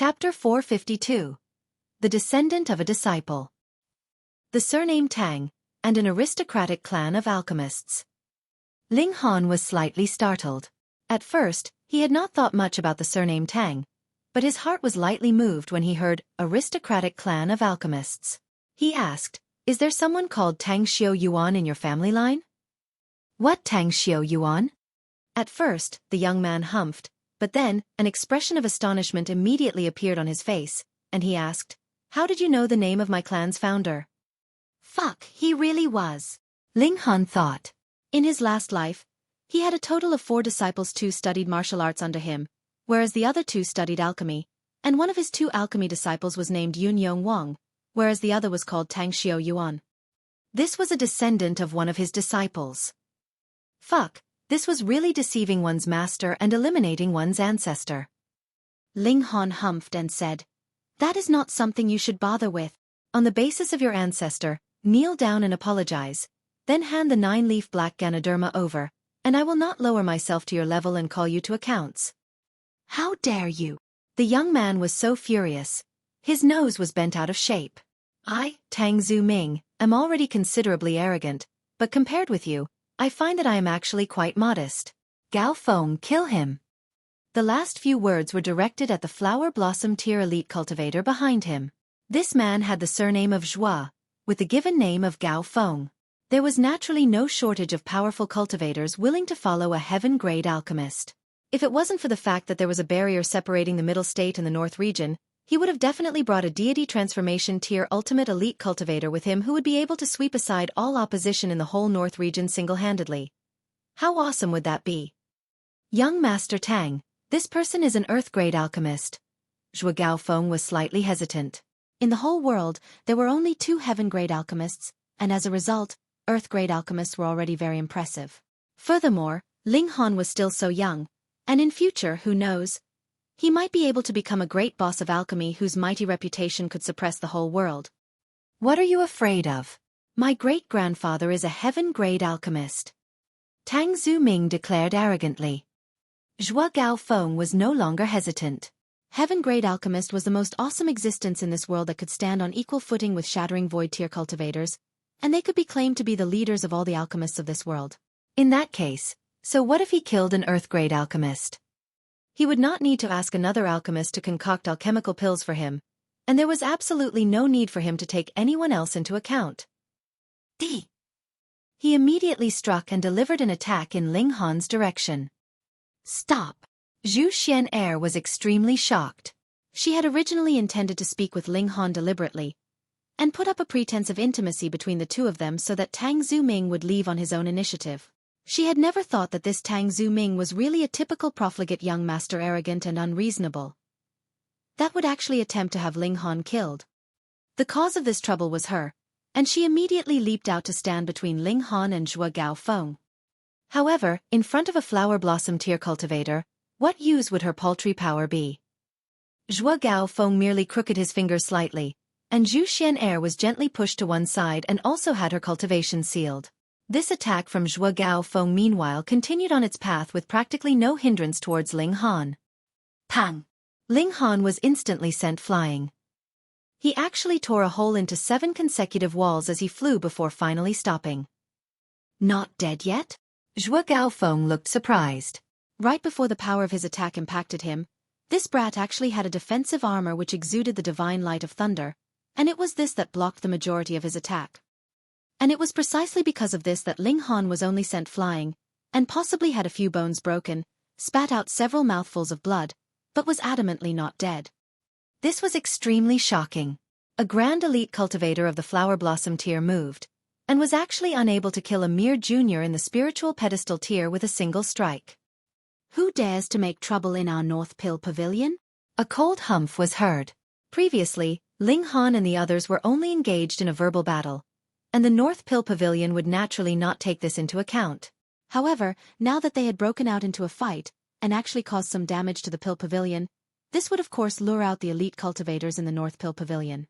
Chapter 452. The Descendant of a Disciple. The surname Tang, and an aristocratic clan of alchemists. Ling Han was slightly startled. At first, he had not thought much about the surname Tang, but his heart was lightly moved when he heard aristocratic clan of alchemists. He asked, "Is there someone called Tang Xueqi in your family line?" "What Tang Xueqi?" At first, the young man humphed, but then, an expression of astonishment immediately appeared on his face, and he asked, "How did you know the name of my clan's founder?" Fuck, he really was. Ling Han thought. In his last life, he had a total of 4 disciples. 2 studied martial arts under him, whereas the other 2 studied alchemy, and one of his 2 alchemy disciples was named Yun Wang, whereas the other was called Tang Xueqi. This was a descendant of one of his disciples. Fuck, this was really deceiving one's master and eliminating one's ancestor. Ling Han humphed and said, "That is not something you should bother with. On the basis of your ancestor, kneel down and apologize, then hand the 9-leaf black Ganoderma over, and I will not lower myself to your level and call you to accounts." "How dare you?" The young man was so furious. His nose was bent out of shape. "I, Tang Ming, am already considerably arrogant, but compared with you, I find that I am actually quite modest. Gao Feng, kill him." The last few words were directed at the flower blossom tier elite cultivator behind him. This man had the surname of Zhua, with the given name of Gao Feng. There was naturally no shortage of powerful cultivators willing to follow a heaven-grade alchemist. If it wasn't for the fact that there was a barrier separating the middle state and the north region, he would have definitely brought a deity transformation tier ultimate elite cultivator with him who would be able to sweep aside all opposition in the whole north region single-handedly. How awesome would that be? "Young Master Tang, this person is an earth-grade alchemist." Zhua Gaofeng was slightly hesitant. In the whole world, there were only 2 heaven-grade alchemists, and as a result, earth-grade alchemists were already very impressive. Furthermore, Ling Han was still so young, and in future, who knows, he might be able to become a great boss of alchemy whose mighty reputation could suppress the whole world. "What are you afraid of? My great-grandfather is a heaven-grade alchemist," Tang Ming declared arrogantly. Zhua Gaofeng was no longer hesitant. Heaven-grade alchemist was the most awesome existence in this world that could stand on equal footing with shattering void-tier cultivators, and they could be claimed to be the leaders of all the alchemists of this world. In that case, so what if he killed an earth-grade alchemist? He would not need to ask another alchemist to concoct alchemical pills for him, and there was absolutely no need for him to take anyone else into account. He immediately struck and delivered an attack in Ling Han's direction. "Stop!" Zhu Xian'er was extremely shocked. She had originally intended to speak with Ling Han deliberately, and put up a pretense of intimacy between the 2 of them so that Tang Ming would leave on his own initiative. She had never thought that this Tang Ming was really a typical profligate young master, arrogant and unreasonable, that would actually attempt to have Ling Han killed. The cause of this trouble was her, and she immediately leaped out to stand between Ling Han and Zhua Gaofeng. However, in front of a flower blossom tier cultivator, what use would her paltry power be? Zhua Gaofeng merely crooked his fingers slightly, and Zhu Xian'er was gently pushed to one side and also had her cultivation sealed. This attack from Zhua Gaofeng meanwhile continued on its path with practically no hindrance towards Ling Han. Pang! Ling Han was instantly sent flying. He actually tore a hole into 7 consecutive walls as he flew before finally stopping. "Not dead yet?" Zhua Gaofeng looked surprised. Right before the power of his attack impacted him, this brat actually had a defensive armor which exuded the divine light of thunder, and it was this that blocked the majority of his attack. And it was precisely because of this that Ling Han was only sent flying, and possibly had a few bones broken, spat out several mouthfuls of blood, but was adamantly not dead. This was extremely shocking. A grand elite cultivator of the flower blossom tier moved, and was actually unable to kill a mere junior in the spiritual pedestal tier with a single strike. "Who dares to make trouble in our North Pill Pavilion?" A cold humph was heard. Previously, Ling Han and the others were only engaged in a verbal battle, and the North Pill Pavilion would naturally not take this into account. However, now that they had broken out into a fight, and actually caused some damage to the Pill Pavilion, this would of course lure out the elite cultivators in the North Pill Pavilion.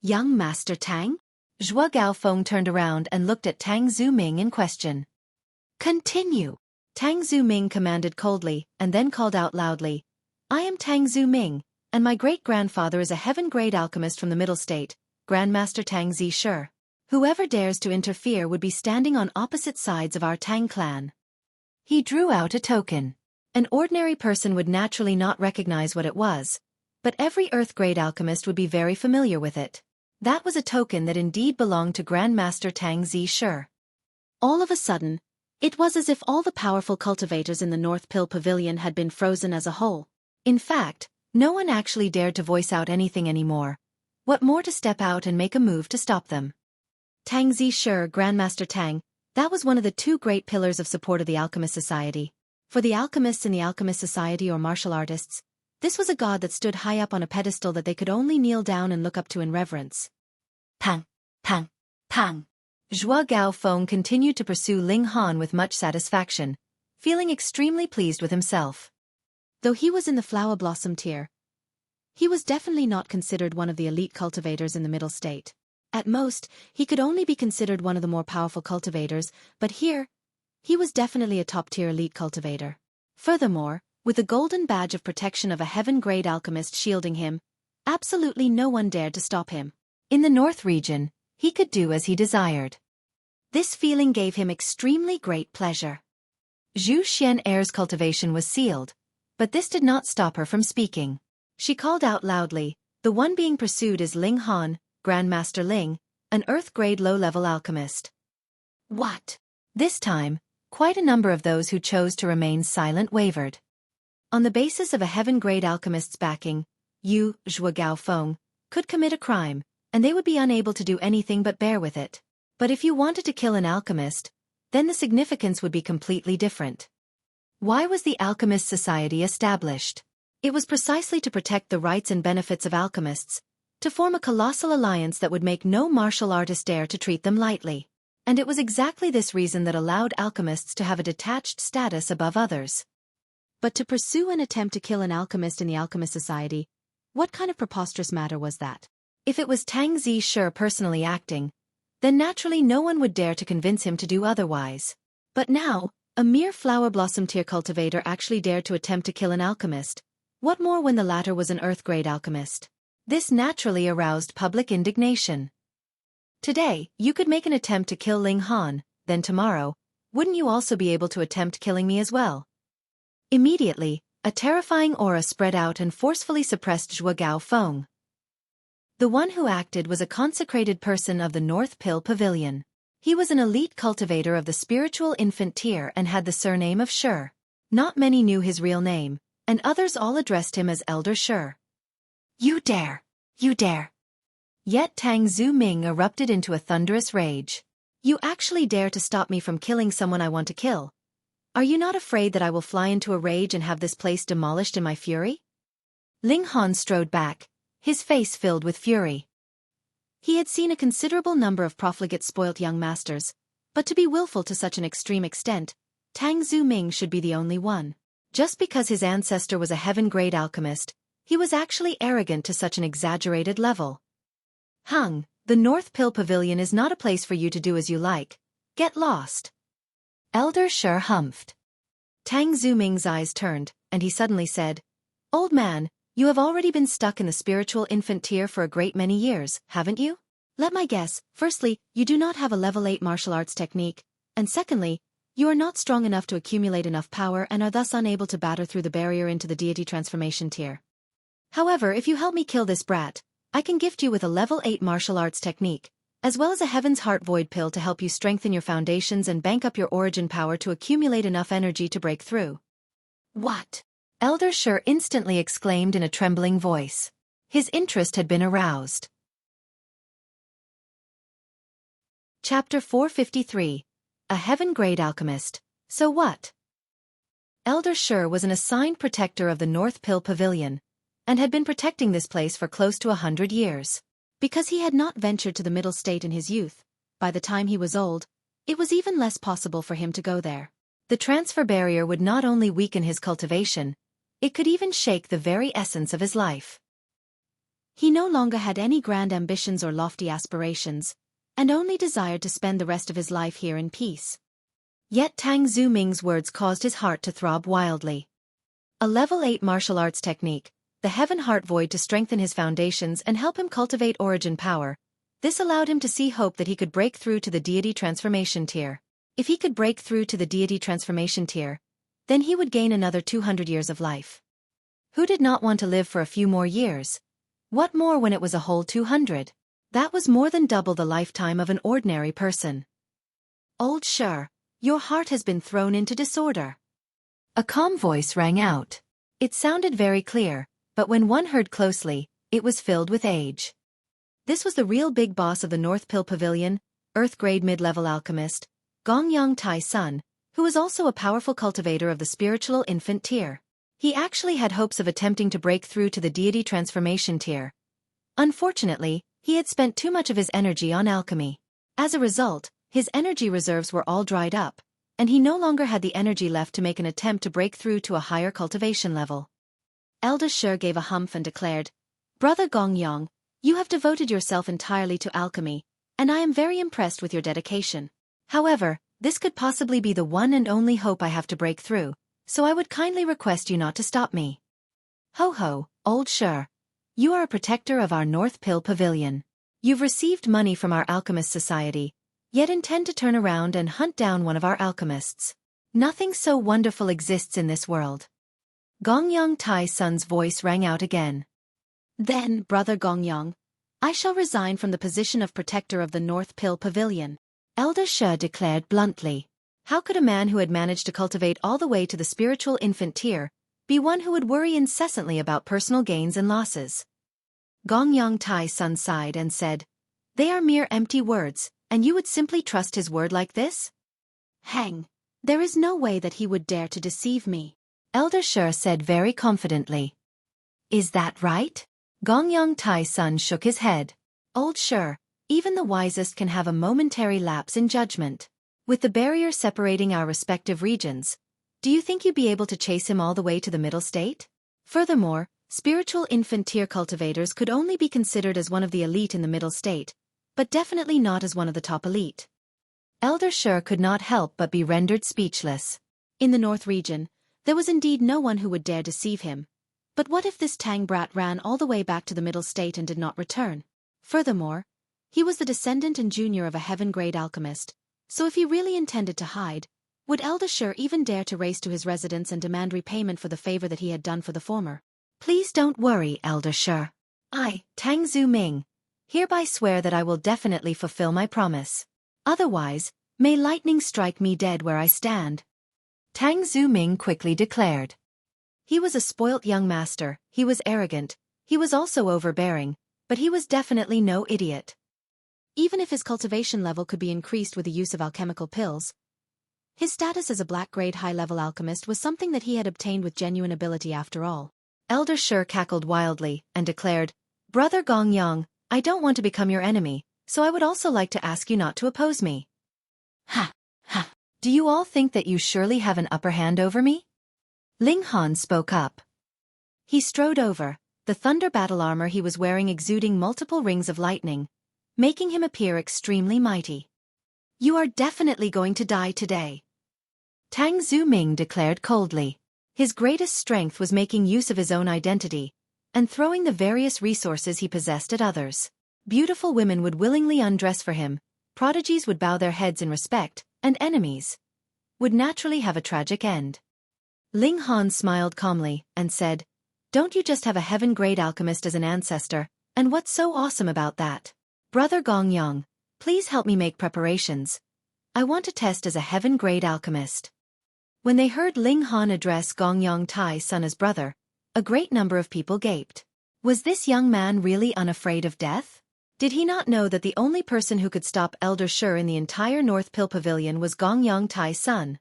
"Young Master Tang?" Zhua Gaofeng turned around and looked at Tang Ming in question. "Continue," Tang Ming commanded coldly, and then called out loudly, "I am Tang Ming, and my great-grandfather is a heaven-grade alchemist from the Middle State, Grandmaster Tang Zishi. Whoever dares to interfere would be standing on opposite sides of our Tang clan. He drew out a token. An ordinary person would naturally not recognize what it was, but every Earth-grade alchemist would be very familiar with it. That was a token that indeed belonged to Grandmaster Tang Zishi. All of a sudden, it was as if all the powerful cultivators in the North Pill Pavilion had been frozen as a whole. In fact, no one actually dared to voice out anything anymore. What more to step out and make a move to stop them? Tang Zishi, Grandmaster Tang, that was one of the two great pillars of support of the Alchemist Society. For the alchemists in the Alchemist Society or martial artists, this was a god that stood high up on a pedestal that they could only kneel down and look up to in reverence. Pang, pang, pang. Zhuo Feng continued to pursue Ling Han with much satisfaction, feeling extremely pleased with himself. Though he was in the flower blossom tier, he was definitely not considered one of the elite cultivators in the Middle State. At most, he could only be considered one of the more powerful cultivators, but here, he was definitely a top-tier elite cultivator. Furthermore, with the golden badge of protection of a heaven-grade alchemist shielding him, absolutely no one dared to stop him. In the North region, he could do as he desired. This feeling gave him extremely great pleasure. Zhu Xian'er's cultivation was sealed, but this did not stop her from speaking. She called out loudly, "The one being pursued is Ling Han, Grandmaster Ling, an Earth-grade low-level alchemist." What? This time, quite a number of those who chose to remain silent wavered. On the basis of a heaven-grade alchemist's backing, you, Zhuo Feng, could commit a crime, and they would be unable to do anything but bear with it. But if you wanted to kill an alchemist, then the significance would be completely different. Why was the Alchemist Society established? It was precisely to protect the rights and benefits of alchemists, to form a colossal alliance that would make no martial artist dare to treat them lightly. And it was exactly this reason that allowed alchemists to have a detached status above others. But to pursue and attempt to kill an alchemist in the Alchemist Society, what kind of preposterous matter was that? If it was Tang Zishi personally acting, then naturally no one would dare to convince him to do otherwise. But now, a mere flower blossom tier cultivator actually dared to attempt to kill an alchemist. What more when the latter was an Earth-grade alchemist? This naturally aroused public indignation. Today, you could make an attempt to kill Ling Han, then tomorrow, wouldn't you also be able to attempt killing me as well? Immediately, a terrifying aura spread out and forcefully suppressed Zhuo Feng. The one who acted was a consecrated person of the North Pill Pavilion. He was an elite cultivator of the spiritual infant tier and had the surname of Shi. Not many knew his real name, and others all addressed him as Elder Shi. You dare! You dare! Yet Tang Zuming erupted into a thunderous rage. You actually dare to stop me from killing someone I want to kill? Are you not afraid that I will fly into a rage and have this place demolished in my fury? Ling Han strode back, his face filled with fury. He had seen a considerable number of profligate spoilt young masters, but to be willful to such an extreme extent, Tang Zuming should be the only one. Just because his ancestor was a heaven-grade alchemist, he was actually arrogant to such an exaggerated level. Hung, the North Pill Pavilion is not a place for you to do as you like. Get lost. Elder Shi humphed. Tang Zuming's eyes turned, and he suddenly said, "Old man, you have already been stuck in the spiritual infant tier for a great many years, haven't you? Let my guess, firstly, you do not have a level 8 martial arts technique, and secondly, you are not strong enough to accumulate enough power and are thus unable to batter through the barrier into the deity transformation tier. However, if you help me kill this brat, I can gift you with a level 8 martial arts technique, as well as a Heaven's Heart Void pill to help you strengthen your foundations and bank up your origin power to accumulate enough energy to break through." What? Elder Shi instantly exclaimed in a trembling voice. His interest had been aroused. Chapter 453. A Heaven-grade Alchemist. So what? Elder Shi was an assigned protector of the North Pill Pavilion, and had been protecting this place for close to 100 years. Because he had not ventured to the Middle State in his youth, by the time he was old, it was even less possible for him to go there. The transfer barrier would not only weaken his cultivation, it could even shake the very essence of his life. He no longer had any grand ambitions or lofty aspirations, and only desired to spend the rest of his life here in peace. Yet Tang Zuming's words caused his heart to throb wildly. A level 8 martial arts technique, the Heaven Heart Void to strengthen his foundations and help him cultivate origin power. This allowed him to see hope that he could break through to the deity transformation tier. If he could break through to the deity transformation tier, then he would gain another 200 years of life. Who did not want to live for a few more years? What more when it was a whole 200? That was more than double the lifetime of an ordinary person. Old Sher, your heart has been thrown into disorder. A calm voice rang out. It sounded very clear, but when one heard closely, it was filled with age. This was the real big boss of the North Pill Pavilion, Earth-grade mid-level alchemist, Gongyang Tai's son, who was also a powerful cultivator of the spiritual infant tier. He actually had hopes of attempting to break through to the deity transformation tier. Unfortunately, he had spent too much of his energy on alchemy. As a result, his energy reserves were all dried up, and he no longer had the energy left to make an attempt to break through to a higher cultivation level. Elder Sher gave a humph and declared, "Brother Gongyang, you have devoted yourself entirely to alchemy, and I am very impressed with your dedication. However, this could possibly be the one and only hope I have to break through, so I would kindly request you not to stop me." "Ho ho, Old Sher. You are a protector of our North Pill Pavilion. You've received money from our Alchemist Society, yet intend to turn around and hunt down one of our alchemists. Nothing so wonderful exists in this world." Gongyang Tai's son's voice rang out again. "Then, Brother Gongyang, I shall resign from the position of protector of the North Pill Pavilion," Elder Sher declared bluntly. How could a man who had managed to cultivate all the way to the spiritual infant tier be one who would worry incessantly about personal gains and losses? Gongyang Tai's son sighed and said, "They are mere empty words, and you would simply trust his word like this?" "Hang, there is no way that he would dare to deceive me," Elder Sher said very confidently. "Is that right?" Gongyang Tai's son shook his head. "Old Sher, even the wisest can have a momentary lapse in judgment. With the barrier separating our respective regions, do you think you'd be able to chase him all the way to the middle state? Furthermore, spiritual infant tier cultivators could only be considered as one of the elite in the middle state, but definitely not as one of the top elite." Elder Sher could not help but be rendered speechless. In the North region, there was indeed no one who would dare deceive him. But what if this Tang brat ran all the way back to the middle state and did not return? Furthermore, he was the descendant and junior of a heaven-grade alchemist, so if he really intended to hide, would Elder Sher even dare to race to his residence and demand repayment for the favor that he had done for the former? "Please don't worry, Elder Sher. I, Tang Zuming, hereby swear that I will definitely fulfill my promise. Otherwise, may lightning strike me dead where I stand," Tang Zuming quickly declared. He was a spoilt young master, he was arrogant, he was also overbearing, but he was definitely no idiot. Even if his cultivation level could be increased with the use of alchemical pills, his status as a black-grade high-level alchemist was something that he had obtained with genuine ability after all. Elder Sher cackled wildly and declared, "Brother Gongyang, I don't want to become your enemy, so I would also like to ask you not to oppose me." "Ha, ha. Do you all think that you surely have an upper hand over me?" Ling Han spoke up. He strode over, the thunder battle armor he was wearing exuding multiple rings of lightning, making him appear extremely mighty. "You are definitely going to die today," Tang Zuming declared coldly. His greatest strength was making use of his own identity, and throwing the various resources he possessed at others. Beautiful women would willingly undress for him, prodigies would bow their heads in respect, and enemies would naturally have a tragic end. Ling Han smiled calmly and said, "Don't you just have a heaven-grade alchemist as an ancestor, and what's so awesome about that? Brother Gongyang, please help me make preparations. I want to test as a heaven-grade alchemist." When they heard Ling Han address Gongyang Tai's son as brother, a great number of people gaped. Was this young man really unafraid of death? Did he not know that the only person who could stop Elder Sher in the entire North Pill Pavilion was Gongyang Tai's son?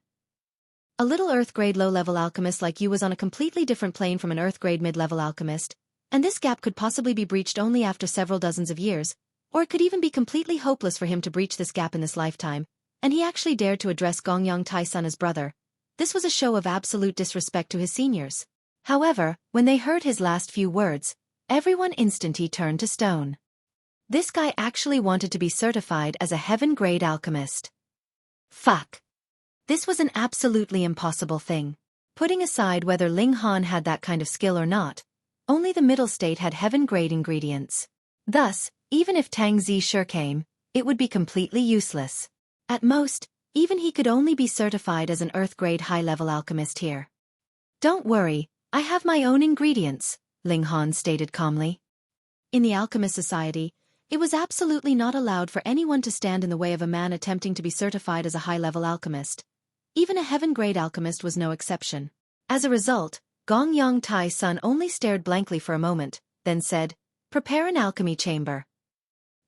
A little Earth-grade low-level alchemist like you was on a completely different plane from an Earth-grade mid-level alchemist, and this gap could possibly be breached only after several dozens of years, or it could even be completely hopeless for him to breach this gap in this lifetime, and he actually dared to address Gongyang Tai's son as brother. This was a show of absolute disrespect to his seniors. However, when they heard his last few words, everyone instantly turned to stone. This guy actually wanted to be certified as a heaven-grade alchemist. Fuck. This was an absolutely impossible thing. Putting aside whether Ling Han had that kind of skill or not, Only the middle state had heaven-grade ingredients. Thus, even if Tang Zishe came, it would be completely useless. At most, even he could only be certified as an earth-grade high-level alchemist here. Don't worry, I have my own ingredients, Ling Han stated calmly. In the Alchemist Society, it was absolutely not allowed for anyone to stand in the way of a man attempting to be certified as a high-level alchemist. Even a heaven-grade alchemist was no exception. As a result, Gongyang Tai's son only stared blankly for a moment, then said, "Prepare an alchemy chamber."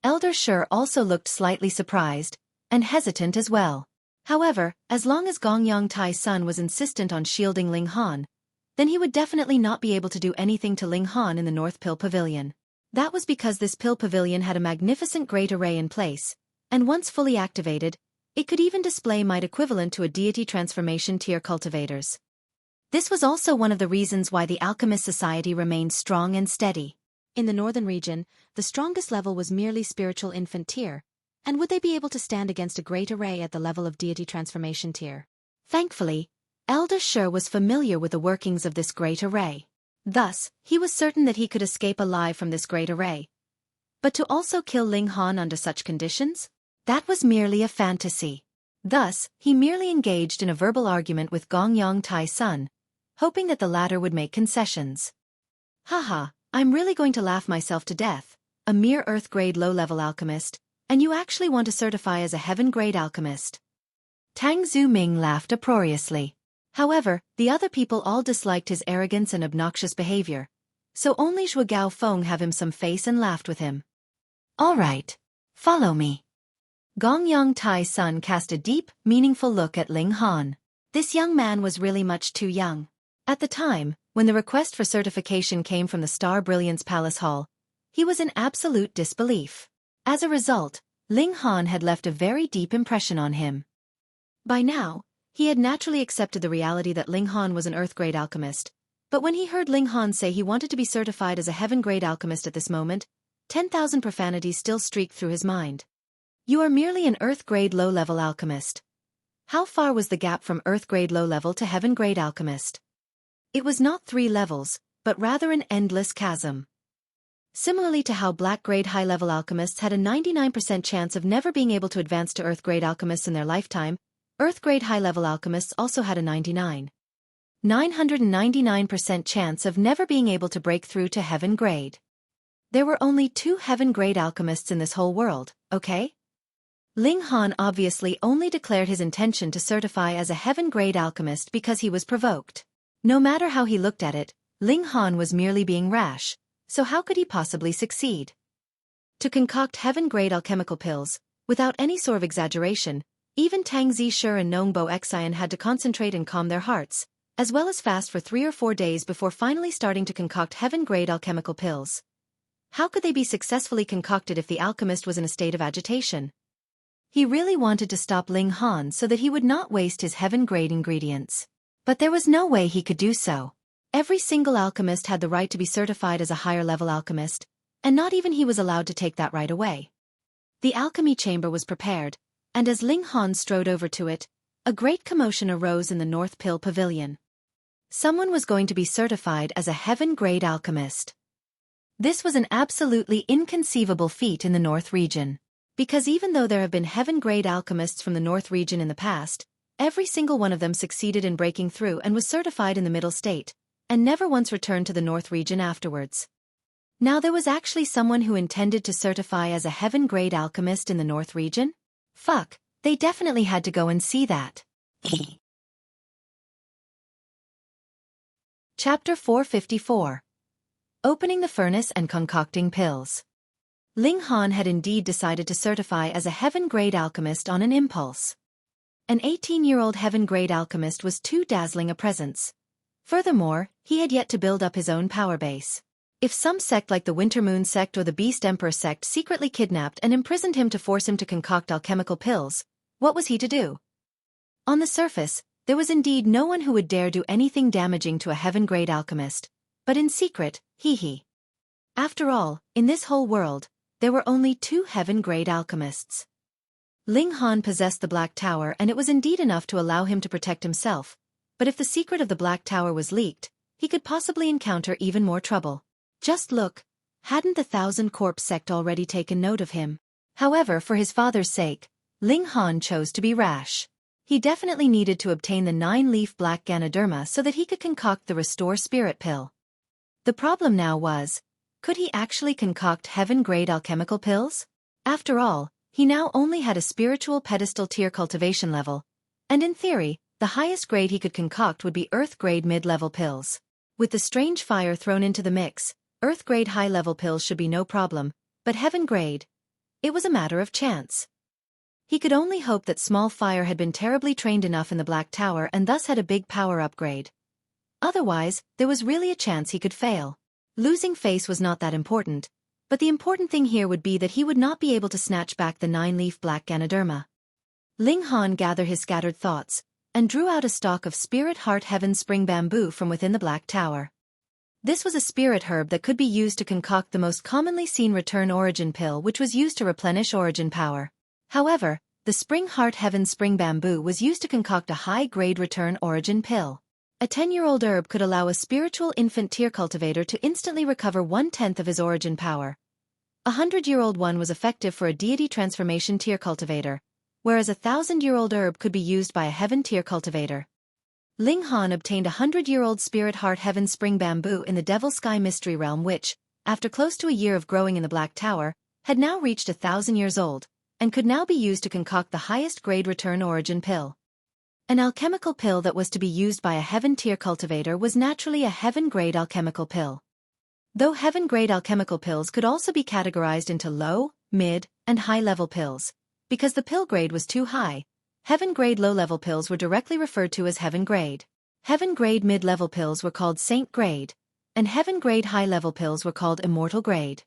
Elder Shi also looked slightly surprised, and hesitant as well. However, as long as Gongyang Tai's son was insistent on shielding Ling Han, then he would definitely not be able to do anything to Ling Han in the North Pill Pavilion. That was because this Pill Pavilion had a magnificent great array in place, and once fully activated, it could even display might equivalent to a deity transformation tier cultivators. This was also one of the reasons why the Alchemist Society remained strong and steady. In the northern region, the strongest level was merely spiritual infant tier, and would they be able to stand against a great array at the level of deity transformation tier? Thankfully, Elder Shi was familiar with the workings of this great array. Thus, he was certain that he could escape alive from this great array. But to also kill Ling Han under such conditions? That was merely a fantasy. Thus, he merely engaged in a verbal argument with Gongyang Tai's son, hoping that the latter would make concessions. Haha, I'm really going to laugh myself to death, a mere earth-grade low-level alchemist, and you actually want to certify as a heaven-grade alchemist. Tang Zuming laughed uproariously. However, the other people all disliked his arrogance and obnoxious behavior, so only Zhuo Gaofeng have him some face and laughed with him. All right, follow me. Gongyang Tai's son cast a deep, meaningful look at Ling Han. This young man was really much too young. At the time, when the request for certification came from the Star Brilliance Palace Hall, he was in absolute disbelief. As a result, Ling Han had left a very deep impression on him. By now, he had naturally accepted the reality that Ling Han was an earth-grade alchemist, but when he heard Ling Han say he wanted to be certified as a heaven-grade alchemist at this moment, 10,000 profanities still streaked through his mind. You are merely an earth-grade low-level alchemist. How far was the gap from earth-grade low-level to heaven-grade alchemist? It was not 3 levels, but rather an endless chasm. Similarly to how black-grade high-level alchemists had a 99% chance of never being able to advance to earth-grade alchemists in their lifetime, earth-grade high-level alchemists also had a 999% chance of never being able to break through to heaven-grade. There were only 2 heaven-grade alchemists in this whole world, okay? Ling Han obviously only declared his intention to certify as a heaven-grade alchemist because he was provoked. No matter how he looked at it, Ling Han was merely being rash, so how could he possibly succeed? To concoct heaven-grade alchemical pills, without any sort of exaggeration, even Tang Zishe and Nongbo Xian had to concentrate and calm their hearts, as well as fast for 3 or 4 days before finally starting to concoct heaven-grade alchemical pills. How could they be successfully concocted if the alchemist was in a state of agitation? He really wanted to stop Ling Han so that he would not waste his heaven-grade ingredients. But there was no way he could do so. Every single alchemist had the right to be certified as a higher-level alchemist, and not even he was allowed to take that right away. The alchemy chamber was prepared, and as Ling Han strode over to it, a great commotion arose in the North Pill Pavilion. Someone was going to be certified as a heaven-grade alchemist. This was an absolutely inconceivable feat in the North region. Because even though there have been heaven-grade alchemists from the North region in the past, every single one of them succeeded in breaking through and was certified in the middle state, and never once returned to the North region afterwards. Now there was actually someone who intended to certify as a heaven-grade alchemist in the North region? Fuck, they definitely had to go and see that. Chapter 454. Opening the Furnace and Concocting Pills. Ling Han had indeed decided to certify as a heaven-grade alchemist on an impulse. An 18-year-old heaven-grade alchemist was too dazzling a presence. Furthermore, he had yet to build up his own power base. If some sect like the Winter Moon sect or the Beast Emperor sect secretly kidnapped and imprisoned him to force him to concoct alchemical pills, what was he to do? On the surface, there was indeed no one who would dare do anything damaging to a heaven-grade alchemist, but in secret, he. After all, in this whole world, there were only 2 heaven-grade alchemists. Ling Han possessed the Black Tower and it was indeed enough to allow him to protect himself, but if the secret of the Black Tower was leaked, he could possibly encounter even more trouble. Just look, hadn't the Thousand Corpse sect already taken note of him? However, for his father's sake, Ling Han chose to be rash. He definitely needed to obtain the 9-leaf black Ganoderma so that he could concoct the Restore Spirit pill. The problem now was, could he actually concoct heaven-grade alchemical pills? After all, he now only had a spiritual pedestal tier cultivation level, and in theory, the highest grade he could concoct would be earth-grade mid-level pills. With the strange fire thrown into the mix, earth-grade high-level pills should be no problem, but heaven-grade? It was a matter of chance. He could only hope that small fire had been terribly trained enough in the Black Tower and thus had a big power upgrade. Otherwise, there was really a chance he could fail. Losing face was not that important, but the important thing here would be that he would not be able to snatch back the 9-leaf black Ganoderma. Ling Han gathered his scattered thoughts, and drew out a stalk of Spirit Heart Heaven Spring Bamboo from within the Black Tower. This was a spirit herb that could be used to concoct the most commonly seen Return Origin pill, which was used to replenish origin power. However, the Spring Heart Heaven Spring Bamboo was used to concoct a high-grade Return Origin pill. A 10-year-old herb could allow a spiritual infant tier cultivator to instantly recover 1/10 of his origin power. A 100-year-old one was effective for a deity transformation tier cultivator, whereas a 1,000-year-old herb could be used by a heaven tier cultivator. Ling Han obtained a 100-year-old Spirit Heart Heaven Spring Bamboo in the Devil Sky Mystery Realm which, after close to a year of growing in the Black Tower, had now reached 1,000 years old, and could now be used to concoct the highest grade Return Origin pill. An alchemical pill that was to be used by a heaven tier cultivator was naturally a heaven-grade alchemical pill. Though heaven-grade alchemical pills could also be categorized into low, mid, and high-level pills, because the pill grade was too high, heaven-grade low-level pills were directly referred to as heaven-grade. Heaven-grade mid-level pills were called saint-grade, and heaven-grade high-level pills were called immortal-grade.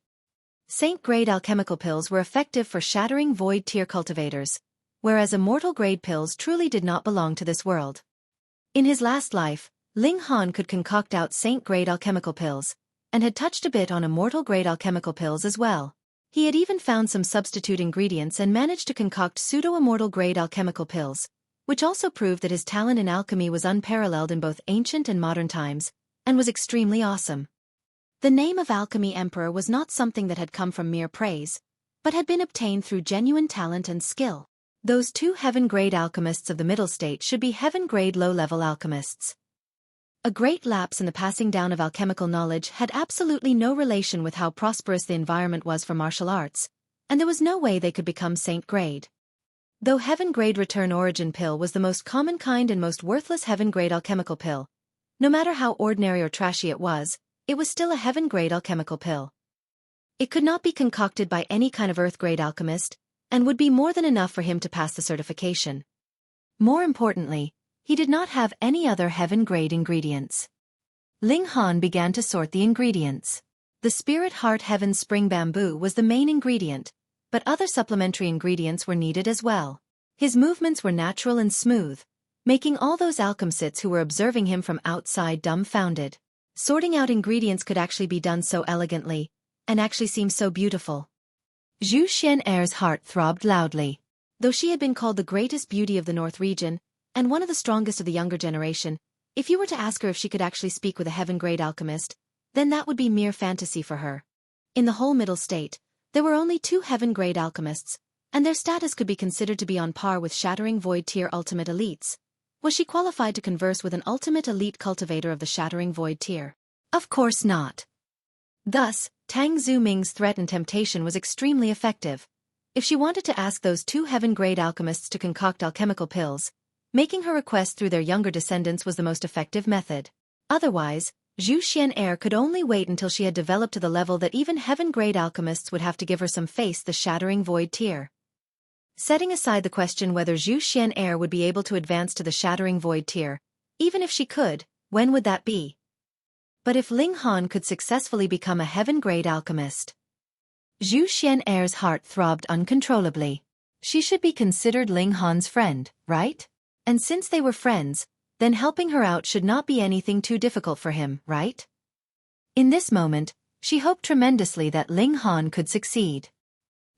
Saint-grade alchemical pills were effective for shattering void tier cultivators, whereas immortal-grade pills truly did not belong to this world. In his last life, Ling Han could concoct out saint-grade alchemical pills, and had touched a bit on immortal-grade alchemical pills as well. He had even found some substitute ingredients and managed to concoct pseudo-immortal-grade alchemical pills, which also proved that his talent in alchemy was unparalleled in both ancient and modern times, and was extremely awesome. The name of Alchemy Emperor was not something that had come from mere praise, but had been obtained through genuine talent and skill. Those two heaven-grade alchemists of the middle state should be heaven-grade low-level alchemists. A great lapse in the passing down of alchemical knowledge had absolutely no relation with how prosperous the environment was for martial arts, and there was no way they could become saint-grade. Though heaven-grade Return Origin pill was the most common kind and most worthless heaven-grade alchemical pill, no matter how ordinary or trashy it was still a heaven-grade alchemical pill. It could not be concocted by any kind of earth-grade alchemist, and would be more than enough for him to pass the certification. More importantly, he did not have any other heaven-grade ingredients. Ling Han began to sort the ingredients. The Spirit Heart Heaven Spring Bamboo was the main ingredient, but other supplementary ingredients were needed as well. His movements were natural and smooth, making all those alchemists who were observing him from outside dumbfounded. Sorting out ingredients could actually be done so elegantly, and actually seem so beautiful. Zhu Xian'er's heart throbbed loudly. Though she had been called the greatest beauty of the North region, and one of the strongest of the younger generation, if you were to ask her if she could actually speak with a heaven-grade alchemist, then that would be mere fantasy for her. In the whole Middle State, there were only 2 heaven-grade alchemists, and their status could be considered to be on par with Shattering Void tier ultimate elites. Was she qualified to converse with an ultimate elite cultivator of the Shattering Void tier? Of course not. Thus, Tang Zuming's threat and temptation was extremely effective. If she wanted to ask those 2 heaven-grade alchemists to concoct alchemical pills, making her request through their younger descendants was the most effective method. Otherwise, Zhu Xian'er could only wait until she had developed to the level that even heaven-grade alchemists would have to give her some face the Shattering Void tier. Setting aside the question whether Zhu Xian'er would be able to advance to the Shattering Void tier, even if she could, when would that be? But if Ling Han could successfully become a heaven-grade alchemist. Zhu Xian'er's heart throbbed uncontrollably. She should be considered Ling Han's friend, right? And since they were friends, then helping her out should not be anything too difficult for him, right? In this moment, she hoped tremendously that Ling Han could succeed.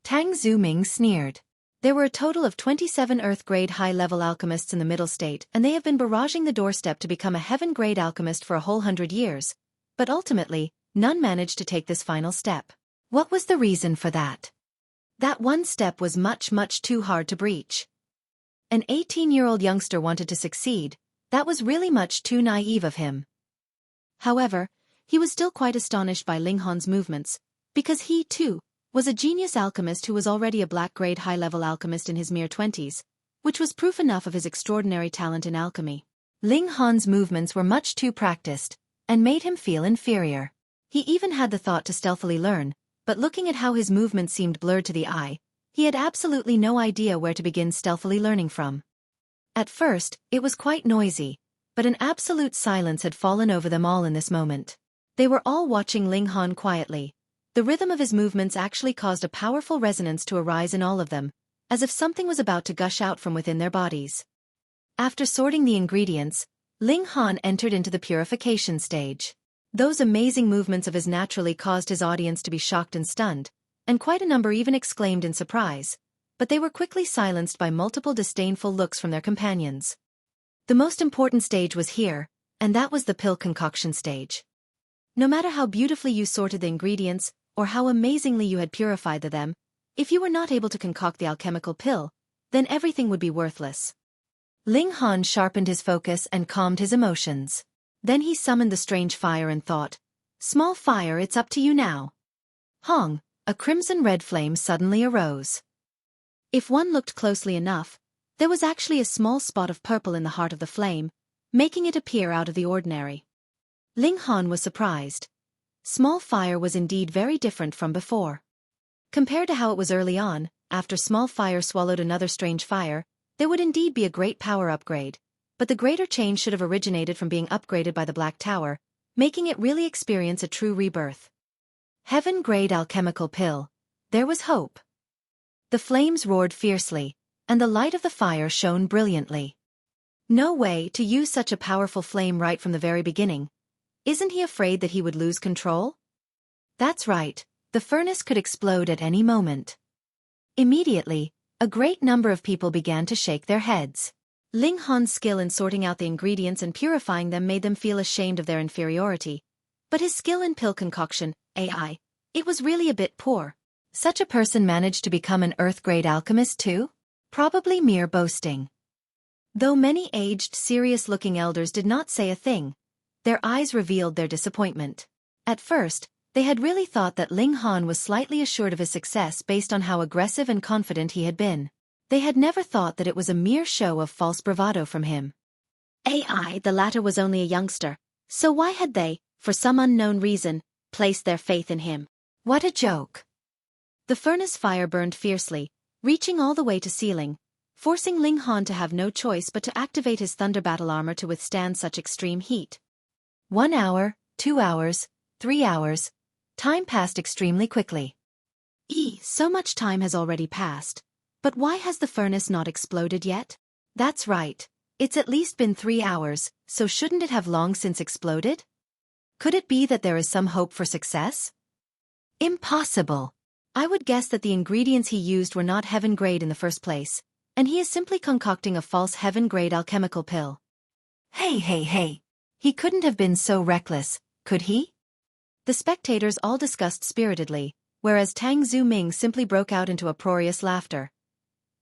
Tang Zuming sneered. There were a total of 27 Earth-grade high-level alchemists in the Middle State, and they have been barraging the doorstep to become a heaven-grade alchemist for a whole 100 years. But ultimately, none managed to take this final step. What was the reason for that? That one step was much too hard to breach. An 18-year-old youngster wanted to succeed. That was really much too naive of him. However, he was still quite astonished by Ling Han's movements, because he, too, was a genius alchemist who was already a black-grade high-level alchemist in his mere 20s, which was proof enough of his extraordinary talent in alchemy. Ling Han's movements were much too practiced, and made him feel inferior. He even had the thought to stealthily learn, but looking at how his movements seemed blurred to the eye, he had absolutely no idea where to begin stealthily learning from. At first, it was quite noisy, but an absolute silence had fallen over them all in this moment. They were all watching Ling Han quietly. The rhythm of his movements actually caused a powerful resonance to arise in all of them, as if something was about to gush out from within their bodies. After sorting the ingredients, Ling Han entered into the purification stage. Those amazing movements of his naturally caused his audience to be shocked and stunned, and quite a number even exclaimed in surprise, but they were quickly silenced by multiple disdainful looks from their companions. The most important stage was here, and that was the pill concoction stage. No matter how beautifully you sorted the ingredients, or how amazingly you had purified them, if you were not able to concoct the alchemical pill, then everything would be worthless. Ling Han sharpened his focus and calmed his emotions. Then he summoned the strange fire and thought, "Small fire, it's up to you now." Hong, a crimson-red flame suddenly arose. If one looked closely enough, there was actually a small spot of purple in the heart of the flame, making it appear out of the ordinary. Ling Han was surprised. Small fire was indeed very different from before. Compared to how it was early on, after small fire swallowed another strange fire, there would indeed be a great power upgrade, but the greater change should have originated from being upgraded by the Black Tower, making it really experience a true rebirth. Heaven-grade alchemical pill. There was hope. The flames roared fiercely, and the light of the fire shone brilliantly. No way to use such a powerful flame right from the very beginning. Isn't he afraid that he would lose control? That's right, the furnace could explode at any moment. Immediately, a great number of people began to shake their heads. Ling Han's skill in sorting out the ingredients and purifying them made them feel ashamed of their inferiority. But his skill in pill concoction, AI, it was really a bit poor. Such a person managed to become an earth-grade alchemist too? Probably mere boasting. Though many aged, serious-looking elders did not say a thing, their eyes revealed their disappointment. At first, they had really thought that Ling Han was slightly assured of his success based on how aggressive and confident he had been. They had never thought that it was a mere show of false bravado from him. AI, the latter was only a youngster, so why had they, for some unknown reason, placed their faith in him? What a joke. The furnace fire burned fiercely, reaching all the way to ceiling, forcing Ling Han to have no choice but to activate his thunder battle armor to withstand such extreme heat. 1 hour, 2 hours, 3 hours. Time passed extremely quickly. So much time has already passed. But why has the furnace not exploded yet? That's right. It's at least been 3 hours, so shouldn't it have long since exploded? Could it be that there is some hope for success? Impossible. I would guess that the ingredients he used were not heaven-grade in the first place, and he is simply concocting a false heaven-grade alchemical pill. Hey. He couldn't have been so reckless, could he? The spectators all discussed spiritedly, whereas Tang Zuming simply broke out into uproarious laughter.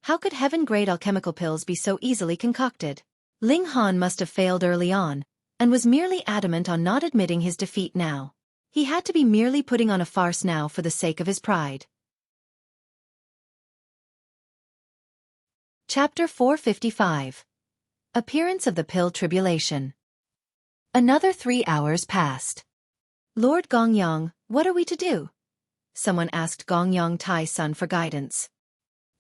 How could heaven-grade alchemical pills be so easily concocted? Ling Han must have failed early on, and was merely adamant on not admitting his defeat now. He had to be merely putting on a farce now for the sake of his pride. Chapter 455. Appearance of the Pill Tribulation. Another 3 hours passed. Lord Gongyang, what are we to do? Someone asked Gongyang Tai's son for guidance.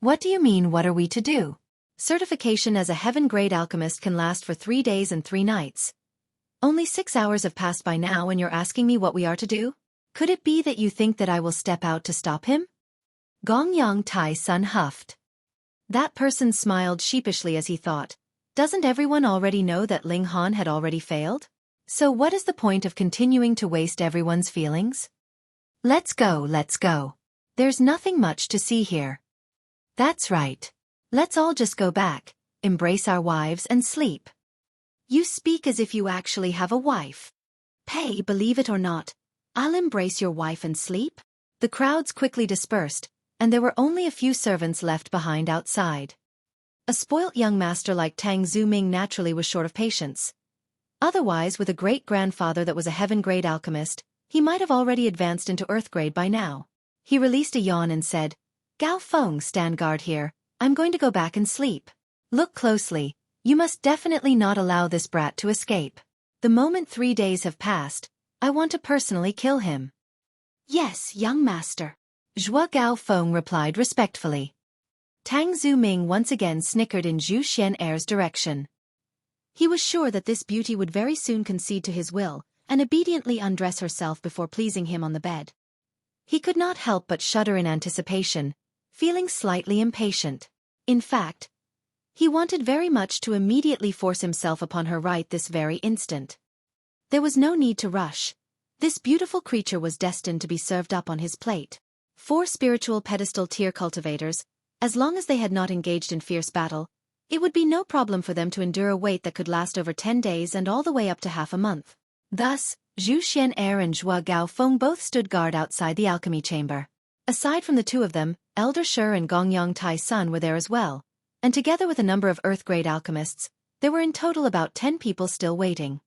What do you mean, what are we to do? Certification as a heaven-grade alchemist can last for 3 days and 3 nights. Only 6 hours have passed by now and you're asking me what we are to do? Could it be that you think that I will step out to stop him? Gongyang Tai's son huffed. That person smiled sheepishly as he thought, doesn't everyone already know that Ling Han had already failed? So what is the point of continuing to waste everyone's feelings? Let's go. There's nothing much to see here. That's right. Let's all just go back, embrace our wives and sleep. You speak as if you actually have a wife. Believe it or not, I'll embrace your wife and sleep? The crowds quickly dispersed, and there were only a few servants left behind outside. A spoilt young master like Tang Zuming naturally was short of patience. Otherwise, with a great-grandfather that was a heaven-grade alchemist, he might have already advanced into earth-grade by now. He released a yawn and said, Gao Feng, stand guard here, I'm going to go back and sleep. Look closely, you must definitely not allow this brat to escape. The moment 3 days have passed, I want to personally kill him. Yes, young master. Zhuo Gao Feng replied respectfully. Tang Zuming once again snickered in Zhu Xian'er's direction. He was sure that this beauty would very soon concede to his will, and obediently undress herself before pleasing him on the bed. He could not help but shudder in anticipation, feeling slightly impatient. In fact, he wanted very much to immediately force himself upon her right this very instant. There was no need to rush. This beautiful creature was destined to be served up on his plate. 4 spiritual pedestal tier cultivators, as long as they had not engaged in fierce battle, it would be no problem for them to endure a wait that could last over 10 days and all the way up to half a month. Thus, Zhu Xian'er and Zhuo Gao Feng both stood guard outside the alchemy chamber. Aside from the two of them, Elder Shi and Gongyang Tai Sun were there as well, and together with a number of earth-grade alchemists, there were in total about 10 people still waiting.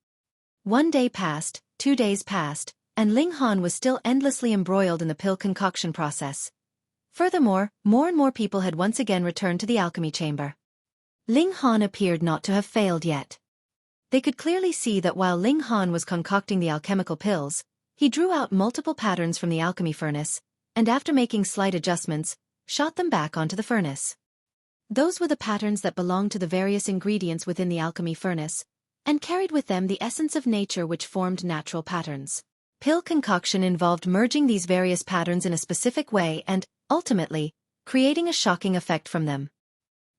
1 day passed, 2 days passed, and Ling Han was still endlessly embroiled in the pill concoction process. Furthermore, more and more people had once again returned to the alchemy chamber. Ling Han appeared not to have failed yet. They could clearly see that while Ling Han was concocting the alchemical pills, he drew out multiple patterns from the alchemy furnace, and after making slight adjustments, shot them back onto the furnace. Those were the patterns that belonged to the various ingredients within the alchemy furnace, and carried with them the essence of nature which formed natural patterns. Pill concoction involved merging these various patterns in a specific way and, ultimately, creating a shocking effect from them.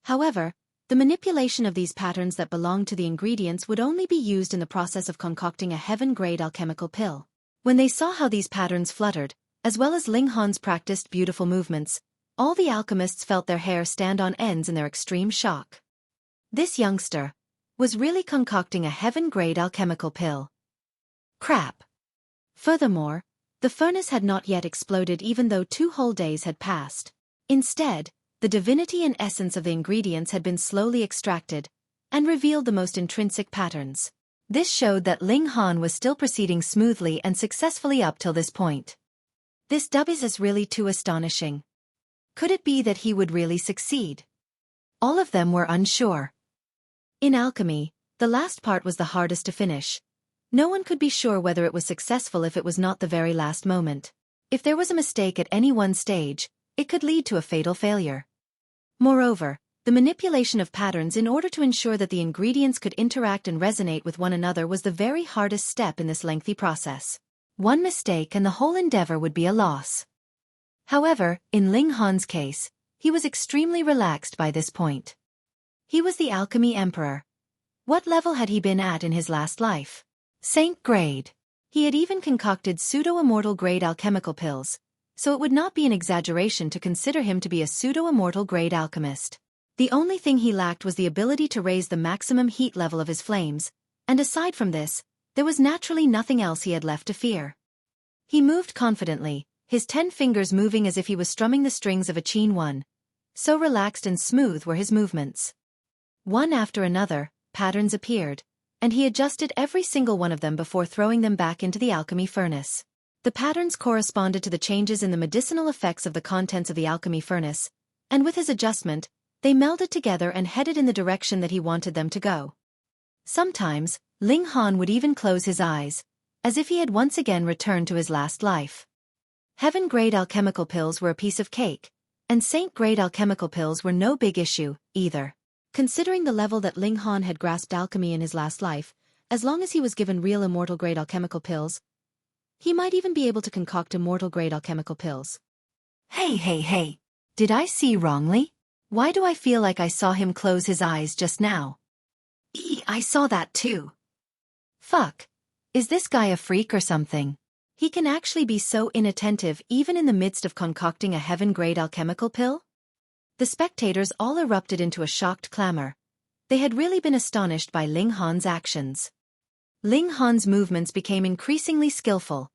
However, the manipulation of these patterns that belonged to the ingredients would only be used in the process of concocting a heaven-grade alchemical pill. When they saw how these patterns fluttered, as well as Ling Han's practiced beautiful movements, all the alchemists felt their hair stand on ends in their extreme shock. This youngster was really concocting a heaven-grade alchemical pill. Crap. Furthermore, the furnace had not yet exploded even though 2 whole days had passed. Instead, the divinity and essence of the ingredients had been slowly extracted, and revealed the most intrinsic patterns. This showed that Ling Han was still proceeding smoothly and successfully up till this point. This dubbies is really too astonishing. Could it be that he would really succeed? All of them were unsure. In alchemy, the last part was the hardest to finish. No one could be sure whether it was successful if it was not the very last moment. If there was a mistake at any one stage, it could lead to a fatal failure. Moreover, the manipulation of patterns in order to ensure that the ingredients could interact and resonate with one another was the very hardest step in this lengthy process. One mistake and the whole endeavor would be a loss. However, in Ling Han's case, he was extremely relaxed by this point. He was the alchemy emperor. What level had he been at in his last life? Saint grade. He had even concocted pseudo-immortal grade alchemical pills, so it would not be an exaggeration to consider him to be a pseudo-immortal grade alchemist. The only thing he lacked was the ability to raise the maximum heat level of his flames, and aside from this, there was naturally nothing else he had left to fear. He moved confidently, his 10 fingers moving as if he was strumming the strings of a qin one. So relaxed and smooth were his movements. One after another, patterns appeared, and he adjusted every single one of them before throwing them back into the alchemy furnace. The patterns corresponded to the changes in the medicinal effects of the contents of the alchemy furnace, and with his adjustment, they melded together and headed in the direction that he wanted them to go. Sometimes, Ling Han would even close his eyes, as if he had once again returned to his last life. Heaven-grade alchemical pills were a piece of cake, and saint-grade alchemical pills were no big issue, either. Considering the level that Ling Han had grasped alchemy in his last life, as long as he was given real immortal-grade alchemical pills, he might even be able to concoct immortal-grade alchemical pills. Hey. Did I see wrongly? Why do I feel like I saw him close his eyes just now? I saw that too. Fuck. Is this guy a freak or something? He can actually be so inattentive even in the midst of concocting a heaven-grade alchemical pill? The spectators all erupted into a shocked clamor. They had really been astonished by Ling Han's actions. Ling Han's movements became increasingly skillful.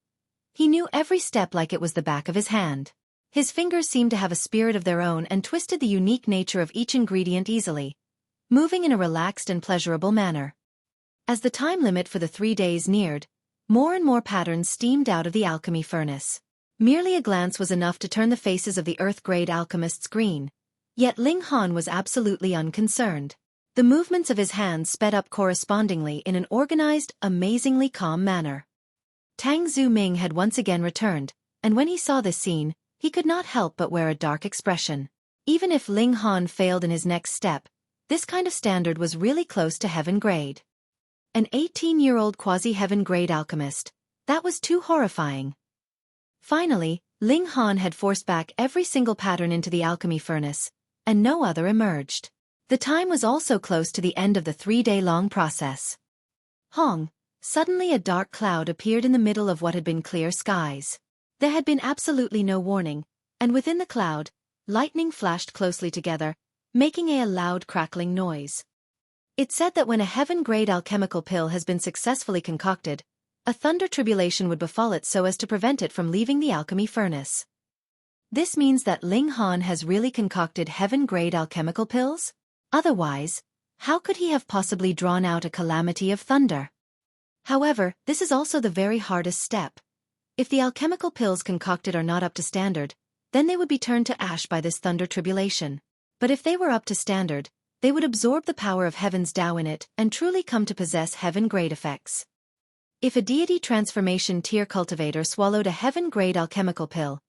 He knew every step like it was the back of his hand. His fingers seemed to have a spirit of their own and twisted the unique nature of each ingredient easily, moving in a relaxed and pleasurable manner. As the time limit for the 3 days neared, more and more patterns steamed out of the alchemy furnace. Merely a glance was enough to turn the faces of the Earth-grade alchemists green, yet Ling Han was absolutely unconcerned. The movements of his hands sped up correspondingly in an organized, amazingly calm manner. Tang Zuming had once again returned, and when he saw this scene, he could not help but wear a dark expression. Even if Ling Han failed in his next step, this kind of standard was really close to heaven grade. An 18-year-old quasi-heaven grade alchemist. That was too horrifying. Finally, Ling Han had forced back every single pattern into the alchemy furnace, and no other emerged. The time was also close to the end of the 3-day-long process. Hong! Suddenly a dark cloud appeared in the middle of what had been clear skies. There had been absolutely no warning, and within the cloud, lightning flashed closely together, making a loud crackling noise. It said that when a heaven-grade alchemical pill has been successfully concocted, a thunder tribulation would befall it so as to prevent it from leaving the alchemy furnace. This means that Ling Han has really concocted heaven-grade alchemical pills? Otherwise, how could he have possibly drawn out a calamity of thunder? However, this is also the very hardest step. If the alchemical pills concocted are not up to standard, then they would be turned to ash by this thunder tribulation. But if they were up to standard, they would absorb the power of heaven's Tao in it and truly come to possess heaven-grade effects. If a deity transformation tier cultivator swallowed a heaven-grade alchemical pill,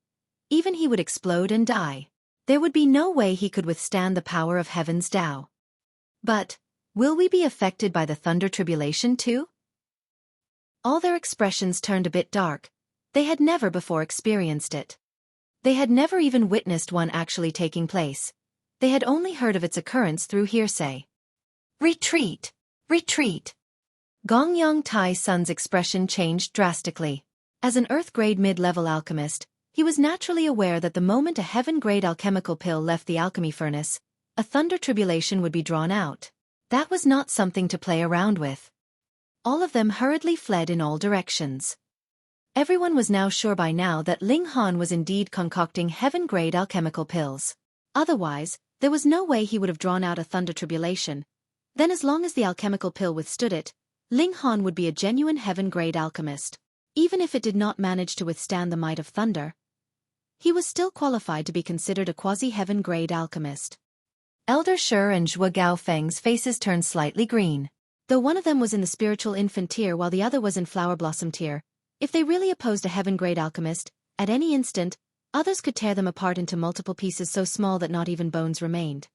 even he would explode and die. There would be no way he could withstand the power of heaven's Tao. But, will we be affected by the thunder tribulation too? All their expressions turned a bit dark. They had never before experienced it. They had never even witnessed one actually taking place. They had only heard of its occurrence through hearsay. Retreat! Retreat! Gongyang Tai Sun's expression changed drastically. As an Earth-grade mid-level alchemist, he was naturally aware that the moment a heaven-grade alchemical pill left the alchemy furnace, a thunder tribulation would be drawn out. That was not something to play around with. All of them hurriedly fled in all directions. Everyone was now sure by now that Ling Han was indeed concocting heaven-grade alchemical pills. Otherwise, there was no way he would have drawn out a thunder tribulation. Then as long as the alchemical pill withstood it, Ling Han would be a genuine heaven-grade alchemist. Even if it did not manage to withstand the might of thunder, he was still qualified to be considered a quasi-heaven-grade alchemist. Elder Shi and Zhuo Gaofeng's faces turned slightly green. Though one of them was in the spiritual infant tier while the other was in flower blossom tier, if they really opposed a heaven-grade alchemist, at any instant, others could tear them apart into multiple pieces so small that not even bones remained.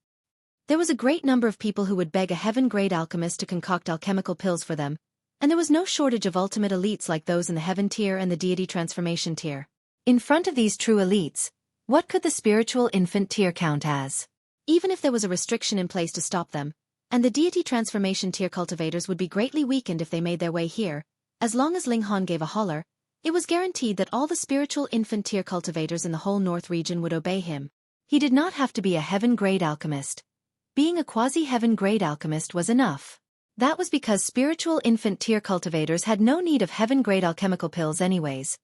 There was a great number of people who would beg a heaven-grade alchemist to concoct alchemical pills for them, and there was no shortage of ultimate elites like those in the heaven tier and the deity transformation tier. In front of these true elites, what could the spiritual infant tier count as? Even if there was a restriction in place to stop them, and the deity transformation tier cultivators would be greatly weakened if they made their way here, as long as Ling Han gave a holler, it was guaranteed that all the spiritual infant tier cultivators in the whole north region would obey him. He did not have to be a heaven-grade alchemist. Being a quasi-heaven-grade alchemist was enough. That was because spiritual infant tier cultivators had no need of heaven-grade alchemical pills anyways,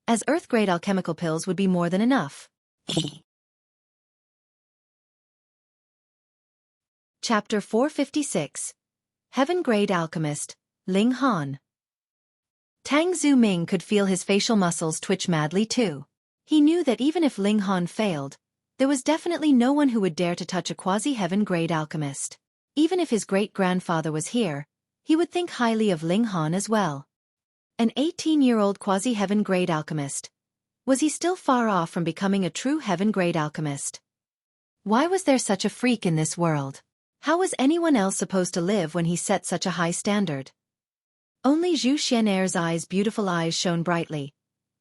as earth-grade alchemical pills would be more than enough. Chapter 456. Heaven-grade alchemist, Ling Han. Tang Zuming could feel his facial muscles twitch madly too. He knew that even if Ling Han failed, there was definitely no one who would dare to touch a quasi-heaven-grade alchemist. Even if his great-grandfather was here, he would think highly of Ling Han as well. An 18-year-old quasi-heaven-grade alchemist. Was he still far off from becoming a true heaven-grade alchemist? Why was there such a freak in this world? How was anyone else supposed to live when he set such a high standard? Only Zhu Xian'er's beautiful eyes shone brightly.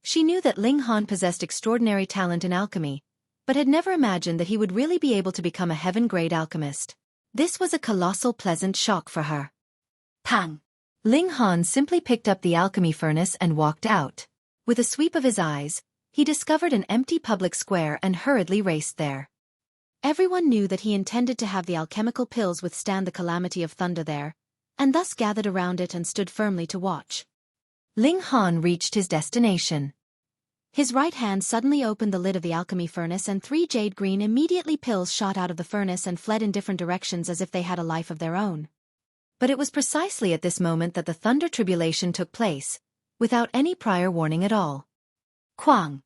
She knew that Ling Han possessed extraordinary talent in alchemy, but had never imagined that he would really be able to become a heaven-grade alchemist. This was a colossal pleasant shock for her. Pang! Ling Han simply picked up the alchemy furnace and walked out. With a sweep of his eyes, he discovered an empty public square and hurriedly raced there. Everyone knew that he intended to have the alchemical pills withstand the calamity of thunder there, and thus gathered around it and stood firmly to watch. Ling Han reached his destination. His right hand suddenly opened the lid of the alchemy furnace and 3 jade green immediately pills shot out of the furnace and fled in different directions as if they had a life of their own. But it was precisely at this moment that the thunder tribulation took place, without any prior warning at all. Quang!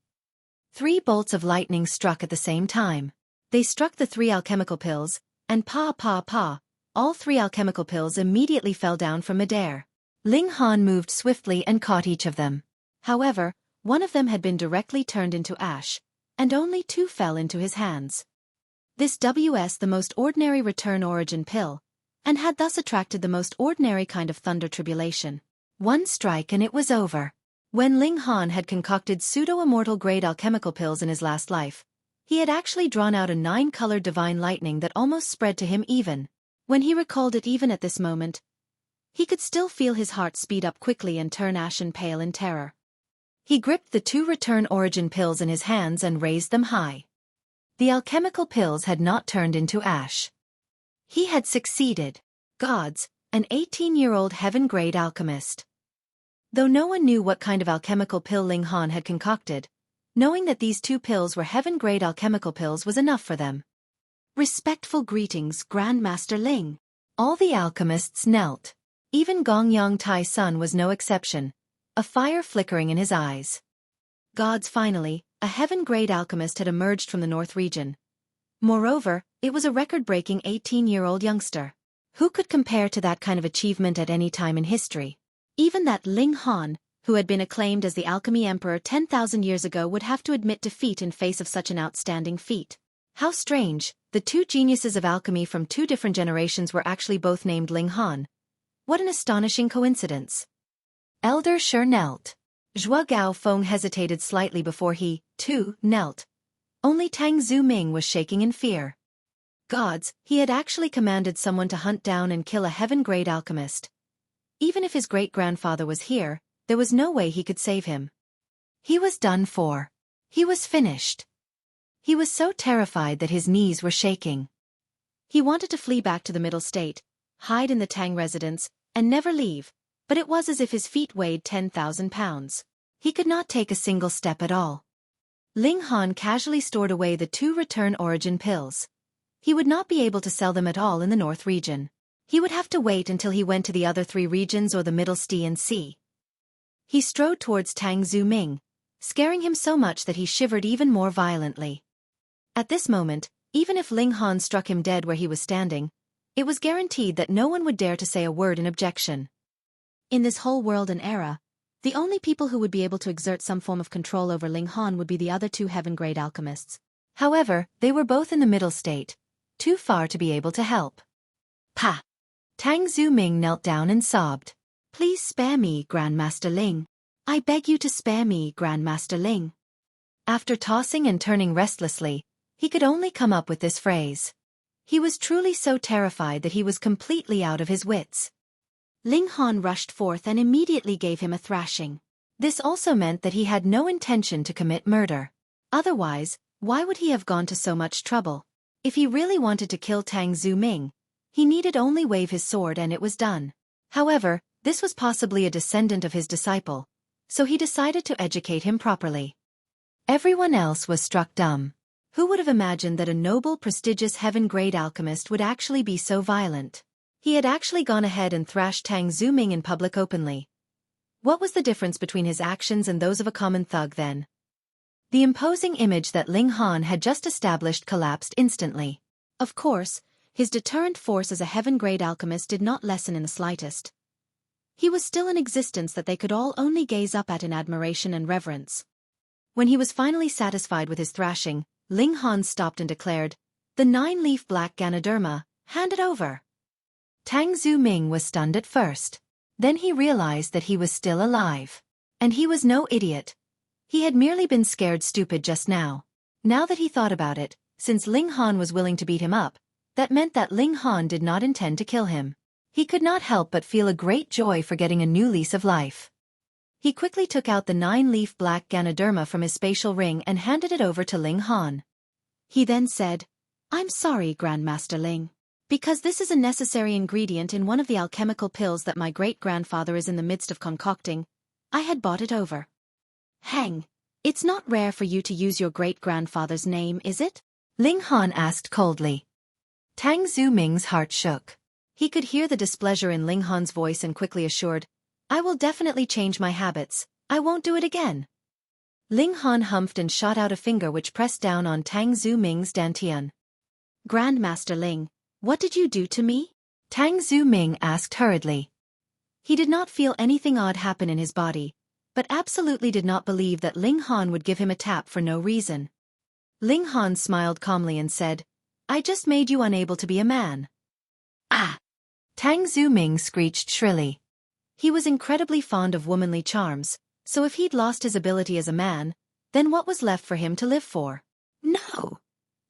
3 bolts of lightning struck at the same time. They struck the 3 alchemical pills, and pa, all 3 alchemical pills immediately fell down from midair. Ling Han moved swiftly and caught each of them. However, one of them had been directly turned into ash, and only 2 fell into his hands. This was the most ordinary return origin pill, and had thus attracted the most ordinary kind of thunder tribulation. 1 strike and it was over. When Ling Han had concocted pseudo-immortal grade alchemical pills in his last life, he had actually drawn out a 9-colored divine lightning that almost spread to him even. When he recalled it even at this moment, he could still feel his heart speed up quickly and turn ashen pale in terror. He gripped the 2 return origin pills in his hands and raised them high. The alchemical pills had not turned into ash. He had succeeded. Gods, an 18-year-old heaven-grade alchemist. Though no one knew what kind of alchemical pill Ling Han had concocted, knowing that these 2 pills were heaven-grade alchemical pills was enough for them. Respectful greetings, Grandmaster Ling. All the alchemists knelt. Even Gongyang Tai Sun was no exception, a fire flickering in his eyes. Gods, finally, a heaven-grade alchemist had emerged from the North region. Moreover, it was a record-breaking 18-year-old youngster. Who could compare to that kind of achievement at any time in history? Even that Ling Han, who had been acclaimed as the alchemy emperor 10,000 years ago, would have to admit defeat in face of such an outstanding feat. How strange, the 2 geniuses of alchemy from 2 different generations were actually both named Ling Han. What an astonishing coincidence. Elder Shi knelt. Zhuo Gaofeng hesitated slightly before he, too, knelt. Only Tang Zuming was shaking in fear. Gods, he had actually commanded someone to hunt down and kill a heaven-grade alchemist. Even if his great-grandfather was here, there was no way he could save him. He was done for. He was finished. He was so terrified that his knees were shaking. He wanted to flee back to the Middle State, hide in the Tang residence, and never leave, but it was as if his feet weighed 10,000 pounds. He could not take a single step at all. Ling Han casually stored away the 2 return origin pills. He would not be able to sell them at all in the North region. He would have to wait until he went to the other 3 regions or the Middle Sea. He strode towards Tang Zuming, scaring him so much that he shivered even more violently. At this moment, even if Ling Han struck him dead where he was standing, it was guaranteed that no one would dare to say a word in objection. In this whole world and era, the only people who would be able to exert some form of control over Ling Han would be the other 2 heaven-grade alchemists. However, they were both in the Middle State, too far to be able to help. Pa! Tang Zuming knelt down and sobbed. Please spare me, Grandmaster Ling. I beg you to spare me, Grandmaster Ling. After tossing and turning restlessly, he could only come up with this phrase. He was truly so terrified that he was completely out of his wits. Ling Han rushed forth and immediately gave him a thrashing. This also meant that he had no intention to commit murder. Otherwise, why would he have gone to so much trouble? If he really wanted to kill Tang Zuming, he needed only wave his sword and it was done. However, this was possibly a descendant of his disciple, so he decided to educate him properly. Everyone else was struck dumb. Who would have imagined that a noble, prestigious heaven-grade alchemist would actually be so violent? He had actually gone ahead and thrashed Tang Zuming in public openly. What was the difference between his actions and those of a common thug then? The imposing image that Ling Han had just established collapsed instantly. Of course, his deterrent force as a heaven-grade alchemist did not lessen in the slightest. He was still an existence that they could all only gaze up at in admiration and reverence. When he was finally satisfied with his thrashing, Ling Han stopped and declared, "The 9-leaf black Ganoderma, hand it over." Tang Zuming was stunned at first. Then he realized that he was still alive. And he was no idiot. He had merely been scared stupid just now. Now that he thought about it, since Ling Han was willing to beat him up, that meant that Ling Han did not intend to kill him. He could not help but feel a great joy for getting a new lease of life. He quickly took out the 9-leaf black Ganoderma from his spatial ring and handed it over to Ling Han. He then said, "I'm sorry, Grandmaster Ling. Because this is a necessary ingredient in one of the alchemical pills that my great-grandfather is in the midst of concocting, I had bought it over." Hang! It's not rare for you to use your great-grandfather's name, is it? Ling Han asked coldly. Tang Zuming's heart shook. He could hear the displeasure in Ling Han's voice and quickly assured, I will definitely change my habits, I won't do it again. Ling Han humphed and shot out a finger which pressed down on Tang Zuming's dantian. Grandmaster Ling, what did you do to me? Tang Zuming asked hurriedly. He did not feel anything odd happen in his body, but absolutely did not believe that Ling Han would give him a tap for no reason. Ling Han smiled calmly and said, I just made you unable to be a man. Ah! Tang Zuming screeched shrilly. He was incredibly fond of womanly charms, so if he'd lost his ability as a man, then what was left for him to live for? No!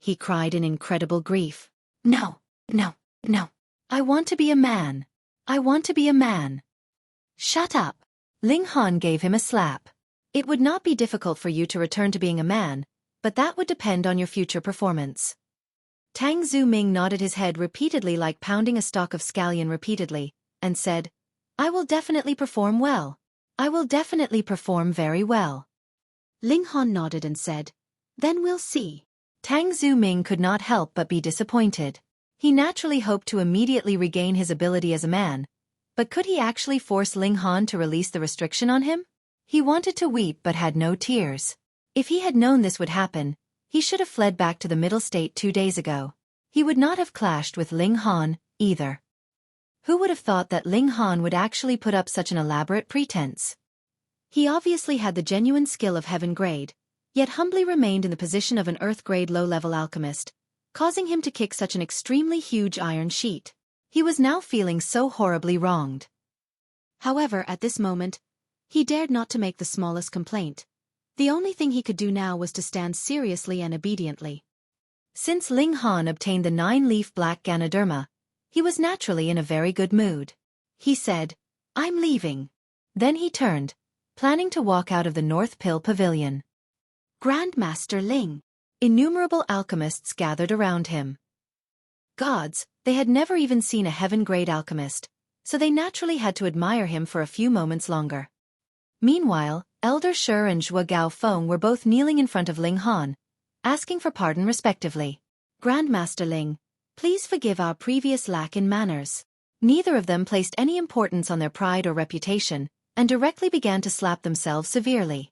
He cried in incredible grief. No, no, no. I want to be a man. I want to be a man. Shut up. Ling Han gave him a slap. It would not be difficult for you to return to being a man, but that would depend on your future performance. Tang Zuming nodded his head repeatedly like pounding a stalk of scallion repeatedly, and said, I will definitely perform well. I will definitely perform very well. Ling Han nodded and said, Then we'll see. Tang Zuming could not help but be disappointed. He naturally hoped to immediately regain his ability as a man, but could he actually force Ling Han to release the restriction on him? He wanted to weep but had no tears. If he had known this would happen, he should have fled back to the middle state 2 days ago. He would not have clashed with Ling Han, either. Who would have thought that Ling Han would actually put up such an elaborate pretense? He obviously had the genuine skill of heaven grade, yet humbly remained in the position of an earth grade low-level alchemist, causing him to kick such an extremely huge iron sheet. He was now feeling so horribly wronged. However, at this moment, he dared not to make the smallest complaint. The only thing he could do now was to stand seriously and obediently. Since Ling Han obtained the 9-leaf black Ganoderma, he was naturally in a very good mood. He said, I'm leaving. Then he turned, planning to walk out of the North Pill Pavilion. Grandmaster Ling. Innumerable alchemists gathered around him. Gods, they had never even seen a heaven-grade alchemist, so they naturally had to admire him for a few moments longer. Meanwhile, Elder Shi and Zhuo Feng were both kneeling in front of Ling Han, asking for pardon respectively. Grandmaster Ling, please forgive our previous lack in manners. Neither of them placed any importance on their pride or reputation, and directly began to slap themselves severely.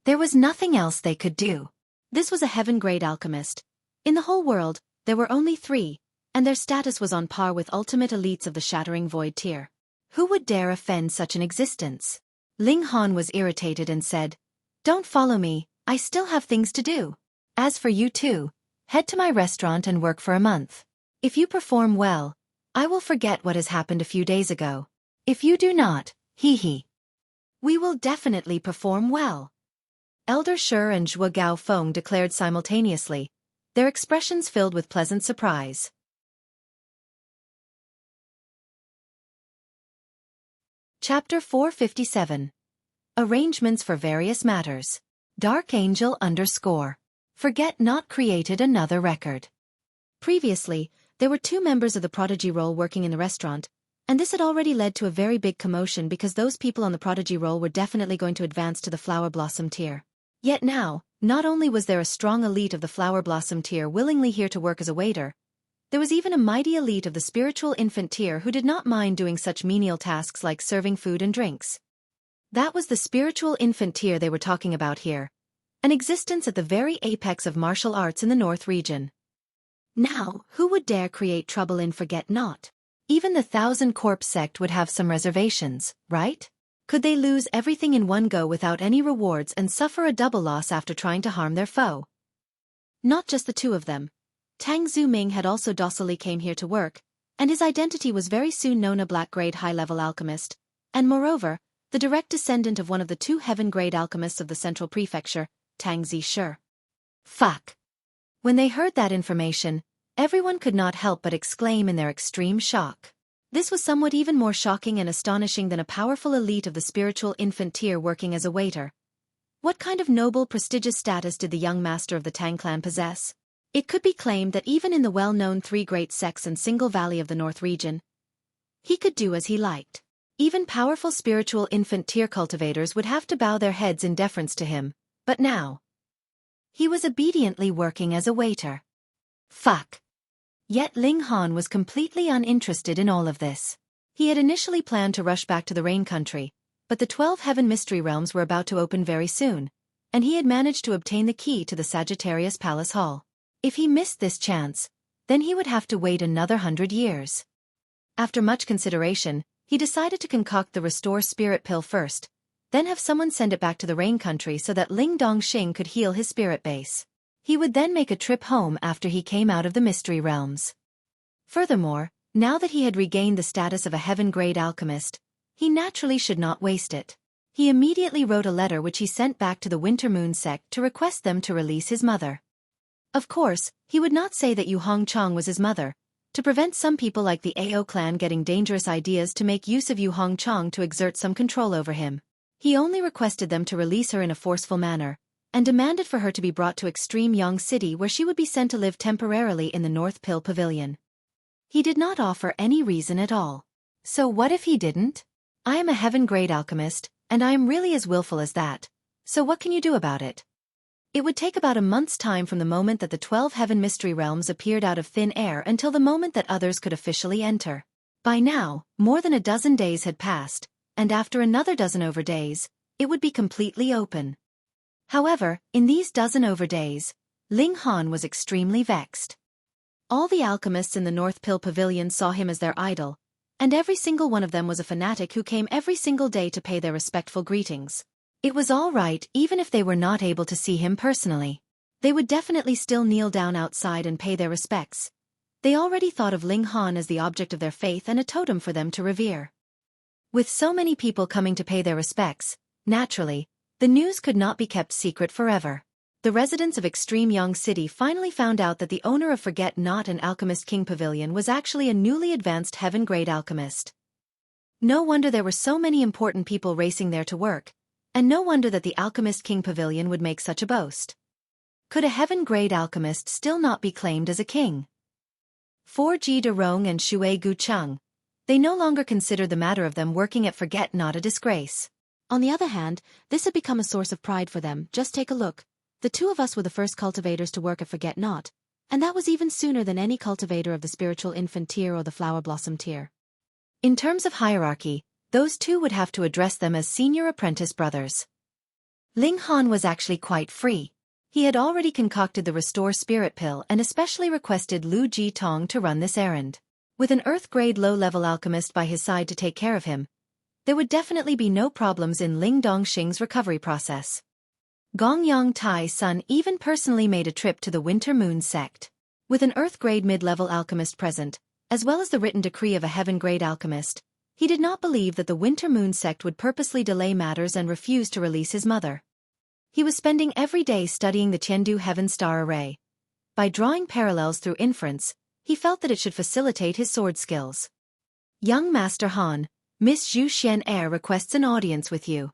There was nothing else they could do. This was a heaven-grade alchemist. In the whole world, there were only 3, and their status was on par with ultimate elites of the Shattering Void tier. Who would dare offend such an existence? Ling Han was irritated and said, Don't follow me, I still have things to do. As for you two, head to my restaurant and work for a month. If you perform well, I will forget what has happened a few days ago. If you do not, hee. We will definitely perform well. Elder Shi and Zhuo Feng declared simultaneously, their expressions filled with pleasant surprise. Chapter 457. Arrangements for Various Matters. Dark Angel _ Forget Not created another record. Previously, there were 2 members of the Prodigy role working in the restaurant, and this had already led to a very big commotion because those people on the Prodigy role were definitely going to advance to the Flower Blossom tier. Yet now, not only was there a strong elite of the Flower Blossom tier willingly here to work as a waiter, there was even a mighty elite of the Spiritual Infant tier who did not mind doing such menial tasks like serving food and drinks. That was the Spiritual Infant tier they were talking about here, an existence at the very apex of martial arts in the North region. Now, who would dare create trouble in Forget Not? Even the 1,000 Corpse sect would have some reservations, right? Could they lose everything in one go without any rewards and suffer a double loss after trying to harm their foe? Not just the 2 of them. Tang Zuming had also docilely came here to work, and his identity was very soon known, a black-grade high-level alchemist, and moreover, the direct descendant of one of the 2 heaven-grade alchemists of the Central Prefecture, Tang Zishur. Fuck. When they heard that information, everyone could not help but exclaim in their extreme shock. This was somewhat even more shocking and astonishing than a powerful elite of the Spiritual Infant tier working as a waiter. What kind of noble, prestigious status did the young master of the Tang clan possess? It could be claimed that even in the well-known 3 great sects and single valley of the North region, he could do as he liked. Even powerful Spiritual Infant tier cultivators would have to bow their heads in deference to him, But now, he was obediently working as a waiter. Fuck. Yet Ling Han was completely uninterested in all of this. He had initially planned to rush back to the Rain Country, but the 12 Heaven Mystery Realms were about to open very soon, and he had managed to obtain the key to the Sagittarius Palace Hall. If he missed this chance, then he would have to wait another 100 years. After much consideration, he decided to concoct the Restore Spirit Pill first, then have someone send it back to the Rain Country so that Ling Dongxing could heal his spirit base. He would then make a trip home after he came out of the Mystery Realms. Furthermore, now that he had regained the status of a heaven-grade alchemist, he naturally should not waste it. He immediately wrote a letter which he sent back to the Winter Moon sect to request them to release his mother. Of course, he would not say that Yu Hongchang was his mother, to prevent some people like the Ao clan getting dangerous ideas to make use of Yu Hongchang to exert some control over him. He only requested them to release her in a forceful manner, and demanded for her to be brought to Extreme Yang City where she would be sent to live temporarily in the North Pill Pavilion. He did not offer any reason at all. So what if he didn't? I am a heaven-grade alchemist, and I am really as willful as that, so what can you do about it? It would take about a month's time from the moment that the 12 Heaven Mystery Realms appeared out of thin air until the moment that others could officially enter. By now, more than a dozen days had passed, and after another dozen over days, it would be completely open. However, in these dozen over days, Ling Han was extremely vexed. All the alchemists in the North Pill Pavilion saw him as their idol, and every single one of them was a fanatic who came every single day to pay their respectful greetings. It was all right even if they were not able to see him personally. They would definitely still kneel down outside and pay their respects. They already thought of Ling Han as the object of their faith and a totem for them to revere. With so many people coming to pay their respects, naturally, the news could not be kept secret forever. The residents of Extreme Yang City finally found out that the owner of Forget Not and Alchemist King Pavilion was actually a newly advanced heaven-grade alchemist. No wonder there were so many important people racing there to work, and no wonder that the Alchemist King Pavilion would make such a boast. Could a heaven-grade alchemist still not be claimed as a king? For Ji Derong and Xue Gucheng, they no longer considered the matter of them working at Forget Not a disgrace. On the other hand, this had become a source of pride for them. Just take a look. The two of us were the first cultivators to work at Forget Not, and that was even sooner than any cultivator of the spiritual infant tier or the flower blossom tier. In terms of hierarchy, those two would have to address them as senior apprentice brothers. Ling Han was actually quite free. He had already concocted the Restore Spirit Pill and especially requested Lu Ji Tong to run this errand. With an Earth-grade low-level alchemist by his side to take care of him, there would definitely be no problems in Ling Dongxing's recovery process. Gong Yang Tai's son even personally made a trip to the Winter Moon sect. With an Earth-grade mid-level alchemist present, as well as the written decree of a heaven-grade alchemist, he did not believe that the Winter Moon sect would purposely delay matters and refuse to release his mother. He was spending every day studying the Tiandu Heaven Star Array. By drawing parallels through inference, he felt that it should facilitate his sword skills. Young Master Han, Miss Zhu Xian requests an audience with you.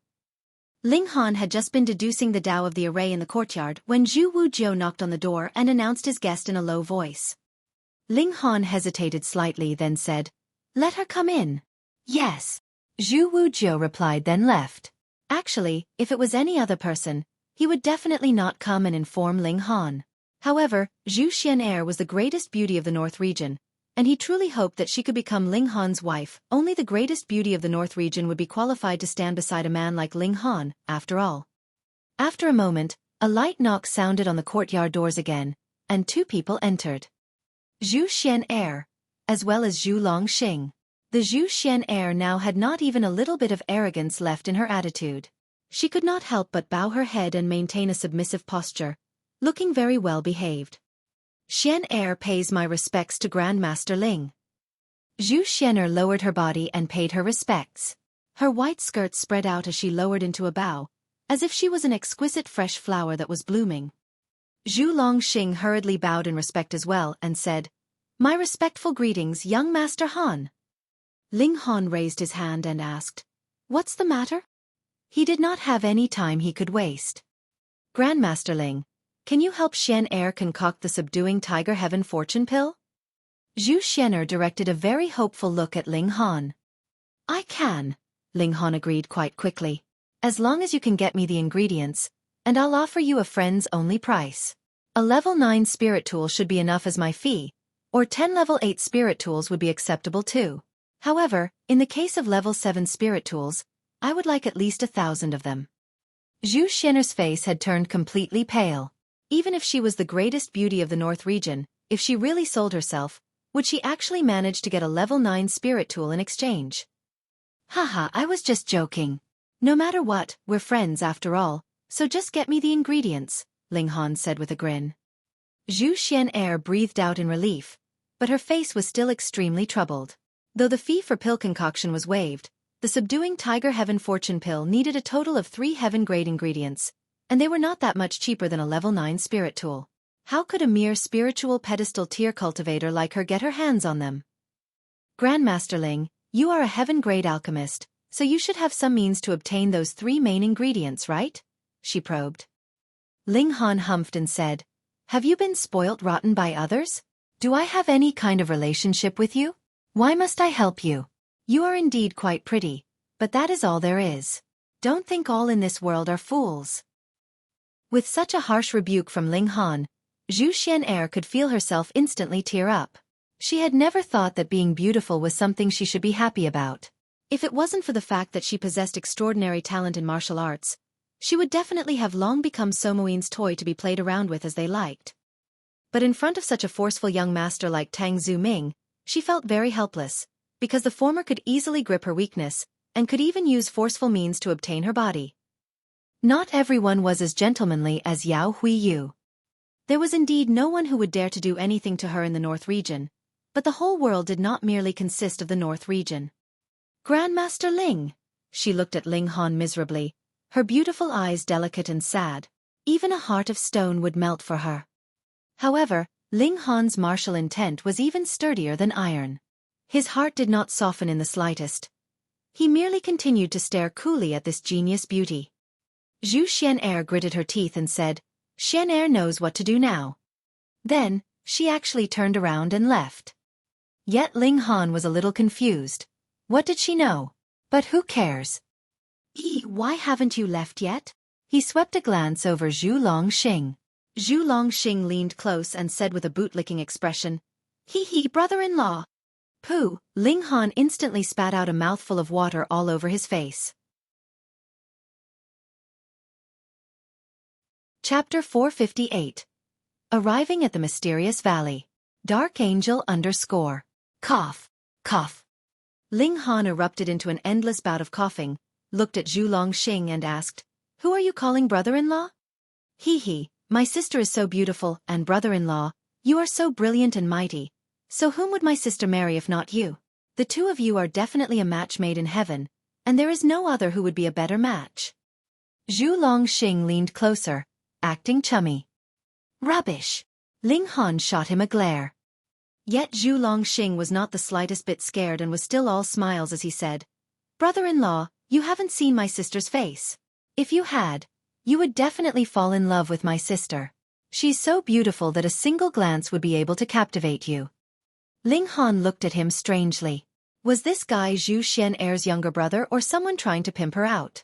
Ling Han had just been deducing the Tao of the array in the courtyard when Zhu Wujiu knocked on the door and announced his guest in a low voice. Ling Han hesitated slightly, then said, "Let her come in." "Yes." Zhu Wujiu replied, then left. Actually, if it was any other person, he would definitely not come and inform Ling Han. However, Zhu Xian was the greatest beauty of the North region, and he truly hoped that she could become Ling Han's wife. Only the greatest beauty of the North region would be qualified to stand beside a man like Ling Han, after all. After a moment, a light knock sounded on the courtyard doors again, and two people entered. Zhu Xian as well as Zhu Longxing. The Zhu Xian now had not even a little bit of arrogance left in her attitude. She could not help but bow her head and maintain a submissive posture, looking very well behaved. "Xian pays my respects to Grandmaster Ling." Zhu Xian lowered her body and paid her respects. Her white skirt spread out as she lowered into a bow, as if she was an exquisite fresh flower that was blooming. Zhu Longxing hurriedly bowed in respect as well and said, "My respectful greetings, young Master Han." Ling Han raised his hand and asked, "What's the matter?" He did not have any time he could waste. "Grandmaster Ling, can you help Xian concoct the Subduing Tiger Heaven Fortune Pill?" Zhu Xian directed a very hopeful look at Ling Han. "I can," Ling Han agreed quite quickly. "As long as you can get me the ingredients, and I'll offer you a friends-only price. A level 9 spirit tool should be enough as my fee, or 10 level 8 spirit tools would be acceptable too. However, in the case of level 7 spirit tools, I would like at least 1,000 of them. Zhu Xian'er's face had turned completely pale. Even if she was the greatest beauty of the North region, if she really sold herself, would she actually manage to get a level 9 spirit tool in exchange? Haha, I was just joking. No matter what, we're friends after all, so just get me the ingredients, Ling Han said with a grin. Zhu Xian'er breathed out in relief, but her face was still extremely troubled. Though the fee for pill concoction was waived, the Subduing Tiger Heaven Fortune pill needed a total of 3 heaven-grade ingredients, and they were not that much cheaper than a level 9 spirit tool. How could a mere spiritual pedestal tier cultivator like her get her hands on them? Grandmaster Ling, you are a heaven-grade alchemist, so you should have some means to obtain those 3 main ingredients, right? She probed. Ling Han humphed and said, have you been spoilt rotten by others? Do I have any kind of relationship with you? Why must I help you? You are indeed quite pretty, but that is all there is. Don't think all in this world are fools. With such a harsh rebuke from Ling Han, Zhu Xian'er could feel herself instantly tear up. She had never thought that being beautiful was something she should be happy about. If it wasn't for the fact that she possessed extraordinary talent in martial arts, she would definitely have long become Somoin's toy to be played around with as they liked. But in front of such a forceful young master like Tang Zuming, she felt very helpless, because the former could easily grip her weakness, and could even use forceful means to obtain her body. Not everyone was as gentlemanly as Yao Huiyu. There was indeed no one who would dare to do anything to her in the North region, but the whole world did not merely consist of the North region. Grandmaster Ling. She looked at Ling Han miserably, her beautiful eyes delicate and sad. Even a heart of stone would melt for her. However, Ling Han's martial intent was even sturdier than iron. His heart did not soften in the slightest. He merely continued to stare coolly at this genius beauty. Zhu Xian'er gritted her teeth and said, Xian'er knows what to do now. Then, she actually turned around and left. Yet Ling Han was a little confused. What did she know? But who cares? Why haven't you left yet? He swept a glance over Zhu Longxing. Zhu Longxing leaned close and said with a bootlicking expression, brother-in-law. Pooh, Ling Han instantly spat out a mouthful of water all over his face. Chapter 458. Arriving at the mysterious valley. Dark Angel _ Cough. Cough. Ling Han erupted into an endless bout of coughing, looked at Zhu Longxing and asked, who are you calling brother-in-law? My sister is so beautiful, and brother-in-law, you are so brilliant and mighty. So whom would my sister marry if not you? The two of you are definitely a match made in heaven, and there is no other who would be a better match. Zhu Longxing leaned closer, acting chummy. Rubbish! Ling Han shot him a glare. Yet Zhu Longxing was not the slightest bit scared and was still all smiles as he said, brother-in-law, you haven't seen my sister's face. If you had, you would definitely fall in love with my sister. She's so beautiful that a single glance would be able to captivate you. Ling Han looked at him strangely. Was this guy Zhu Xian'er's younger brother or someone trying to pimp her out?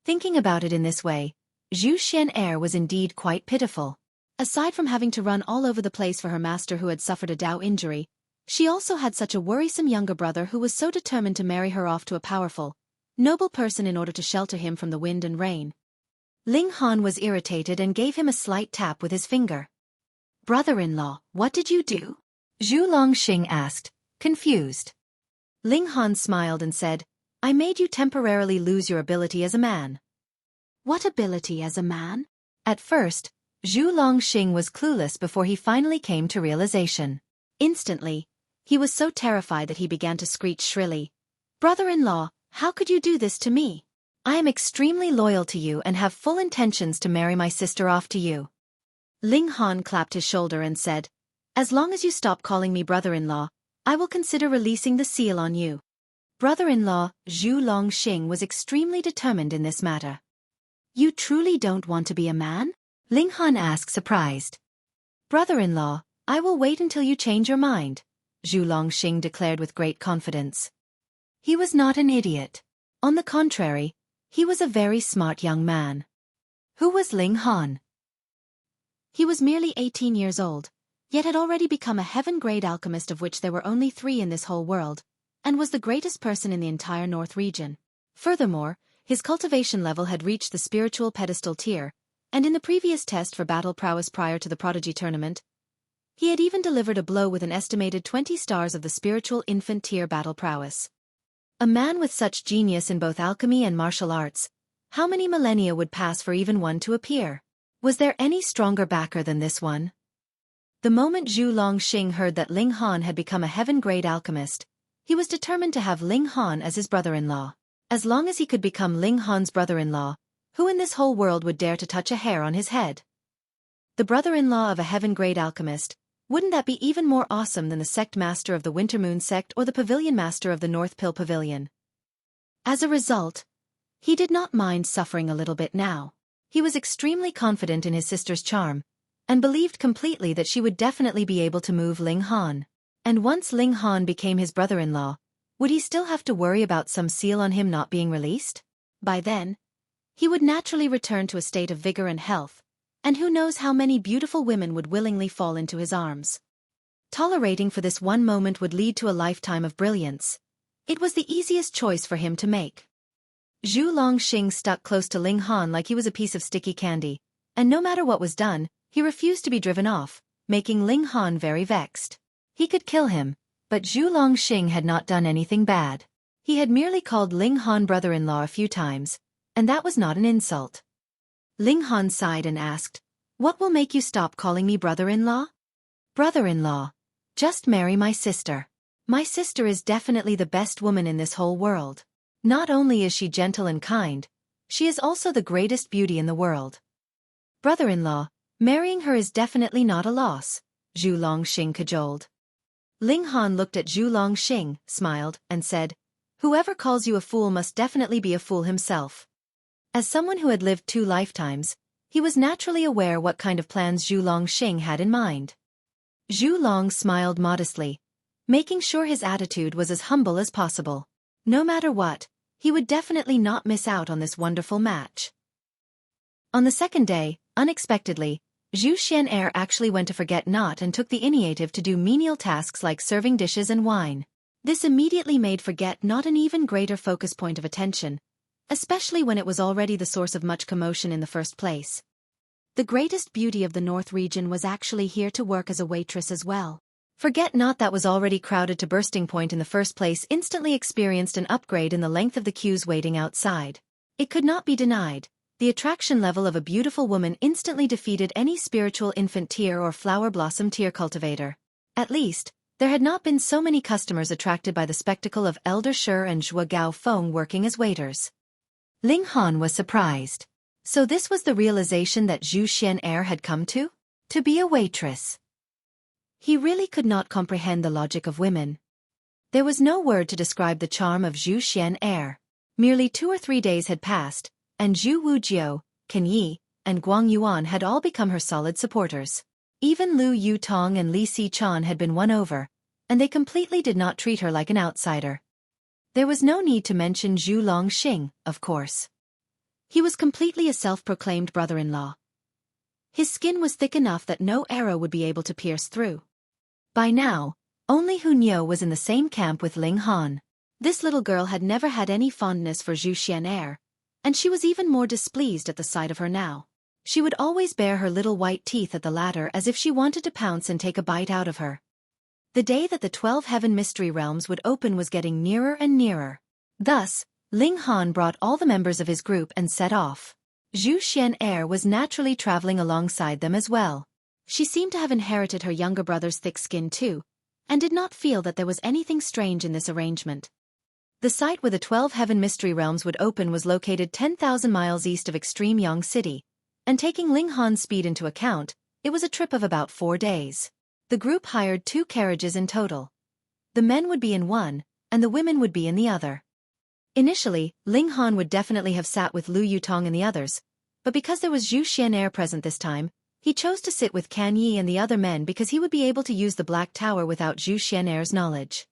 Thinking about it in this way, Zhu Xian'er was indeed quite pitiful. Aside from having to run all over the place for her master who had suffered a Dao injury, she also had such a worrisome younger brother who was so determined to marry her off to a powerful, noble person in order to shelter him from the wind and rain. Ling Han was irritated and gave him a slight tap with his finger. Brother-in-law, what did you do? Zhu Longxing asked, confused. Ling Han smiled and said, I made you temporarily lose your ability as a man. What ability as a man? At first, Zhu Longxing was clueless before he finally came to realization. Instantly, he was so terrified that he began to screech shrilly, brother-in-law, how could you do this to me? I am extremely loyal to you and have full intentions to marry my sister off to you. Ling Han clapped his shoulder and said, as long as you stop calling me brother-in-law, I will consider releasing the seal on you. Brother-in-law, Zhu Longxing was extremely determined in this matter. You truly don't want to be a man? Ling Han asked surprised. Brother-in-law, I will wait until you change your mind, Zhu Longxing declared with great confidence. He was not an idiot. On the contrary, he was a very smart young man. Who was Ling Han? He was merely 18 years old, yet had already become a heaven-grade alchemist, of which there were only 3 in this whole world, and was the greatest person in the entire North region. Furthermore, his cultivation level had reached the spiritual pedestal tier, and in the previous test for battle prowess prior to the Prodigy tournament, he had even delivered a blow with an estimated 20 stars of the spiritual infant tier battle prowess. A man with such genius in both alchemy and martial arts, how many millennia would pass for even one to appear? Was there any stronger backer than this one? The moment Zhu Longxing heard that Ling Han had become a heaven-grade alchemist, he was determined to have Ling Han as his brother-in-law. As long as he could become Ling Han's brother-in-law, who in this whole world would dare to touch a hair on his head? The brother-in-law of a heaven-grade alchemist, wouldn't that be even more awesome than the sect master of the Wintermoon sect or the pavilion master of the North Pill Pavilion? As a result, he did not mind suffering a little bit now. He was extremely confident in his sister's charm, and believed completely that she would definitely be able to move Ling Han. And once Ling Han became his brother-in-law, would he still have to worry about some seal on him not being released? By then, he would naturally return to a state of vigor and health, and who knows how many beautiful women would willingly fall into his arms. Tolerating for this one moment would lead to a lifetime of brilliance. It was the easiest choice for him to make. Zhu Longxing stuck close to Ling Han like he was a piece of sticky candy, and no matter what was done, he refused to be driven off, making Ling Han very vexed. He could kill him, but Zhu Longxing had not done anything bad. He had merely called Ling Han brother-in-law a few times, and that was not an insult. Ling Han sighed and asked, "What will make you stop calling me brother-in-law?" "Brother-in-law, just marry my sister. My sister is definitely the best woman in this whole world. Not only is she gentle and kind, she is also the greatest beauty in the world. Brother-in-law, marrying her is definitely not a loss," Zhu Longxing cajoled. Ling Han looked at Zhu Longxing, smiled, and said, "Whoever calls you a fool must definitely be a fool himself." As someone who had lived 2 lifetimes, he was naturally aware what kind of plans Zhu Longxing had in mind. Zhu Long smiled modestly, making sure his attitude was as humble as possible. No matter what, he would definitely not miss out on this wonderful match. On the second day, unexpectedly, Zhu Xian'er actually went to Forget-Not and took the initiative to do menial tasks like serving dishes and wine. This immediately made Forget-Not an even greater focus point of attention, especially when it was already the source of much commotion in the first place. The greatest beauty of the North region was actually here to work as a waitress as well. Forget-Not, that was already crowded to bursting point in the first place, instantly experienced an upgrade in the length of the queues waiting outside. It could not be denied. The attraction level of a beautiful woman instantly defeated any spiritual infant tier or flower blossom tier cultivator. At least, there had not been so many customers attracted by the spectacle of Elder Shi and Zhuo Gaofeng working as waiters. Ling Han was surprised. So this was the realization that Zhu Xian'er had come to? To be a waitress. He really could not comprehend the logic of women. There was no word to describe the charm of Zhu Xian'er. Merely 2 or 3 days had passed, and Zhu Wujiu, Can Yi, and Guang Yuan had all become her solid supporters. Even Lu Yutong and Li Xichan had been won over, and they completely did not treat her like an outsider. There was no need to mention Zhu Longxing, of course. He was completely a self-proclaimed brother-in-law. His skin was thick enough that no arrow would be able to pierce through. By now, only Hu Niu was in the same camp with Ling Han. This little girl had never had any fondness for Zhu Xian'er, and she was even more displeased at the sight of her now. She would always bare her little white teeth at the latter as if she wanted to pounce and take a bite out of her. The day that the 12 Heaven Mystery Realms would open was getting nearer and nearer. Thus, Ling Han brought all the members of his group and set off. Zhu Xian'er was naturally traveling alongside them as well. She seemed to have inherited her younger brother's thick skin too, and did not feel that there was anything strange in this arrangement. The site where the 12 Heaven Mystery Realms would open was located 10,000 miles east of Extreme Yang City, and taking Ling Han's speed into account, it was a trip of about 4 days. The group hired 2 carriages in total. The men would be in one, and the women would be in the other. Initially, Ling Han would definitely have sat with Lu Yutong and the others, but because there was Zhu Xian'er present this time, he chose to sit with Can Yi and the other men because he would be able to use the Black Tower without Zhu Xian'er's knowledge.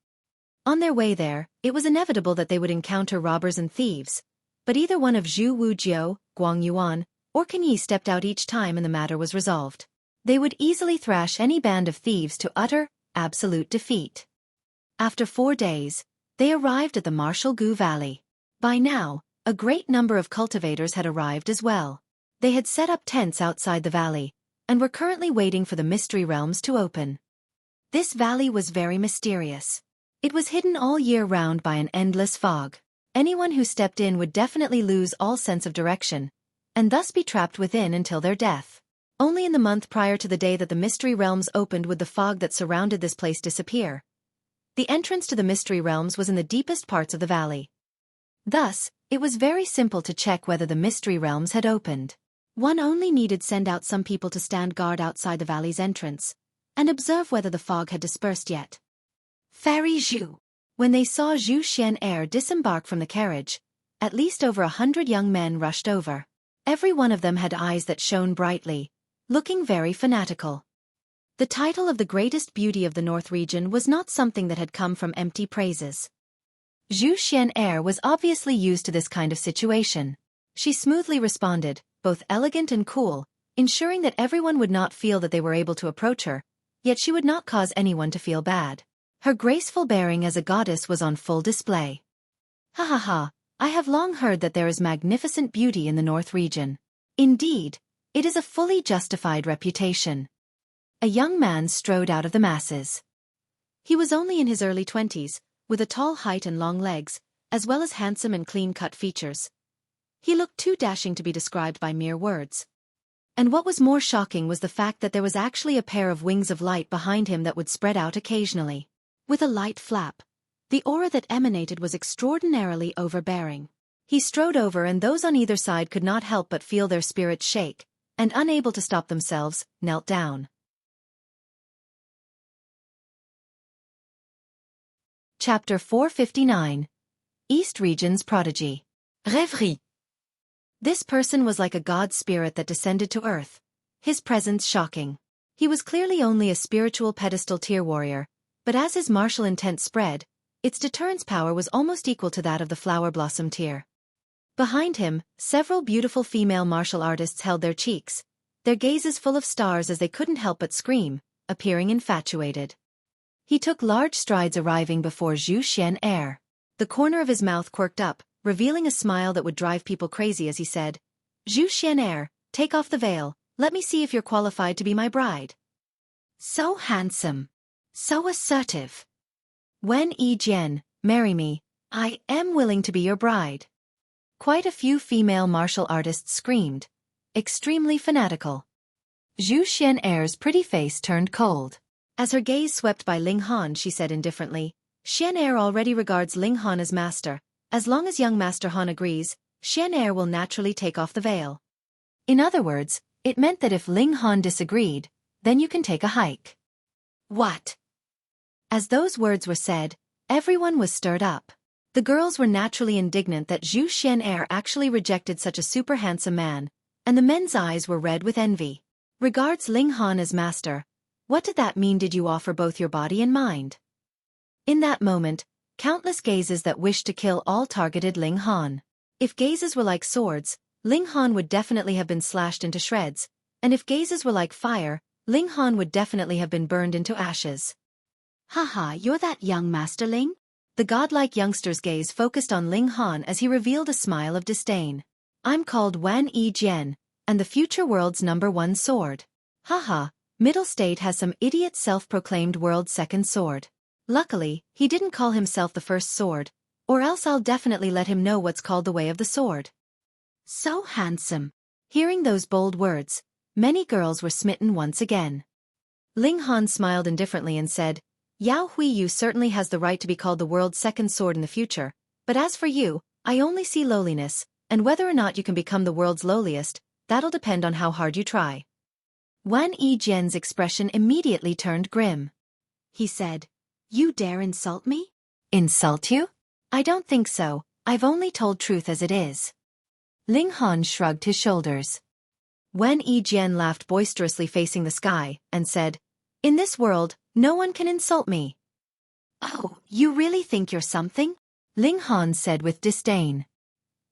On their way there, it was inevitable that they would encounter robbers and thieves, but either one of Zhu Wujiu, Guang Yuan, Yi stepped out each time and the matter was resolved. They would easily thrash any band of thieves to utter, absolute defeat. After 4 days, they arrived at the Martial Gu Valley. By now, a great number of cultivators had arrived as well. They had set up tents outside the valley, and were currently waiting for the mystery realms to open. This valley was very mysterious. It was hidden all year round by an endless fog. Anyone who stepped in would definitely lose all sense of direction, and thus be trapped within until their death. Only in the month prior to the day that the mystery realms opened would the fog that surrounded this place disappear. The entrance to the mystery realms was in the deepest parts of the valley. Thus, it was very simple to check whether the mystery realms had opened. One only needed send out some people to stand guard outside the valley's entrance, and observe whether the fog had dispersed yet. Fairy Zhu. When they saw Zhu Xian'er disembark from the carriage, at least over 100 young men rushed over. Every one of them had eyes that shone brightly, looking very fanatical. The title of the greatest beauty of the North region was not something that had come from empty praises. Zhu Xian'er was obviously used to this kind of situation. She smoothly responded, both elegant and cool, ensuring that everyone would not feel that they were able to approach her, yet she would not cause anyone to feel bad. Her graceful bearing as a goddess was on full display. Ha ha ha, I have long heard that there is magnificent beauty in the North region. Indeed, it is a fully justified reputation. A young man strode out of the masses. He was only in his early 20s, with a tall height and long legs, as well as handsome and clean-cut features. He looked too dashing to be described by mere words. And what was more shocking was the fact that there was actually a pair of wings of light behind him that would spread out occasionally. With a light flap, the aura that emanated was extraordinarily overbearing. He strode over and those on either side could not help but feel their spirits shake, and unable to stop themselves, knelt down. Chapter 459. East Region's Prodigy. Rêverie. This person was like a god spirit that descended to earth, his presence shocking. He was clearly only a spiritual pedestal tier warrior, but as his martial intent spread, its deterrence power was almost equal to that of the flower blossom tier. Behind him, several beautiful female martial artists held their cheeks, their gazes full of stars as they couldn't help but scream, appearing infatuated. He took large strides arriving before Zhu Xian'er. The corner of his mouth quirked up, revealing a smile that would drive people crazy as he said, "Zhu Xian'er, take off the veil, let me see if you're qualified to be my bride." So handsome. So assertive. Wen Yi Jian, marry me, I am willing to be your bride. Quite a few female martial artists screamed, extremely fanatical. Zhu Xian'er's pretty face turned cold. As her gaze swept by Ling Han, she said indifferently, Xian'er already regards Ling Han as master. As long as young Master Han agrees, Xian'er will naturally take off the veil. In other words, it meant that if Ling Han disagreed, then you can take a hike. What? As those words were said, everyone was stirred up. The girls were naturally indignant that Zhu Xian'er actually rejected such a super handsome man, and the men's eyes were red with envy. Regards Ling Han as master. What did that mean? Did you offer both your body and mind? In that moment, countless gazes that wished to kill all targeted Ling Han. If gazes were like swords, Ling Han would definitely have been slashed into shreds, and if gazes were like fire, Ling Han would definitely have been burned into ashes. Haha, you're that young Master Ling? The godlike youngster's gaze focused on Ling Han as he revealed a smile of disdain. I'm called Wen Yi Jian, and the future world's #1 sword. Haha, Middle State has some idiot self-proclaimed world's second sword. Luckily, he didn't call himself the first sword, or else I'll definitely let him know what's called the way of the sword. So handsome. Hearing those bold words, many girls were smitten once again. Ling Han smiled indifferently and said, Yao Hui, you certainly has the right to be called the world's second sword in the future, but as for you, I only see lowliness, and whether or not you can become the world's lowliest, that'll depend on how hard you try. Wen Yi Jian's expression immediately turned grim. He said, You dare insult me? Insult you? I don't think so, I've only told truth as it is. Ling Han shrugged his shoulders. Wen Yi Jian laughed boisterously facing the sky, and said, In this world, no one can insult me. Oh, you really think you're something? Ling Han said with disdain.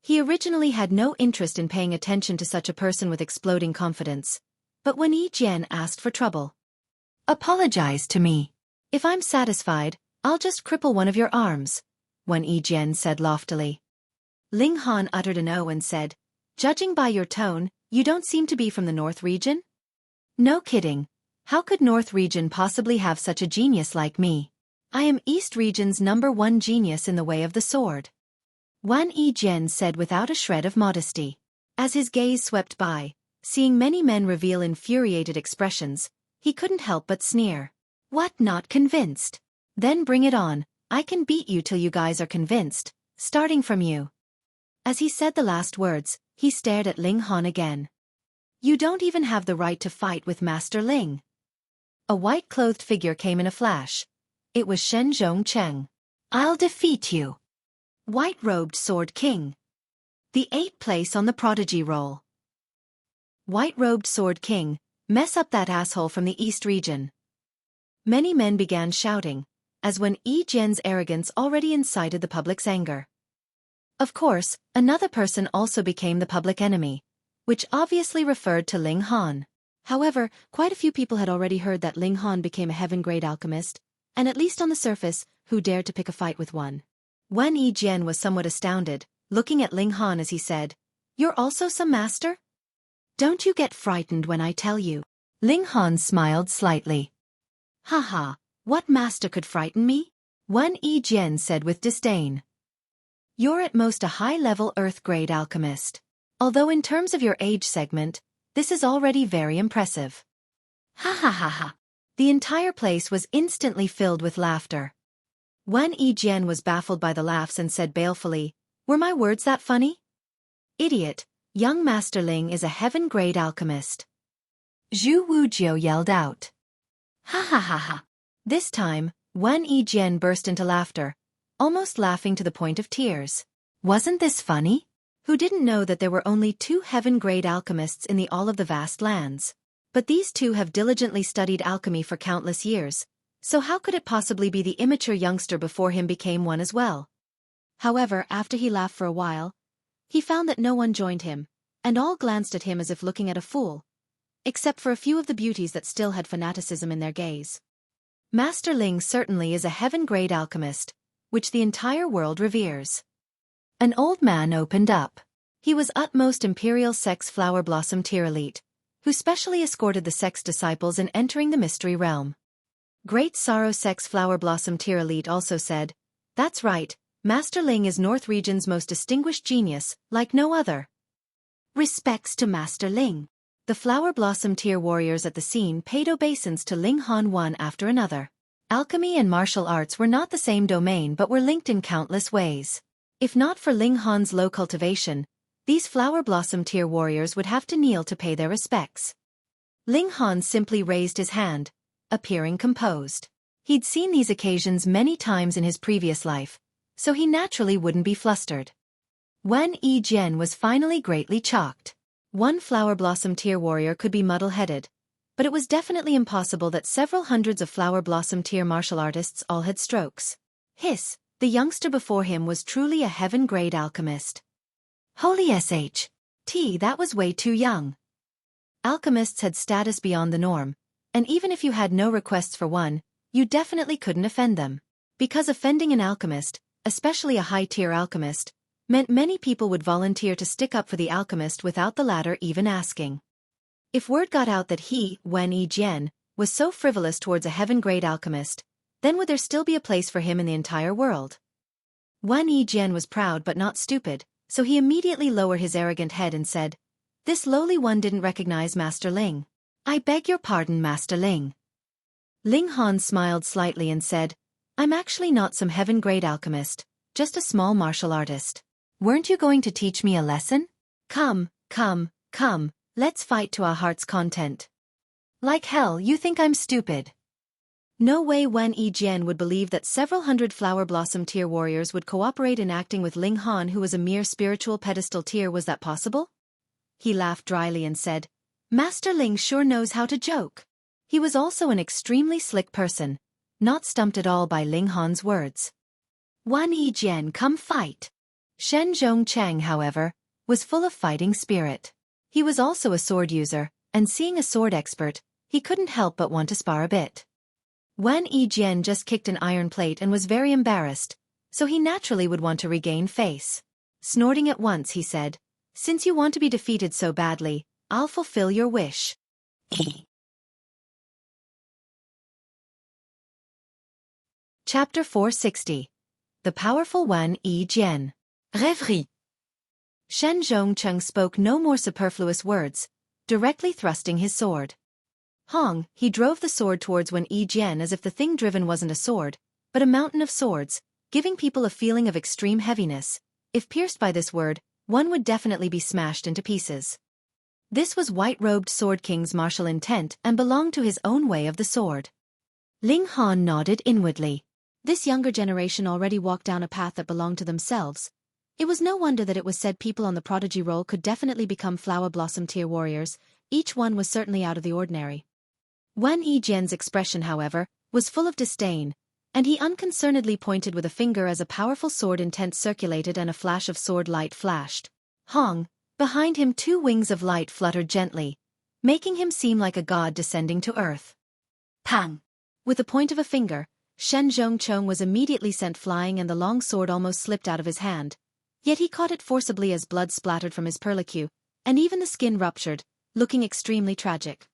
He originally had no interest in paying attention to such a person with exploding confidence. But when Jian asked for trouble, "Apologize to me. If I'm satisfied, I'll just cripple one of your arms," Jian said loftily. Ling Han uttered an "oh" and said, "Judging by your tone, you don't seem to be from the North region?" "No kidding. How could North region possibly have such a genius like me? I am East region's #1 genius in the way of the sword," Jian said without a shred of modesty. As his gaze swept by, seeing many men reveal infuriated expressions, he couldn't help but sneer. "What, not convinced? Then bring it on, I can beat you till you guys are convinced, starting from you." As he said the last words, he stared at Ling Han again. "You don't even have the right to fight with Master Ling." A white-clothed figure came in a flash. It was Shen Zhongcheng. "I'll defeat you." White-robed Sword King. The 8th place on the Prodigy roll. White-robed Sword King, mess up that asshole from the East region. Many men began shouting, as when Jian's arrogance already incited the public's anger. Of course, another person also became the public enemy, which obviously referred to Ling Han. However, quite a few people had already heard that Ling Han became a heaven-grade alchemist, and at least on the surface, who dared to pick a fight with one. Jian was somewhat astounded, looking at Ling Han as he said, "You're also some master? Don't you get frightened when I tell you?" Ling Han smiled slightly. "Haha, what master could frighten me?" Jian said with disdain. "You're at most a high-level Earth-grade alchemist. Although in terms of your age segment, this is already very impressive." Ha ha ha ha. The entire place was instantly filled with laughter. Jian was baffled by the laughs and said balefully, "Were my words that funny?" "Idiot, young Master Ling is a heaven-grade alchemist." Zhu Wujiu yelled out. Ha ha ha ha. This time, Jian burst into laughter, almost laughing to the point of tears. Wasn't this funny? Who didn't know that there were only 2 heaven-grade alchemists in all of the vast lands? But these 2 have diligently studied alchemy for countless years, so how could it possibly be the immature youngster before him became one as well? However, after he laughed for a while, he found that no one joined him, and all glanced at him as if looking at a fool, except for a few of the beauties that still had fanaticism in their gaze. Master Ling certainly is a heaven-grade alchemist, which the entire world reveres. An old man opened up. He was utmost Imperial Sex Flower Blossom Tier Elite, who specially escorted the Sex disciples in entering the Mystery Realm. Great Sorrow Sex Flower Blossom Tier Elite also said, "That's right, Master Ling is North Region's most distinguished genius, like no other." Respects to Master Ling. The Flower Blossom Tier warriors at the scene paid obeisance to Ling Han one after another. Alchemy and martial arts were not the same domain but were linked in countless ways. If not for Ling Han's low cultivation, these Flower Blossom Tier warriors would have to kneel to pay their respects. Ling Han simply raised his hand, appearing composed. He'd seen these occasions many times in his previous life, so he naturally wouldn't be flustered. Jian was finally greatly shocked. One Flower Blossom Tier warrior could be muddle-headed, but it was definitely impossible that several hundreds of Flower Blossom Tier martial artists all had strokes. Hiss, the youngster before him was truly a heaven-grade alchemist. Holy SHT, that was way too young. Alchemists had status beyond the norm, and even if you had no requests for one, you definitely couldn't offend them. Because offending an alchemist, especially a high-tier alchemist, meant many people would volunteer to stick up for the alchemist without the latter even asking. If word got out that Jian, was so frivolous towards a heaven-grade alchemist, then would there still be a place for him in the entire world? Jian was proud but not stupid, so he immediately lowered his arrogant head and said, "This lowly one didn't recognize Master Ling. I beg your pardon, Master Ling." Ling Han smiled slightly and said, "I'm actually not some heaven-grade alchemist, just a small martial artist. Weren't you going to teach me a lesson? Come, let's fight to our heart's content." Like hell, you think I'm stupid? No way Jian would believe that several hundred Flower Blossom Tier warriors would cooperate in acting with Ling Han, who was a mere spiritual pedestal tier. Was that possible? He laughed dryly and said, "Master Ling sure knows how to joke." He was also an extremely slick person, not stumped at all by Ling Han's words. Jian, come fight. Shen Zhongcheng, however, was full of fighting spirit. He was also a sword user, and seeing a sword expert, he couldn't help but want to spar a bit. Wen Jian just kicked an iron plate and was very embarrassed, so he naturally would want to regain face. Snorting at once, he said, "Since you want to be defeated so badly, I'll fulfill your wish." Chapter 460. The Powerful Wen Jian. Rêverie. Shen Zhongcheng spoke no more superfluous words, directly thrusting his sword. Hong, he drove the sword towards Wen Jian as if the thing driven wasn't a sword, but a mountain of swords, giving people a feeling of extreme heaviness. If pierced by this word, one would definitely be smashed into pieces. This was white-robed Sword King's martial intent and belonged to his own way of the sword. Ling Han nodded inwardly. This younger generation already walked down a path that belonged to themselves. It was no wonder that it was said people on the Prodigy roll could definitely become Flower Blossom tier warriors. Each one was certainly out of the ordinary. Wen Jian's expression, however, was full of disdain, and he unconcernedly pointed with a finger as a powerful sword intent circulated and a flash of sword light flashed. Hong, behind him 2 wings of light fluttered gently, making him seem like a god descending to earth. Pang! With the point of a finger, Shen Zhongcheng was immediately sent flying and the long sword almost slipped out of his hand. Yet he caught it forcibly as blood splattered from his perlicue, and even the skin ruptured, looking extremely tragic.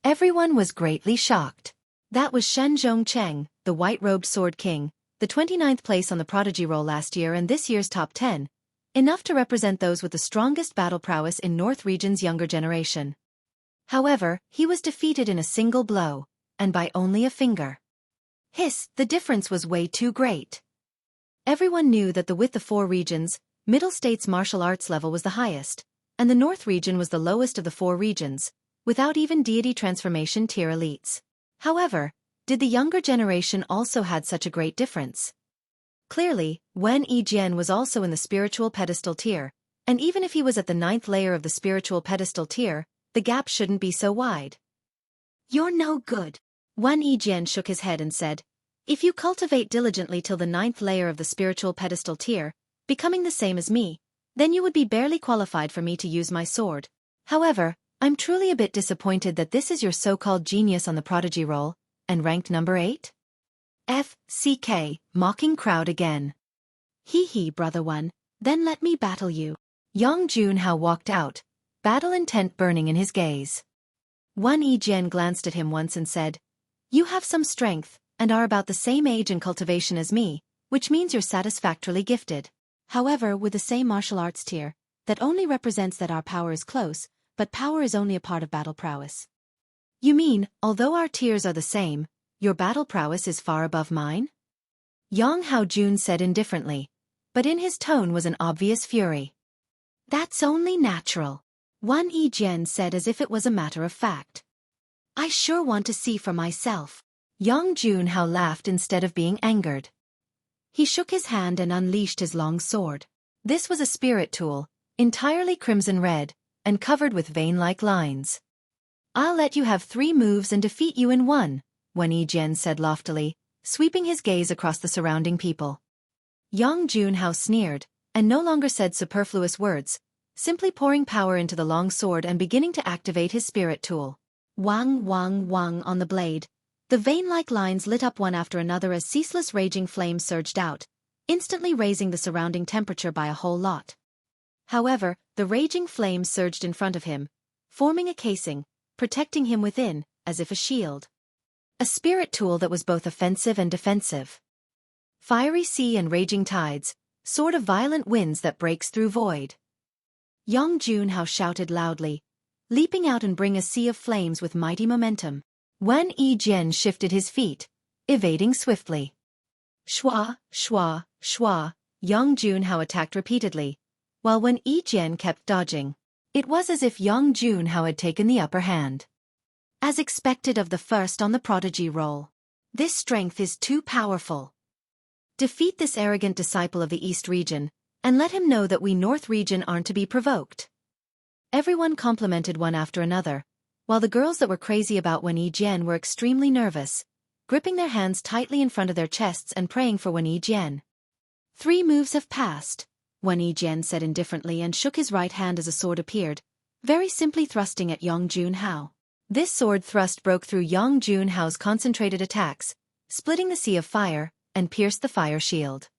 Everyone was greatly shocked. That was Shen Zhongcheng, the white-robed Sword King, the 29th place on the Prodigy roll last year and this year's top 10, enough to represent those with the strongest battle prowess in North Region's younger generation. However, he was defeated in a single blow, and by only a finger. Hiss, the difference was way too great. Everyone knew that with the 4 regions, Middle State's martial arts level was the highest, and the North region was the lowest of the 4 regions, without even deity transformation tier elites. However, did the younger generation also had such a great difference? Clearly, Wen Jian was also in the spiritual pedestal tier, and even if he was at the 9th layer of the spiritual pedestal tier, the gap shouldn't be so wide. "You're no good." Wen Jian shook his head and said, "If you cultivate diligently till the 9th layer of the spiritual pedestal tier, becoming the same as me, then you would be barely qualified for me to use my sword. However, I'm truly a bit disappointed that this is your so-called genius on the Prodigy roll, and ranked number 8? FCK, mocking crowd again. Hee, brother one, then let me battle you." Yang Junhao walked out, battle intent burning in his gaze. Wen Jian glanced at him once and said, "You have some strength, and are about the same age and cultivation as me, which means you're satisfactorily gifted. However, with the same martial arts tier, that only represents that our power is close, but power is only a part of battle prowess." "You mean, although our tiers are the same, your battle prowess is far above mine?" Yang Haojun said indifferently, but in his tone was an obvious fury. "That's only natural," Wen Jian said as if it was a matter of fact. "I sure want to see for myself." Yang Junhao laughed instead of being angered. He shook his hand and unleashed his long sword. This was a spirit tool, entirely crimson red, and covered with vein-like lines. "I'll let you have 3 moves and defeat you in 1, Wen Jian said loftily, sweeping his gaze across the surrounding people. Yang Junhao sneered, and no longer said superfluous words, simply pouring power into the long sword and beginning to activate his spirit tool. Wang, wang, wang on the blade. The vein-like lines lit up one after another as ceaseless raging flames surged out, instantly raising the surrounding temperature by a whole lot. However, the raging flames surged in front of him, forming a casing, protecting him within, as if a shield. A spirit tool that was both offensive and defensive. Fiery sea and raging tides, sword of violent winds that breaks through void. Yang Junhao shouted loudly, leaping out and bring a sea of flames with mighty momentum. Wen Jian shifted his feet, evading swiftly. Shwa, shwa, shwa, Yang Junhao attacked repeatedly, while Wen Jian kept dodging. It was as if Yang Junhao had taken the upper hand. As expected of the first on the Prodigy roll. This strength is too powerful. Defeat this arrogant disciple of the East region, and let him know that we North region aren't to be provoked. Everyone complimented one after another, while the girls that were crazy about Wen Jian were extremely nervous, gripping their hands tightly in front of their chests and praying for Wen Jian. 3 moves have passed, Jian said indifferently and shook his right hand as a sword appeared, very simply thrusting at Yang Junhao. This sword thrust broke through Yang Junhao's concentrated attacks, splitting the sea of fire, and pierced the fire shield.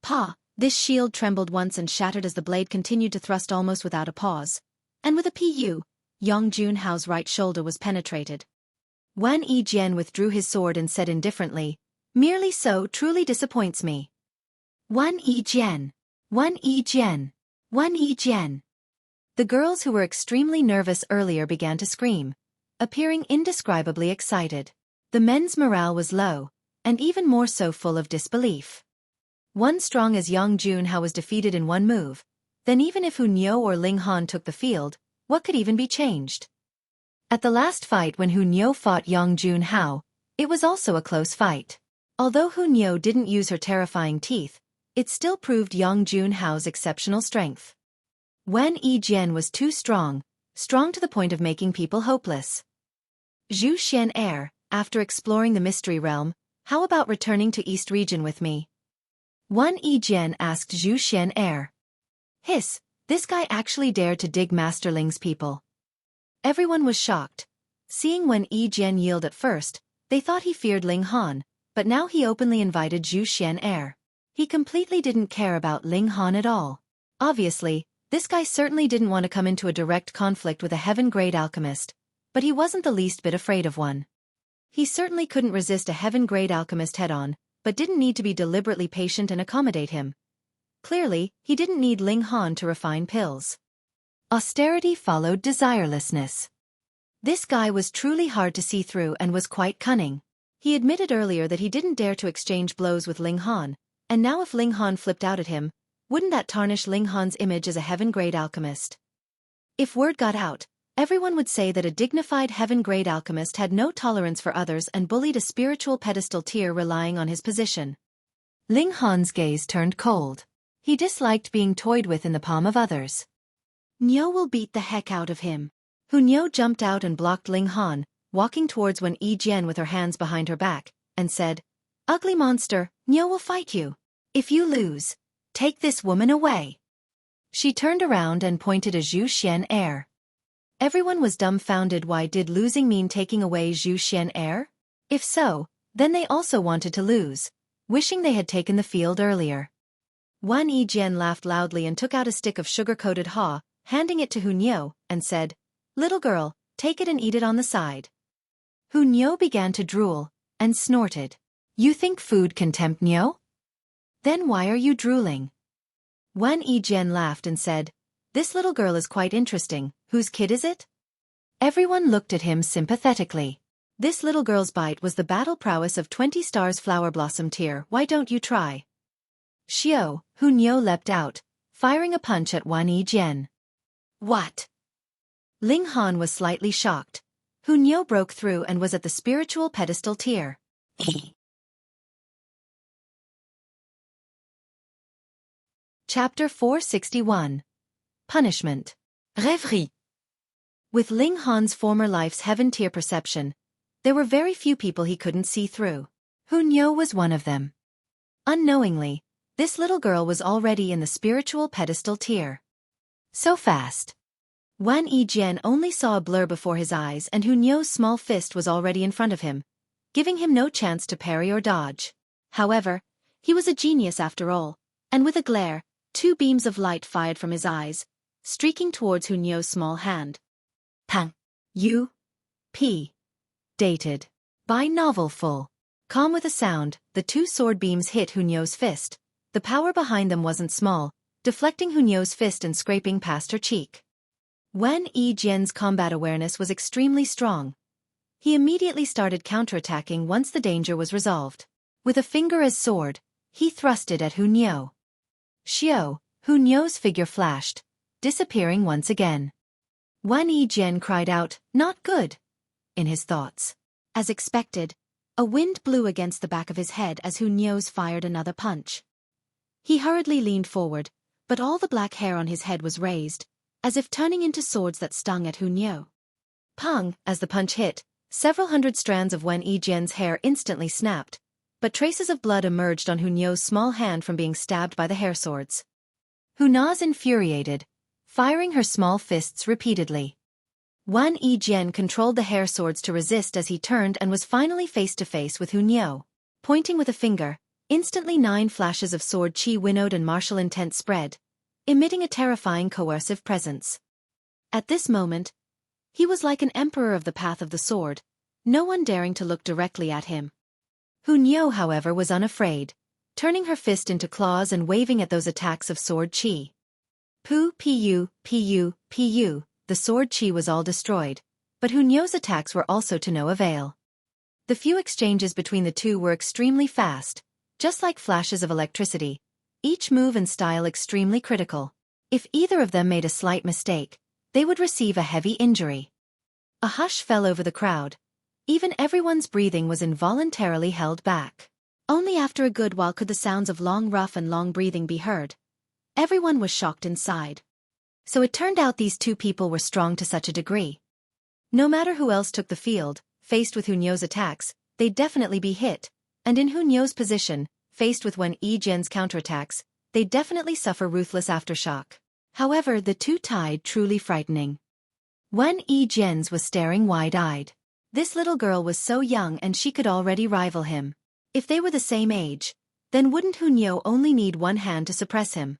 Pa! This shield trembled once and shattered as the blade continued to thrust almost without a pause. And with a pu, Yang Junhao's right shoulder was penetrated. Jian withdrew his sword and said indifferently, "Merely so truly disappoints me." Jian. Jian. The girls who were extremely nervous earlier began to scream, appearing indescribably excited. The men's morale was low, and even more so full of disbelief. One strong as Yang Junhao was defeated in one move, then even if Hunyou or Ling Han took the field, what could even be changed? At the last fight when Hunyou fought Yang Junhao, it was also a close fight. Although Hunyou didn't use her terrifying teeth, it still proved Yang Junhao's exceptional strength. Jian was too strong to the point of making people hopeless. Zhu Xian Air, after exploring the mystery realm, how about returning to East Region with me? Jian asked Zhu Xian Air. Hiss, this guy actually dared to dig Master Ling's people. Everyone was shocked. Seeing Jian yield at first, they thought he feared Ling Han, but now he openly invited Zhu Xian Air. He completely didn't care about Ling Han at all. Obviously, this guy certainly didn't want to come into a direct conflict with a heaven-grade alchemist, but he wasn't the least bit afraid of one. He certainly couldn't resist a heaven-grade alchemist head-on, but didn't need to be deliberately patient and accommodate him. Clearly, he didn't need Ling Han to refine pills. Austerity followed desirelessness. This guy was truly hard to see through and was quite cunning. He admitted earlier that he didn't dare to exchange blows with Ling Han, and now if Ling Han flipped out at him, wouldn't that tarnish Ling Han's image as a heaven-grade alchemist? If word got out, everyone would say that a dignified heaven-grade alchemist had no tolerance for others and bullied a spiritual pedestal tier relying on his position. Ling Han's gaze turned cold. He disliked being toyed with in the palm of others. Niu will beat the heck out of him. Hunyou jumped out and blocked Ling Han, walking towards Jian with her hands behind her back, and said, "Ugly monster, Niu will fight you. If you lose, take this woman away." She turned around and pointed a Zhu Xian Air. Everyone was dumbfounded. Why did losing mean taking away Zhu Xian Air? If so, then they also wanted to lose, wishing they had taken the field earlier. Jian laughed loudly and took out a stick of sugar-coated haw, handing it to Hunyou, and said, "Little girl, take it and eat it on the side." Hunyou began to drool, and snorted. "You think food can tempt Niu? Then why are you drooling?" Jian laughed and said, "This little girl is quite interesting. Whose kid is it?" Everyone looked at him sympathetically. This little girl's bite was the battle prowess of 20 stars flower blossom tier. Why don't you try? Xiao, Hunyou leapt out, firing a punch at Jian. What? Ling Han was slightly shocked. Hunyou broke through and was at the spiritual pedestal tier. Chapter 461. Punishment. Rêverie. With Ling Han's former life's heaven-tier perception, there were very few people he couldn't see through. Hunyou was one of them. Unknowingly, this little girl was already in the spiritual pedestal tier. So fast. Jian only saw a blur before his eyes and Hunyou's small fist was already in front of him, giving him no chance to parry or dodge. However, he was a genius after all, and with a glare, 2 beams of light fired from his eyes, streaking towards Hunyou's small hand. Pang. U.P. Dated. By novel full. Calm with a sound, the 2 sword beams hit Hunyou's fist. The power behind them wasn't small, deflecting Hunyou's fist and scraping past her cheek. Jian's combat awareness was extremely strong. He immediately started counterattacking once the danger was resolved. With a finger as sword, he thrusted at Hunyou. Xiao, Hunyou's figure flashed, disappearing once again. Jian cried out, "Not good," in his thoughts. As expected, a wind blew against the back of his head as Hunyou's fired another punch. He hurriedly leaned forward, but all the black hair on his head was raised, as if turning into swords that stung at Hunyou. Pang, as the punch hit, several hundred strands of Jian's hair instantly snapped, but traces of blood emerged on Hunyou's small hand from being stabbed by the hair swords. Hu Na's infuriated, firing her small fists repeatedly. Jian controlled the hair swords to resist as he turned and was finally face-to-face with Hu Niu. Pointing with a finger, instantly 9 flashes of sword chi winnowed and martial intent spread, emitting a terrifying coercive presence. At this moment, he was like an emperor of the path of the sword, no one daring to look directly at him. Hu Niu, however, was unafraid, turning her fist into claws and waving at those attacks of sword chi. Pu, the sword chi was all destroyed, but Hu Niu's attacks were also to no avail. The few exchanges between the two were extremely fast, just like flashes of electricity, each move and style extremely critical. If either of them made a slight mistake, they would receive a heavy injury. A hush fell over the crowd. Even everyone's breathing was involuntarily held back. Only after a good while could the sounds of long rough and long breathing be heard. Everyone was shocked inside. So it turned out these two people were strong to such a degree. No matter who else took the field, faced with Hu Niu's attacks, they'd definitely be hit, and in Hu Niu's position, faced with Jian's counterattacks, they'd definitely suffer ruthless aftershock. However, the two tied truly frightening. Jian's was staring wide-eyed. This little girl was so young and she could already rival him. If they were the same age, then wouldn't Hu Niu only need one hand to suppress him?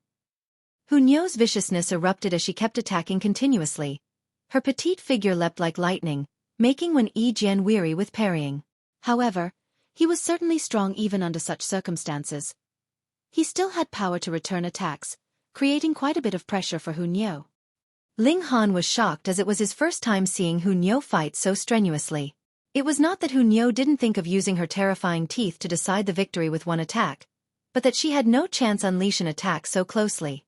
Hu Niu's viciousness erupted as she kept attacking continuously. Her petite figure leapt like lightning, making Jian weary with parrying. However, he was certainly strong even under such circumstances. He still had power to return attacks, creating quite a bit of pressure for Hu Niu. Ling was shocked as it was his first time seeing Hu Niu fight so strenuously. It was not that Hu Niu didn't think of using her terrifying teeth to decide the victory with one attack, but that she had no chance unleash an attack so closely.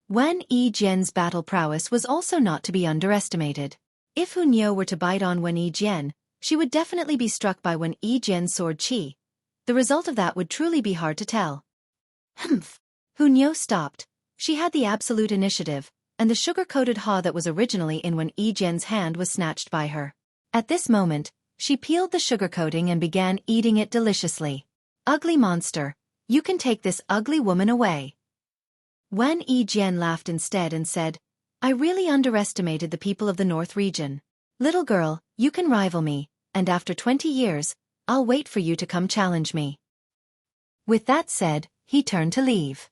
Jian's battle prowess was also not to be underestimated. If Hu Niu were to bite on Jian, she would definitely be struck by Jian's sword chi. The result of that would truly be hard to tell. Humph! Hu Niu stopped. She had the absolute initiative, and the sugar-coated ha that was originally in Jian's hand was snatched by her. At this moment, she peeled the sugar coating and began eating it deliciously. Ugly monster, you can take this ugly woman away. Jian laughed instead and said, I really underestimated the people of the North region. Little girl, you can rival me, and after 20 years, I'll wait for you to come challenge me. With that said, he turned to leave.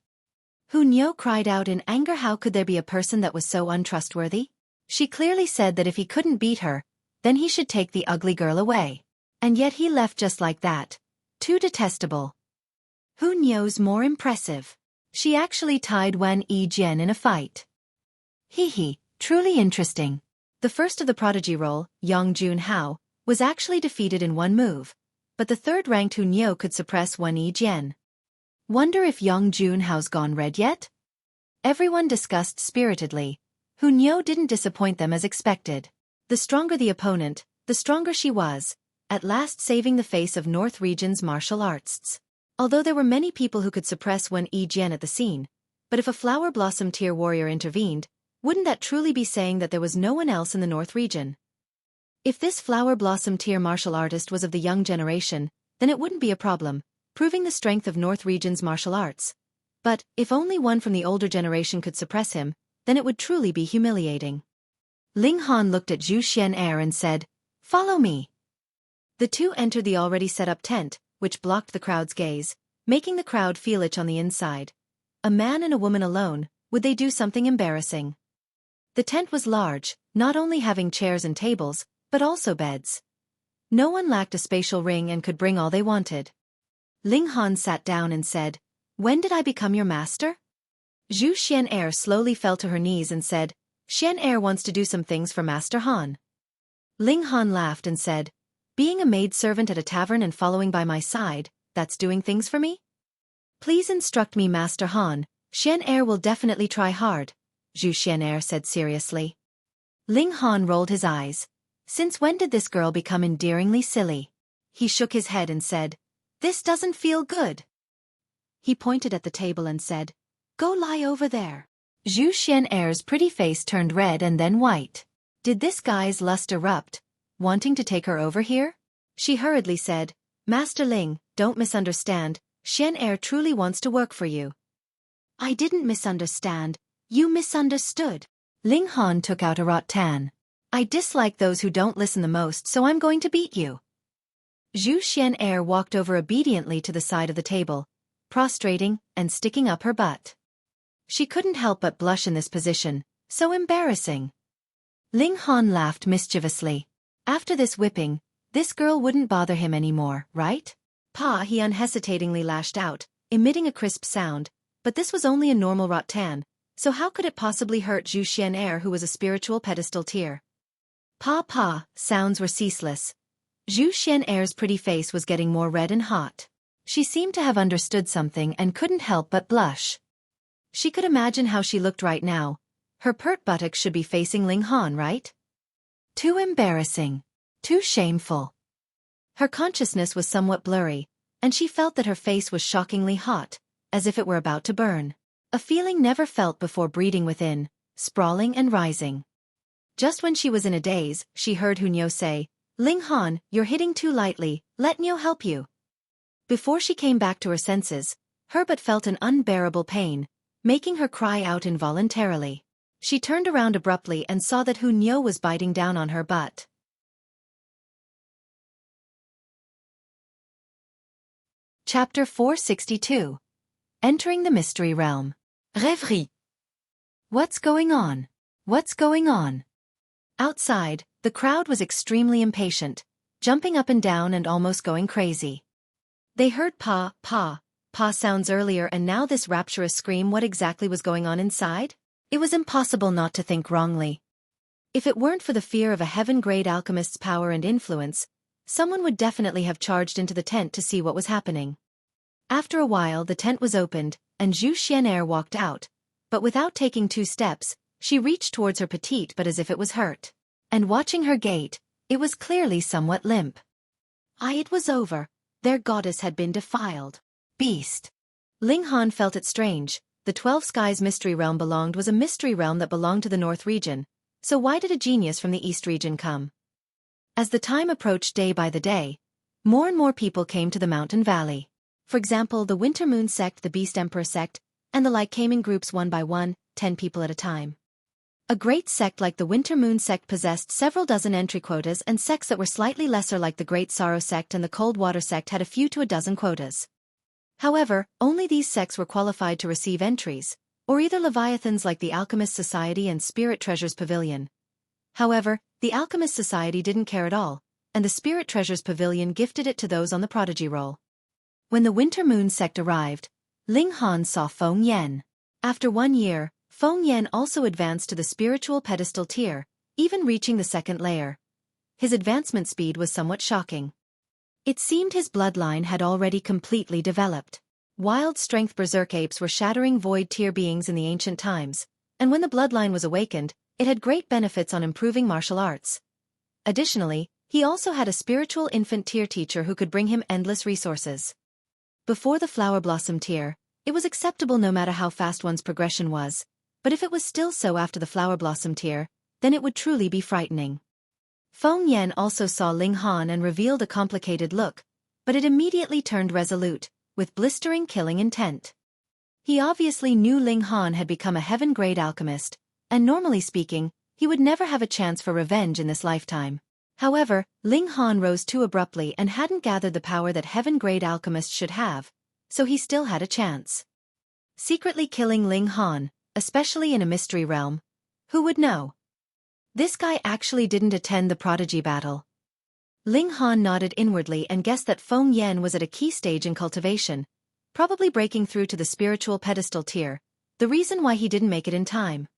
Hu Niu cried out in anger, how could there be a person that was so untrustworthy? She clearly said that if he couldn't beat her, then he should take the ugly girl away. And yet he left just like that. Too detestable. Hu Niu's more impressive. She actually tied Jian in a fight. Truly interesting. The first of the Prodigy role, Jian, was actually defeated in one move, but the third-ranked Hu Niu could suppress Jian. Wonder if Jian's gone red yet? Everyone discussed spiritedly. Hu Niu didn't disappoint them as expected. The stronger the opponent, the stronger she was, at last saving the face of North Region's martial arts. Although there were many people who could suppress Jian at the scene, but if a flower blossom tier warrior intervened, wouldn't that truly be saying that there was no one else in the North region? If this flower blossom tier martial artist was of the young generation, then it wouldn't be a problem, proving the strength of North region's martial arts. But, if only one from the older generation could suppress him, then it would truly be humiliating. Ling looked at Xueqi and said, Follow me. The two entered the already set-up tent, which blocked the crowd's gaze, making the crowd feel itch on the inside. A man and a woman alone, would they do something embarrassing? The tent was large, not only having chairs and tables, but also beds. No one lacked a spatial ring and could bring all they wanted. Ling sat down and said, When did I become your master? Xueqi slowly fell to her knees and said, Xian wants to do some things for Master Han. Ling laughed and said, Being a maidservant at a tavern and following by my side, that's doing things for me? Please instruct me, Master Han. Xian will definitely try hard, Xueqi said seriously. Ling rolled his eyes. Since when did this girl become endearingly silly? He shook his head and said, This doesn't feel good. He pointed at the table and said, Go lie over there. Xueqi's pretty face turned red and then white. Did this guy's lust erupt, wanting to take her over here? She hurriedly said, Master Ling, don't misunderstand, Xian truly wants to work for you. I didn't misunderstand. You misunderstood. Ling Han took out a rattan. I dislike those who don't listen the most, so I'm going to beat you. Zhu Xian'er walked over obediently to the side of the table, prostrating and sticking up her butt. She couldn't help but blush in this position, so embarrassing. Ling Han laughed mischievously. After this whipping, this girl wouldn't bother him anymore, right? Pa, he unhesitatingly lashed out, emitting a crisp sound, but this was only a normal rattan, so how could it possibly hurt Zhu Xian'er, who was a spiritual pedestal tier? Pa, sounds were ceaseless. Zhu Xian'er's pretty face was getting more red and hot. She seemed to have understood something and couldn't help but blush. She could imagine how she looked right now. Her pert buttocks should be facing Ling Han, right? Too embarrassing. Too shameful. Her consciousness was somewhat blurry, and she felt that her face was shockingly hot, as if it were about to burn. A feeling never felt before breeding within, sprawling and rising. Just when she was in a daze, she heard Hunyo say, Ling Han, you're hitting too lightly, let Nyo help you. Before she came back to her senses, Herbert felt an unbearable pain, making her cry out involuntarily. She turned around abruptly and saw that Hunyo was biting down on her butt. Chapter 462. Entering the Mystery Realm. Rêverie. What's going on? What's going on? Outside, the crowd was extremely impatient, jumping up and down and almost going crazy. They heard pa sounds earlier, and now this rapturous scream. What exactly was going on inside? It was impossible not to think wrongly. If it weren't for the fear of a heaven-grade alchemist's power and influence, someone would definitely have charged into the tent to see what was happening. After a while the tent was opened, and Zhu Xian'er walked out, but without taking 2 steps, she reached towards her petite but as if it was hurt. And watching her gait, it was clearly somewhat limp. It was over. Their goddess had been defiled. Beast. Ling Han felt it strange. The 12 Skies mystery realm was a mystery realm that belonged to the North region, so why did a genius from the East region come? As the time approached day by the day, more and more people came to the mountain valley. For example, the Winter Moon sect, the Beast Emperor sect, and the like came in groups one by one, 10 people at a time. A great sect like the Winter Moon sect possessed several dozen entry quotas, and sects that were slightly lesser like the Great Sorrow sect and the Cold Water sect had a few to a dozen quotas. However, only these sects were qualified to receive entries, or either Leviathans like the Alchemist Society and Spirit Treasures Pavilion. However, the Alchemist Society didn't care at all, and the Spirit Treasures Pavilion gifted it to those on the Prodigy roll. When the Winter Moon sect arrived, Ling Han saw Feng Yan. After 1 year, Feng Yan also advanced to the spiritual pedestal tier, even reaching the 2nd layer. His advancement speed was somewhat shocking. It seemed his bloodline had already completely developed. Wild strength berserk apes were shattering void tier beings in the ancient times, and when the bloodline was awakened, it had great benefits on improving martial arts. Additionally, he also had a spiritual infant tier teacher who could bring him endless resources. Before the flower blossom tier, it was acceptable no matter how fast one's progression was, but if it was still so after the flower blossom tier, then it would truly be frightening. Feng Yan also saw Ling Han and revealed a complicated look, but it immediately turned resolute, with blistering killing intent. He obviously knew Ling Han had become a heaven-grade alchemist, and normally speaking, he would never have a chance for revenge in this lifetime. However, Ling Han rose too abruptly and hadn't gathered the power that heaven-grade alchemists should have, so he still had a chance. Secretly killing Ling Han, especially in a mystery realm, who would know? This guy actually didn't attend the Prodigy battle. Ling Han nodded inwardly and guessed that Feng Yan was at a key stage in cultivation, probably breaking through to the spiritual pedestal tier, the reason why he didn't make it in time.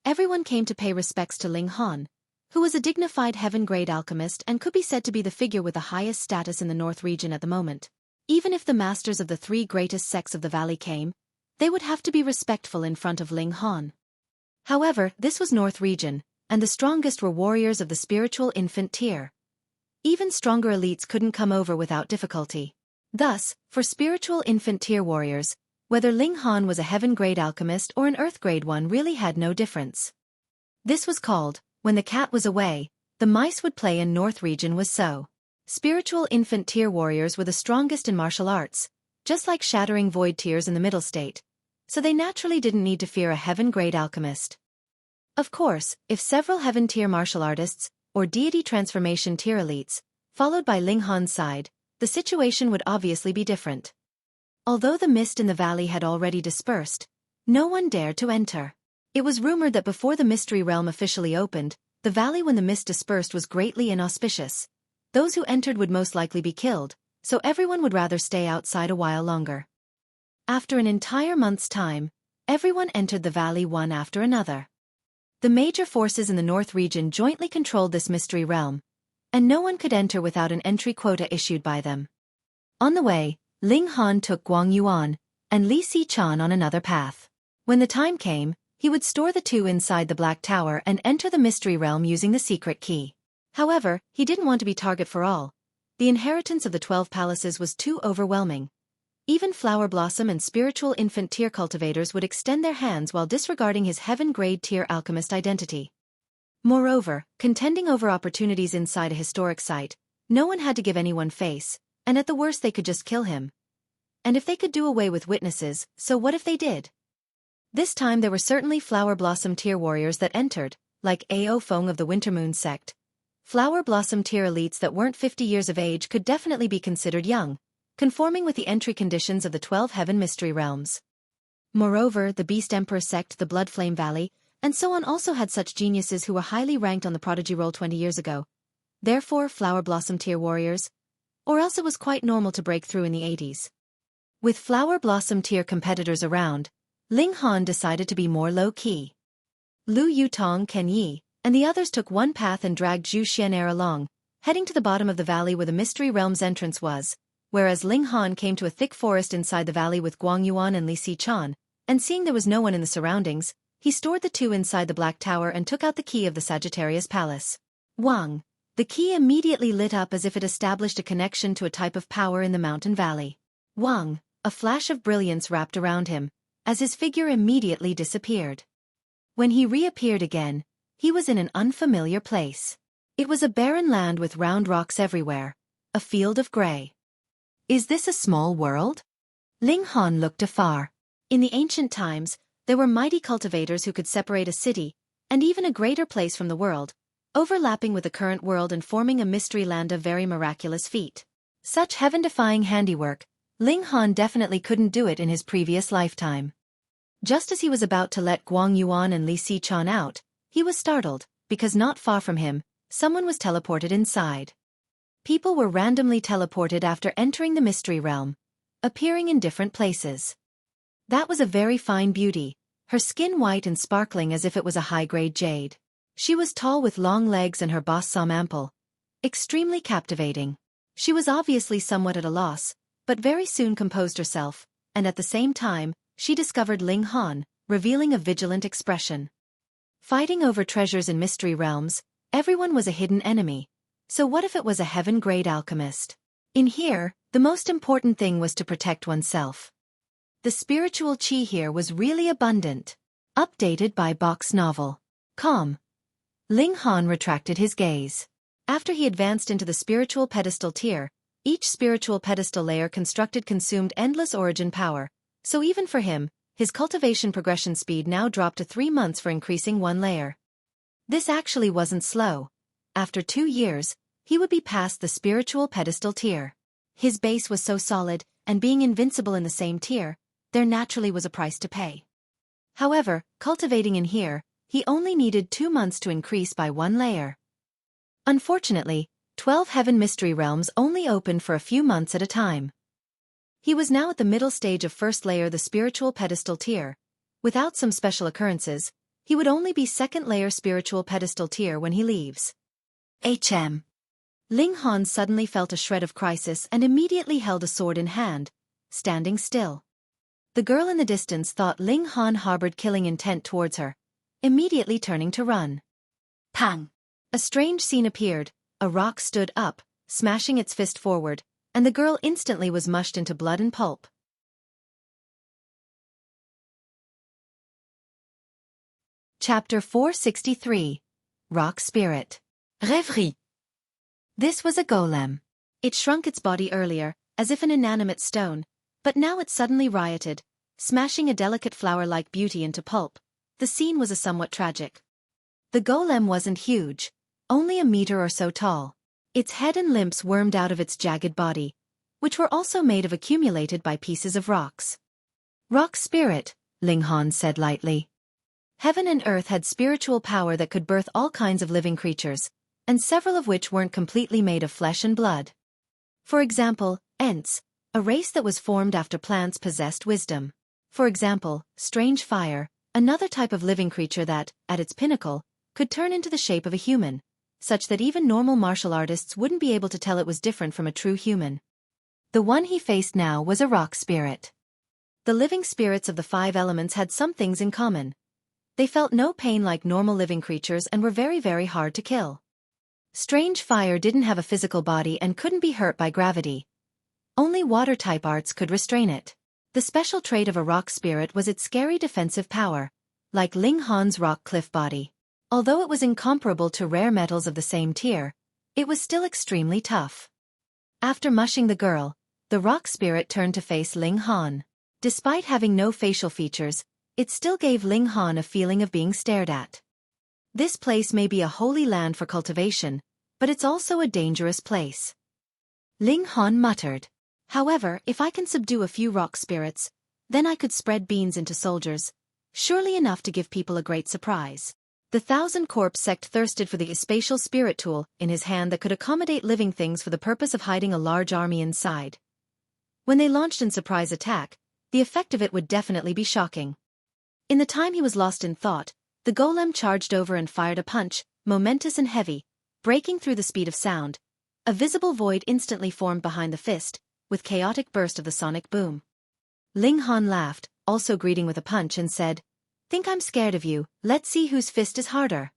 Everyone came to pay respects to Ling Han, who was a dignified heaven-grade alchemist and could be said to be the figure with the highest status in the North region at the moment. Even if the masters of the 3 greatest sects of the valley came, they would have to be respectful in front of Ling Han. However, this was North region, and the strongest were warriors of the spiritual infant tier. Even stronger elites couldn't come over without difficulty. Thus, for spiritual infant tier warriors, whether Ling Han was a heaven-grade alchemist or an earth-grade one really had no difference. This was called, when the cat was away, the mice would play, in North region was so. Spiritual infant tier warriors were the strongest in martial arts, just like shattering void tiers in the middle state, so they naturally didn't need to fear a heaven-grade alchemist. Of course, if several heaven-tier martial artists, or deity transformation tier elites, followed by Ling Han's side, the situation would obviously be different. Although the mist in the valley had already dispersed, no one dared to enter. It was rumored that before the mystery realm officially opened, the valley when the mist dispersed was greatly inauspicious. Those who entered would most likely be killed, so everyone would rather stay outside a while longer. After an entire month's time, everyone entered the valley one after another. The major forces in the north region jointly controlled this mystery realm, and no one could enter without an entry quota issued by them. On the way, Ling Han took Guang Yuan and Li Si-chan on another path. When the time came, he would store the two inside the Black Tower and enter the mystery realm using the secret key. However, he didn't want to be target for all. The inheritance of the 12 palaces was too overwhelming. Even Flower Blossom and spiritual infant tier cultivators would extend their hands while disregarding his heaven-grade tier alchemist identity. Moreover, contending over opportunities inside a historic site, no one had to give anyone face, and at the worst they could just kill him. And if they could do away with witnesses, so what if they did? This time there were certainly Flower Blossom tier warriors that entered, like Ao Feng of the Wintermoon sect. Flower Blossom tier elites that weren't 50 years of age could definitely be considered young, conforming with the entry conditions of the 12 heaven mystery realms. Moreover, the Beast Emperor sect, the Bloodflame Valley, and so on also had such geniuses who were highly ranked on the Prodigy roll 20 years ago. Therefore, Flower Blossom tier warriors. Or else it was quite normal to break through in the 80s. With Flower Blossom tier competitors around, Ling Han decided to be more low-key. Lu Yutong, Ken Yi, and the others took one path and dragged Zhu Xian'er along, heading to the bottom of the valley where the mystery realm's entrance was, whereas Ling Han came to a thick forest inside the valley with Guang Yuan and Li Si-chan, and seeing there was no one in the surroundings, he stored the two inside the Black Tower and took out the key of the Sagittarius Palace. Wang. The key immediately lit up as if it established a connection to a type of power in the mountain valley. Wang. A flash of brilliance wrapped around him, as his figure immediately disappeared. When he reappeared again, he was in an unfamiliar place. It was a barren land with round rocks everywhere, a field of gray. Is this a small world? Ling Han looked afar. In the ancient times, there were mighty cultivators who could separate a city, and even a greater place from the world, overlapping with the current world and forming a mystery land of very miraculous feat. Such heaven-defying handiwork, Ling Han definitely couldn't do it in his previous lifetime. Just as he was about to let Guang Yuan and Li Si-chan out, he was startled, because not far from him, someone was teleported inside. People were randomly teleported after entering the mystery realm, appearing in different places. That was a very fine beauty, her skin white and sparkling as if it was a high-grade jade. She was tall with long legs and her bosom ample. Extremely captivating. She was obviously somewhat at a loss, but very soon composed herself, and at the same time, she discovered Ling Han, revealing a vigilant expression. Fighting over treasures in mystery realms, everyone was a hidden enemy. So what if it was a heaven-grade alchemist? In here, the most important thing was to protect oneself. The spiritual chi here was really abundant. Updated by Box Novel. Com. Ling Han retracted his gaze. After he advanced into the spiritual pedestal tier, each spiritual pedestal layer constructed consumed endless origin power, so even for him, his cultivation progression speed now dropped to 3 months for increasing one layer. This actually wasn't slow. After 2 years, he would be past the spiritual pedestal tier. His base was so solid, and being invincible in the same tier, there naturally was a price to pay. However, cultivating in here, he only needed 2 months to increase by 1 layer. Unfortunately, 12 heaven mystery realms only opened for a few months at a time. He was now at the middle stage of first layer, the spiritual pedestal tier. Without some special occurrences, he would only be second layer spiritual pedestal tier when he leaves. Ling Han suddenly felt a shred of crisis and immediately held a sword in hand, standing still. The girl in the distance thought Ling Han harbored killing intent towards her, immediately turning to run. Pang! A strange scene appeared, a rock stood up, smashing its fist forward, and the girl instantly was mushed into blood and pulp. Chapter 463. Rock Spirit. Rêverie. This was a golem. It shrunk its body earlier, as if an inanimate stone, but now it suddenly rioted, smashing a delicate flower-like beauty into pulp. The scene was somewhat tragic. The golem wasn't huge, only a meter or so tall. Its head and limbs wormed out of its jagged body, which were also made of accumulated by pieces of rocks. Rock spirit, Ling Han said lightly. Heaven and earth had spiritual power that could birth all kinds of living creatures, and several of which weren't completely made of flesh and blood. For example, Ents, a race that was formed after plants possessed wisdom. For example, strange fire, another type of living creature that, at its pinnacle, could turn into the shape of a human, such that even normal martial artists wouldn't be able to tell it was different from a true human. The one he faced now was a rock spirit. The living spirits of the 5 elements had some things in common. They felt no pain like normal living creatures and were very, very hard to kill. Strange fire didn't have a physical body and couldn't be hurt by gravity. Only water-type arts could restrain it. The special trait of a rock spirit was its scary defensive power, like Ling Han's rock cliff body. Although it was incomparable to rare metals of the same tier, it was still extremely tough. After mushing the girl, the rock spirit turned to face Ling Han. Despite having no facial features, it still gave Ling Han a feeling of being stared at. This place may be a holy land for cultivation, but it's also a dangerous place. Ling Han muttered. However, if I can subdue a few rock spirits, then I could spread beans into soldiers, surely enough to give people a great surprise. The 1,000 Corpse sect thirsted for the spatial spirit tool in his hand that could accommodate living things for the purpose of hiding a large army inside. When they launched in surprise attack, the effect of it would definitely be shocking. In the time he was lost in thought, the golem charged over and fired a punch, momentous and heavy, breaking through the speed of sound. A visible void instantly formed behind the fist, with chaotic burst of the sonic boom. Ling Han laughed, also greeting with a punch, and said, "Think I'm scared of you, let's see whose fist is harder."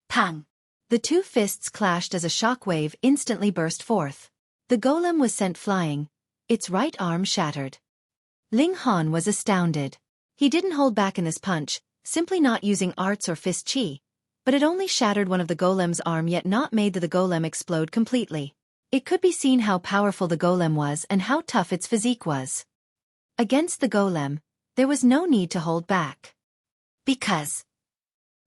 Pang! The 2 fists clashed as a shock wave instantly burst forth. The golem was sent flying, its right arm shattered. Ling Han was astounded. He didn't hold back in this punch, simply not using arts or fist chi, but it only shattered one of the golem's arm yet not made the golem explode completely. It could be seen how powerful the golem was and how tough its physique was. Against the golem, there was no need to hold back. Because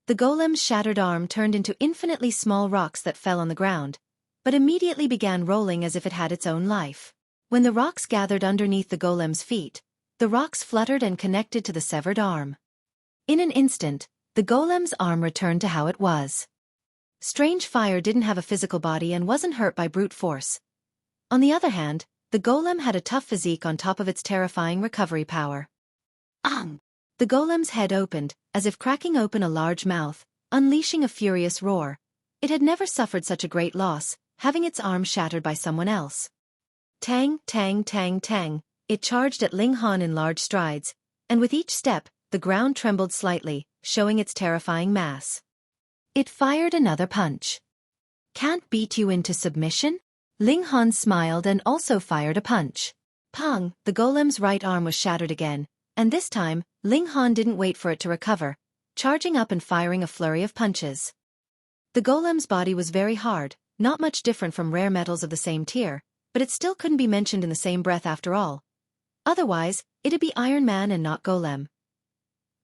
the golem's shattered arm turned into infinitely small rocks that fell on the ground, but immediately began rolling as if it had its own life. When the rocks gathered underneath the golem's feet, the rocks fluttered and connected to the severed arm. In an instant, the golem's arm returned to how it was. Strange fire didn't have a physical body and wasn't hurt by brute force. On the other hand, the golem had a tough physique on top of its terrifying recovery power. The golem's head opened, as if cracking open a large mouth, unleashing a furious roar. It had never suffered such a great loss, having its arm shattered by someone else. Tang, tang, tang, tang, it charged at Ling Han in large strides, and with each step, the ground trembled slightly, showing its terrifying mass. It fired another punch. "Can't beat you into submission?" Ling Han smiled and also fired a punch. Pang! The golem's right arm was shattered again, and this time, Ling Han didn't wait for it to recover, charging up and firing a flurry of punches. The golem's body was very hard, not much different from rare metals of the same tier, but it still couldn't be mentioned in the same breath after all. Otherwise, it'd be Iron Man and not golem.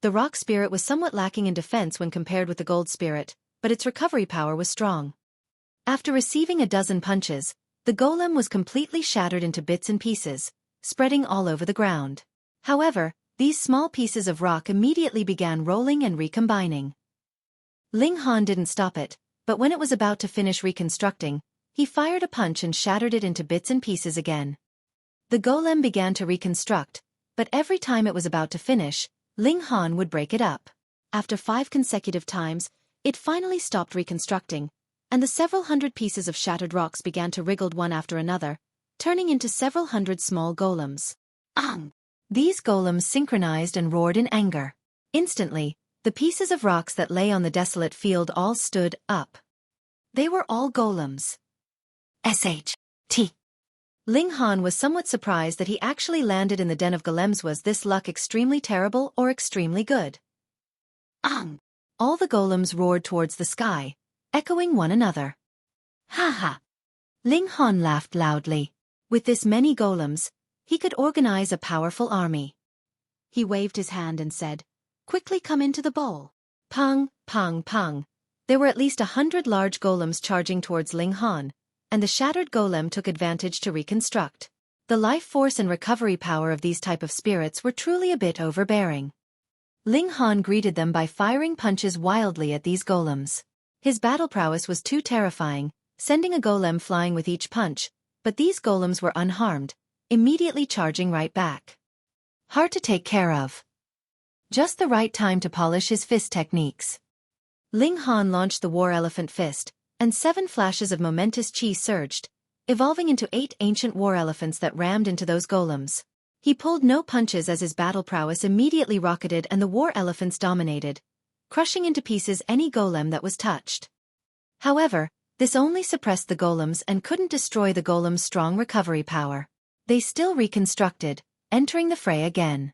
The rock spirit was somewhat lacking in defense when compared with the gold spirit, but its recovery power was strong. After receiving a dozen punches, the golem was completely shattered into bits and pieces, spreading all over the ground. However, these small pieces of rock immediately began rolling and recombining. Ling Han didn't stop it, but when it was about to finish reconstructing, he fired a punch and shattered it into bits and pieces again. The golem began to reconstruct, but every time it was about to finish, Ling Han would break it up. After 5 consecutive times, it finally stopped reconstructing, and the several hundred pieces of shattered rocks began to wriggle one after another, turning into several hundred small golems. These golems synchronized and roared in anger. Instantly, the pieces of rocks that lay on the desolate field all stood up. They were all golems. SHT. Ling Han was somewhat surprised that he actually landed in the den of golems. Was this luck extremely terrible or extremely good? All the golems roared towards the sky, echoing one another. Ha ha! Ling Han laughed loudly. With this many golems, he could organize a powerful army. He waved his hand and said, "Quickly come into the bowl." Pang, pang, pang. There were at least 100 large golems charging towards Ling Han, and the shattered golem took advantage to reconstruct. The life force and recovery power of these type of spirits were truly a bit overbearing. Ling Han greeted them by firing punches wildly at these golems. His battle prowess was too terrifying, sending a golem flying with each punch, but these golems were unharmed, immediately charging right back. Hard to take care of. Just the right time to polish his fist techniques. Ling Han launched the War Elephant Fist, and 7 flashes of momentous chi surged, evolving into 8 ancient war elephants that rammed into those golems. He pulled no punches as his battle prowess immediately rocketed and the war elephants dominated, crushing into pieces any golem that was touched. However, this only suppressed the golems and couldn't destroy the golem's strong recovery power. They still reconstructed, entering the fray again.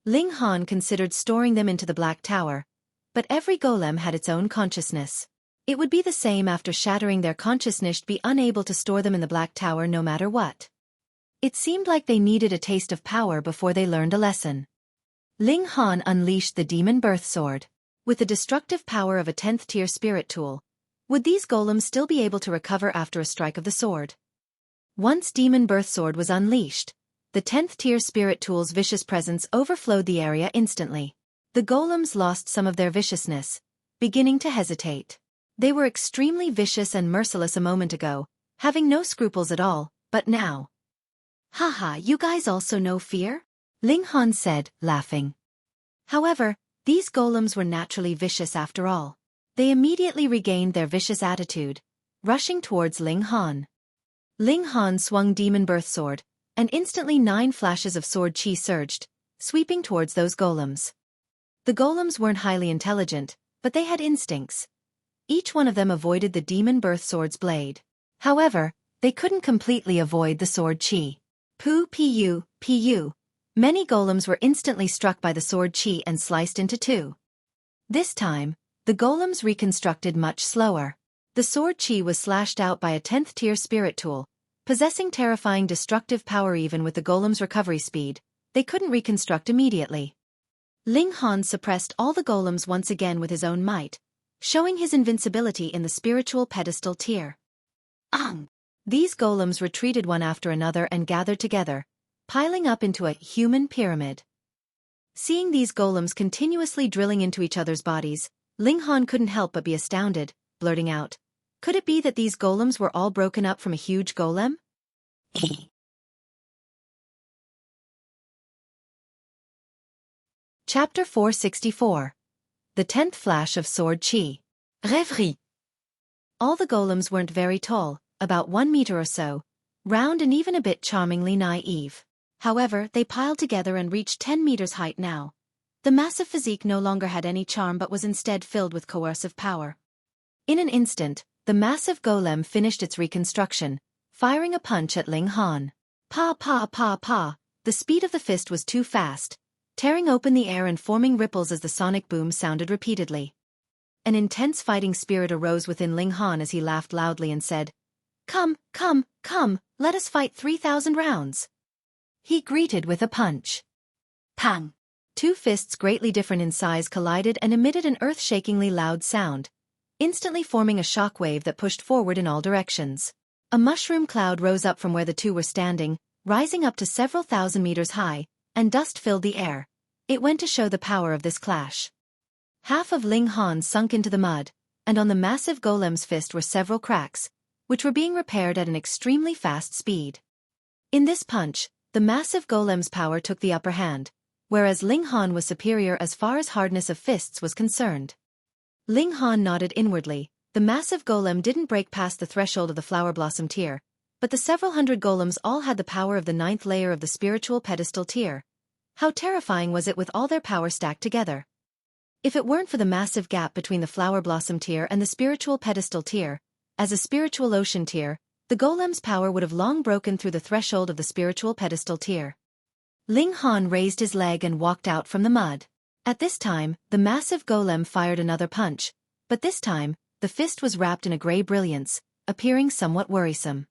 Ling Han considered storing them into the Black Tower, but every golem had its own consciousness. It would be the same after shattering their consciousness, be unable to store them in the Black Tower no matter what. It seemed like they needed a taste of power before they learned a lesson. Ling Han unleashed the Demon Birth Sword. With the destructive power of a 10th tier spirit tool, would these golems still be able to recover after a strike of the sword? Once Demon Birth Sword was unleashed, the 10th tier spirit tool's vicious presence overflowed the area instantly. The golems lost some of their viciousness, beginning to hesitate. They were extremely vicious and merciless a moment ago, having no scruples at all, but now. "Haha, you guys also know fear?" Ling Han said, laughing. However, these golems were naturally vicious after all. They immediately regained their vicious attitude, rushing towards Ling Han. Ling Han swung Demon Birth Sword, and instantly 9 flashes of sword chi surged, sweeping towards those golems. The golems weren't highly intelligent, but they had instincts. Each one of them avoided the Demon Birth Sword's blade. However, they couldn't completely avoid the sword chi. Pu. Many golems were instantly struck by the sword chi and sliced into 2. This time, the golems reconstructed much slower. The sword chi was slashed out by a 10th tier spirit tool, possessing terrifying destructive power. Even with the golem's recovery speed, they couldn't reconstruct immediately. Ling Han suppressed all the golems once again with his own might, showing his invincibility in the spiritual pedestal tier. These golems retreated one after another and gathered together, piling up into a human pyramid. Seeing these golems continuously drilling into each other's bodies, Ling Han couldn't help but be astounded, blurting out, "Could it be that these golems were all broken up from a huge golem?" Chapter 464. The 10th Flash of Sword Chi. Rêverie. All the golems weren't very tall, about 1 meter or so, round and even a bit charmingly naive. However, they piled together and reached 10 meters height now. The massive physique no longer had any charm but was instead filled with coercive power. In an instant, the massive golem finished its reconstruction, firing a punch at Ling Han. Pa pa pa pa, the speed of the fist was too fast, tearing open the air and forming ripples as the sonic boom sounded repeatedly. An intense fighting spirit arose within Ling Han as he laughed loudly and said, Come, let us fight 3,000 rounds." He greeted with a punch. Pang! 2 fists greatly different in size collided and emitted an earth-shakingly loud sound, instantly forming a shockwave that pushed forward in all directions. A mushroom cloud rose up from where the 2 were standing, rising up to several thousand meters high, and dust filled the air. It went to show the power of this clash. Half of Ling Han sunk into the mud, and on the massive golem's fist were several cracks, which were being repaired at an extremely fast speed. In this punch, the massive golem's power took the upper hand, whereas Ling Han was superior as far as hardness of fists was concerned. Ling Han nodded inwardly. The massive golem didn't break past the threshold of the flower blossom tier, but the several hundred golems all had the power of the 9th layer of the spiritual pedestal tier. How terrifying was it with all their power stacked together? If it weren't for the massive gap between the flower blossom tier and the spiritual pedestal tier, as a spiritual ocean tier, the golem's power would have long broken through the threshold of the spiritual pedestal tier. Ling Han raised his leg and walked out from the mud. At this time, the massive golem fired another punch, but this time, the fist was wrapped in a gray brilliance, appearing somewhat worrisome.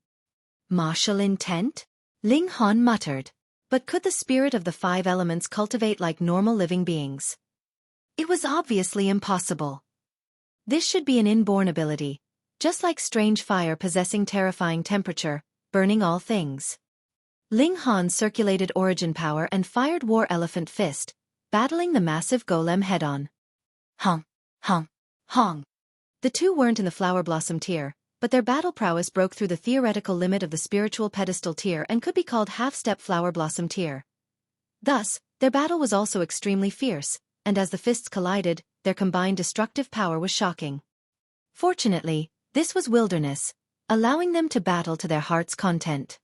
Martial intent? Ling Han muttered. But could the spirit of the 5 elements cultivate like normal living beings? It was obviously impossible. This should be an inborn ability, just like strange fire possessing terrifying temperature, burning all things. Ling Han circulated origin power and fired War Elephant Fist, battling the massive golem head-on. Hong, hong, hong. The two weren't in the Flower Blossom tier, but their battle prowess broke through the theoretical limit of the spiritual pedestal tier and could be called half-step Flower Blossom tier. Thus, their battle was also extremely fierce, and as the fists collided, their combined destructive power was shocking. Fortunately, this was wilderness, allowing them to battle to their heart's content.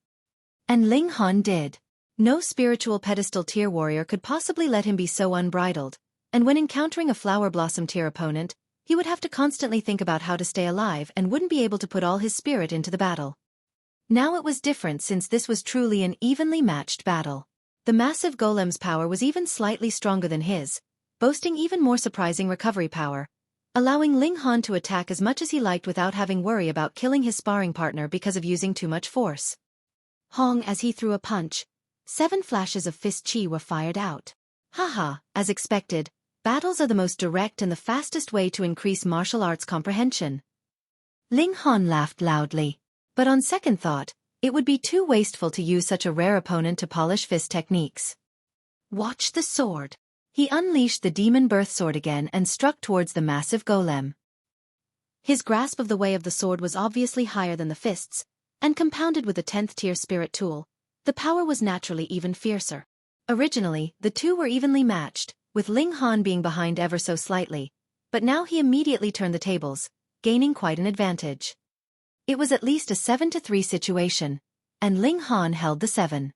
And Ling Han did. No spiritual pedestal tier warrior could possibly let him be so unbridled, and when encountering a Flower Blossom tier opponent, he would have to constantly think about how to stay alive and wouldn't be able to put all his spirit into the battle. Now it was different since this was truly an evenly matched battle. The massive golem's power was even slightly stronger than his, boasting even more surprising recovery power, allowing Ling Han to attack as much as he liked without having worry about killing his sparring partner because of using too much force. Hong as he threw a punch. 7 flashes of fist chi were fired out. Haha, as expected, battles are the most direct and the fastest way to increase martial arts comprehension. Ling Han laughed loudly. But on second thought, it would be too wasteful to use such a rare opponent to polish fist techniques. Watch the sword. He unleashed the demon birth sword again and struck towards the massive golem. His grasp of the way of the sword was obviously higher than the fists, and compounded with the 10th tier spirit tool, the power was naturally even fiercer. Originally, the two were evenly matched, with Ling Han being behind ever so slightly, but now he immediately turned the tables, gaining quite an advantage. It was at least a 7-3 situation, and Ling Han held the 7.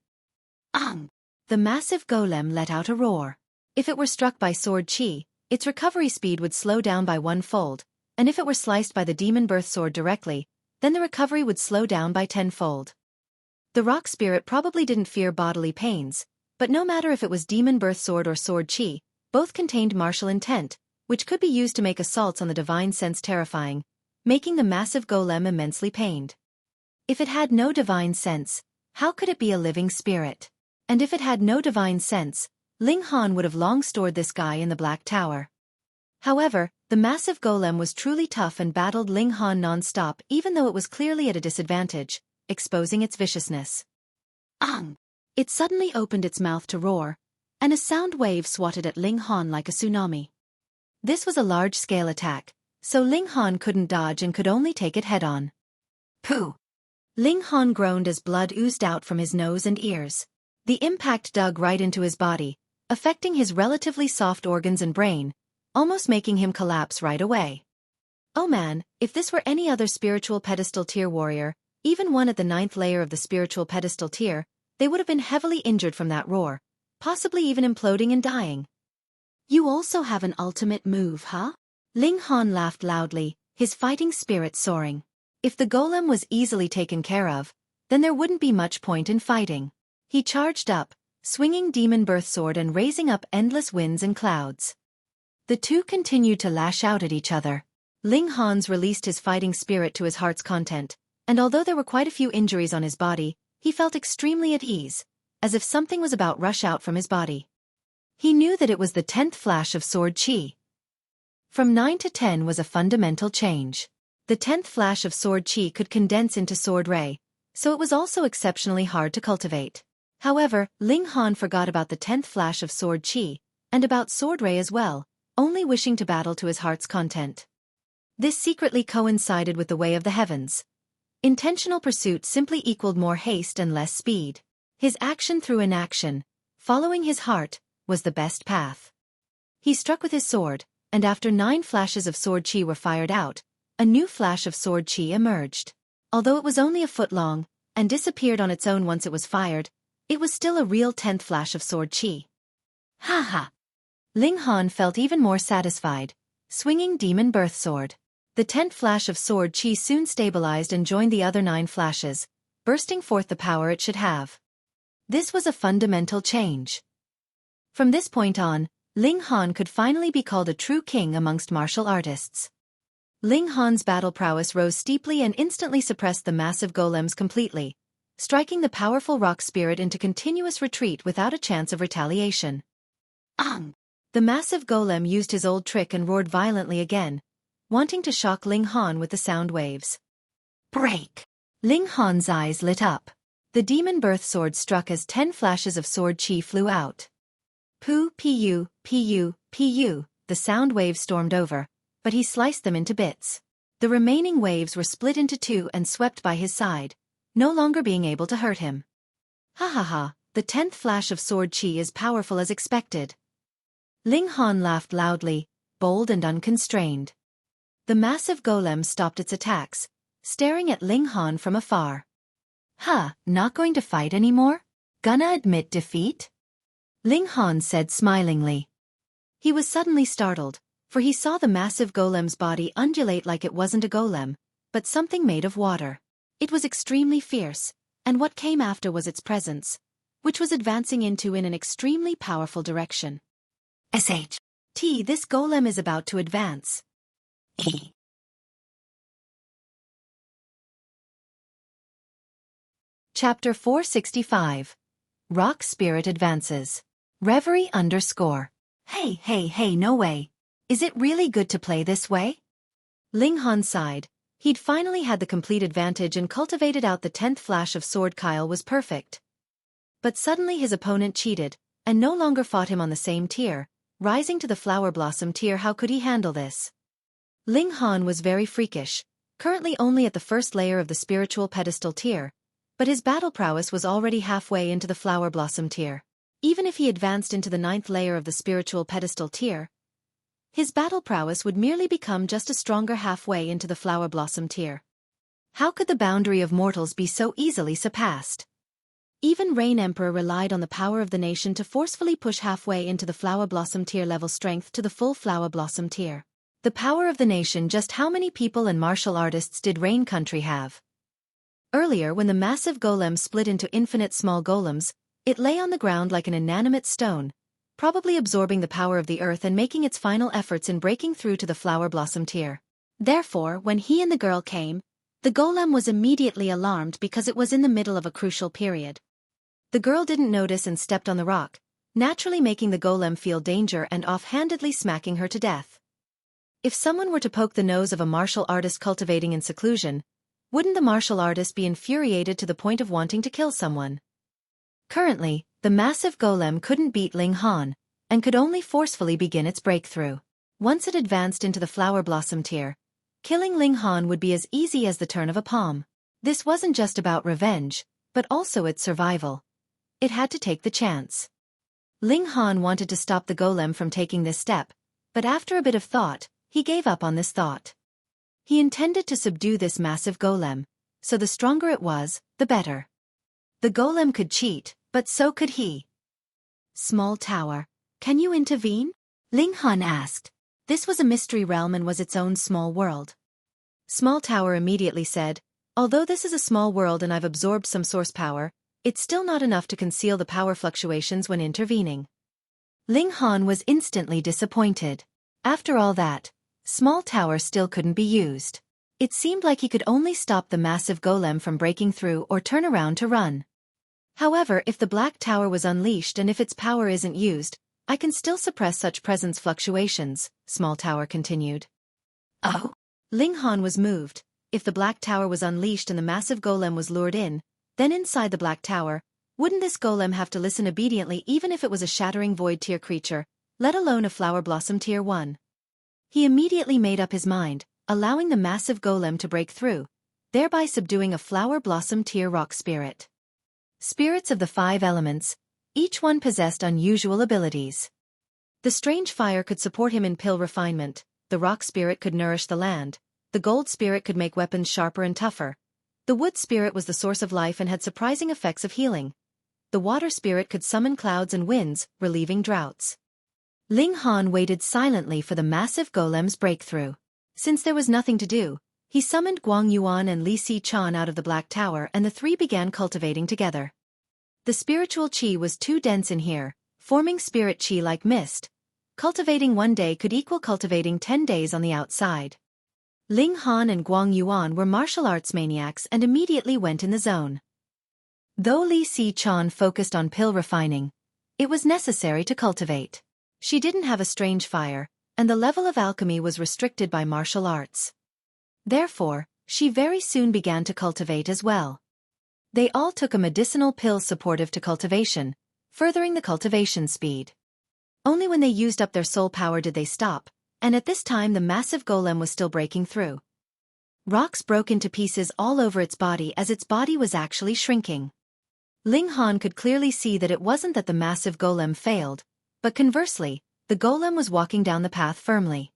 The massive golem let out a roar. If it were struck by sword chi, its recovery speed would slow down by 1-fold, and if it were sliced by the demon birth sword directly, then the recovery would slow down by 10-fold. The rock spirit probably didn't fear bodily pains, but no matter if it was demon birth sword or sword chi, both contained martial intent, which could be used to make assaults on the divine sense terrifying, making the massive golem immensely pained. If it had no divine sense, how could it be a living spirit? And if it had no divine sense, Ling Han would have long stored this guy in the Black Tower. However, the massive golem was truly tough and battled Ling Han non-stop even though it was clearly at a disadvantage, exposing its viciousness. It suddenly opened its mouth to roar, and a sound wave swatted at Ling Han like a tsunami. This was a large-scale attack, so Ling Han couldn't dodge and could only take it head-on. Pooh! Ling Han groaned as blood oozed out from his nose and ears. The impact dug right into his body, affecting his relatively soft organs and brain, almost making him collapse right away. Oh man, if this were any other spiritual pedestal tier warrior, even one at the 9th layer of the spiritual pedestal tier, they would have been heavily injured from that roar, possibly even imploding and dying. You also have an ultimate move, huh? Ling Han laughed loudly, his fighting spirit soaring. If the golem was easily taken care of, then there wouldn't be much point in fighting. He charged up, swinging demon birth sword and raising up endless winds and clouds. The two continued to lash out at each other. Ling Han's released his fighting spirit to his heart's content, and although there were quite a few injuries on his body, he felt extremely at ease, as if something was about to rush out from his body. He knew that it was the 10th flash of sword chi. From 9 to 10 was a fundamental change. The 10th flash of sword chi could condense into sword ray, so it was also exceptionally hard to cultivate. However, Ling Han forgot about the 10th flash of sword chi, and about sword ray as well, only wishing to battle to his heart's content. This secretly coincided with the way of the heavens. Intentional pursuit simply equaled more haste and less speed. His action through inaction, following his heart, was the best path. He struck with his sword, and after 9 flashes of sword chi were fired out, a new flash of sword chi emerged. Although it was only a foot long, and disappeared on its own once it was fired, it was still a real 10th flash of sword chi. Ha ha! Ling Han felt even more satisfied, swinging demon birth sword. The 10th flash of sword chi soon stabilized and joined the other 9 flashes, bursting forth the power it should have. This was a fundamental change. From this point on, Ling Han could finally be called a true king amongst martial artists. Ling Han's battle prowess rose steeply and instantly suppressed the massive golems completely, striking the powerful rock spirit into continuous retreat without a chance of retaliation. The massive golem used his old trick and roared violently again, wanting to shock Ling Han with the sound waves. Break! Ling Han's eyes lit up. The demon birth sword struck as 10 flashes of sword chi flew out. Pu, pu, pu, pu, the sound waves stormed over, but he sliced them into bits. The remaining waves were split into 2 and swept by his side, no longer being able to hurt him. Ha ha ha, the 10th flash of sword chi is powerful as expected. Ling Han laughed loudly, bold and unconstrained. The massive golem stopped its attacks, staring at Ling Han from afar. Huh, not going to fight anymore? Gonna admit defeat? Ling Han said smilingly. He was suddenly startled, for he saw the massive golem's body undulate like it wasn't a golem, but something made of water. It was extremely fierce, and what came after was its presence, which was advancing in an extremely powerful direction. This golem is about to advance. Chapter 465. Rock Spirit Advances. Reverie _ Hey, no way. Is it really good to play this way? Ling Han sighed. He'd finally had the complete advantage and cultivated out the 10th flash of sword Kyle was perfect. But suddenly his opponent cheated, and no longer fought him on the same tier, rising to the flower blossom tier. How could he handle this? Ling Han was very freakish, currently only at the first layer of the spiritual pedestal tier, but his battle prowess was already halfway into the flower blossom tier. Even if he advanced into the 9th layer of the spiritual pedestal tier, his battle prowess would merely become just a stronger halfway into the flower blossom tier. How could the boundary of mortals be so easily surpassed? Even Rain Emperor relied on the power of the nation to forcefully push halfway into the flower blossom tier level strength to the full flower blossom tier. The power of the nation. Just how many people and martial artists did Rain Country have? Earlier, when the massive golem split into infinite small golems, it lay on the ground like an inanimate stone, probably absorbing the power of the earth and making its final efforts in breaking through to the flower blossom tier. Therefore, when he and the girl came, the golem was immediately alarmed because it was in the middle of a crucial period. The girl didn't notice and stepped on the rock, naturally making the golem feel danger and offhandedly smacking her to death. If someone were to poke the nose of a martial artist cultivating in seclusion, wouldn't the martial artist be infuriated to the point of wanting to kill someone? Currently, the massive golem couldn't beat Ling Han, and could only forcefully begin its breakthrough. Once it advanced into the flower blossom tier, killing Ling Han would be as easy as the turn of a palm. This wasn't just about revenge, but also its survival. It had to take the chance. Ling Han wanted to stop the golem from taking this step, but after a bit of thought, he gave up on this thought. He intended to subdue this massive golem, so the stronger it was, the better. The golem could cheat, but so could he. Small Tower, can you intervene? Ling Han asked. This was a mystery realm and was its own small world. Small Tower immediately said, although this is a small world and I've absorbed some source power, it's still not enough to conceal the power fluctuations when intervening. Ling Han was instantly disappointed. After all that, Small Tower still couldn't be used. It seemed like he could only stop the massive golem from breaking through or turn around to run. However, if the Black Tower was unleashed and if its power isn't used, I can still suppress such presence fluctuations, Small Tower continued. Oh? Ling Han was moved. If the Black Tower was unleashed and the massive golem was lured in, then inside the Black Tower, wouldn't this golem have to listen obediently even if it was a shattering void tier creature, let alone a flower blossom tier 1? He immediately made up his mind, allowing the massive golem to break through, thereby subduing a flower blossom tier rock spirit. Spirits of the 5 elements, each one possessed unusual abilities. The strange fire could support him in pill refinement, the rock spirit could nourish the land, the gold spirit could make weapons sharper and tougher, the wood spirit was the source of life and had surprising effects of healing, the water spirit could summon clouds and winds, relieving droughts. Ling Han waited silently for the massive golem's breakthrough. Since there was nothing to do, he summoned Guang Yuan and Li Si Chan out of the Black Tower and the three began cultivating together. The spiritual qi was too dense in here, forming spirit qi like mist. Cultivating 1 day could equal cultivating 10 days on the outside. Ling Han and Guang Yuan were martial arts maniacs and immediately went in the zone. Though Li Si-chan focused on pill refining, it was necessary to cultivate. She didn't have a strange fire, and the level of alchemy was restricted by martial arts. Therefore, she very soon began to cultivate as well. They all took a medicinal pill supportive to cultivation, furthering the cultivation speed. Only when they used up their soul power did they stop, and at this time the massive golem was still breaking through. Rocks broke into pieces all over its body as its body was actually shrinking. Ling Han could clearly see that it wasn't that the massive golem failed, but conversely, the golem was walking down the path firmly.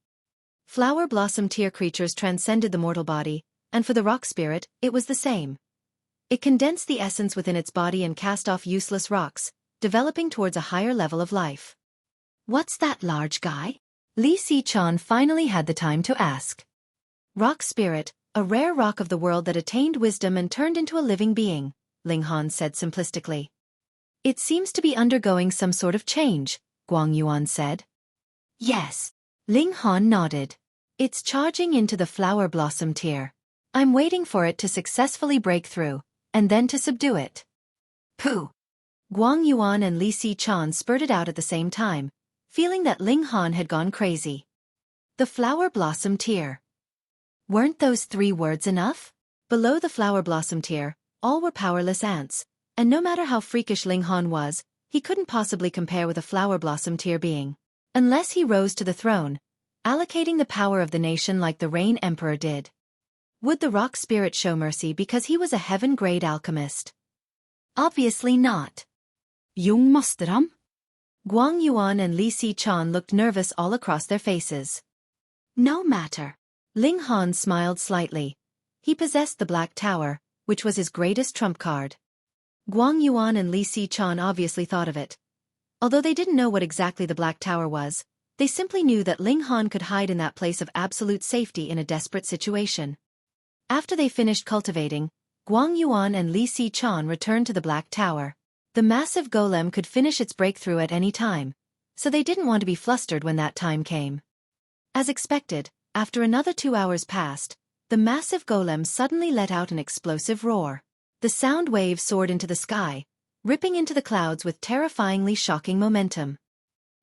Flower blossom tier creatures transcended the mortal body, and for the rock spirit, it was the same. It condensed the essence within its body and cast off useless rocks, developing towards a higher level of life. "What's that large guy?" Li Si-chan finally had the time to ask. "Rock spirit, a rare rock of the world that attained wisdom and turned into a living being," Ling Han said simplistically. "It seems to be undergoing some sort of change," Guang Yuan said. "Yes." Ling Han nodded. "It's charging into the flower blossom tier. I'm waiting for it to successfully break through, and then to subdue it." Pooh! Guang Yuan and Li Si-chan spurted out at the same time, feeling that Ling Han had gone crazy. The flower blossom tier. Weren't those 3 words enough? Below the flower blossom tier, all were powerless ants, and no matter how freakish Ling Han was, he couldn't possibly compare with a flower blossom tier being. Unless he rose to the throne, allocating the power of the nation like the Rain Emperor did. Would the rock spirit show mercy because he was a heaven-grade alchemist? Obviously not. "Jung måste ham?" Guang Yuan and Li Si-chan looked nervous all across their faces. "No matter." Ling Han smiled slightly. He possessed the Black Tower, which was his greatest trump card. Guang Yuan and Li Si-chan obviously thought of it. Although they didn't know what exactly the Black Tower was, they simply knew that Ling Han could hide in that place of absolute safety in a desperate situation. After they finished cultivating, Guang Yuan and Li Si-chan returned to the Black Tower. The massive golem could finish its breakthrough at any time, so they didn't want to be flustered when that time came. As expected, after another 2 hours passed, the massive golem suddenly let out an explosive roar. The sound wave soared into the sky, ripping into the clouds with terrifyingly shocking momentum.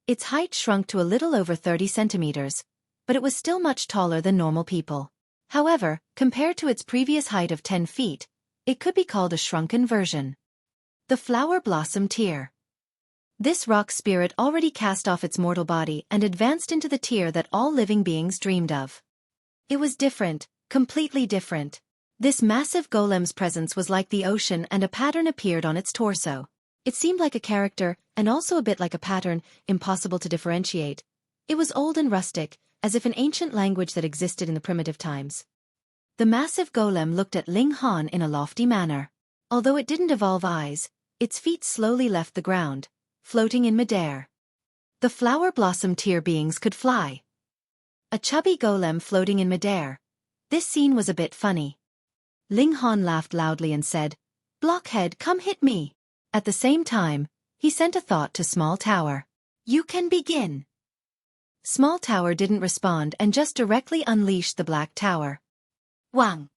Its height shrunk to a little over 30 centimeters, but it was still much taller than normal people. However, compared to its previous height of 10 feet, it could be called a shrunken version. The flower blossom tier. This rock spirit already cast off its mortal body and advanced into the tier that all living beings dreamed of. It was different, completely different. This massive golem's presence was like the ocean, and a pattern appeared on its torso. It seemed like a character, and also a bit like a pattern, impossible to differentiate. It was old and rustic, as if an ancient language that existed in the primitive times. The massive golem looked at Ling Han in a lofty manner. Although it didn't evolve eyes, its feet slowly left the ground, floating in midair. The flower blossom tier beings could fly. A chubby golem floating in midair. This scene was a bit funny. Ling Han laughed loudly and said, "Blockhead, come hit me." At the same time, he sent a thought to Small Tower. "You can begin." Small Tower didn't respond and just directly unleashed the Black Tower. Wang!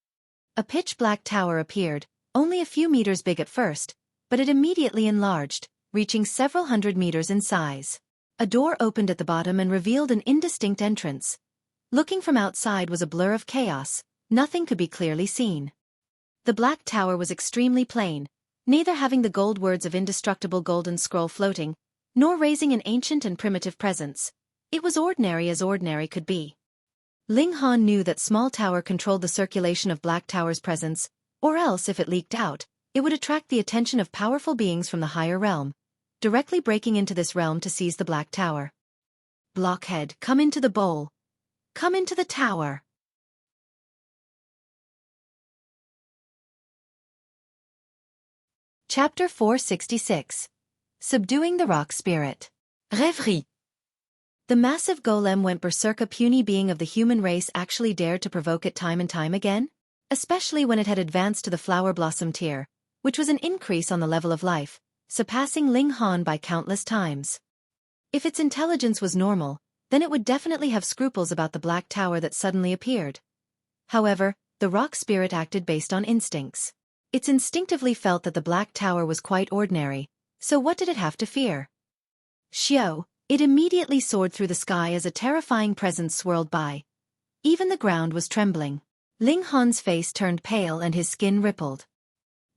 A pitch-black tower appeared, only a few meters big at first, but it immediately enlarged, reaching several hundred meters in size. A door opened at the bottom and revealed an indistinct entrance. Looking from outside was a blur of chaos, nothing could be clearly seen. The Black Tower was extremely plain, neither having the gold words of indestructible golden scroll floating, nor raising an ancient and primitive presence. It was ordinary as ordinary could be. Ling Han knew that Small Tower controlled the circulation of Black Tower's presence, or else if it leaked out, it would attract the attention of powerful beings from the higher realm, directly breaking into this realm to seize the Black Tower. "Blockhead, come into the bowl. Come into the tower." Chapter 466. Subduing the Rock Spirit. Rêverie. The massive golem went berserk. A puny being of the human race actually dared to provoke it time and time again? Especially when it had advanced to the flower blossom tier, which was an increase on the level of life, surpassing Ling Han by countless times. If its intelligence was normal, then it would definitely have scruples about the Black Tower that suddenly appeared. However, the rock spirit acted based on instincts. It's instinctively felt that the Black Tower was quite ordinary, so what did it have to fear? Xiao, it immediately soared through the sky as a terrifying presence swirled by. Even the ground was trembling. Ling Han's face turned pale and his skin rippled.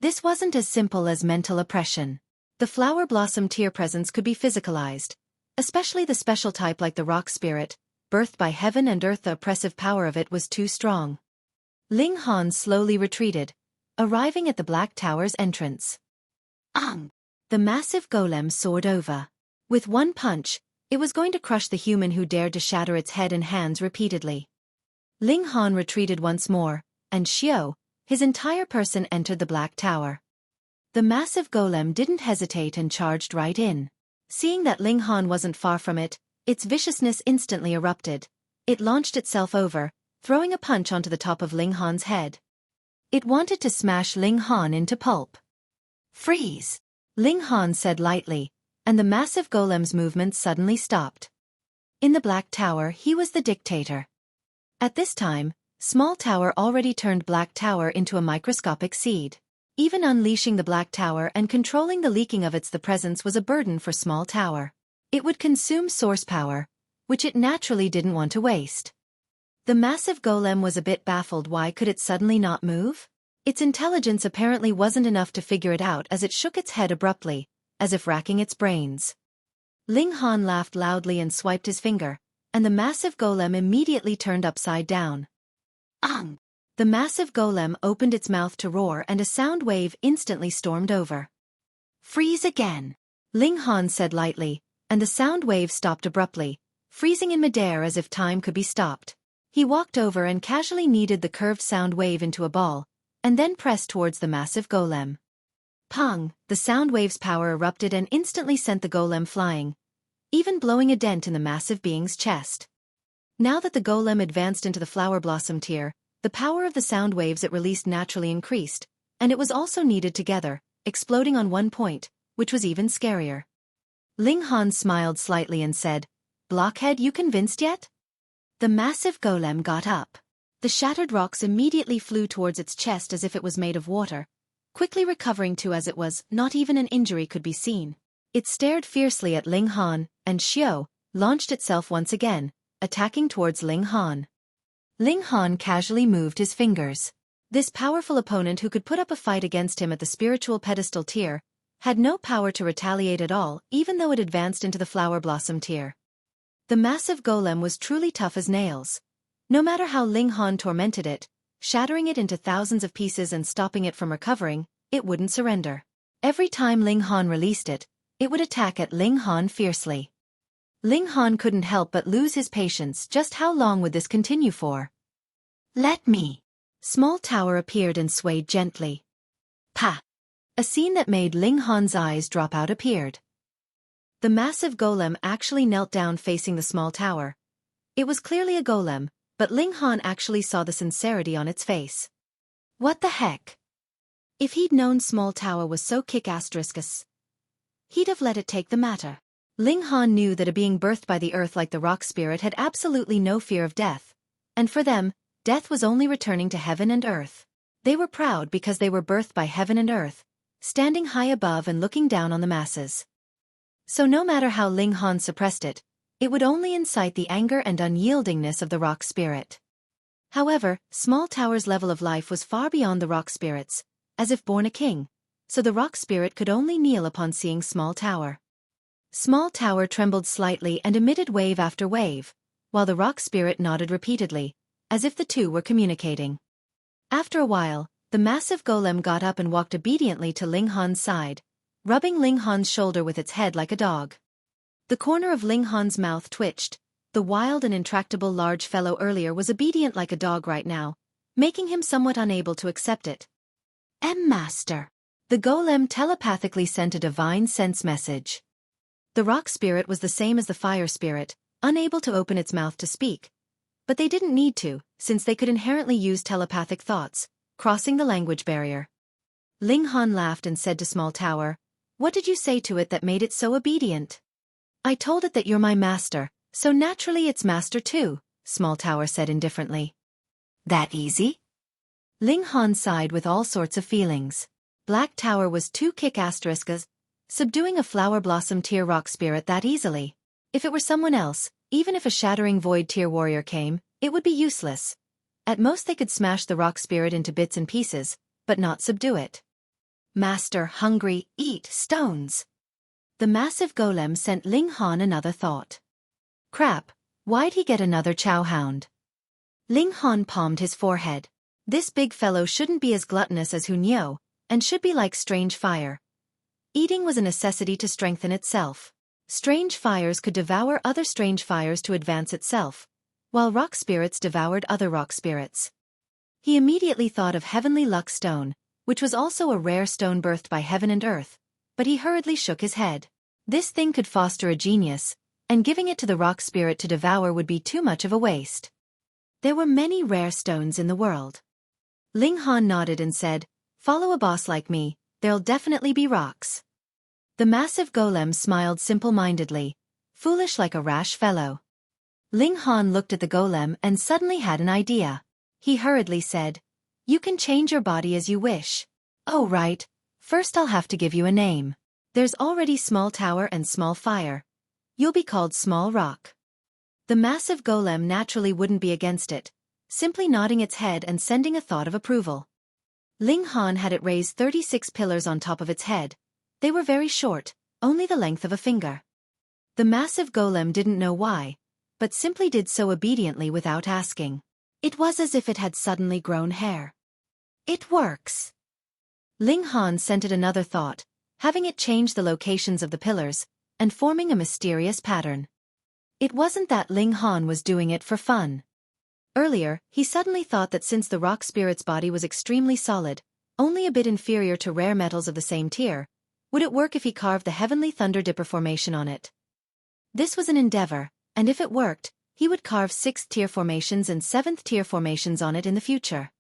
This wasn't as simple as mental oppression. The flower blossom tear presence could be physicalized, especially the special type like the rock spirit, birthed by heaven and earth. The oppressive power of it was too strong. Ling Han slowly retreated, arriving at the Black Tower's entrance. The massive golem soared over. With one punch, it was going to crush the human who dared to shatter its head and hands repeatedly. Ling Han retreated once more, and Xiao, his entire person, entered the Black Tower. The massive golem didn't hesitate and charged right in. Seeing that Ling Han wasn't far from it, its viciousness instantly erupted. It launched itself over, throwing a punch onto the top of Ling Han's head. It wanted to smash Ling Han into pulp. "Freeze," Ling Han said lightly, and the massive golem's movements suddenly stopped. In the Black Tower, he was the dictator. At this time, Small Tower already turned Black Tower into a microscopic seed. Even unleashing the Black Tower and controlling the leaking of the presence was a burden for Small Tower. It would consume source power, which it naturally didn't want to waste. The massive golem was a bit baffled. Why could it suddenly not move? Its intelligence apparently wasn't enough to figure it out as it shook its head abruptly, as if racking its brains. Ling Han laughed loudly and swiped his finger, and the massive golem immediately turned upside down. The massive golem opened its mouth to roar and a sound wave instantly stormed over. "Freeze again," Ling Han said lightly, and the sound wave stopped abruptly, freezing in midair as if time could be stopped. He walked over and casually kneaded the curved sound wave into a ball, and then pressed towards the massive golem. Pong! The sound wave's power erupted and instantly sent the golem flying, even blowing a dent in the massive being's chest. Now that the golem advanced into the flower blossom tier, the power of the sound waves it released naturally increased, and it was also kneaded together, exploding on one point, which was even scarier. Ling Han smiled slightly and said, "Blockhead, you convinced yet?" The massive golem got up. The shattered rocks immediately flew towards its chest as if it was made of water, quickly recovering to as it was. Not even an injury could be seen. It stared fiercely at Ling Han, and Xiao launched itself once again, attacking towards Ling Han. Ling Han casually moved his fingers. This powerful opponent who could put up a fight against him at the spiritual pedestal tier had no power to retaliate at all, even though it advanced into the flower blossom tier. The massive golem was truly tough as nails. No matter how Ling Han tormented it, shattering it into thousands of pieces and stopping it from recovering, it wouldn't surrender. Every time Ling Han released it, it would attack at Ling Han fiercely. Ling Han couldn't help but lose his patience. Just how long would this continue for? "Let me." Small Tower appeared and swayed gently. Pa! A scene that made Ling Han's eyes drop out appeared. The massive golem actually knelt down facing the Small Tower. It was clearly a golem, but Ling Han actually saw the sincerity on its face. What the heck? If he'd known Small Tower was so kick-ass, he'd have let it take the matter. Ling Han knew that a being birthed by the earth like the rock spirit had absolutely no fear of death, and for them, death was only returning to heaven and earth. They were proud because they were birthed by heaven and earth, standing high above and looking down on the masses. So no matter how Ling Han suppressed it, it would only incite the anger and unyieldingness of the rock spirit. However, Small Tower's level of life was far beyond the rock spirit's, as if born a king, so the rock spirit could only kneel upon seeing Small Tower. Small Tower trembled slightly and emitted wave after wave, while the rock spirit nodded repeatedly, as if the two were communicating. After a while, the massive golem got up and walked obediently to Ling Han's side, rubbing Ling Han's shoulder with its head like a dog. The corner of Ling Han's mouth twitched. The wild and intractable large fellow earlier was obedient like a dog right now, making him somewhat unable to accept it. Master. The golem telepathically sent a divine sense message. The rock spirit was the same as the fire spirit, unable to open its mouth to speak. But they didn't need to, since they could inherently use telepathic thoughts, crossing the language barrier. Ling Han laughed and said to Small Tower, "What did you say to it that made it so obedient?" "I told it that you're my master, so naturally it's master too," Small Tower said indifferently. "That easy?" Ling Han sighed with all sorts of feelings. Black Tower was too kick-asterisks, subduing a flower blossom tier rock spirit that easily. If it were someone else, even if a shattering void tier warrior came, it would be useless. At most they could smash the rock spirit into bits and pieces, but not subdue it. Master hungry, eat stones. The massive golem sent Ling Han another thought. Crap, why'd he get another chow hound? Ling Han palmed his forehead. This big fellow shouldn't be as gluttonous as Hunyo, and should be like strange fire. Eating was a necessity to strengthen itself. Strange fires could devour other strange fires to advance itself, while rock spirits devoured other rock spirits. He immediately thought of Heavenly Luck Stone, which was also a rare stone birthed by heaven and earth, but he hurriedly shook his head. This thing could foster a genius, and giving it to the rock spirit to devour would be too much of a waste. There were many rare stones in the world. Ling Han nodded and said, "Follow a boss like me, there'll definitely be rocks." The massive golem smiled simple-mindedly, foolish like a rash fellow. Ling Han looked at the golem and suddenly had an idea. He hurriedly said, "You can change your body as you wish." "Oh right, first I'll have to give you a name. There's already Small Tower and Small Fire. You'll be called Small Rock." The massive golem naturally wouldn't be against it, simply nodding its head and sending a thought of approval. Ling Han had it raise 36 pillars on top of its head. They were very short, only the length of a finger. The massive golem didn't know why, but simply did so obediently without asking. It was as if it had suddenly grown hair. It works. Ling Han sent it another thought, having it change the locations of the pillars, and forming a mysterious pattern. It wasn't that Ling Han was doing it for fun. Earlier, he suddenly thought that since the rock spirit's body was extremely solid, only a bit inferior to rare metals of the same tier, would it work if he carved the Heavenly Thunder Dipper formation on it? This was an endeavor, and if it worked, he would carve 6th tier formations and 7th tier formations on it in the future.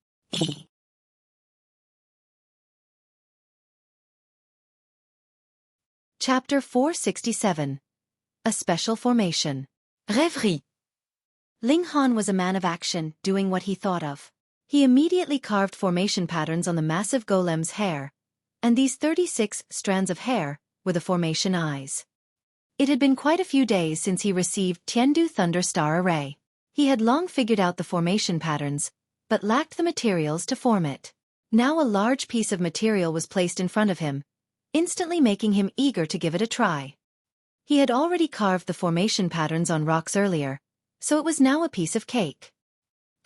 Chapter 467. A Special Formation. Rêverie. Ling Han was a man of action, doing what he thought of. He immediately carved formation patterns on the massive golem's hair, and these 36 strands of hair were the formation eyes. It had been quite a few days since he received Tiandu Thunder Star Array. He had long figured out the formation patterns, but lacked the materials to form it. Now a large piece of material was placed in front of him, instantly making him eager to give it a try. He had already carved the formation patterns on rocks earlier, so it was now a piece of cake.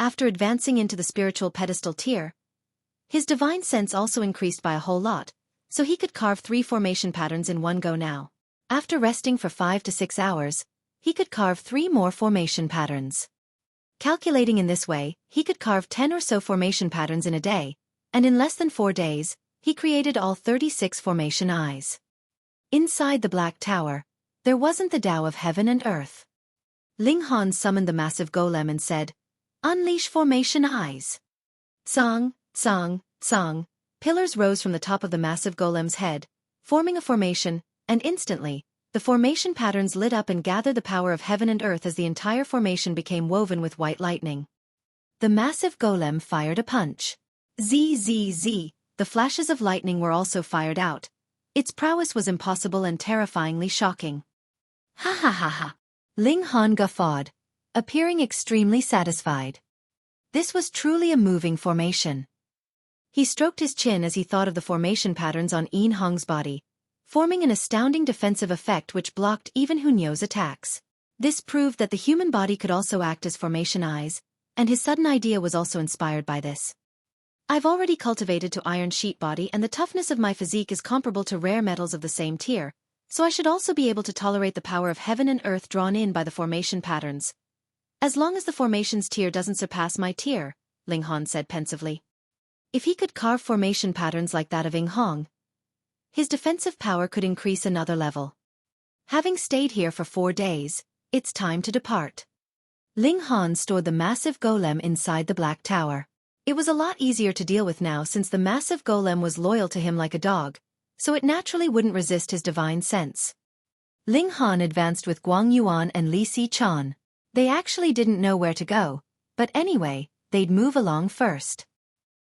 After advancing into the spiritual pedestal tier, his divine sense also increased by a whole lot, so he could carve 3 formation patterns in one go now. After resting for 5 to 6 hours, he could carve 3 more formation patterns. Calculating in this way, he could carve 10 or so formation patterns in a day, and in less than 4 days, he created all 36 formation eyes. Inside the Black Tower, there wasn't the Tao of heaven and earth. Ling Han summoned the massive golem and said, "Unleash formation eyes." Song, song, song. Pillars rose from the top of the massive golem's head, forming a formation, and instantly, the formation patterns lit up and gathered the power of heaven and earth as the entire formation became woven with white lightning. The massive golem fired a punch. Zzz. The flashes of lightning were also fired out. Its prowess was impossible and terrifyingly shocking. Ha ha ha ha. Ling Han guffawed, appearing extremely satisfied. This was truly a moving formation. He stroked his chin as he thought of the formation patterns on Yin Hong's body, forming an astounding defensive effect which blocked even Hunyo's attacks. This proved that the human body could also act as formation eyes, and his sudden idea was also inspired by this. I've already cultivated to iron sheet body and the toughness of my physique is comparable to rare metals of the same tier, so I should also be able to tolerate the power of heaven and earth drawn in by the formation patterns. As long as the formations tier doesn't surpass my tier, Ling Han said pensively. If he could carve formation patterns like that of Yin Hong, his defensive power could increase another level. Having stayed here for 4 days, it's time to depart. Ling Han stored the massive golem inside the Black Tower. It was a lot easier to deal with now since the massive golem was loyal to him like a dog, so it naturally wouldn't resist his divine sense. Ling Han advanced with Guang Yuan and Li Si Chan. They actually didn't know where to go, but anyway, they'd move along first.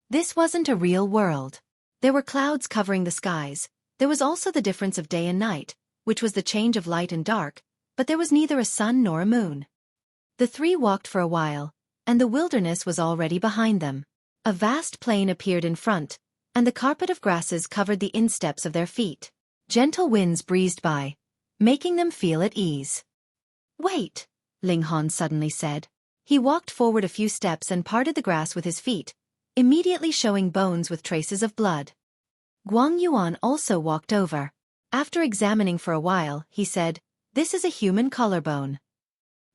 This wasn't a real world. There were clouds covering the skies. There was also the difference of day and night, which was the change of light and dark, but there was neither a sun nor a moon. The three walked for a while, and the wilderness was already behind them. A vast plain appeared in front, and the carpet of grasses covered the insteps of their feet. Gentle winds breezed by, making them feel at ease. "Wait," Ling Han suddenly said. He walked forward a few steps and parted the grass with his feet, immediately showing bones with traces of blood. Guang Yuan also walked over. After examining for a while, he said, "This is a human collarbone."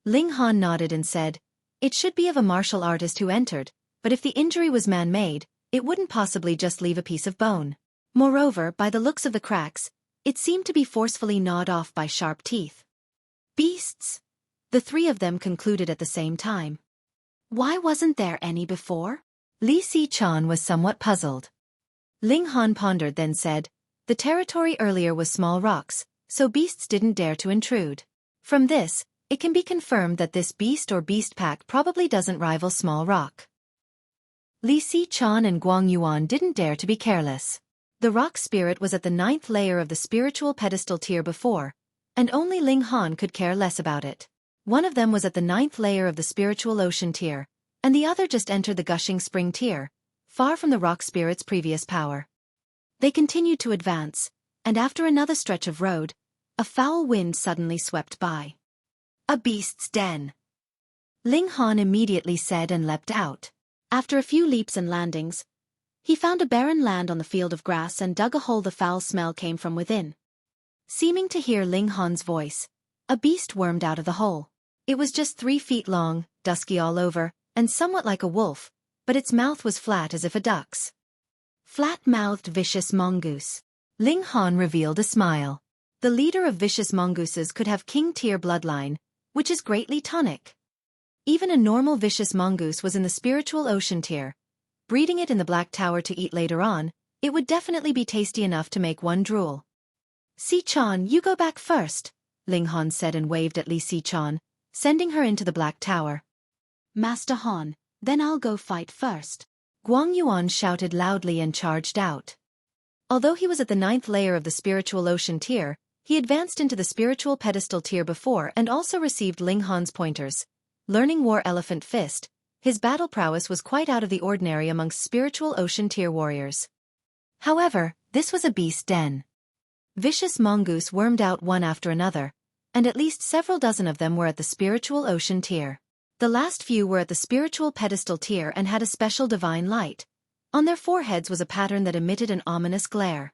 Ling Han nodded and said, "It should be of a martial artist who entered, but if the injury was man-made, it wouldn't possibly just leave a piece of bone. Moreover, by the looks of the cracks, it seemed to be forcefully gnawed off by sharp teeth." "Beasts," the three of them concluded at the same time. "Why wasn't there any before?" Li Si-chan was somewhat puzzled. Ling Han pondered then said, "The territory earlier was small rocks, so beasts didn't dare to intrude. From this, it can be confirmed that this beast or beast pack probably doesn't rival small rock." Li Si-chan and Guang Yuan didn't dare to be careless. The rock spirit was at the 9th layer of the spiritual pedestal tier before, and only Ling Han could care less about it. One of them was at the 9th layer of the spiritual ocean tier, and the other just entered the gushing spring tier, far from the rock spirit's previous power. They continued to advance, and after another stretch of road, a foul wind suddenly swept by. "A beast's den," Ling Han immediately said and leapt out. After a few leaps and landings, he found a barren land on the field of grass and dug a hole. The foul smell came from within. Seeming to hear Ling Han's voice, a beast wormed out of the hole. It was just 3 feet long, dusky all over, and somewhat like a wolf, but its mouth was flat as if a duck's. "Flat-mouthed vicious mongoose." Ling Han revealed a smile. The leader of vicious mongooses could have king-tier bloodline, which is greatly tonic. Even a normal vicious mongoose was in the spiritual ocean tier. Breeding it in the Black Tower to eat later on, it would definitely be tasty enough to make one drool. "Si-chan, you go back first," Ling Han said and waved at Li Si-chan, sending her into the Black Tower. "Master Han, then I'll go fight first." Guang Yuan shouted loudly and charged out. Although he was at the 9th layer of the spiritual ocean tier, he advanced into the spiritual pedestal tier before and also received Ling Han's pointers. Learning War Elephant Fist, his battle prowess was quite out of the ordinary amongst spiritual ocean tier warriors. However, this was a beast den. Vicious mongoose wormed out one after another, and at least several dozen of them were at the spiritual ocean tier. The last few were at the spiritual pedestal tier and had a special divine light. On their foreheads was a pattern that emitted an ominous glare.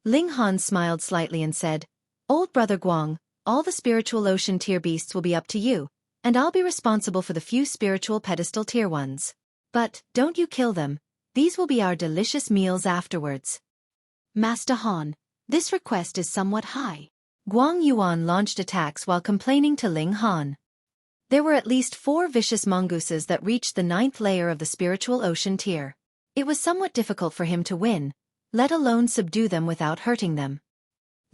Ling Han smiled slightly and said, "Old brother Guang, all the spiritual ocean tier beasts will be up to you, and I'll be responsible for the few spiritual pedestal tier ones. But, don't you kill them, these will be our delicious meals afterwards." "Master Han, this request is somewhat high." Guang Yuan launched attacks while complaining to Ling Han. There were at least 4 vicious mongooses that reached the 9th layer of the spiritual ocean tier. It was somewhat difficult for him to win, let alone subdue them without hurting them.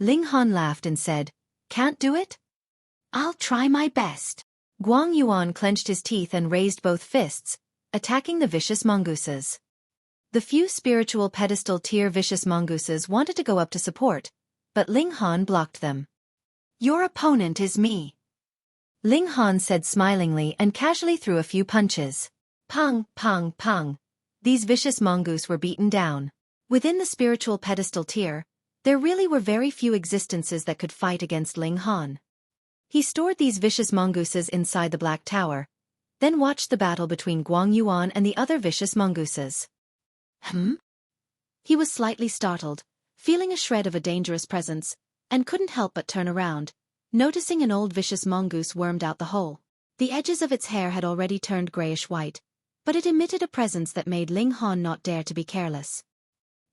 Ling Han laughed and said, "Can't do it? I'll try my best." Guang Yuan clenched his teeth and raised both fists, attacking the vicious mongooses. The few spiritual pedestal tier vicious mongooses wanted to go up to support, but Ling Han blocked them. "Your opponent is me," Ling Han said smilingly and casually threw a few punches. Pung, pung, pung. These vicious mongoose were beaten down. Within the spiritual pedestal tier, there really were very few existences that could fight against Ling Han. He stored these vicious mongooses inside the Black Tower, then watched the battle between Guang Yuan and the other vicious mongooses. He was slightly startled, feeling a shred of a dangerous presence, and couldn't help but turn around, noticing an old vicious mongoose wormed out the hole. The edges of its hair had already turned grayish-white, but it emitted a presence that made Ling Han not dare to be careless.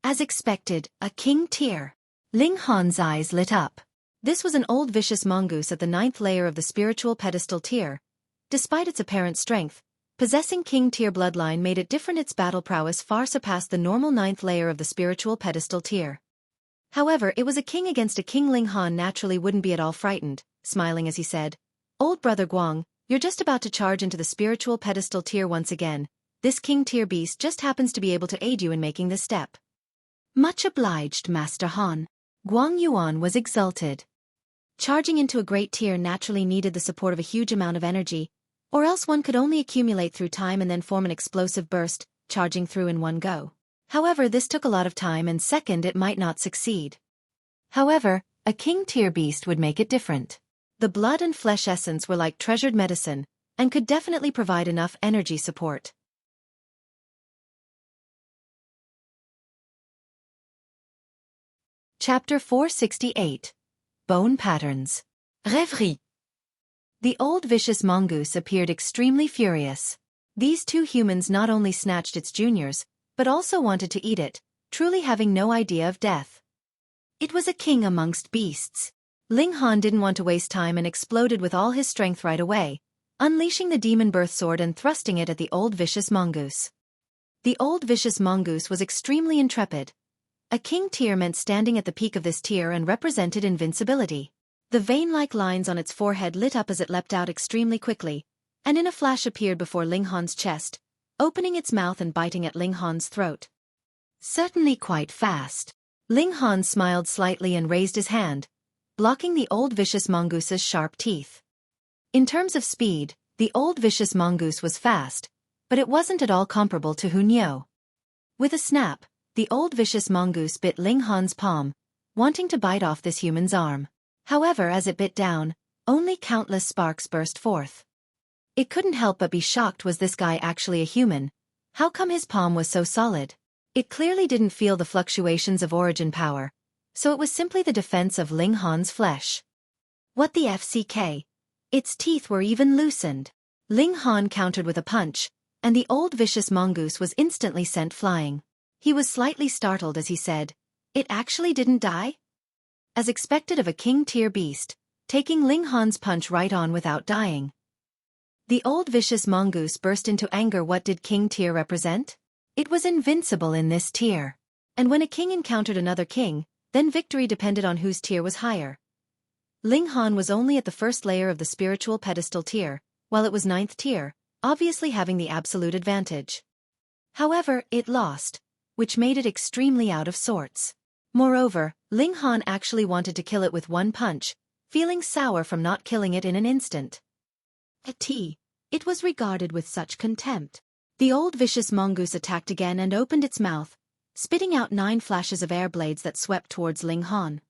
As expected, a king tier. Ling Han's eyes lit up. This was an old vicious mongoose at the 9th layer of the spiritual pedestal tier. Despite its apparent strength, possessing king tier bloodline made it different. Its battle prowess far surpassed the normal 9th layer of the spiritual pedestal tier. However, it was a king against a king. Ling Han naturally wouldn't be at all frightened, smiling as he said, "Old brother Guang, you're just about to charge into the spiritual pedestal tier once again. this king-tier beast just happens to be able to aid you in making this step. Much obliged, Master Han. Guang Yuan was exulted. Charging into a great tier naturally needed the support of a huge amount of energy, or else one could only accumulate through time and then form an explosive burst, charging through in one go. However, this took a lot of time and second, it might not succeed. However, a king-tier beast would make it different. The blood and flesh essence were like treasured medicine, and could definitely provide enough energy support. Chapter 468. Bone Patterns. Rêverie. The old vicious mongoose appeared extremely furious. These two humans not only snatched its juniors, but also wanted to eat it, truly having no idea of death. It was a king amongst beasts. Ling Han didn't want to waste time and exploded with all his strength right away, unleashing the demon birth sword and thrusting it at the old vicious mongoose. The old vicious mongoose was extremely intrepid. A king tier meant standing at the peak of this tier and represented invincibility. The vein-like lines on its forehead lit up as it leapt out extremely quickly, and in a flash appeared before Ling Han's chest, opening its mouth and biting at Ling Han's throat. Certainly quite fast. Ling Han smiled slightly and raised his hand, blocking the old vicious mongoose's sharp teeth. In terms of speed, the old vicious mongoose was fast, but it wasn't at all comparable to Hunyo. With a snap, the old vicious mongoose bit Ling Han's palm, wanting to bite off this human's arm. However, as it bit down, only countless sparks burst forth. It couldn't help but be shocked. Was this guy actually a human? How come his palm was so solid? It clearly didn't feel the fluctuations of origin power, so it was simply the defense of Ling Han's flesh. What the FCK? Its teeth were even loosened. Ling Han countered with a punch, and the old vicious mongoose was instantly sent flying. He was slightly startled as he said, "It actually didn't die?" As expected of a king-tier beast, taking Ling Han's punch right on without dying. The old vicious mongoose burst into anger. What did king-tier represent? It was invincible in this tier. And when a king encountered another king, then victory depended on whose tier was higher. Ling Han was only at the first layer of the spiritual pedestal tier, while it was 9th tier, obviously having the absolute advantage. However, it lost, which made it extremely out of sorts. Moreover, Ling Han actually wanted to kill it with one punch, feeling sour from not killing it in an instant. It was regarded with such contempt. The old vicious mongoose attacked again and opened its mouth, spitting out 9 flashes of air blades that swept towards Ling Han.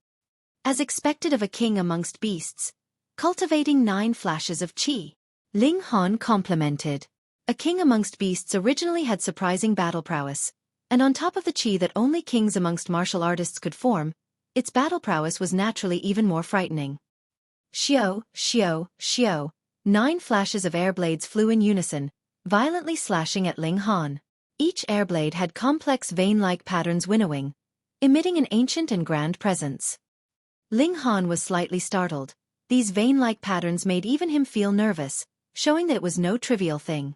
As expected of a king amongst beasts, cultivating 9 flashes of chi. Ling Han complimented. A king amongst beasts originally had surprising battle prowess, and on top of the chi that only kings amongst martial artists could form, its battle prowess was naturally even more frightening. Xiao, xiao, xiao. 9 flashes of air blades flew in unison, violently slashing at Ling Han. Each air blade had complex vein-like patterns winnowing, emitting an ancient and grand presence. Ling Han was slightly startled. These vein-like patterns made even him feel nervous, showing that it was no trivial thing.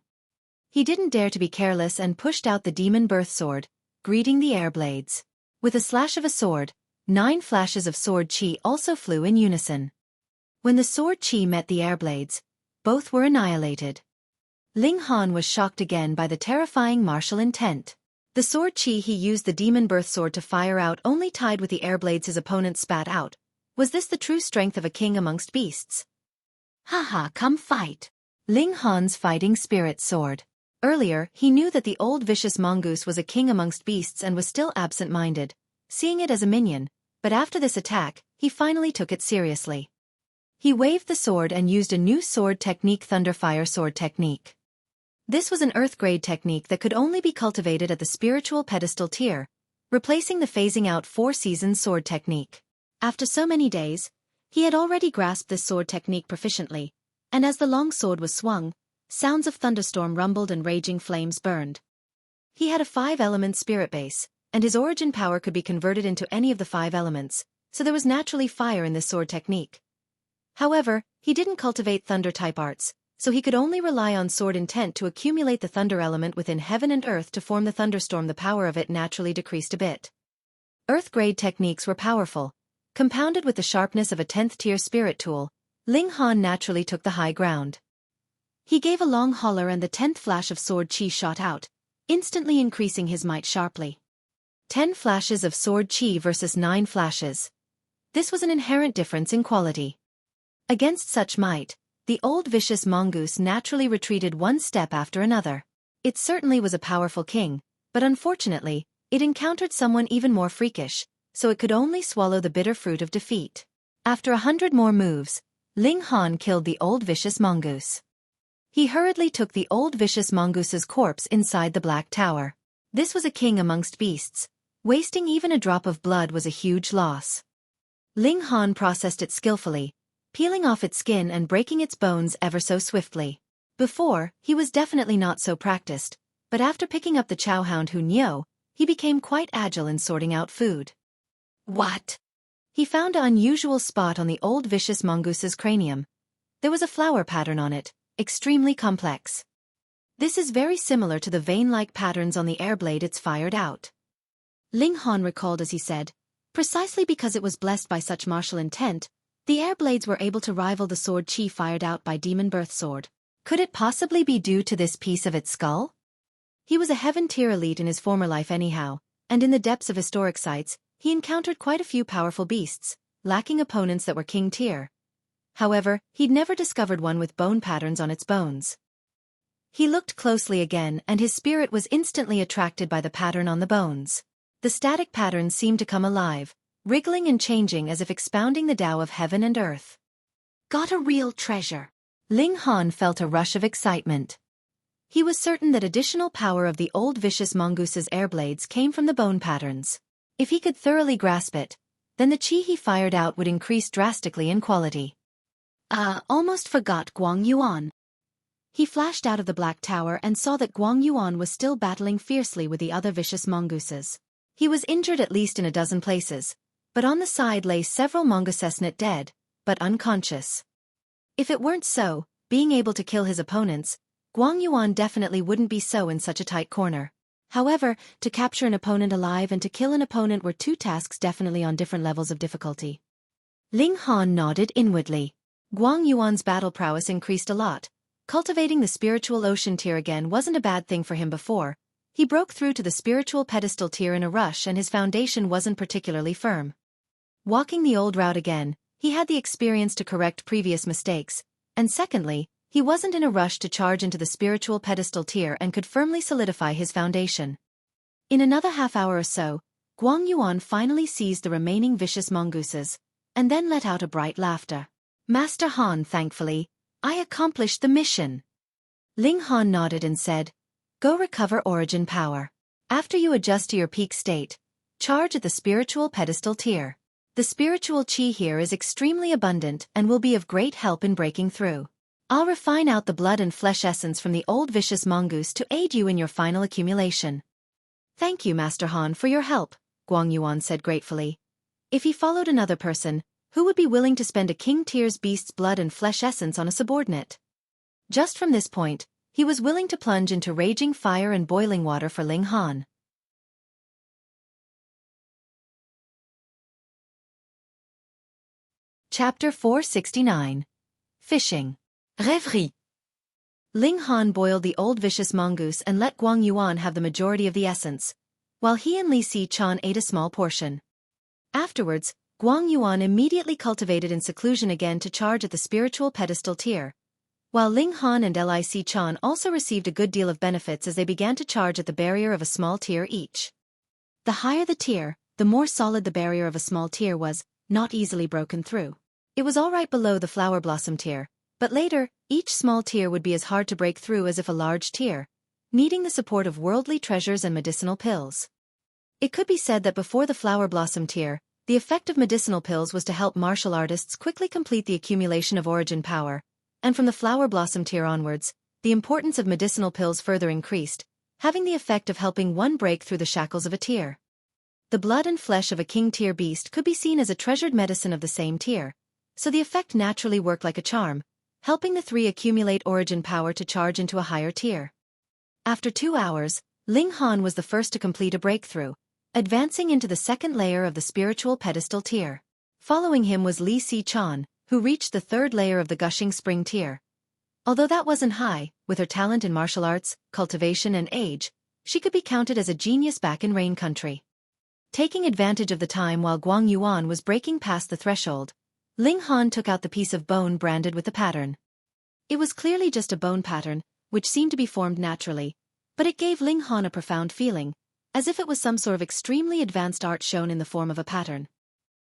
He didn't dare to be careless and pushed out the demon birth sword, greeting the air blades. With a slash of a sword, 9 flashes of sword chi also flew in unison. When the sword chi met the air blades, both were annihilated. Ling Han was shocked again by the terrifying martial intent. The sword chi he used the demon birth sword to fire out only tied with the air blades his opponent spat out. Was this the true strength of a king amongst beasts? Haha, come fight. Ling Han's fighting spirit soared. Earlier, he knew that the old vicious mongoose was a king amongst beasts and was still absent-minded, seeing it as a minion, but after this attack, he finally took it seriously. He waved the sword and used a new sword technique, Thunderfire Sword Technique. This was an earth-grade technique that could only be cultivated at the spiritual pedestal tier, replacing the phasing-out 4-season sword technique. After so many days, he had already grasped this sword technique proficiently, and as the long sword was swung, sounds of thunderstorm rumbled and raging flames burned. He had a 5-element spirit base, and his origin power could be converted into any of the 5 elements, so there was naturally fire in this sword technique. However, he didn't cultivate thunder-type arts, so he could only rely on sword intent to accumulate the thunder element within heaven and earth to form the thunderstorm. The power of it naturally decreased a bit. Earth-grade techniques were powerful. Compounded with the sharpness of a 10th-tier spirit tool, Ling Han naturally took the high ground. He gave a long holler and the 10th flash of sword chi shot out, instantly increasing his might sharply. 10 flashes of sword chi versus 9 flashes. This was an inherent difference in quality. Against such might, the old vicious mongoose naturally retreated one step after another. It certainly was a powerful king, but unfortunately, it encountered someone even more freakish, so it could only swallow the bitter fruit of defeat. After 100 more moves, Ling Han killed the old vicious mongoose. He hurriedly took the old vicious mongoose's corpse inside the Black Tower. This was a king amongst beasts. Wasting even a drop of blood was a huge loss. Ling Han processed it skillfully, peeling off its skin and breaking its bones ever so swiftly. Before, he was definitely not so practiced, but after picking up the chowhound Hunyo, he became quite agile in sorting out food. What? He found an unusual spot on the old vicious mongoose's cranium. There was a flower pattern on it, extremely complex. This is very similar to the vein-like patterns on the air blade it's fired out. Ling Han recalled as he said, precisely because it was blessed by such martial intent, the air blades were able to rival the sword chi fired out by Demon Birth Sword. Could it possibly be due to this piece of its skull? He was a heaven-tier elite in his former life anyhow, and in the depths of historic sites, he encountered quite a few powerful beasts, lacking opponents that were king tier. However, he'd never discovered one with bone patterns on its bones. He looked closely again and his spirit was instantly attracted by the pattern on the bones. The static patterns seemed to come alive, wriggling and changing as if expounding the Tao of heaven and earth. Got a real treasure. Ling Han felt a rush of excitement. He was certain that additional power of the old vicious mongoose's air blades came from the bone patterns. If he could thoroughly grasp it, then the chi he fired out would increase drastically in quality. Almost forgot Guang Yuan. He flashed out of the Black Tower and saw that Guang Yuan was still battling fiercely with the other vicious mongooses. He was injured at least in a dozen places, but on the side lay several mongooses not dead, but unconscious. If it weren't so, being able to kill his opponents, Guang Yuan definitely wouldn't be so in such a tight corner. However, to capture an opponent alive and to kill an opponent were two tasks definitely on different levels of difficulty. Ling Han nodded inwardly. Guang Yuan's battle prowess increased a lot. Cultivating the spiritual ocean tier again wasn't a bad thing for him before. He broke through to the spiritual pedestal tier in a rush and his foundation wasn't particularly firm. Walking the old route again, he had the experience to correct previous mistakes, and secondly, he wasn't in a rush to charge into the spiritual pedestal tier and could firmly solidify his foundation. In another half hour or so, Guang Yuan finally seized the remaining vicious mongooses, and then let out a bright laughter. Master Han, thankfully, I accomplished the mission. Ling Han nodded and said, go recover origin power. After you adjust to your peak state, charge at the spiritual pedestal tier. The spiritual chi here is extremely abundant and will be of great help in breaking through. I'll refine out the blood and flesh essence from the old vicious mongoose to aid you in your final accumulation. Thank you, Master Han, for your help, Guang Yuan said gratefully. If he followed another person, who would be willing to spend a king tier's beast's blood and flesh essence on a subordinate? Just from this point, he was willing to plunge into raging fire and boiling water for Ling Han. Chapter 469. Fishing. Rêverie. Ling Han boiled the old vicious mongoose and let Guang Yuan have the majority of the essence, while he and Li Si-chan ate a small portion. Afterwards, Guang Yuan immediately cultivated in seclusion again to charge at the spiritual pedestal tier, while Ling Han and Li Si-chan also received a good deal of benefits as they began to charge at the barrier of a small tier each. The higher the tier, the more solid the barrier of a small tier was, not easily broken through. It was alright below the flower blossom tier, but later, each small tier would be as hard to break through as if a large tier, needing the support of worldly treasures and medicinal pills. It could be said that before the flower blossom tier, the effect of medicinal pills was to help martial artists quickly complete the accumulation of origin power, and from the flower blossom tier onwards, the importance of medicinal pills further increased, having the effect of helping one break through the shackles of a tier. The blood and flesh of a king tier beast could be seen as a treasured medicine of the same tier, so the effect naturally worked like a charm, helping the three accumulate origin power to charge into a higher tier. After 2 hours, Ling Han was the first to complete a breakthrough, advancing into the second layer of the spiritual pedestal tier. Following him was Li Si-chan, who reached the third layer of the gushing spring tier. Although that wasn't high, with her talent in martial arts, cultivation and age, she could be counted as a genius back in Rain Country. Taking advantage of the time while Guang Yuan was breaking past the threshold, Ling Han took out the piece of bone branded with the pattern. It was clearly just a bone pattern, which seemed to be formed naturally, but it gave Ling Han a profound feeling, as if it was some sort of extremely advanced art shown in the form of a pattern.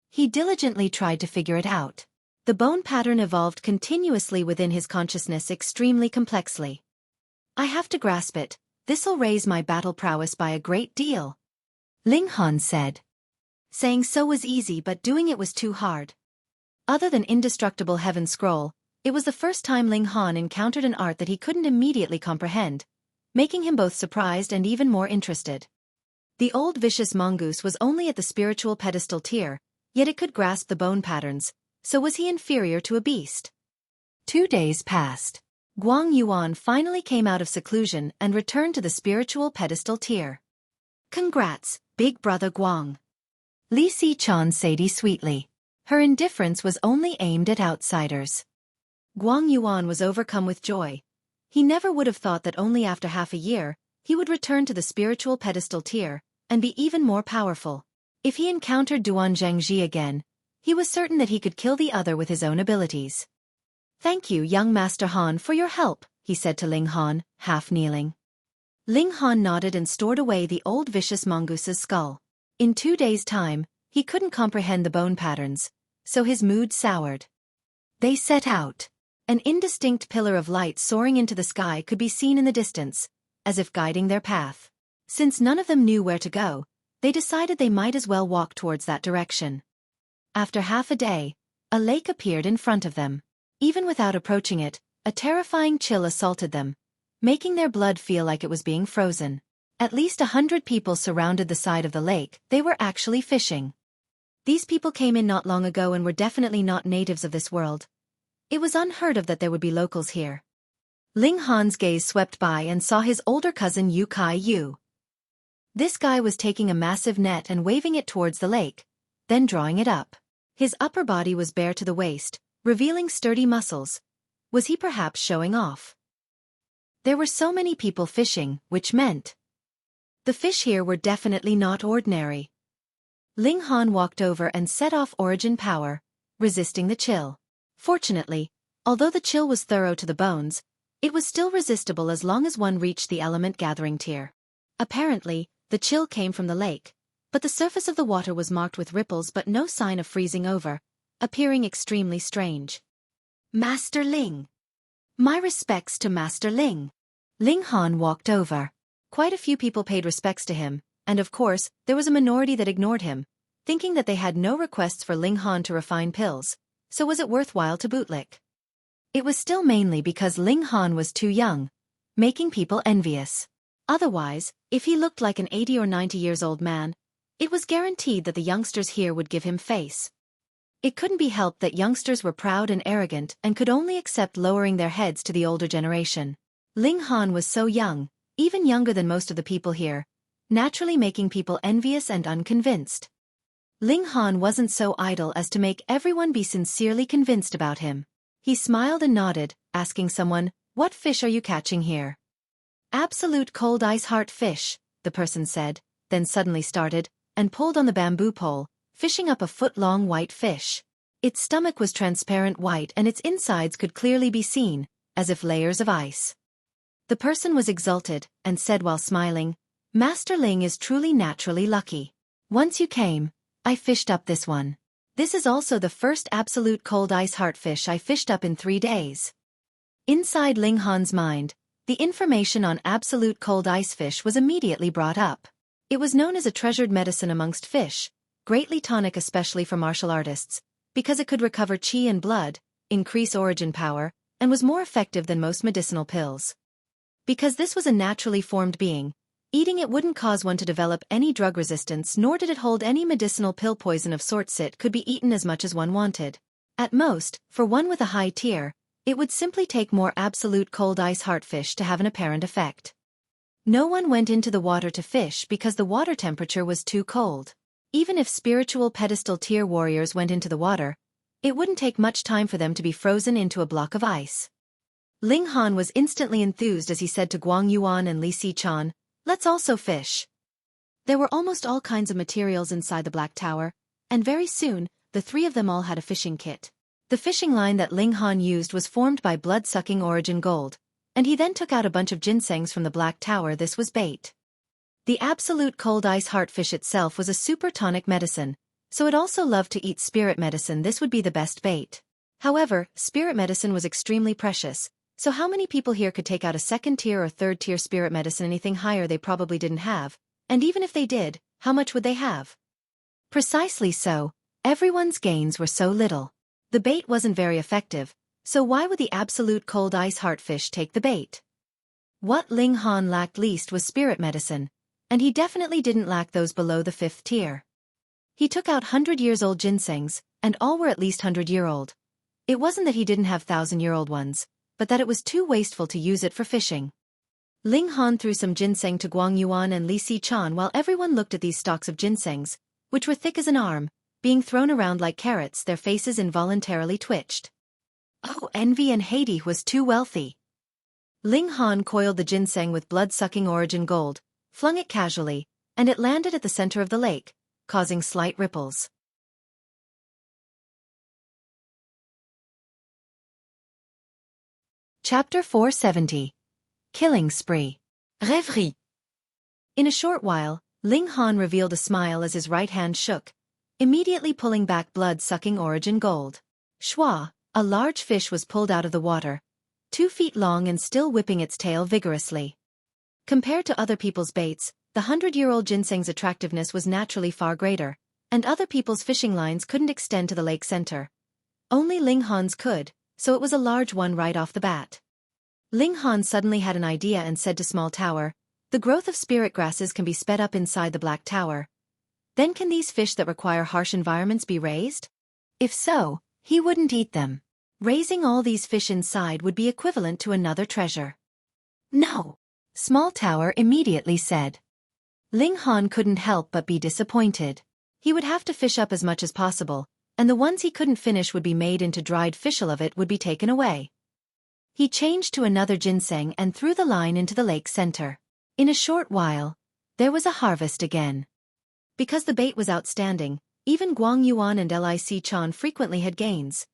He diligently tried to figure it out. The bone pattern evolved continuously within his consciousness extremely complexly. I have to grasp it, this'll raise my battle prowess by a great deal, Ling Han said. Saying so was easy but doing it was too hard. Other than indestructible heaven scroll, it was the first time Ling Han encountered an art that he couldn't immediately comprehend, making him both surprised and even more interested. The old vicious mongoose was only at the spiritual pedestal tier, yet it could grasp the bone patterns, so was he inferior to a beast? 2 days passed. Guang Yuan finally came out of seclusion and returned to the spiritual pedestal tier. Congrats, big brother Guang. Li Si-chan said sweetly. Her indifference was only aimed at outsiders. Guang Yuan was overcome with joy. He never would have thought that only after half a year, he would return to the spiritual pedestal tier, and be even more powerful. If he encountered Duan Zhangji again, he was certain that he could kill the other with his own abilities. Thank you, young Master Han, for your help, he said to Ling Han, half kneeling. Ling Han nodded and stored away the old vicious mongoose's skull. In 2 days' time, he couldn't comprehend the bone patterns, so his mood soured. They set out. An indistinct pillar of light soaring into the sky could be seen in the distance, as if guiding their path. Since none of them knew where to go, they decided they might as well walk towards that direction. After half a day, a lake appeared in front of them. Even without approaching it, a terrifying chill assaulted them, making their blood feel like it was being frozen. At least 100 people surrounded the side of the lake. They were actually fishing. These people came in not long ago and were definitely not natives of this world. It was unheard of that there would be locals here. Ling Han's gaze swept by and saw his older cousin Yu Kai Yu. This guy was taking a massive net and waving it towards the lake, then drawing it up. His upper body was bare to the waist, revealing sturdy muscles. Was he perhaps showing off? There were so many people fishing, which meant the fish here were definitely not ordinary. Ling Han walked over and set off origin power, resisting the chill. Fortunately, although the chill was thorough to the bones, it was still resistible as long as one reached the element gathering tier. Apparently, the chill came from the lake, but the surface of the water was marked with ripples but no sign of freezing over, appearing extremely strange. Master Ling. My respects to Master Ling. Ling Han walked over. Quite a few people paid respects to him, and of course, there was a minority that ignored him, thinking that they had no requests for Ling Han to refine pills, so was it worthwhile to bootlick? It was still mainly because Ling Han was too young, making people envious. Otherwise, if he looked like an 80 or 90 years old man, it was guaranteed that the youngsters here would give him face. It couldn't be helped that youngsters were proud and arrogant and could only accept lowering their heads to the older generation. Ling Han was so young, even younger than most of the people here, naturally making people envious and unconvinced. Ling Han wasn't so idle as to make everyone be sincerely convinced about him. He smiled and nodded, asking someone, "What fish are you catching here?" "Absolute cold ice heart fish," the person said, then suddenly started, and pulled on the bamboo pole, fishing up a foot-long white fish. Its stomach was transparent white and its insides could clearly be seen, as if layers of ice. The person was exulted, and said while smiling, "Master Ling is truly naturally lucky. Once you came, I fished up this one. This is also the first absolute cold ice heartfish I fished up in 3 days." Inside Ling Han's mind, the information on absolute cold ice fish was immediately brought up. It was known as a treasured medicine amongst fish, greatly tonic especially for martial artists, because it could recover chi and blood, increase origin power, and was more effective than most medicinal pills. Because this was a naturally formed being, eating it wouldn't cause one to develop any drug resistance, nor did it hold any medicinal pill poison of sorts. It could be eaten as much as one wanted. At most, for one with a high tier, it would simply take more absolute cold ice heartfish to have an apparent effect. No one went into the water to fish because the water temperature was too cold. Even if spiritual pedestal tier warriors went into the water, it wouldn't take much time for them to be frozen into a block of ice. Ling Han was instantly enthused as he said to Guang Yuan and Li Xichan, "Let's also fish." There were almost all kinds of materials inside the Black Tower, and very soon, the three of them all had a fishing kit. The fishing line that Ling Han used was formed by blood-sucking origin gold, and he then took out a bunch of ginsengs from the Black Tower. This was bait. The absolute cold ice heartfish itself was a super tonic medicine, so it also loved to eat spirit medicine. This would be the best bait. However, spirit medicine was extremely precious, so how many people here could take out a second-tier or third-tier spirit medicine? Anything higher they probably didn't have, and even if they did, how much would they have? Precisely so, everyone's gains were so little. The bait wasn't very effective, so why would the absolute cold ice heartfish take the bait? What Ling Han lacked least was spirit medicine, and he definitely didn't lack those below the 5th tier. He took out 100-year-old ginsengs, and all were at least 100-year-old. It wasn't that he didn't have 1,000-year-old ones, but that it was too wasteful to use it for fishing. Ling Han threw some ginseng to Guang Yuan and Li Xichan while everyone looked at these stalks of ginsengs, which were thick as an arm, being thrown around like carrots. Their faces involuntarily twitched. Oh, envy and hate was too wealthy. Ling Han coiled the ginseng with blood-sucking origin gold, flung it casually, and it landed at the center of the lake, causing slight ripples. Chapter 470. Killing Spree. Rêverie. In a short while, Ling Han revealed a smile as his right hand shook, immediately pulling back blood-sucking origin gold. Shwa, a large fish was pulled out of the water, 2 feet long and still whipping its tail vigorously. Compared to other people's baits, the 100-year-old ginseng's attractiveness was naturally far greater, and other people's fishing lines couldn't extend to the lake center. Only Ling Han's could, so it was a large one right off the bat. Ling Han suddenly had an idea and said to Small Tower, "The growth of spirit grasses can be sped up inside the Black Tower. Then can these fish that require harsh environments be raised? If so, he wouldn't eat them. Raising all these fish inside would be equivalent to another treasure." "No," Small Tower immediately said. Ling Han couldn't help but be disappointed. He would have to fish up as much as possible, and the ones he couldn't finish would be made into dried fish. All of it would be taken away. He changed to another ginseng and threw the line into the lake center. In a short while, there was a harvest again. Because the bait was outstanding, even Guang Yuan and Li Xichan frequently had gains.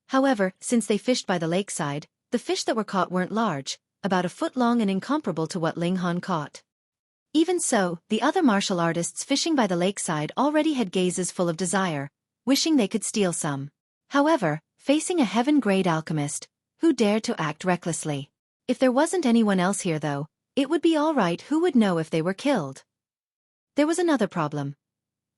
However, since they fished by the lakeside, the fish that were caught weren't large, about a foot long and incomparable to what Ling Han caught. Even so, the other martial artists fishing by the lakeside already had gazes full of desire, wishing they could steal some. However, facing a heaven-grade alchemist, who dared to act recklessly? If there wasn't anyone else here though, it would be all right. Who would know if they were killed? There was another problem.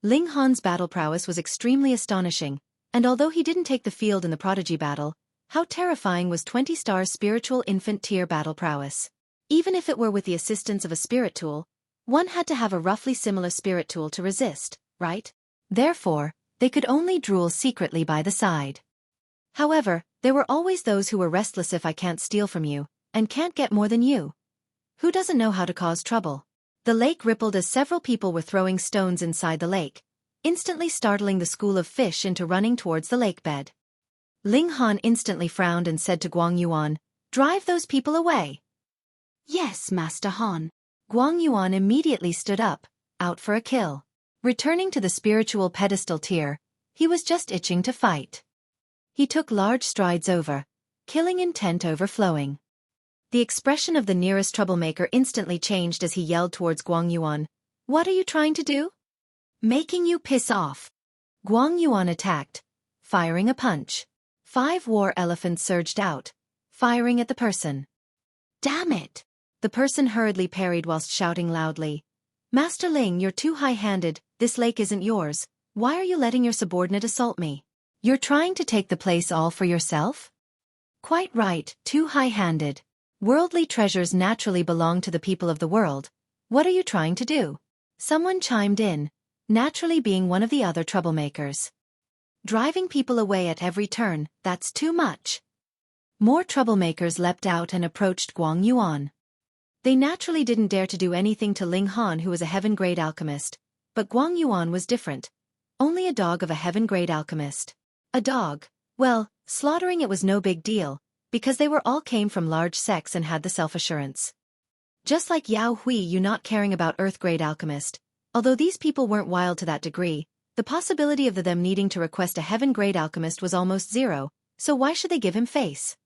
Ling Han's battle prowess was extremely astonishing, and although he didn't take the field in the Prodigy battle, how terrifying was 20-star spiritual infant tier battle prowess. Even if it were with the assistance of a spirit tool, one had to have a roughly similar spirit tool to resist, right? Therefore, they could only drool secretly by the side. However, there were always those who were restless. If I can't steal from you, and can't get more than you, who doesn't know how to cause trouble? The lake rippled as several people were throwing stones inside the lake, instantly startling the school of fish into running towards the lakebed. Ling Han instantly frowned and said to Guang Yuan, "Drive those people away." "Yes, Master Han." Guang Yuan immediately stood up, out for a kill. Returning to the spiritual pedestal tier, he was just itching to fight. He took large strides over, killing intent overflowing. The expression of the nearest troublemaker instantly changed as he yelled towards Guang Yuan, "What are you trying to do?" "Making you piss off." Guang Yuan attacked, firing a punch. 5 war elephants surged out, firing at the person. "Damn it!" The person hurriedly parried whilst shouting loudly, "Master Ling, you're too high-handed. This lake isn't yours. Why are you letting your subordinate assault me? You're trying to take the place all for yourself?" "Quite right, too high-handed. Worldly treasures naturally belong to the people of the world. What are you trying to do?" Someone chimed in, naturally being one of the other troublemakers. "Driving people away at every turn, that's too much." More troublemakers leapt out and approached Guang Yuan. They naturally didn't dare to do anything to Ling Han, who was a heaven-grade alchemist, but Guang Yuan was different. Only a dog of a heaven-grade alchemist. A dog. Well, slaughtering it was no big deal, because they were all came from large sects and had the self-assurance. Just like Yao Hui Yu not caring about Earth-grade Alchemist, although these people weren't wild to that degree, the possibility of them needing to request a heaven-grade Alchemist was almost zero, so why should they give him face?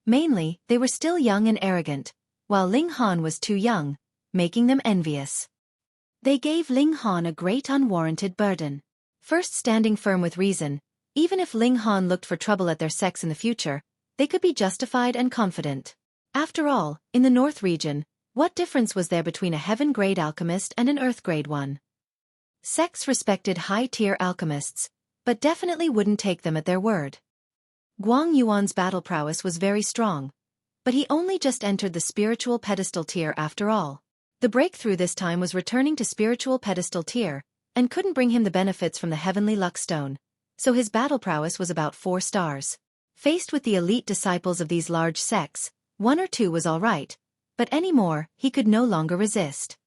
Mainly, they were still young and arrogant, while Ling Han was too young, making them envious. They gave Ling Han a great unwarranted burden. First, standing firm with reason, even if Ling Han looked for trouble at their sects in the future, they could be justified and confident. After all, in the North region, what difference was there between a heaven-grade alchemist and an earth-grade one? Sects respected high-tier alchemists, but definitely wouldn't take them at their word. Guang Yuan's battle prowess was very strong, but he only just entered the spiritual pedestal tier after all. The breakthrough this time was returning to spiritual pedestal tier, and couldn't bring him the benefits from the heavenly luck stone, so his battle prowess was about 4 stars. Faced with the elite disciples of these large sects, 1 or 2 was alright, but any more, he could no longer resist.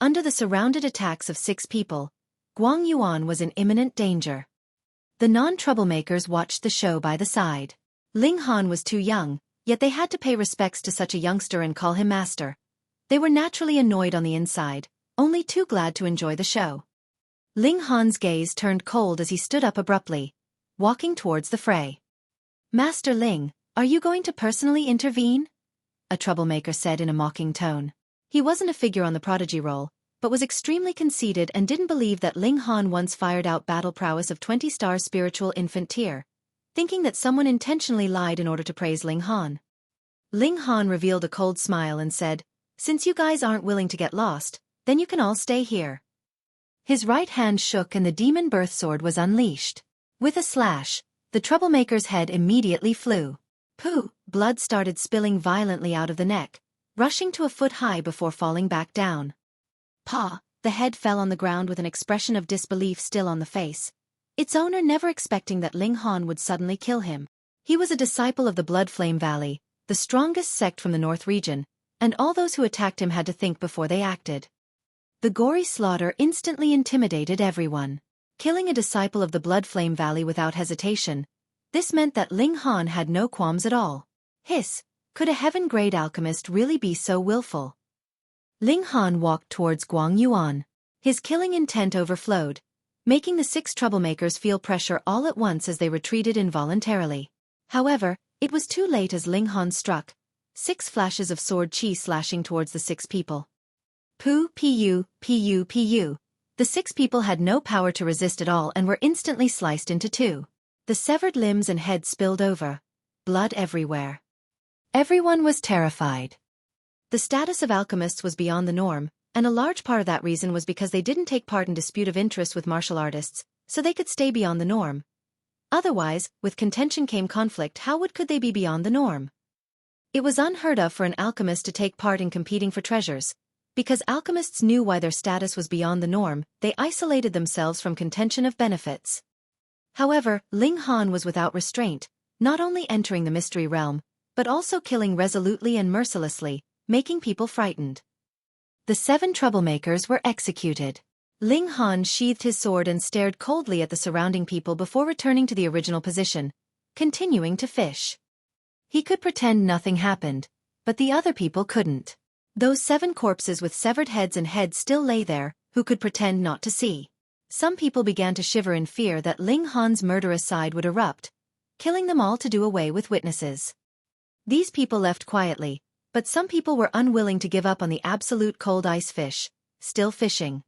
Under the surrounded attacks of 6 people, Guang Yuan was in imminent danger. The non-troublemakers watched the show by the side. Ling Han was too young, yet they had to pay respects to such a youngster and call him master. They were naturally annoyed on the inside, only too glad to enjoy the show. Ling Han's gaze turned cold as he stood up abruptly, walking towards the fray. "Master Ling, are you going to personally intervene?" a troublemaker said in a mocking tone. He wasn't a figure on the Prodigy roll, but was extremely conceited and didn't believe that Ling Han once fired out battle prowess of 20 stars spiritual infant tier, thinking that someone intentionally lied in order to praise Ling Han. Ling Han revealed a cold smile and said, "Since you guys aren't willing to get lost, then you can all stay here." His right hand shook and the demon birth sword was unleashed. With a slash, the troublemaker's head immediately flew. Pooh! Blood started spilling violently out of the neck, rushing to a foot high before falling back down. "Pa!" The head fell on the ground with an expression of disbelief still on the face, its owner never expecting that Ling Han would suddenly kill him. He was a disciple of the Blood Flame Valley, the strongest sect from the North region, and all those who attacked him had to think before they acted. The gory slaughter instantly intimidated everyone. Killing a disciple of the Blood Flame Valley without hesitation, this meant that Ling Han had no qualms at all. Hiss! Could a heaven-grade alchemist really be so willful? Ling Han walked towards Guang Yuan. His killing intent overflowed, making the 6 troublemakers feel pressure all at once as they retreated involuntarily. However, it was too late as Ling Han struck, 6 flashes of sword chi slashing towards the 6 people. Pu. The 6 people had no power to resist at all and were instantly sliced into 2. The severed limbs and heads spilled over, blood everywhere. Everyone was terrified. The status of alchemists was beyond the norm, and a large part of that reason was because they didn't take part in dispute of interest with martial artists, so they could stay beyond the norm. Otherwise, with contention came conflict. Could they be beyond the norm? It was unheard of for an alchemist to take part in competing for treasures. Because alchemists knew why their status was beyond the norm, they isolated themselves from contention of benefits. However, Ling Han was without restraint, not only entering the mystery realm, but also killing resolutely and mercilessly, making people frightened. The 7 troublemakers were executed. Ling Han sheathed his sword and stared coldly at the surrounding people before returning to the original position, continuing to fish. He could pretend nothing happened, but the other people couldn't. Those 7 corpses with severed heads and heads still lay there, who could pretend not to see. Some people began to shiver in fear that Ling Han's murderous side would erupt, killing them all to do away with witnesses. These people left quietly, but some people were unwilling to give up on the absolute cold ice fish, still fishing.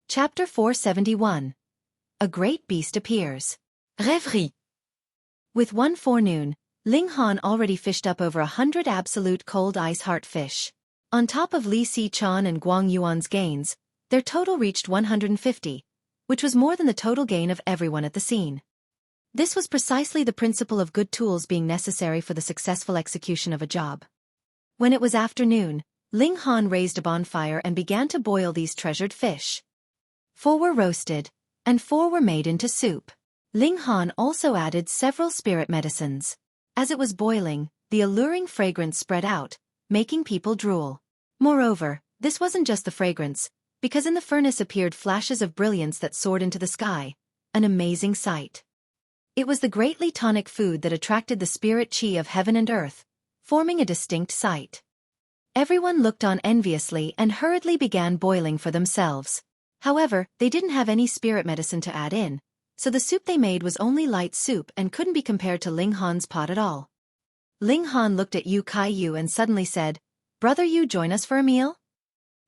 Chapter 471. A great beast appears. Rêverie. With one forenoon, Ling Han already fished up over 100 absolute cold ice heart fish. On top of Li Si-chan and Guang Yuan's gains, their total reached 150, which was more than the total gain of everyone at the scene. This was precisely the principle of good tools being necessary for the successful execution of a job. When it was afternoon, Ling Han raised a bonfire and began to boil these treasured fish. 4 were roasted, and 4 were made into soup. Ling Han also added several spirit medicines. As it was boiling, the alluring fragrance spread out, making people drool. Moreover, this wasn't just the fragrance, because in the furnace appeared flashes of brilliance that soared into the sky, an amazing sight. It was the greatly tonic food that attracted the spirit chi of heaven and earth, forming a distinct sight. Everyone looked on enviously and hurriedly began boiling for themselves. However, they didn't have any spirit medicine to add in, so the soup they made was only light soup and couldn't be compared to Ling Han's pot at all. Ling Han looked at Yu Kai-yu and suddenly said, "Brother Yu, join us for a meal?"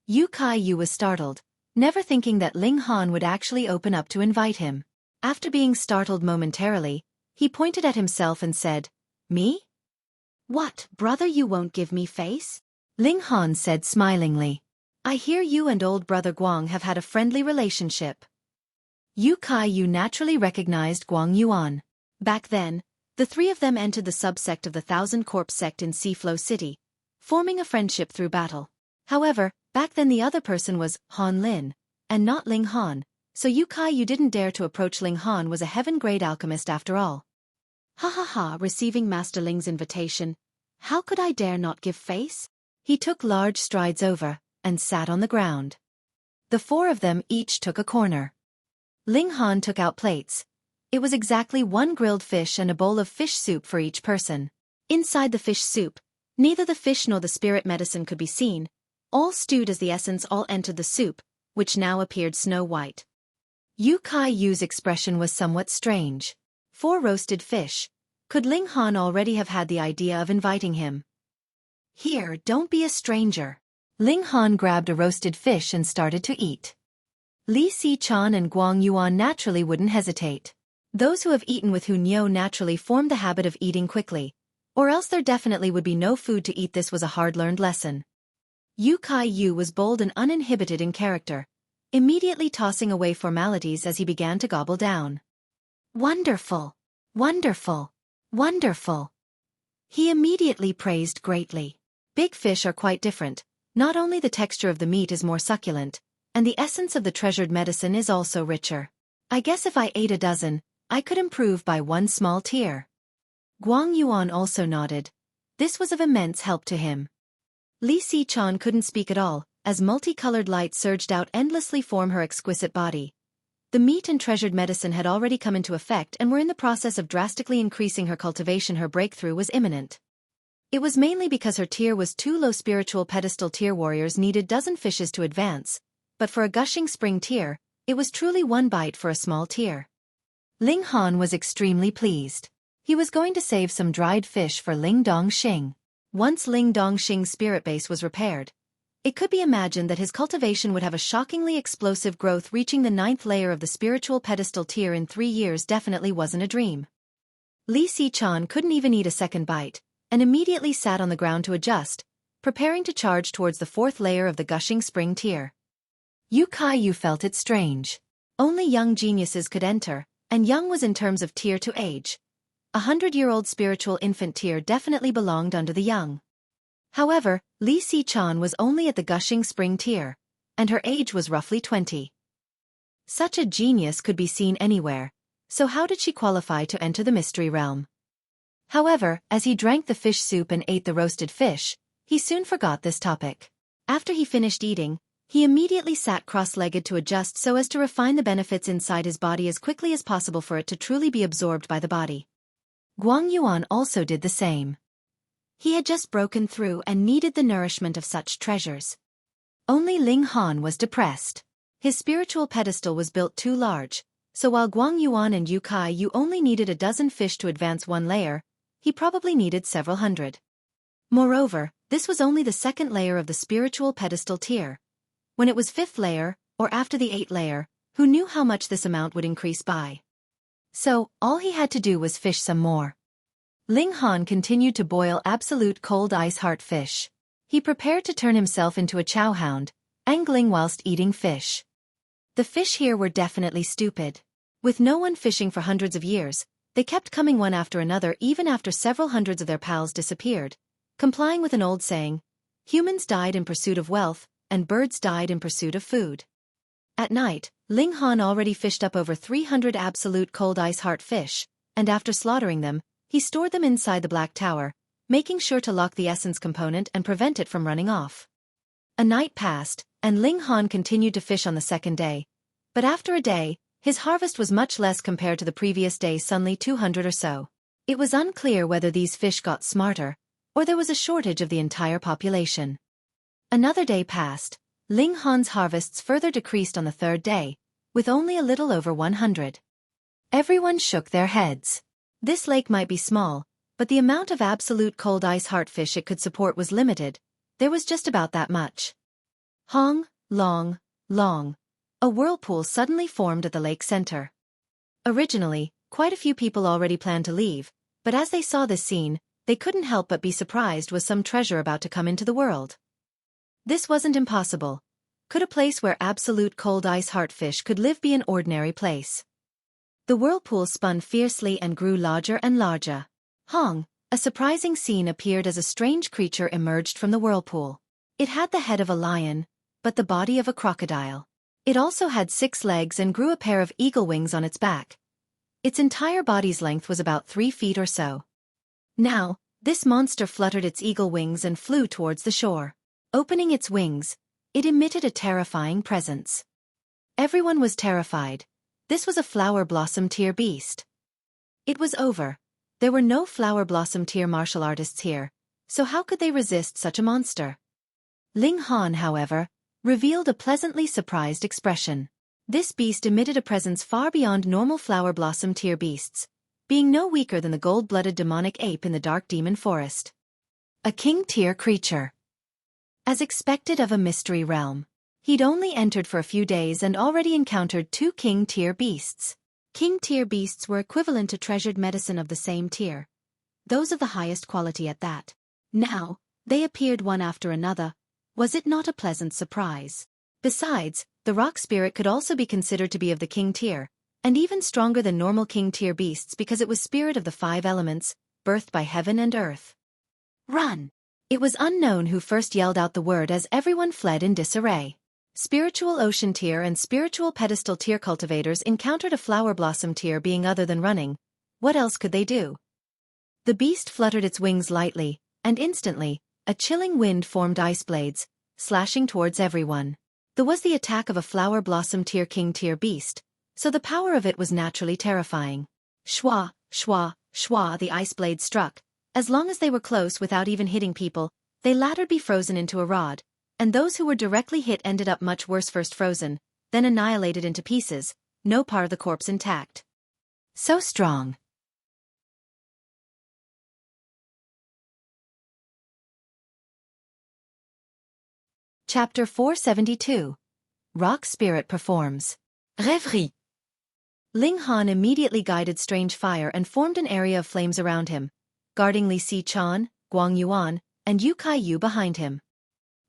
Yu Kai-yu was startled, never thinking that Ling Han would actually open up to invite him. After being startled momentarily, he pointed at himself and said, "Me? What, brother, you won't give me face?" Ling Han said smilingly, "I hear you and old brother Guang have had a friendly relationship." Yu Kai-yu naturally recognized Guang Yuan. Back then, the three of them entered the subsect of the Thousand Corpse sect in Seaflow City, forming a friendship through battle. However, back then the other person was Han Lin, and not Ling Han, so Yu Kai-yu didn't dare to approach Ling Han was a heaven-grade alchemist after all. Ha ha ha, receiving Master Ling's invitation, how could I dare not give face? He took large strides over, and sat on the ground. The four of them each took a corner. Ling Han took out plates. It was exactly one grilled fish and a bowl of fish soup for each person. Inside the fish soup, neither the fish nor the spirit medicine could be seen, all stewed as the essence all entered the soup, which now appeared snow-white. Yu Kai-yu's expression was somewhat strange. 4 roasted fish. Could Ling Han already have had the idea of inviting him? "Here, don't be a stranger." Ling Han grabbed a roasted fish and started to eat. Li Si-chan and Guang Yuan naturally wouldn't hesitate. Those who have eaten with Hunyo naturally formed the habit of eating quickly, or else there definitely would be no food to eat. This was a hard-learned lesson. Yu Kai-yu was bold and uninhibited in character, immediately tossing away formalities as he began to gobble down. "Wonderful! Wonderful! Wonderful!" He immediately praised greatly. Big fish are quite different. Not only the texture of the meat is more succulent, and the essence of the treasured medicine is also richer. I guess if I ate a dozen, I could improve by 1 small tier. Guang Yuan also nodded. This was of immense help to him. Li Si-chan couldn't speak at all, as multicolored light surged out endlessly from her exquisite body. The meat and treasured medicine had already come into effect and were in the process of drastically increasing her cultivation. Her breakthrough was imminent. It was mainly because her tier was too low. Spiritual pedestal tier warriors needed dozen fishes to advance, but for a gushing spring tier, it was truly 1 bite for a small tier. Ling Han was extremely pleased. He was going to save some dried fish for Ling Dongxing. Once Ling Dongxing's spirit base was repaired, it could be imagined that his cultivation would have a shockingly explosive growth. Reaching the 9th layer of the spiritual pedestal tier in 3 years definitely wasn't a dream. Li Si-chan couldn't even eat a second bite, and immediately sat on the ground to adjust, preparing to charge towards the 4th layer of the gushing spring tier. Yu Kai-yu felt it strange. Only young geniuses could enter, and young was in terms of tier to age. 100-year-old spiritual infant tier definitely belonged under the young. However, Li Si-chan was only at the gushing spring tier, and her age was roughly 20. Such a genius could be seen anywhere, so how did she qualify to enter the mystery realm? However, as he drank the fish soup and ate the roasted fish, he soon forgot this topic. After he finished eating, he immediately sat cross-legged to adjust so as to refine the benefits inside his body as quickly as possible for it to truly be absorbed by the body. Guang Yuan also did the same. He had just broken through and needed the nourishment of such treasures. Only Ling Han was depressed. His spiritual pedestal was built too large, so while Guang Yuan and Yu Kai-yu only needed a dozen fish to advance 1 layer, he probably needed several hundred. Moreover, this was only the 2nd layer of the spiritual pedestal tier. When it was 5th layer, or after the 8th layer, who knew how much this amount would increase by? So, all he had to do was fish some more. Ling Han continued to boil absolute cold ice heart fish. He prepared to turn himself into a chowhound, angling whilst eating fish. The fish here were definitely stupid. With no one fishing for hundreds of years, they kept coming one after another even after several hundreds of their pals disappeared, complying with an old saying, humans died in pursuit of wealth, and birds died in pursuit of food. At night, Ling Han already fished up over 300 absolute cold ice heart fish, and after slaughtering them, he stored them inside the Black Tower, making sure to lock the essence component and prevent it from running off. A night passed, and Ling Han continued to fish on the second day. But after a day, his harvest was much less compared to the previous day, suddenly 200 or so. It was unclear whether these fish got smarter, or there was a shortage of the entire population. Another day passed. Ling Han's harvests further decreased on the third day, with only a little over 100. Everyone shook their heads. This lake might be small, but the amount of absolute cold ice heartfish it could support was limited. There was just about that much. Hong, long, long. A whirlpool suddenly formed at the lake center. Originally, quite a few people already planned to leave, but as they saw this scene, they couldn't help but be surprised was some treasure about to come into the world. This wasn't impossible. Could a place where absolute cold ice heartfish could live be an ordinary place? The whirlpool spun fiercely and grew larger and larger. Hong, a surprising scene appeared as a strange creature emerged from the whirlpool. It had the head of a lion, but the body of a crocodile. It also had 6 legs and grew a pair of eagle wings on its back. Its entire body's length was about 3 feet or so. Now, this monster fluttered its eagle wings and flew towards the shore. Opening its wings, it emitted a terrifying presence. Everyone was terrified. This was a flower blossom tier beast. It was over. There were no flower blossom tier martial artists here, so how could they resist such a monster? Ling Han, however, revealed a pleasantly surprised expression. This beast emitted a presence far beyond normal flower blossom tier beasts, being no weaker than the gold-blooded demonic ape in the dark demon forest. A king tier creature. As expected of a mystery realm, he'd only entered for a few days and already encountered 2 king tier beasts. King tier beasts were equivalent to treasured medicine of the same tier, those of the highest quality at that. Now, they appeared one after another. Was it not a pleasant surprise? Besides, the rock spirit could also be considered to be of the king tier, and even stronger than normal king tier beasts because it was spirit of the 5 elements, birthed by heaven and earth. Run! It was unknown who first yelled out the word as everyone fled in disarray. Spiritual ocean tier and spiritual pedestal tier cultivators encountered a flower blossom tier being other than running. What else could they do? The beast fluttered its wings lightly, and instantly, a chilling wind formed ice blades, slashing towards everyone. There was the attack of a flower blossom tier king tier beast, so the power of it was naturally terrifying. Shwa, shwa, shwa, the ice blades struck. As long as they were close without even hitting people, they latter be frozen into a rod, and those who were directly hit ended up much worse, first frozen, then annihilated into pieces, no part of the corpse intact. So strong. Chapter 472. Rock Spirit Performs. Rêverie. Ling Han immediately guided strange fire and formed an area of flames around him, guarding Li Si-chan, Guang Yuan, and Yu Kai-yu behind him.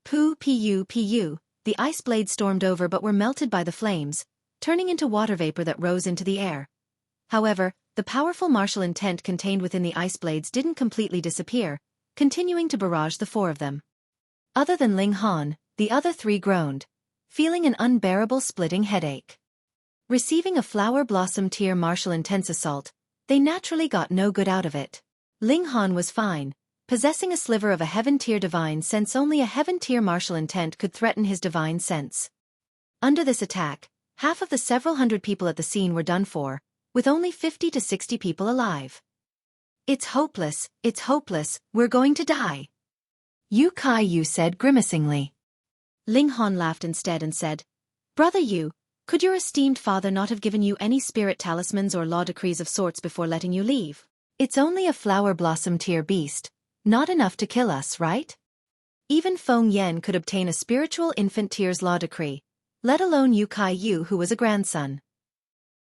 Pu the ice blades stormed over but were melted by the flames, turning into water vapor that rose into the air. However, the powerful martial intent contained within the ice blades didn't completely disappear, continuing to barrage the 4 of them. Other than Ling Han, the other 3 groaned, feeling an unbearable splitting headache. Receiving a flower blossom tier martial intense assault, they naturally got no good out of it. Ling Han was fine, possessing a sliver of a heaven tier divine sense. Only a heaven tier martial intent could threaten his divine sense. Under this attack, half of the several hundred people at the scene were done for, with only 50 to 60 people alive. It's hopeless, we're going to die. Yu Kai-yu said grimacingly. Ling Han laughed instead and said, Brother Yu, could your esteemed father not have given you any spirit talismans or law decrees of sorts before letting you leave? It's only a flower blossom tier beast, not enough to kill us, right? Even Feng Yan could obtain a spiritual infant tier's law decree, let alone Yu Kai-yu who was a grandson.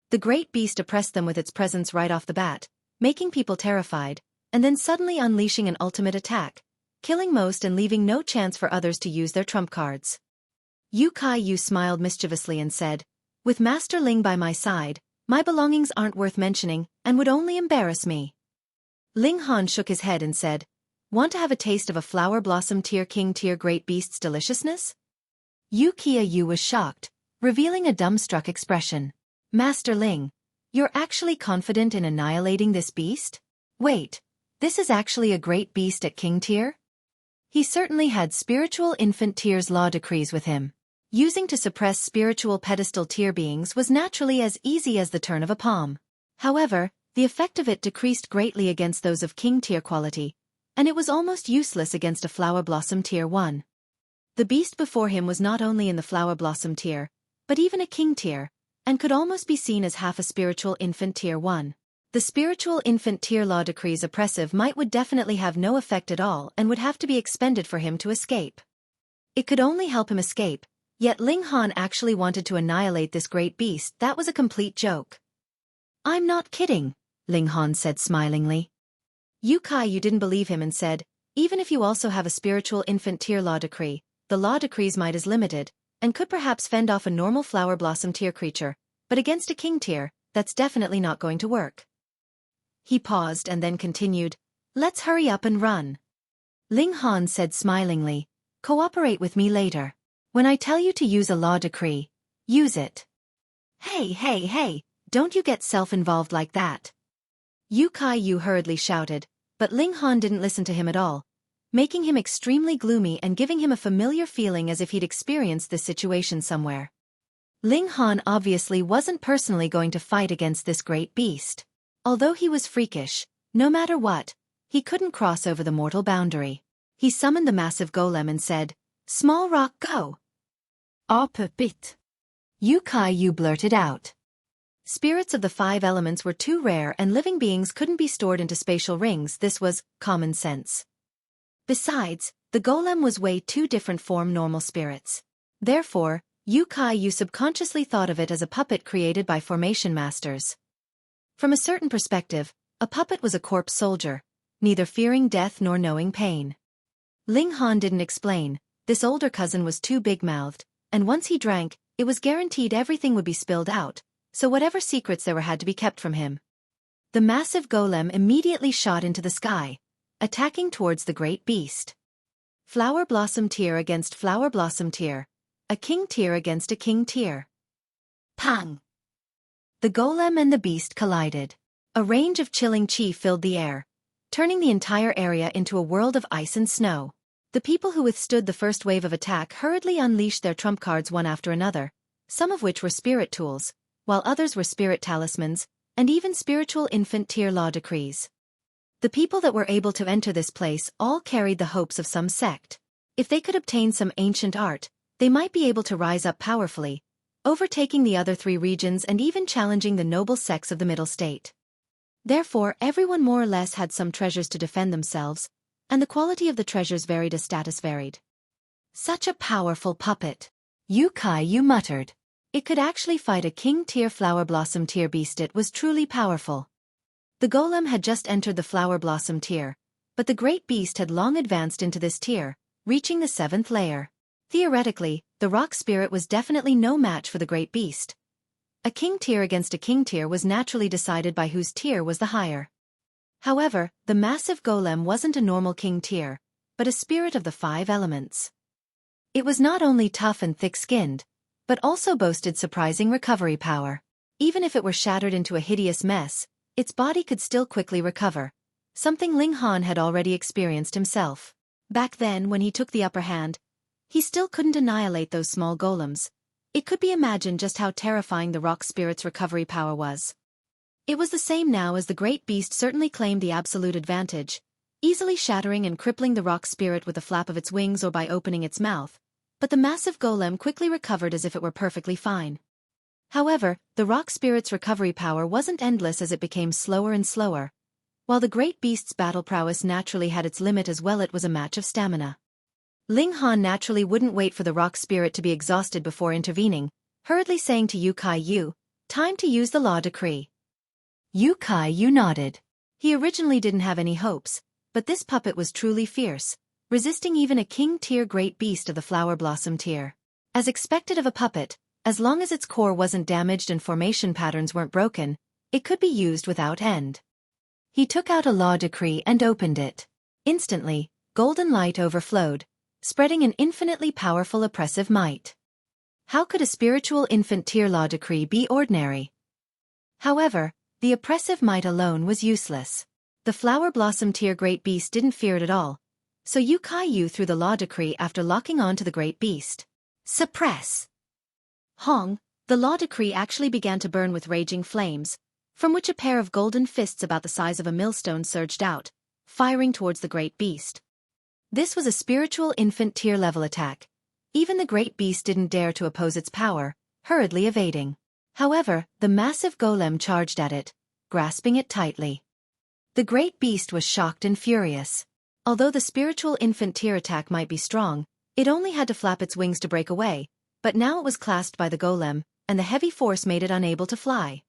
The great beast oppressed them with its presence right off the bat, making people terrified, and then suddenly unleashing an ultimate attack, killing most and leaving no chance for others to use their trump cards. Yu Kai-yu smiled mischievously and said, With Master Ling by my side, my belongings aren't worth mentioning and would only embarrass me. Ling Han shook his head and said, Want to have a taste of a flower blossom tier king tier great beast's deliciousness? Yu Kai-yu was shocked, revealing a dumbstruck expression. Master Ling, you're actually confident in annihilating this beast? Wait, this is actually a great beast at king tier? He certainly had spiritual infant tier's law decrees with him. Using to suppress spiritual pedestal tier beings was naturally as easy as the turn of a palm. However, the effect of it decreased greatly against those of king tier quality, and it was almost useless against a flower blossom tier 1. The beast before him was not only in the flower blossom tier, but even a king tier, and could almost be seen as half a spiritual infant tier 1. The spiritual infant tier law decree's oppressive might would definitely have no effect at all and would have to be expended for him to escape. It could only help him escape, yet Ling Han actually wanted to annihilate this great beast. That was a complete joke. "I'm not kidding," Ling Han said smilingly. Yu didn't believe him and said, "Even if you also have a spiritual infant tier law decree, the law decree's might is limited, and could perhaps fend off a normal flower blossom tier creature, but against a king tier, that's definitely not going to work." He paused and then continued, "Let's hurry up and run." Ling Han said smilingly, "Cooperate with me later. When I tell you to use a law decree, use it." Hey, don't you get self-involved like that." Yu hurriedly shouted, but Ling Han didn't listen to him at all, making him extremely gloomy and giving him a familiar feeling as if he'd experienced this situation somewhere. Ling Han obviously wasn't personally going to fight against this great beast. Although he was freakish, no matter what, he couldn't cross over the mortal boundary. He summoned the massive golem and said, "Small rock, go." "Up a bit." Yu blurted out. Spirits of the 5 elements were too rare and living beings couldn't be stored into spatial rings. This was common sense. Besides, the golem was way too different from normal spirits. Therefore, Yu subconsciously thought of it as a puppet created by formation masters. From a certain perspective, a puppet was a corpse soldier, neither fearing death nor knowing pain. Ling Han didn't explain. This older cousin was too big-mouthed, and once he drank, it was guaranteed everything would be spilled out, so whatever secrets there were had to be kept from him. The massive golem immediately shot into the sky, attacking towards the great beast. Flower blossom tier against flower blossom tier, a king tier against a king tier. Pang! The golem and the beast collided. A range of chilling chi filled the air, turning the entire area into a world of ice and snow. The people who withstood the first wave of attack hurriedly unleashed their trump cards one after another, some of which were spirit tools, while others were spirit talismans, and even spiritual infant tier law decrees. The people that were able to enter this place all carried the hopes of some sect. If they could obtain some ancient art, they might be able to rise up powerfully, overtaking the other 3 regions and even challenging the noble sects of the middle state. Therefore, everyone more or less had some treasures to defend themselves, and the quality of the treasures varied as status varied. Such a powerful puppet. Yu muttered. It could actually fight a king tier flower blossom tier beast. It was truly powerful. The golem had just entered the flower blossom tier, but the great beast had long advanced into this tier, reaching the 7th layer. Theoretically, the rock spirit was definitely no match for the great beast. A king tier against a king tier was naturally decided by whose tier was the higher. However, the massive golem wasn't a normal king tier, but a spirit of the 5 elements. It was not only tough and thick-skinned, but also boasted surprising recovery power. Even if it were shattered into a hideous mess, its body could still quickly recover, something Ling Han had already experienced himself. Back then, when he took the upper hand, he still couldn't annihilate those small golems. It could be imagined just how terrifying the rock spirit's recovery power was. It was the same now as the great beast certainly claimed the absolute advantage, easily shattering and crippling the rock spirit with a flap of its wings or by opening its mouth, but the massive golem quickly recovered as if it were perfectly fine. However, the rock spirit's recovery power wasn't endless as it became slower and slower. While the great beast's battle prowess naturally had its limit as well, it was a match of stamina. Ling Han naturally wouldn't wait for the rock spirit to be exhausted before intervening, hurriedly saying to Yu, "Time to use the law decree." Yu nodded. He originally didn't have any hopes, but this puppet was truly fierce, resisting even a king-tier great beast of the flower blossom tier. As expected of a puppet, as long as its core wasn't damaged and formation patterns weren't broken, it could be used without end. He took out a law decree and opened it. Instantly, golden light overflowed, spreading an infinitely powerful oppressive might. How could a spiritual infant tier law decree be ordinary? However, the oppressive might alone was useless. The flower blossom tier great beast didn't fear it at all, so Yu threw the law decree after locking on to the great beast. Suppress. Hong, the law decree actually began to burn with raging flames, from which a pair of golden fists about the size of a millstone surged out, firing towards the great beast. This was a spiritual infant tier level attack. Even the great beast didn't dare to oppose its power, hurriedly evading. However, the massive golem charged at it, grasping it tightly. The great beast was shocked and furious. Although the spiritual infant tier attack might be strong, it only had to flap its wings to break away, but now it was clasped by the golem, and the heavy force made it unable to fly.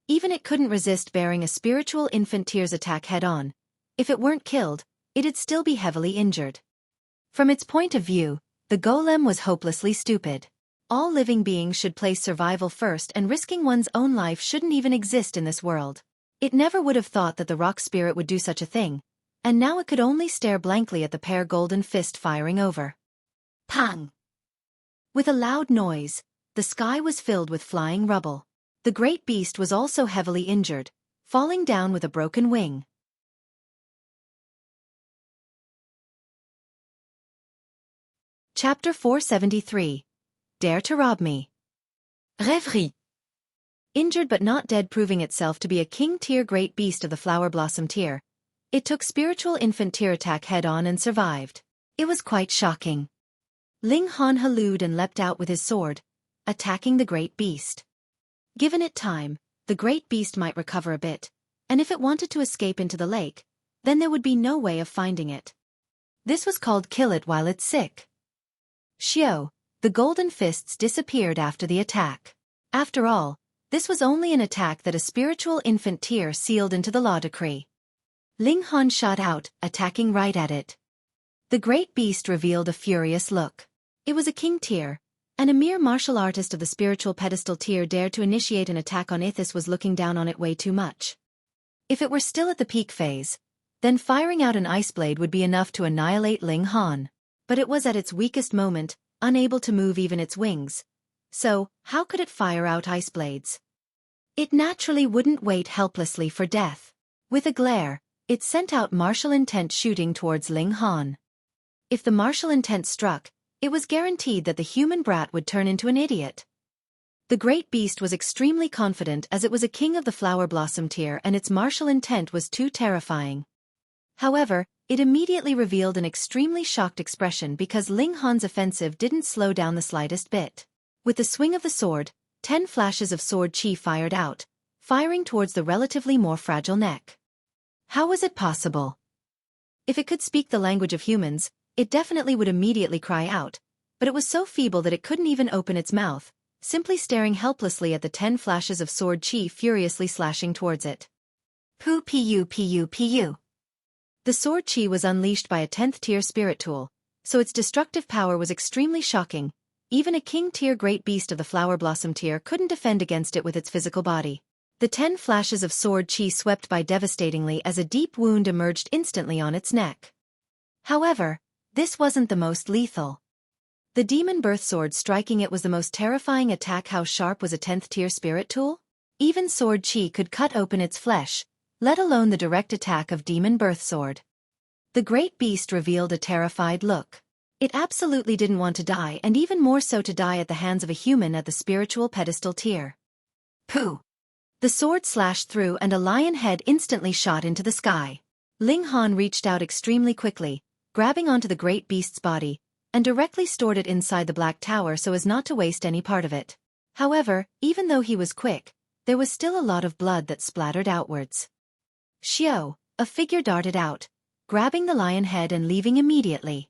Even it couldn't resist bearing a spiritual infant tier's attack head-on. If it weren't killed, it'd still be heavily injured. From its point of view, the golem was hopelessly stupid. All living beings should place survival first, and risking one's own life shouldn't even exist in this world. It never would have thought that the rock spirit would do such a thing, and now it could only stare blankly at the pair golden fist firing over. Pang! With a loud noise, the sky was filled with flying rubble. The great beast was also heavily injured, falling down with a broken wing. Chapter 473. Dare to rob me. Rêverie. Injured but not dead, proving itself to be a king tier great beast of the flower blossom tier, it took spiritual infant tier attack head-on and survived. It was quite shocking. Ling Han hallooed and leapt out with his sword, attacking the great beast. Given it time, the great beast might recover a bit, and if it wanted to escape into the lake, then there would be no way of finding it. This was called kill it while it's sick. Xiao, the golden fists disappeared after the attack. After all, this was only an attack that a spiritual infant tier sealed into the law decree. Ling Han shot out, attacking right at it. The great beast revealed a furious look. It was a king tier, and a mere martial artist of the spiritual pedestal tier dared to initiate an attack on Edifice was looking down on it way too much. If it were still at the peak phase, then firing out an ice blade would be enough to annihilate Ling Han. But it was at its weakest moment, unable to move even its wings. So, how could it fire out ice blades? It naturally wouldn't wait helplessly for death. With a glare, it sent out martial intent shooting towards Ling Han. If the martial intent struck, it was guaranteed that the human brat would turn into an idiot. The great beast was extremely confident as it was a king of the flower blossom tier, and its martial intent was too terrifying. However, it immediately revealed an extremely shocked expression because Ling Han's offensive didn't slow down the slightest bit. With the swing of the sword, 10 flashes of sword chi fired out, firing towards the relatively more fragile neck. How was it possible? If it could speak the language of humans, it definitely would immediately cry out, but it was so feeble that it couldn't even open its mouth, simply staring helplessly at the 10 flashes of sword chi furiously slashing towards it. Pu pu pu pu. The sword chi was unleashed by a 10th tier spirit tool, so its destructive power was extremely shocking. Even a king tier great beast of the flower blossom tier couldn't defend against it with its physical body. The 10 flashes of sword chi swept by devastatingly as a deep wound emerged instantly on its neck. However, this wasn't the most lethal. The demon birth sword striking it was the most terrifying attack. How sharp was a 10th tier spirit tool? Even sword chi could cut open its flesh, let alone the direct attack of demon birth sword. The great beast revealed a terrified look. It absolutely didn't want to die, and even more so to die at the hands of a human at the spiritual pedestal tier. Pooh! The sword slashed through and a lion head instantly shot into the sky. Ling Han reached out extremely quickly, grabbing onto the great beast's body, and directly stored it inside the black tower so as not to waste any part of it. However, even though he was quick, there was still a lot of blood that splattered outwards. Xiao, a figure darted out, grabbing the lion head and leaving immediately.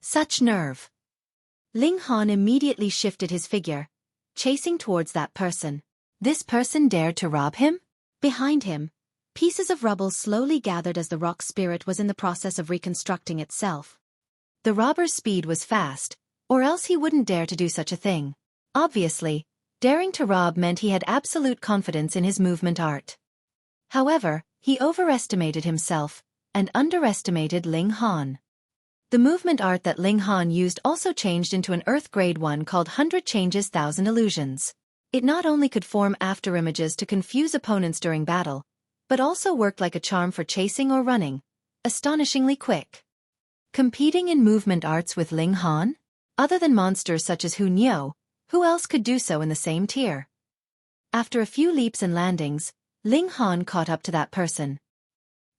Such nerve! Ling Han immediately shifted his figure, chasing towards that person. This person dared to rob him? Behind him, pieces of rubble slowly gathered as the rock spirit was in the process of reconstructing itself. The robber's speed was fast, or else he wouldn't dare to do such a thing. Obviously, daring to rob meant he had absolute confidence in his movement art. However, he overestimated himself, and underestimated Ling Han. The movement art that Ling Han used also changed into an Earth Grade 1 called 100 Changes 1000 Illusions. It not only could form afterimages to confuse opponents during battle, but also worked like a charm for chasing or running, astonishingly quick. Competing in movement arts with Ling Han? Other than monsters such as Hunyo, who else could do so in the same tier? After a few leaps and landings, Ling Han caught up to that person.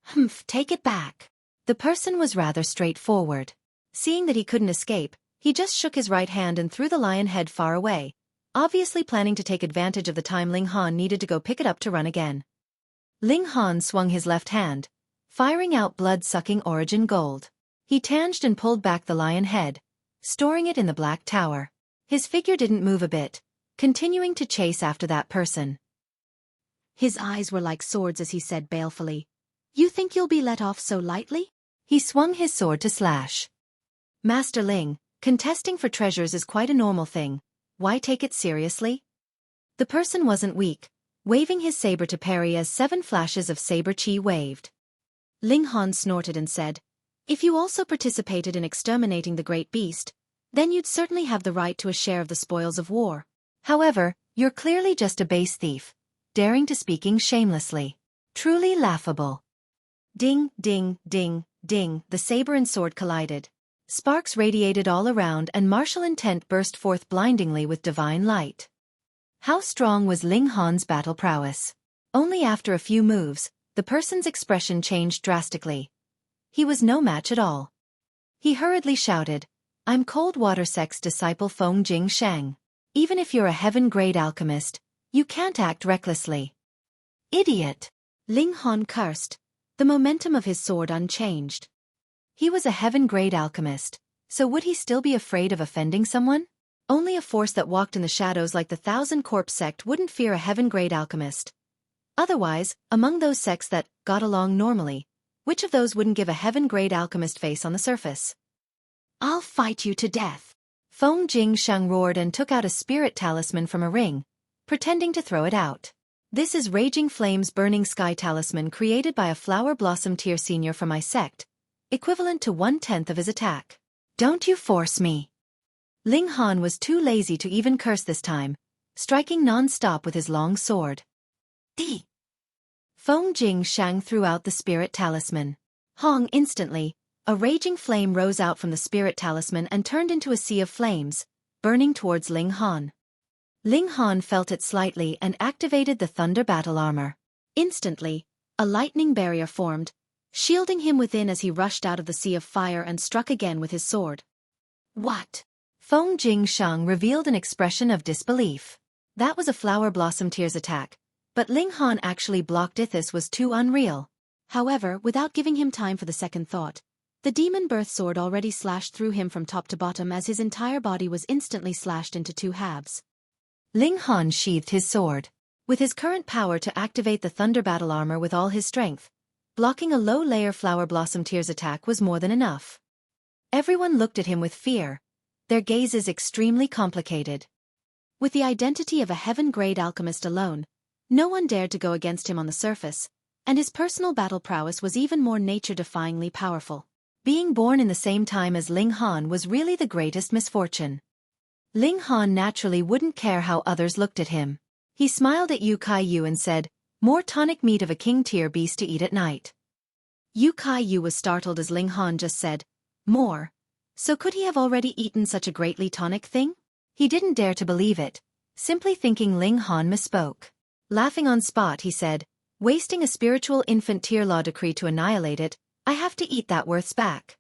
Humph, take it back. The person was rather straightforward. Seeing that he couldn't escape, he just shook his right hand and threw the lion head far away, obviously planning to take advantage of the time Ling Han needed to go pick it up to run again. Ling Han swung his left hand, firing out blood-sucking origin gold. He tanged and pulled back the lion head, storing it in the black tower. His figure didn't move a bit, continuing to chase after that person. His eyes were like swords as he said balefully, "You think you'll be let off so lightly?" He swung his sword to slash. Master Ling, contesting for treasures is quite a normal thing. Why take it seriously? The person wasn't weak, waving his saber to parry as 7 flashes of saber chi waved. Ling Han snorted and said, "If you also participated in exterminating the great beast, then you'd certainly have the right to a share of the spoils of war. However, you're clearly just a base thief, daring to speaking shamelessly. Truly laughable." Ding, ding, ding, ding, the saber and sword collided. Sparks radiated all around and martial intent burst forth blindingly with divine light. How strong was Ling Han's battle prowess? Only after a few moves, the person's expression changed drastically. He was no match at all. He hurriedly shouted, "I'm Cold Water Sect's disciple Feng Jing Shang. Even if you're a heaven-grade alchemist, you can't act recklessly." "Idiot!" Ling Han cursed, the momentum of his sword unchanged. He was a heaven-grade alchemist, so would he still be afraid of offending someone? Only a force that walked in the shadows like the Thousand Corpse sect wouldn't fear a heaven-grade alchemist. Otherwise, among those sects that got along normally, which of those wouldn't give a heaven-grade alchemist face on the surface? "I'll fight you to death." Feng Jing Shang roared and took out a spirit talisman from a ring, pretending to throw it out. "This is Raging Flame's Burning Sky talisman created by a Flower Blossom tier senior from my sect, equivalent to 1/10 of his attack. Don't you force me." Ling Han was too lazy to even curse this time, striking non-stop with his long sword. D. Feng Jing Shang threw out the spirit talisman. Hong instantly, a raging flame rose out from the spirit talisman and turned into a sea of flames, burning towards Ling Han. Ling Han felt it slightly and activated the thunder battle armor. Instantly, a lightning barrier formed, shielding him within as he rushed out of the sea of fire and struck again with his sword. "What?" Feng Jing Shang revealed an expression of disbelief. That was a Flower Blossom tier's attack, but Ling Han actually blocked it. This was too unreal. However, without giving him time for the second thought, the demon birth sword already slashed through him from top to bottom as his entire body was instantly slashed into 2 halves. Ling Han sheathed his sword. With his current power to activate the thunder battle armor with all his strength, blocking a low-layer Flower Blossom tier's attack was more than enough. Everyone looked at him with fear, their gazes extremely complicated. With the identity of a heaven-grade alchemist alone, no one dared to go against him on the surface, and his personal battle prowess was even more nature-defyingly powerful. Being born in the same time as Ling Han was really the greatest misfortune. Ling Han naturally wouldn't care how others looked at him. He smiled at Yu Kai Yu and said, "More tonic meat of a king-tier beast to eat at night." Yu Kai Yu was startled as Ling Han just said, "More." So could he have already eaten such a greatly tonic thing? He didn't dare to believe it, simply thinking Ling Han misspoke. Laughing on spot, he said, "Wasting a spiritual infant tier law decree to annihilate it, I have to eat that worth's back."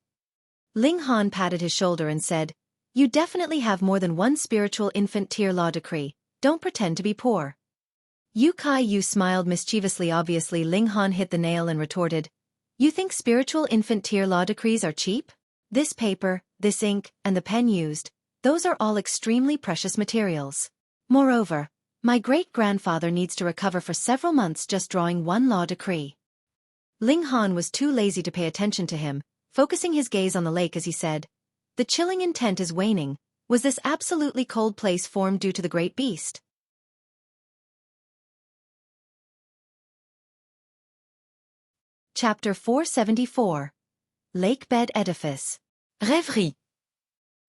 Ling Han patted his shoulder and said, "You definitely have more than one spiritual infant tier law decree, don't pretend to be poor." Yu Kai Yu smiled mischievously. Obviously Ling Han hit the nail and retorted, "You think spiritual infant tier law decrees are cheap? This paper, this ink, and the pen used, those are all extremely precious materials. Moreover, my great-grandfather needs to recover for several months just drawing one law decree." Ling Han was too lazy to pay attention to him, focusing his gaze on the lake as he said, "The chilling intent is waning. Was this absolutely cold place formed due to the great beast?" Chapter 474. Lakebed Edifice. Rêverie.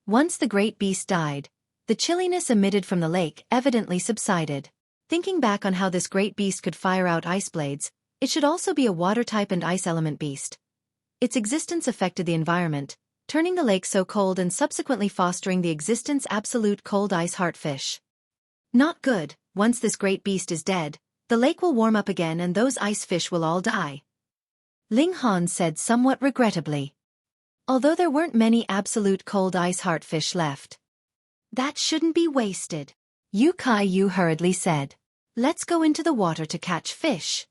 Once the great beast died, the chilliness emitted from the lake evidently subsided. Thinking back on how this great beast could fire out ice blades, it should also be a water-type and ice element beast. Its existence affected the environment, turning the lake so cold and subsequently fostering the existence absolute cold ice heartfish. Not good. Once this great beast is dead, the lake will warm up again and those ice fish will all die. Ling Han said somewhat regrettably. Although there weren't many absolute cold ice heartfish left. That shouldn't be wasted. Xueqi hurriedly said. Let's go into the water to catch fish.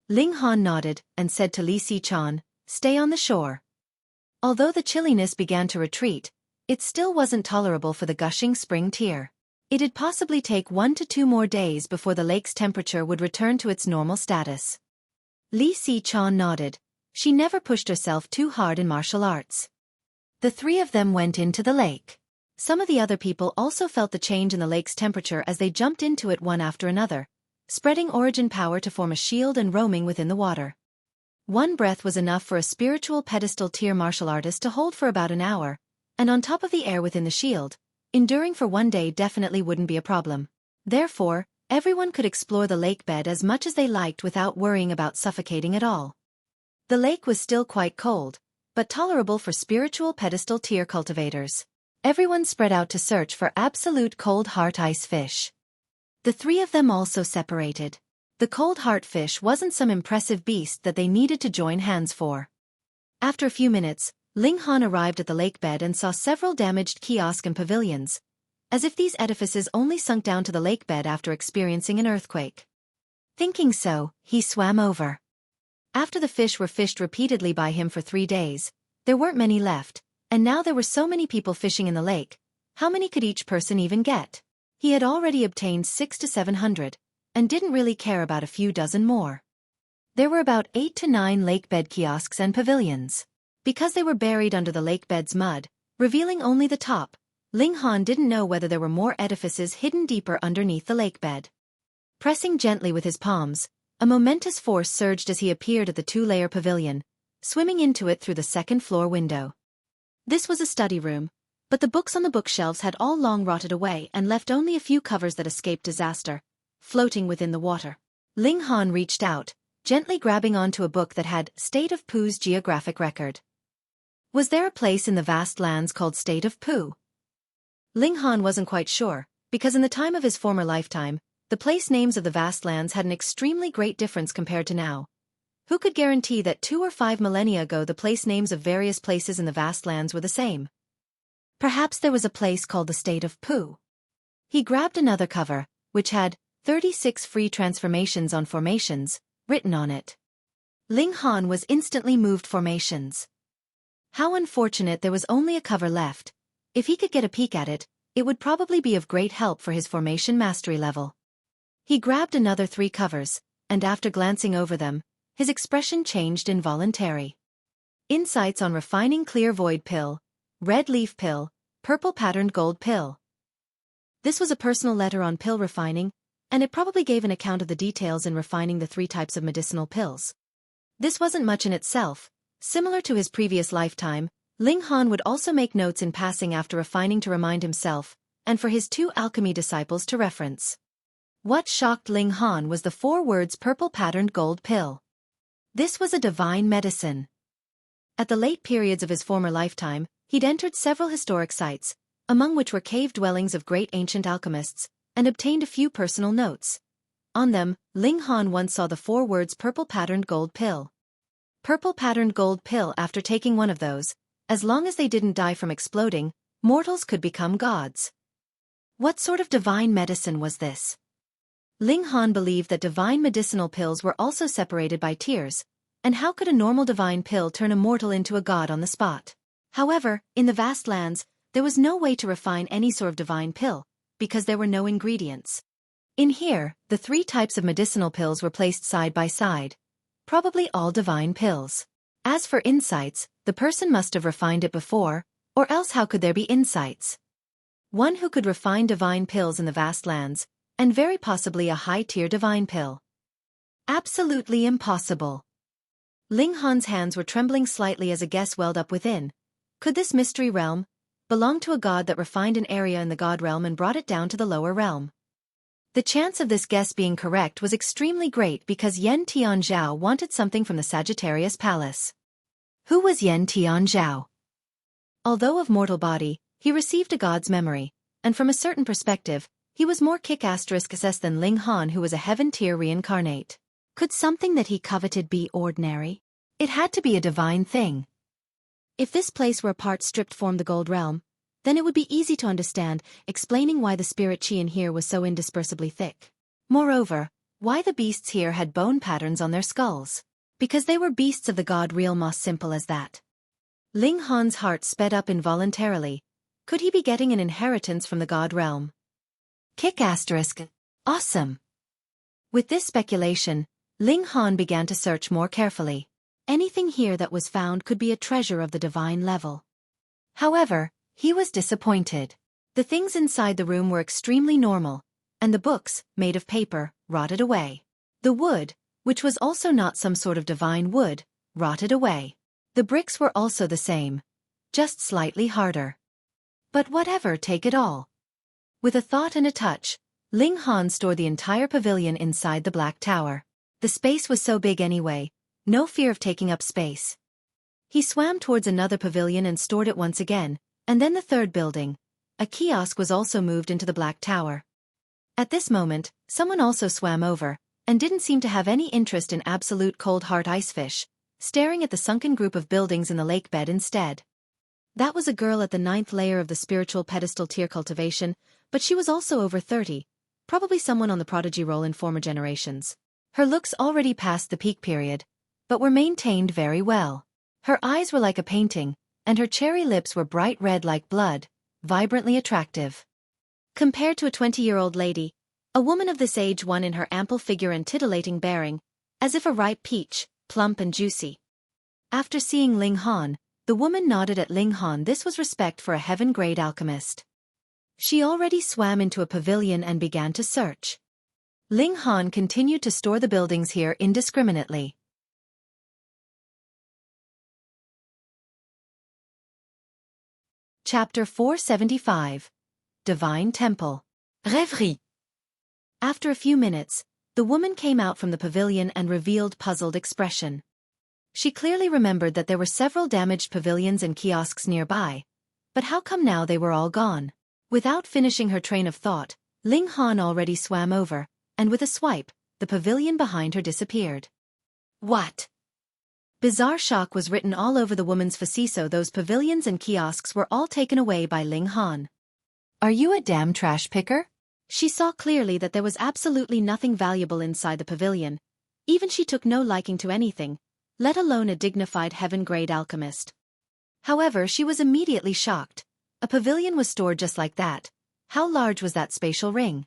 Ling Han nodded and said to Li Si-chan, stay on the shore. Although the chilliness began to retreat, it still wasn't tolerable for the gushing spring tear. It'd possibly take 1 to 2 more days before the lake's temperature would return to its normal status. Li Si-chan nodded. She never pushed herself too hard in martial arts. The three of them went into the lake. Some of the other people also felt the change in the lake's temperature as they jumped into it one after another, spreading origin power to form a shield and roaming within the water. One breath was enough for a spiritual pedestal tier martial artist to hold for about an hour, and on top of the air within the shield, enduring for 1 day definitely wouldn't be a problem. Therefore, everyone could explore the lakebed as much as they liked without worrying about suffocating at all. The lake was still quite cold, but tolerable for spiritual pedestal tier cultivators. Everyone spread out to search for absolute cold heart ice fish. The three of them also separated. The cold heart fish wasn't some impressive beast that they needed to join hands for. After a few minutes, Ling Han arrived at the lakebed and saw several damaged kiosks and pavilions, as if these edifices only sunk down to the lakebed after experiencing an earthquake. Thinking so, he swam over. After the fish were fished repeatedly by him for 3 days, there weren't many left. And now there were so many people fishing in the lake, how many could each person even get? He had already obtained 600 to 700, and didn't really care about a few dozen more. There were about 8 to 9 lakebed kiosks and pavilions. Because they were buried under the lakebed's mud, revealing only the top, Ling Han didn't know whether there were more edifices hidden deeper underneath the lakebed. Pressing gently with his palms, a momentous force surged as he appeared at the 2-layer pavilion, swimming into it through the 2nd floor window. This was a study room, but the books on the bookshelves had all long rotted away and left only a few covers that escaped disaster, floating within the water. Ling Han reached out, gently grabbing onto a book that had State of Poo's geographic record. Was there a place in the vast lands called State of Poo? Ling Han wasn't quite sure, because in the time of his former lifetime, the place names of the vast lands had an extremely great difference compared to now. Who could guarantee that 2 or 5 millennia ago the place names of various places in the vast lands were the same? Perhaps there was a place called the State of Poo. He grabbed another cover, which had 36 free transformations on formations, written on it. Ling Han was instantly moved formations. How unfortunate there was only a cover left. If he could get a peek at it, it would probably be of great help for his formation mastery level. He grabbed another 3 covers, and after glancing over them, his expression changed involuntarily. Insights on refining clear void pill, red leaf pill, purple patterned gold pill. This was a personal letter on pill refining, and it probably gave an account of the details in refining the 3 types of medicinal pills. This wasn't much in itself. Similar to his previous lifetime, Ling Han would also make notes in passing after refining to remind himself, and for his 2 alchemy disciples to reference. What shocked Ling Han was the 4 words purple patterned gold pill. This was a divine medicine. At the late periods of his former lifetime, he'd entered several historic sites, among which were cave dwellings of great ancient alchemists, and obtained a few personal notes. On them, Ling Han once saw the 4 words purple patterned gold pill. Purple patterned gold pill. After taking one of those, as long as they didn't die from exploding, mortals could become gods. What sort of divine medicine was this? Ling Han believed that divine medicinal pills were also separated by tiers, and how could a normal divine pill turn a mortal into a god on the spot? However, in the vast lands, there was no way to refine any sort of divine pill, because there were no ingredients. In here, the 3 types of medicinal pills were placed side by side, probably all divine pills. As for insights, the person must have refined it before, or else how could there be insights? One who could refine divine pills in the vast lands, and very possibly a high-tier divine pill. Absolutely impossible. Ling Han's hands were trembling slightly as a guess welled up within. Could this mystery realm belong to a god that refined an area in the god realm and brought it down to the lower realm? The chance of this guess being correct was extremely great because Yen Tianzhao wanted something from the Sagittarius Palace. Who was Yen Tianzhao? Although of mortal body, he received a god's memory, and from a certain perspective, he was more kick***ss than Ling Han, who was a heaven-tier reincarnate. Could something that he coveted be ordinary? It had to be a divine thing. If this place where parts stripped formed the gold realm, then it would be easy to understand, explaining why the spirit chi in here was so indispersibly thick. Moreover, why the beasts here had bone patterns on their skulls. Because they were beasts of the god realm, as simple as that. Ling Han's heart sped up involuntarily. Could he be getting an inheritance from the god realm? Awesome. With this speculation, Ling Han began to search more carefully. Anything here that was found could be a treasure of the divine level. However, he was disappointed. The things inside the room were extremely normal, and the books, made of paper, rotted away. The wood, which was also not some sort of divine wood, rotted away. The bricks were also the same, just slightly harder. But whatever, take it all. With a thought and a touch, Ling Han stored the entire pavilion inside the Black Tower. The space was so big anyway, no fear of taking up space. He swam towards another pavilion and stored it once again, and then the third building. A kiosk was also moved into the Black Tower. At this moment, someone also swam over, and didn't seem to have any interest in absolute cold heart icefish, staring at the sunken group of buildings in the lakebed instead. That was a girl at the 9th layer of the spiritual pedestal tier cultivation, but she was also over 30, probably someone on the Prodigy roll in former generations. Her looks already past the peak period, but were maintained very well. Her eyes were like a painting, and her cherry lips were bright red like blood, vibrantly attractive. Compared to a 20-year-old lady, a woman of this age won in her ample figure and titillating bearing, as if a ripe peach, plump and juicy. After seeing Ling Han, the woman nodded at Ling Han. This was respect for a heaven-grade alchemist. She already swam into a pavilion and began to search. Ling Han continued to store the buildings here indiscriminately. Chapter 475. Divine Temple. Rêverie. After a few minutes, the woman came out from the pavilion and revealed puzzled expression. She clearly remembered that there were several damaged pavilions and kiosks nearby, but how come now they were all gone? Without finishing her train of thought, Ling Han already swam over, and with a swipe, the pavilion behind her disappeared. What? Bizarre shock was written all over the woman's face. Those pavilions and kiosks were all taken away by Ling Han. Are you a damn trash picker? She saw clearly that there was absolutely nothing valuable inside the pavilion. Even she took no liking to anything, let alone a dignified heaven-grade alchemist. However, she was immediately shocked. A pavilion was stored just like that. How large was that spatial ring?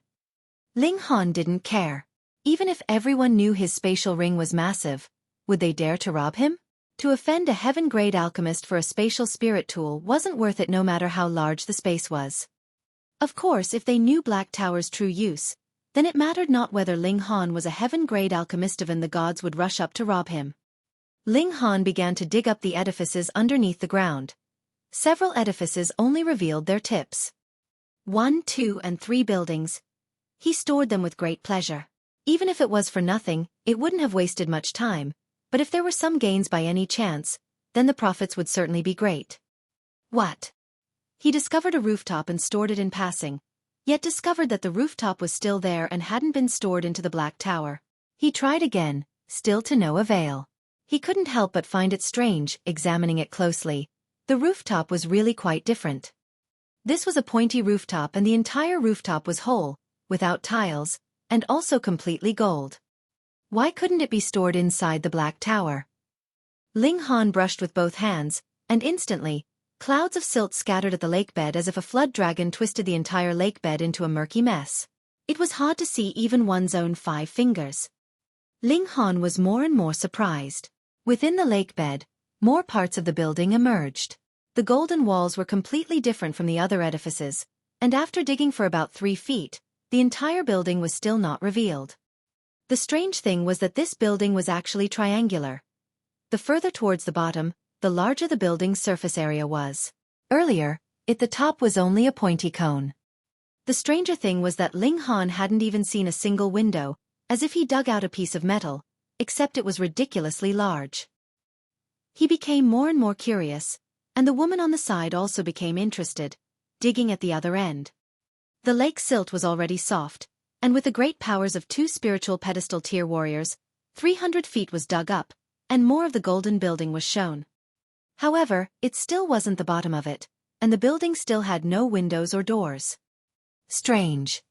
Ling Han didn't care. Even if everyone knew his spatial ring was massive, would they dare to rob him? To offend a heaven-grade alchemist for a spatial spirit tool wasn't worth it, no matter how large the space was. Of course, if they knew Black Tower's true use, then it mattered not whether Ling Han was a heaven-grade alchemist, even the gods would rush up to rob him. Ling Han began to dig up the edifices underneath the ground. Several edifices only revealed their tips. 1, 2, and 3 buildings. He stored them with great pleasure. Even if it was for nothing, it wouldn't have wasted much time, but if there were some gains by any chance, then the profits would certainly be great. What? He discovered a rooftop and stored it in passing, yet discovered that the rooftop was still there and hadn't been stored into the Black Tower. He tried again, still to no avail. He couldn't help but find it strange, examining it closely. The rooftop was really quite different. This was a pointy rooftop, and the entire rooftop was whole, without tiles, and also completely gold. Why couldn't it be stored inside the Black Tower? Ling Han brushed with both hands, and instantly, clouds of silt scattered at the lakebed as if a flood dragon twisted the entire lakebed into a murky mess. It was hard to see even one's own 5 fingers. Ling Han was more and more surprised. Within the lakebed, more parts of the building emerged. The golden walls were completely different from the other edifices, and after digging for about 3 feet, the entire building was still not revealed. The strange thing was that this building was actually triangular. The further towards the bottom, the larger the building's surface area was. Earlier, at the top was only a pointy cone. The stranger thing was that Ling Han hadn't even seen a single window, as if he dug out a piece of metal, except it was ridiculously large. He became more and more curious. and the woman on the side also became interested, digging at the other end. The lake silt was already soft, and with the great powers of 2 spiritual pedestal tier warriors, 300 feet was dug up, and more of the golden building was shown. However, it still wasn't the bottom of it, and the building still had no windows or doors. Strange.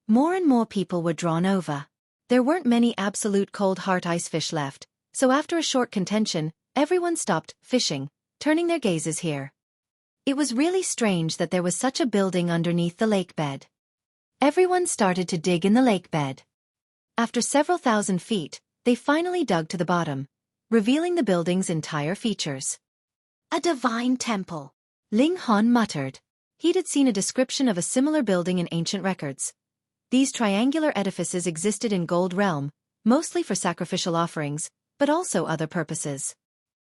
More and more people were drawn over. There weren't many absolute cold heart ice fish left, so after a short contention, everyone stopped fishing, turning their gazes here. It was really strange that there was such a building underneath the lakebed. Everyone started to dig in the lakebed. After several thousand feet, they finally dug to the bottom, revealing the building's entire features. A divine temple, Ling Han muttered. He'd seen a description of a similar building in ancient records. These triangular edifices existed in Gold Realm, mostly for sacrificial offerings, but also other purposes.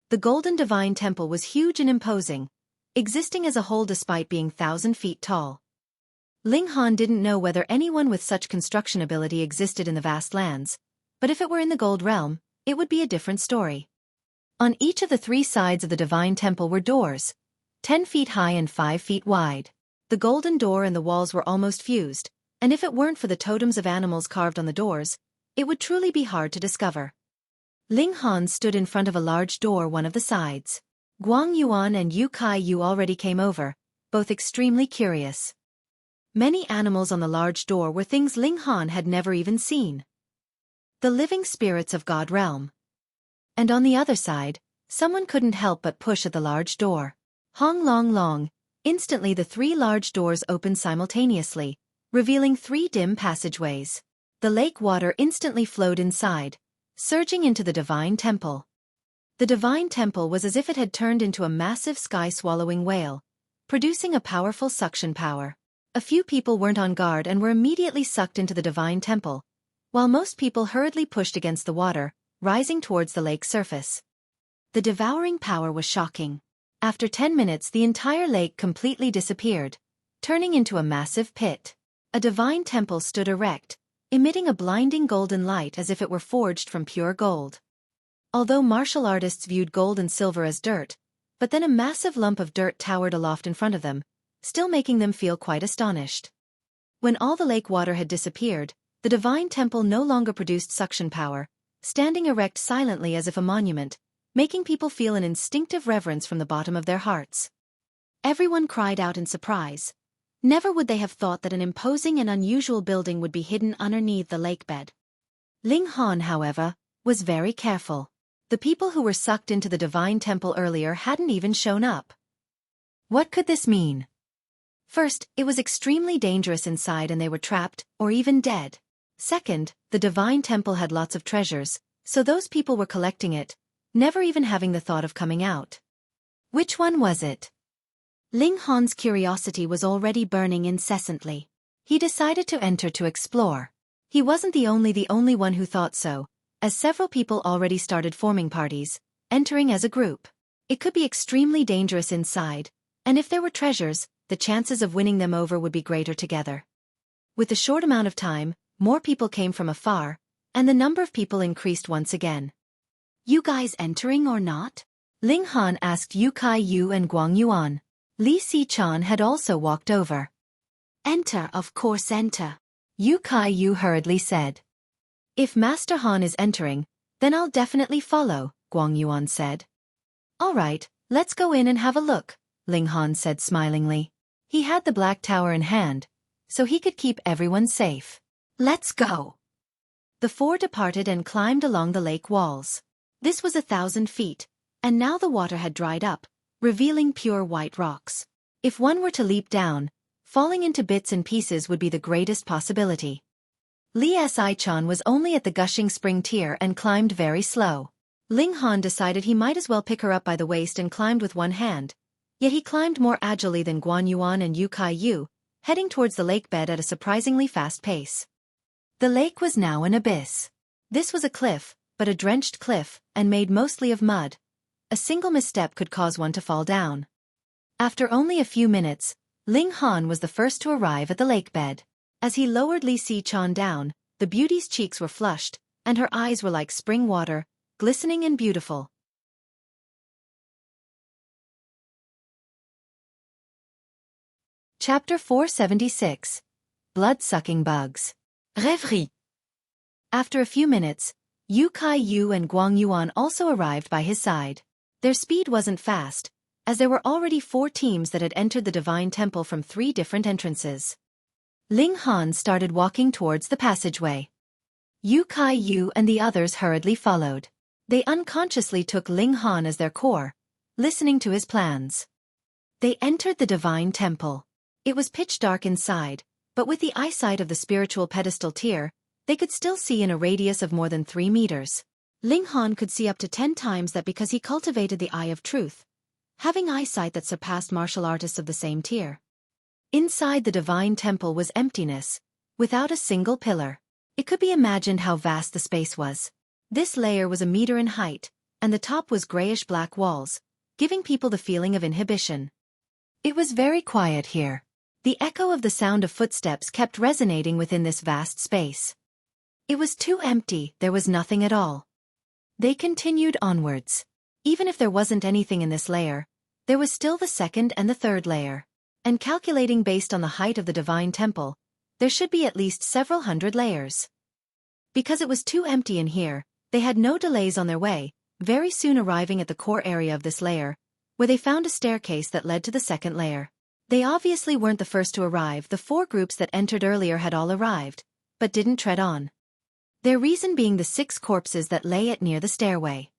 The Golden Divine Temple was huge and imposing, existing as a whole despite being 1,000 feet tall. Ling Han didn't know whether anyone with such construction ability existed in the vast lands, but if it were in the Gold Realm, it would be a different story. On each of the 3 sides of the Divine Temple were doors, 10 feet high and 5 feet wide. The golden door and the walls were almost fused, and if it weren't for the totems of animals carved on the doors, it would truly be hard to discover. Ling Han stood in front of a large door one of the sides. Guang Yuan and Yu Kai Yu already came over, both extremely curious. Many animals on the large door were things Ling Han had never even seen. The living spirits of God Realm. And on the other side, someone couldn't help but push at the large door. Hong long long, instantly the 3 large doors opened simultaneously, revealing 3 dim passageways. The lake water instantly flowed inside, surging into the Divine Temple. The Divine Temple was as if it had turned into a massive sky-swallowing whale, producing a powerful suction power. A few people weren't on guard and were immediately sucked into the Divine Temple, while most people hurriedly pushed against the water, rising towards the lake's surface. The devouring power was shocking. After 10 minutes the entire lake completely disappeared, turning into a massive pit. A divine temple stood erect, emitting a blinding golden light as if it were forged from pure gold. Although martial artists viewed gold and silver as dirt, but then a massive lump of dirt towered aloft in front of them, still making them feel quite astonished. When all the lake water had disappeared, the divine temple no longer produced suction power, standing erect silently as if a monument, making people feel an instinctive reverence from the bottom of their hearts. Everyone cried out in surprise. Never would they have thought that an imposing and unusual building would be hidden underneath the lakebed. Ling Han, however, was very careful. The people who were sucked into the divine temple earlier hadn't even shown up. What could this mean? First, it was extremely dangerous inside and they were trapped, or even dead. Second, the divine temple had lots of treasures, so those people were collecting it, never even having the thought of coming out. Which one was it? Ling Han's curiosity was already burning incessantly. He decided to enter to explore. He wasn't the only one who thought so, as several people already started forming parties, entering as a group. It could be extremely dangerous inside, and if there were treasures, the chances of winning them over would be greater together. With a short amount of time, more people came from afar, and the number of people increased once again. You guys entering or not? Ling Han asked Yu Kai Yu and Guang Yuan. Li Si-chan had also walked over. Enter, of course enter. Yu Kai Yu hurriedly said. If Master Han is entering, then I'll definitely follow, Guang Yuan said. All right, let's go in and have a look, Ling Han said smilingly. He had the black tower in hand, so he could keep everyone safe. Let's go. The 4 departed and climbed along the lake walls. This was 1,000 feet, and now the water had dried up, revealing pure white rocks. If one were to leap down, falling into bits and pieces would be the greatest possibility. Li Si-chan was only at the gushing spring tier and climbed very slow. Ling Han decided he might as well pick her up by the waist and climbed with one hand, yet he climbed more agilely than Guan Yuan and Yu Kai Yu, heading towards the lakebed at a surprisingly fast pace. The lake was now an abyss. This was a cliff, but a drenched cliff, and made mostly of mud. A single misstep could cause one to fall down. After only a few minutes, Ling Han was the first to arrive at the lakebed. As he lowered Li Si-chan down, the beauty's cheeks were flushed, and her eyes were like spring water, glistening and beautiful. Chapter 476. Blood-sucking bugs. Rêverie. After a few minutes, Yu Kai-yu and Guang Yuan also arrived by his side. Their speed wasn't fast, as there were already 4 teams that had entered the Divine Temple from 3 different entrances. Ling Han started walking towards the passageway. Yu Kai-yu and the others hurriedly followed. They unconsciously took Ling Han as their core, listening to his plans. They entered the Divine Temple. It was pitch dark inside, but with the eyesight of the spiritual pedestal tier, they could still see in a radius of more than 3 meters. Ling Han could see up to 10 times that because he cultivated the Eye of Truth, having eyesight that surpassed martial artists of the same tier. Inside the Divine Temple was emptiness, without a single pillar. It could be imagined how vast the space was. This layer was a meter in height, and the top was grayish-black walls, giving people the feeling of inhibition. It was very quiet here. The echo of the sound of footsteps kept resonating within this vast space. It was too empty, there was nothing at all. They continued onwards. Even if there wasn't anything in this layer, there was still the second and the third layer. And calculating based on the height of the Divine Temple, there should be at least several hundred layers. Because it was too empty in here, they had no delays on their way, very soon arriving at the core area of this layer, where they found a staircase that led to the second layer. They obviously weren't the first to arrive. The 4 groups that entered earlier had all arrived, but didn't tread on. Their reason being the 6 corpses that lay at near the stairway.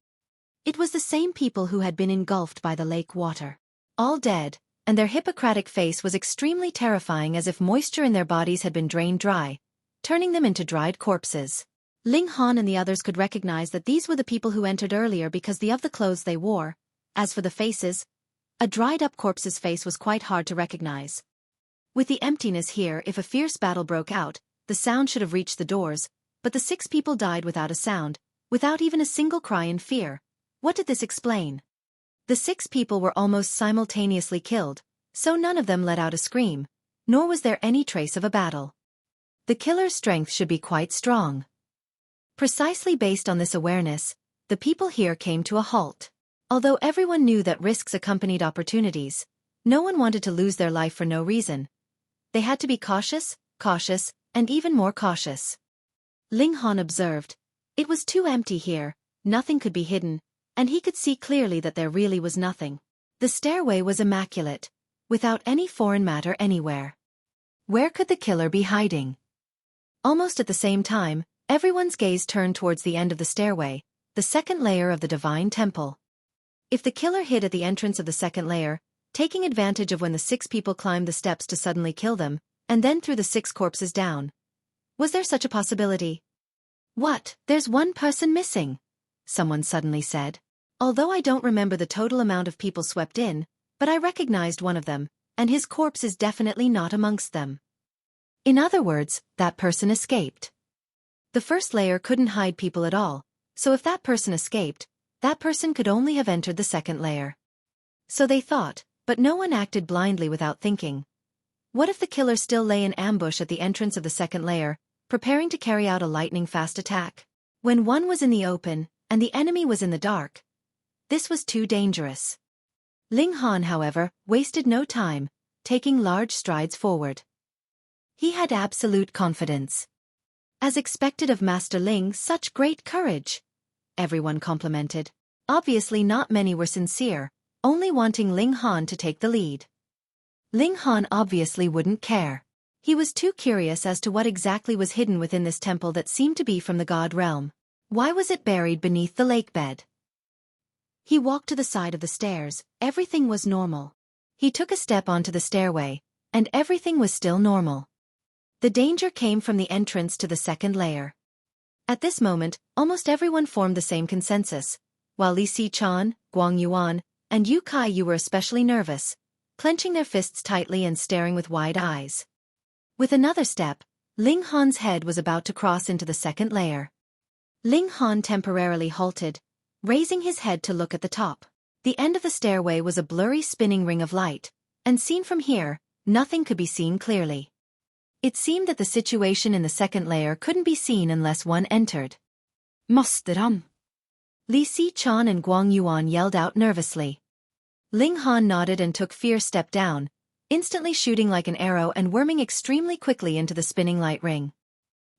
It was the same people who had been engulfed by the lake water. All dead, and their Hippocratic face was extremely terrifying, as if moisture in their bodies had been drained dry, turning them into dried corpses. Ling Han and the others could recognize that these were the people who entered earlier because of the clothes they wore. As for the faces, a dried-up corpse's face was quite hard to recognize. With the emptiness here, if a fierce battle broke out, the sound should have reached the doors, but the 6 people died without a sound, without even a single cry in fear. What did this explain? The 6 people were almost simultaneously killed, so none of them let out a scream, nor was there any trace of a battle. The killer's strength should be quite strong. Precisely based on this awareness, the people here came to a halt. Although everyone knew that risks accompanied opportunities, no one wanted to lose their life for no reason. They had to be cautious, and even more cautious. Ling Han observed. It was too empty here, nothing could be hidden, and he could see clearly that there really was nothing. The stairway was immaculate, without any foreign matter anywhere. Where could the killer be hiding? Almost at the same time, everyone's gaze turned towards the end of the stairway, the second layer of the Divine Temple. If the killer hid at the entrance of the second layer, taking advantage of when the 6 people climbed the steps to suddenly kill them, and then threw the 6 corpses down. Was there such a possibility? What, there's 1 person missing, someone suddenly said. Although I don't remember the total amount of people swept in, but I recognized one of them, and his corpse is definitely not amongst them. In other words, that person escaped. The first layer couldn't hide people at all, so if that person escaped, that person could only have entered the second layer. So they thought, but no one acted blindly without thinking. What if the killer still lay in ambush at the entrance of the second layer, preparing to carry out a lightning-fast attack? When one was in the open, and the enemy was in the dark, this was too dangerous. Ling Han, however, wasted no time, taking large strides forward. He had absolute confidence. As expected of Master Ling, such great courage, everyone complimented. Obviously not many were sincere, only wanting Ling Han to take the lead. Ling Han obviously wouldn't care. He was too curious as to what exactly was hidden within this temple that seemed to be from the god realm. Why was it buried beneath the lakebed? He walked to the side of the stairs. Everything was normal. He took a step onto the stairway, and everything was still normal. The danger came from the entrance to the second layer. At this moment, almost everyone formed the same consensus, while Li Si-chan, Guang Yuan, and Yu Kai-yu were especially nervous, clenching their fists tightly and staring with wide eyes. With another step, Ling Han's head was about to cross into the second layer. Ling Han temporarily halted, raising his head to look at the top. The end of the stairway was a blurry spinning ring of light, and seen from here, nothing could be seen clearly. It seemed that the situation in the second layer couldn't be seen unless one entered. Måste Li Si-chan and Guang Yuan yelled out nervously. Ling Han nodded and took fierce step down, instantly shooting like an arrow and worming extremely quickly into the spinning light ring.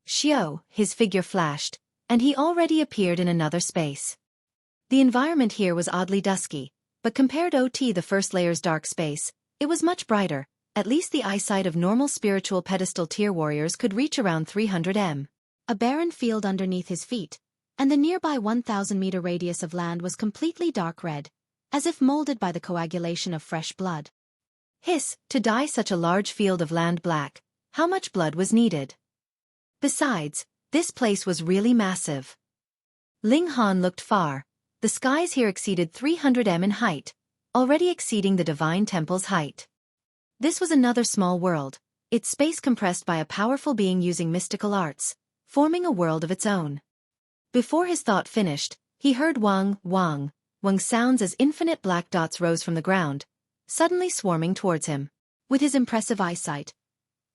Xiao, his figure flashed, and he already appeared in another space. The environment here was oddly dusky, but compared to the first layer's dark space, it was much brighter. At least the eyesight of normal spiritual pedestal tier warriors could reach around 300 m. A barren field underneath his feet, and the nearby 1,000-meter radius of land was completely dark red, as if molded by the coagulation of fresh blood. Hiss, to dye such a large field of land black, how much blood was needed? Besides, this place was really massive. Ling Han looked far. The skies here exceeded 300 m in height, already exceeding the Divine Temple's height. This was another small world, its space compressed by a powerful being using mystical arts, forming a world of its own. Before his thought finished, he heard wang sounds as infinite black dots rose from the ground, suddenly swarming towards him. With his impressive eyesight,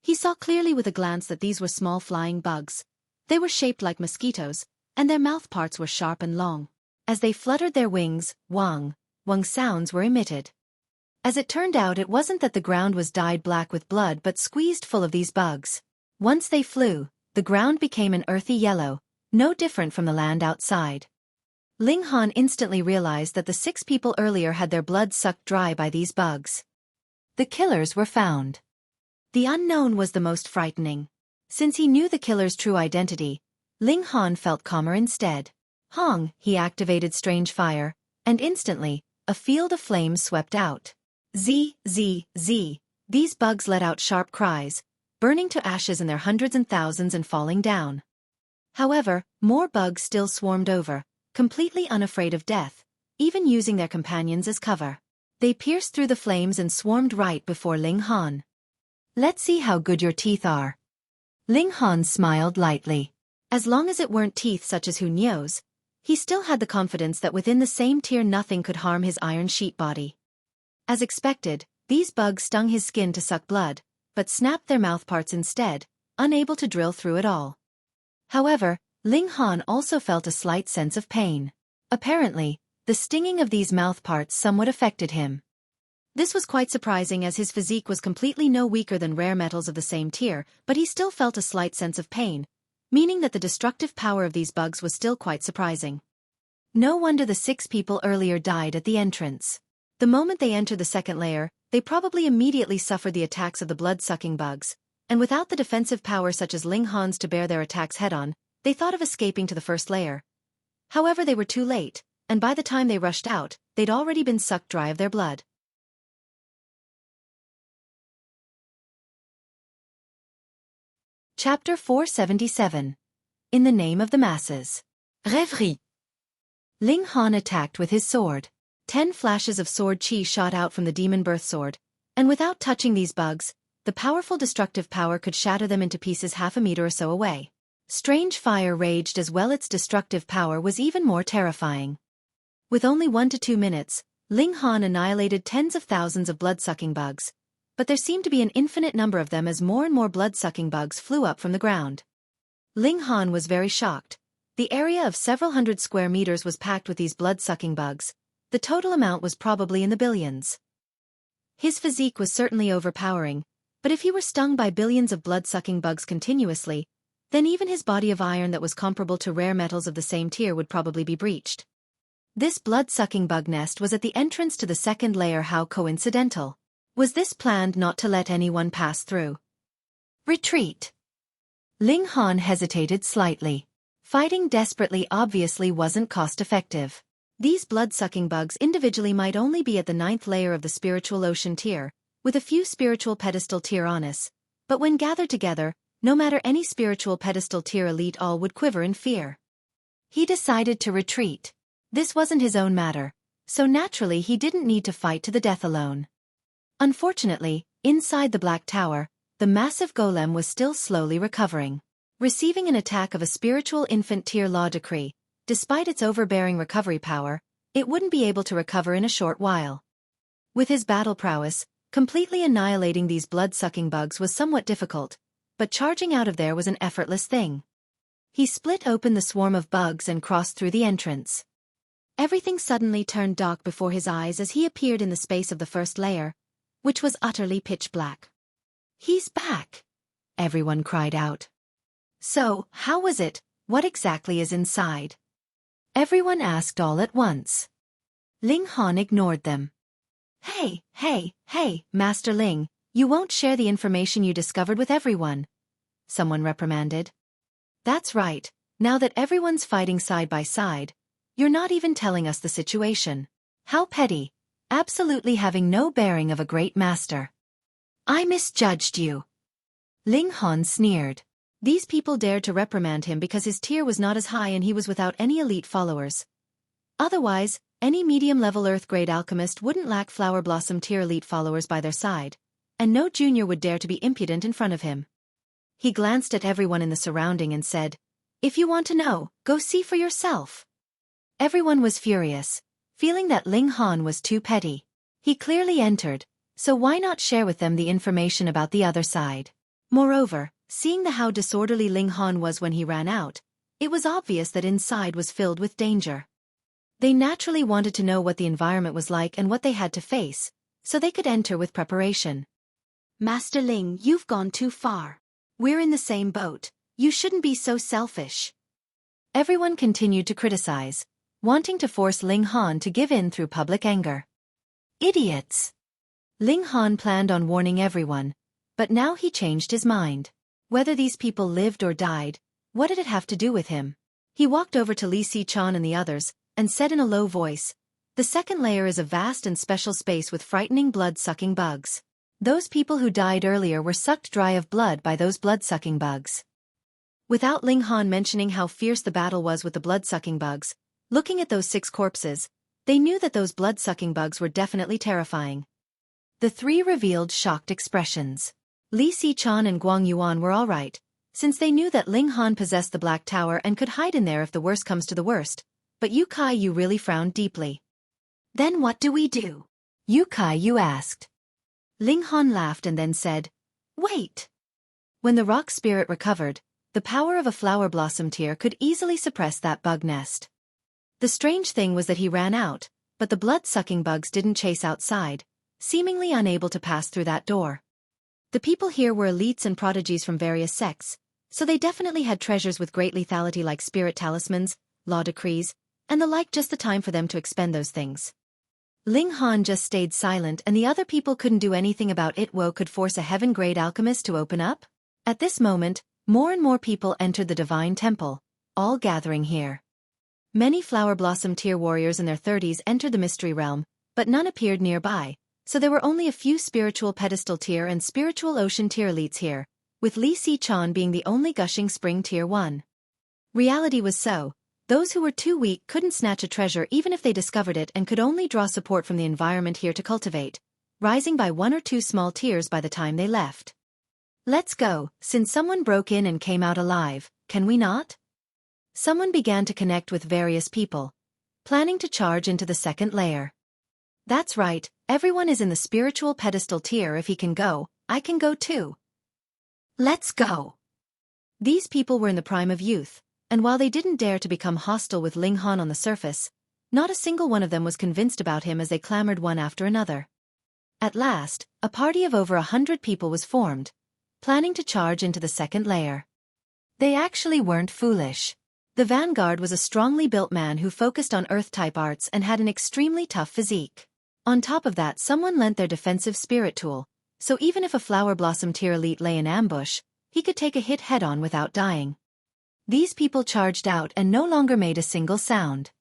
he saw clearly with a glance that these were small flying bugs. They were shaped like mosquitoes, and their mouth parts were sharp and long. As they fluttered their wings, wang sounds were emitted. As it turned out, it wasn't that the ground was dyed black with blood but squeezed full of these bugs. Once they flew, the ground became an earthy yellow, no different from the land outside. Ling Han instantly realized that the 6 people earlier had their blood sucked dry by these bugs. The killers were found. The unknown was the most frightening. Since he knew the killer's true identity, Ling Han felt calmer instead. He activated strange fire, and instantly, a field of flames swept out. Z. These bugs let out sharp cries, burning to ashes in their hundreds and thousands and falling down. However, more bugs still swarmed over, completely unafraid of death, even using their companions as cover. They pierced through the flames and swarmed right before Ling Han. Let's see how good your teeth are. Ling Han smiled lightly. As long as it weren't teeth such as Hu Niu's, he still had the confidence that within the same tier nothing could harm his iron sheet body. As expected, these bugs stung his skin to suck blood, but snapped their mouthparts instead, unable to drill through it all. However, Ling Han also felt a slight sense of pain. Apparently, the stinging of these mouthparts somewhat affected him. This was quite surprising as his physique was completely no weaker than rare metals of the same tier, but he still felt a slight sense of pain, meaning that the destructive power of these bugs was still quite surprising. No wonder the 6 people earlier died at the entrance. The moment they entered the second layer, they probably immediately suffered the attacks of the blood-sucking bugs, and without the defensive power such as Ling Han's to bear their attacks head-on, they thought of escaping to the first layer. However, they were too late, and by the time they rushed out, they'd already been sucked dry of their blood. Chapter 477. In the Name of the Masses. Rêverie. Ling Han attacked with his sword. 10 flashes of sword chi shot out from the demon birth sword, and without touching these bugs, the powerful destructive power could shatter them into pieces half a meter or so away. Strange fire raged as well. Its destructive power was even more terrifying. With only 1 to 2 minutes, Ling Han annihilated tens of thousands of blood-sucking bugs, but there seemed to be an infinite number of them as more and more blood-sucking bugs flew up from the ground. Ling Han was very shocked. The area of several hundred square meters was packed with these blood-sucking bugs. The total amount was probably in the billions. His physique was certainly overpowering, but if he were stung by billions of blood-sucking bugs continuously, then even his body of iron that was comparable to rare metals of the same tier would probably be breached. This blood-sucking bug nest was at the entrance to the second layer. How coincidental. Was this planned not to let anyone pass through? Retreat. Ling Han hesitated slightly. Fighting desperately obviously wasn't cost-effective. These blood-sucking bugs individually might only be at the 9th layer of the spiritual ocean tier, with a few spiritual pedestal tier honors, but when gathered together, no matter any spiritual pedestal tier elite, all would quiver in fear. He decided to retreat. This wasn't his own matter, so naturally he didn't need to fight to the death alone. Unfortunately, inside the Black Tower, the massive golem was still slowly recovering. Receiving an attack of a spiritual infant tier law decree, despite its overbearing recovery power, it wouldn't be able to recover in a short while. With his battle prowess, completely annihilating these blood-sucking bugs was somewhat difficult, but charging out of there was an effortless thing. He split open the swarm of bugs and crossed through the entrance. Everything suddenly turned dark before his eyes as he appeared in the space of the first layer, which was utterly pitch black. "He's back!" everyone cried out. "So, how was it? What exactly is inside?" everyone asked all at once. Ling Han ignored them. Hey, Master Ling, you won't share the information you discovered with everyone," someone reprimanded. "That's right, now that everyone's fighting side by side, you're not even telling us the situation. How petty, absolutely having no bearing of a great master." "I misjudged you," Ling Han sneered. These people dared to reprimand him because his tier was not as high and he was without any elite followers. Otherwise, any medium-level Earth-grade alchemist wouldn't lack Flower Blossom tier elite followers by their side, and no junior would dare to be impudent in front of him. He glanced at everyone in the surrounding and said, "If you want to know, go see for yourself." Everyone was furious, feeling that Ling Han was too petty. He clearly entered, so why not share with them the information about the other side? Moreover, seeing how disorderly Ling Han was when he ran out, it was obvious that inside was filled with danger. They naturally wanted to know what the environment was like and what they had to face, so they could enter with preparation. "Master Ling, you've gone too far. We're in the same boat, you shouldn't be so selfish." Everyone continued to criticize, wanting to force Ling Han to give in through public anger. Idiots! Ling Han planned on warning everyone, but now he changed his mind. Whether these people lived or died, what did it have to do with him? He walked over to Li Si-chan and the others, and said in a low voice, "The second layer is a vast and special space with frightening blood-sucking bugs. Those people who died earlier were sucked dry of blood by those blood-sucking bugs." Without Ling Han mentioning how fierce the battle was with the blood-sucking bugs, looking at those 6 corpses, they knew that those blood-sucking bugs were definitely terrifying. The 3 revealed shocked expressions. Li Si-chan and Guang Yuan were all right, since they knew that Ling Han possessed the Black Tower and could hide in there if the worst comes to the worst, but Yu Kai-yu really frowned deeply. "Then what do we do?" Yu Kai-yu asked. Ling Han laughed and then said, "Wait." When the rock spirit recovered, the power of a flower blossom tier could easily suppress that bug nest. The strange thing was that he ran out, but the blood-sucking bugs didn't chase outside, seemingly unable to pass through that door. The people here were elites and prodigies from various sects, so they definitely had treasures with great lethality like spirit talismans, law decrees, and the like, just the time for them to expend those things. Ling Han just stayed silent and the other people couldn't do anything about it. Woe could force a heaven-grade alchemist to open up? At this moment, more and more people entered the divine temple, all gathering here. Many flower blossom tier warriors in their 30s entered the mystery realm, but none appeared nearby, so there were only a few spiritual pedestal tier and spiritual ocean tier elites here, with Li Si-chan being the only gushing spring tier 1. Reality was so, those who were too weak couldn't snatch a treasure even if they discovered it and could only draw support from the environment here to cultivate, rising by 1 or 2 small tiers by the time they left. "Let's go, since someone broke in and came out alive, can we not?" Someone began to connect with various people, planning to charge into the second layer. "That's right, everyone is in the spiritual pedestal tier. If he can go, I can go too. Let's go." These people were in the prime of youth, and while they didn't dare to become hostile with Ling Han on the surface, not a single one of them was convinced about him as they clamored one after another. At last, a party of over 100 people was formed, planning to charge into the second layer. They actually weren't foolish. The vanguard was a strongly built man who focused on Earth-type arts and had an extremely tough physique. On top of that, someone lent their defensive spirit tool, so even if a flower blossom tier elite lay in ambush, he could take a hit head-on without dying. These people charged out and no longer made a single sound.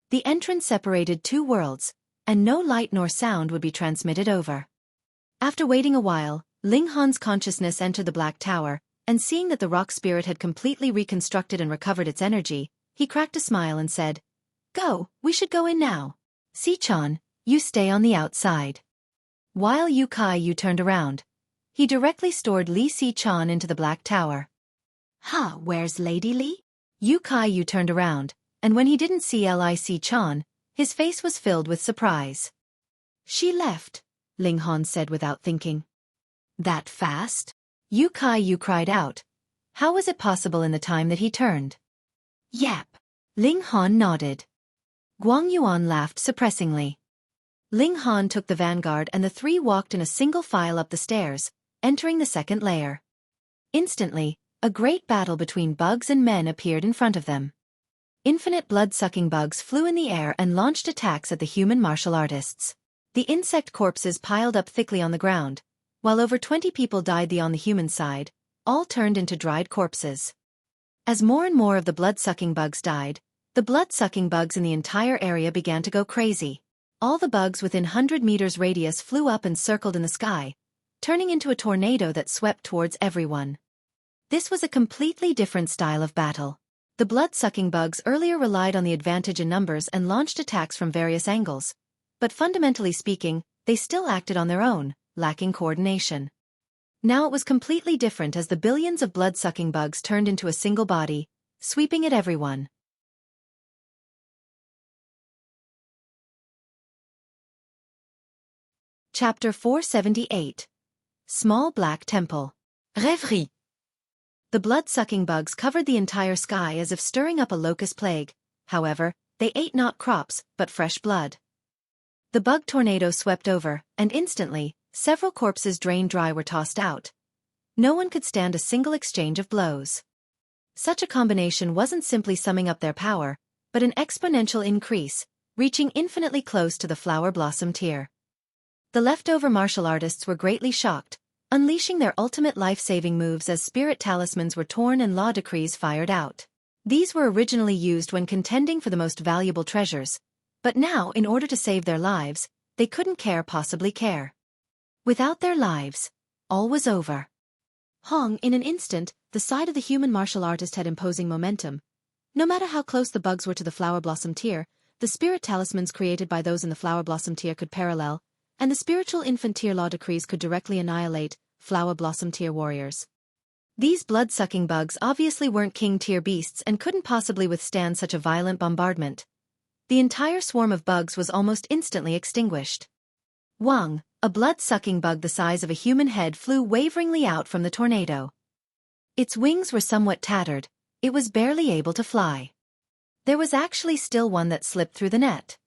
The entrance separated 2 worlds, and no light nor sound would be transmitted over. After waiting a while, Ling Han's consciousness entered the Black Tower, and seeing that the rock spirit had completely reconstructed and recovered its energy, he cracked a smile and said, "Go, we should go in now. Si-chan, you stay on the outside." While Yu Kai-yu turned around, he directly stored Li Si-chan into the Black Tower. "Huh, where's Lady Li?" Yu Kai-yu turned around, and when he didn't see Li Si-chan, his face was filled with surprise. "She left," Ling Han said without thinking. "That fast?" Yu Kai-yu cried out. How was it possible in the time that he turned? "Yep." Ling Han nodded. Guang Yuan laughed suppressingly. Ling Han took the vanguard and the three walked in a single file up the stairs, entering the second layer. Instantly, a great battle between bugs and men appeared in front of them. Infinite blood-sucking bugs flew in the air and launched attacks at the human martial artists. The insect corpses piled up thickly on the ground, while over 20 people died on the human side, all turned into dried corpses. As more and more of the blood-sucking bugs died, the blood-sucking bugs in the entire area began to go crazy. All the bugs within 100 meters radius flew up and circled in the sky, turning into a tornado that swept towards everyone. This was a completely different style of battle. The blood-sucking bugs earlier relied on the advantage in numbers and launched attacks from various angles, but fundamentally speaking, they still acted on their own, lacking coordination. Now it was completely different as the billions of blood-sucking bugs turned into a single body, sweeping at everyone. Chapter 478. Small Black Temple. Rêverie. The blood-sucking bugs covered the entire sky as if stirring up a locust plague. However, they ate not crops, but fresh blood. The bug tornado swept over, and instantly, several corpses drained dry were tossed out. No one could stand a single exchange of blows. Such a combination wasn't simply summing up their power, but an exponential increase, reaching infinitely close to the flower blossom tier. The leftover martial artists were greatly shocked, unleashing their ultimate life-saving moves as spirit talismans were torn and law decrees fired out. These were originally used when contending for the most valuable treasures, but now in order to save their lives, they couldn't possibly care. Without their lives, all was over. In an instant, the side of the human martial artist had imposing momentum. No matter how close the bugs were to the flower blossom tier, the spirit talismans created by those in the flower blossom tier could parallel, and the spiritual infant tier law decrees could directly annihilate flower blossom tier warriors. These blood-sucking bugs obviously weren't king tier beasts and couldn't possibly withstand such a violent bombardment. The entire swarm of bugs was almost instantly extinguished. Wang, a blood-sucking bug the size of a human head, flew waveringly out from the tornado. Its wings were somewhat tattered, it was barely able to fly. There was actually still one that slipped through the net.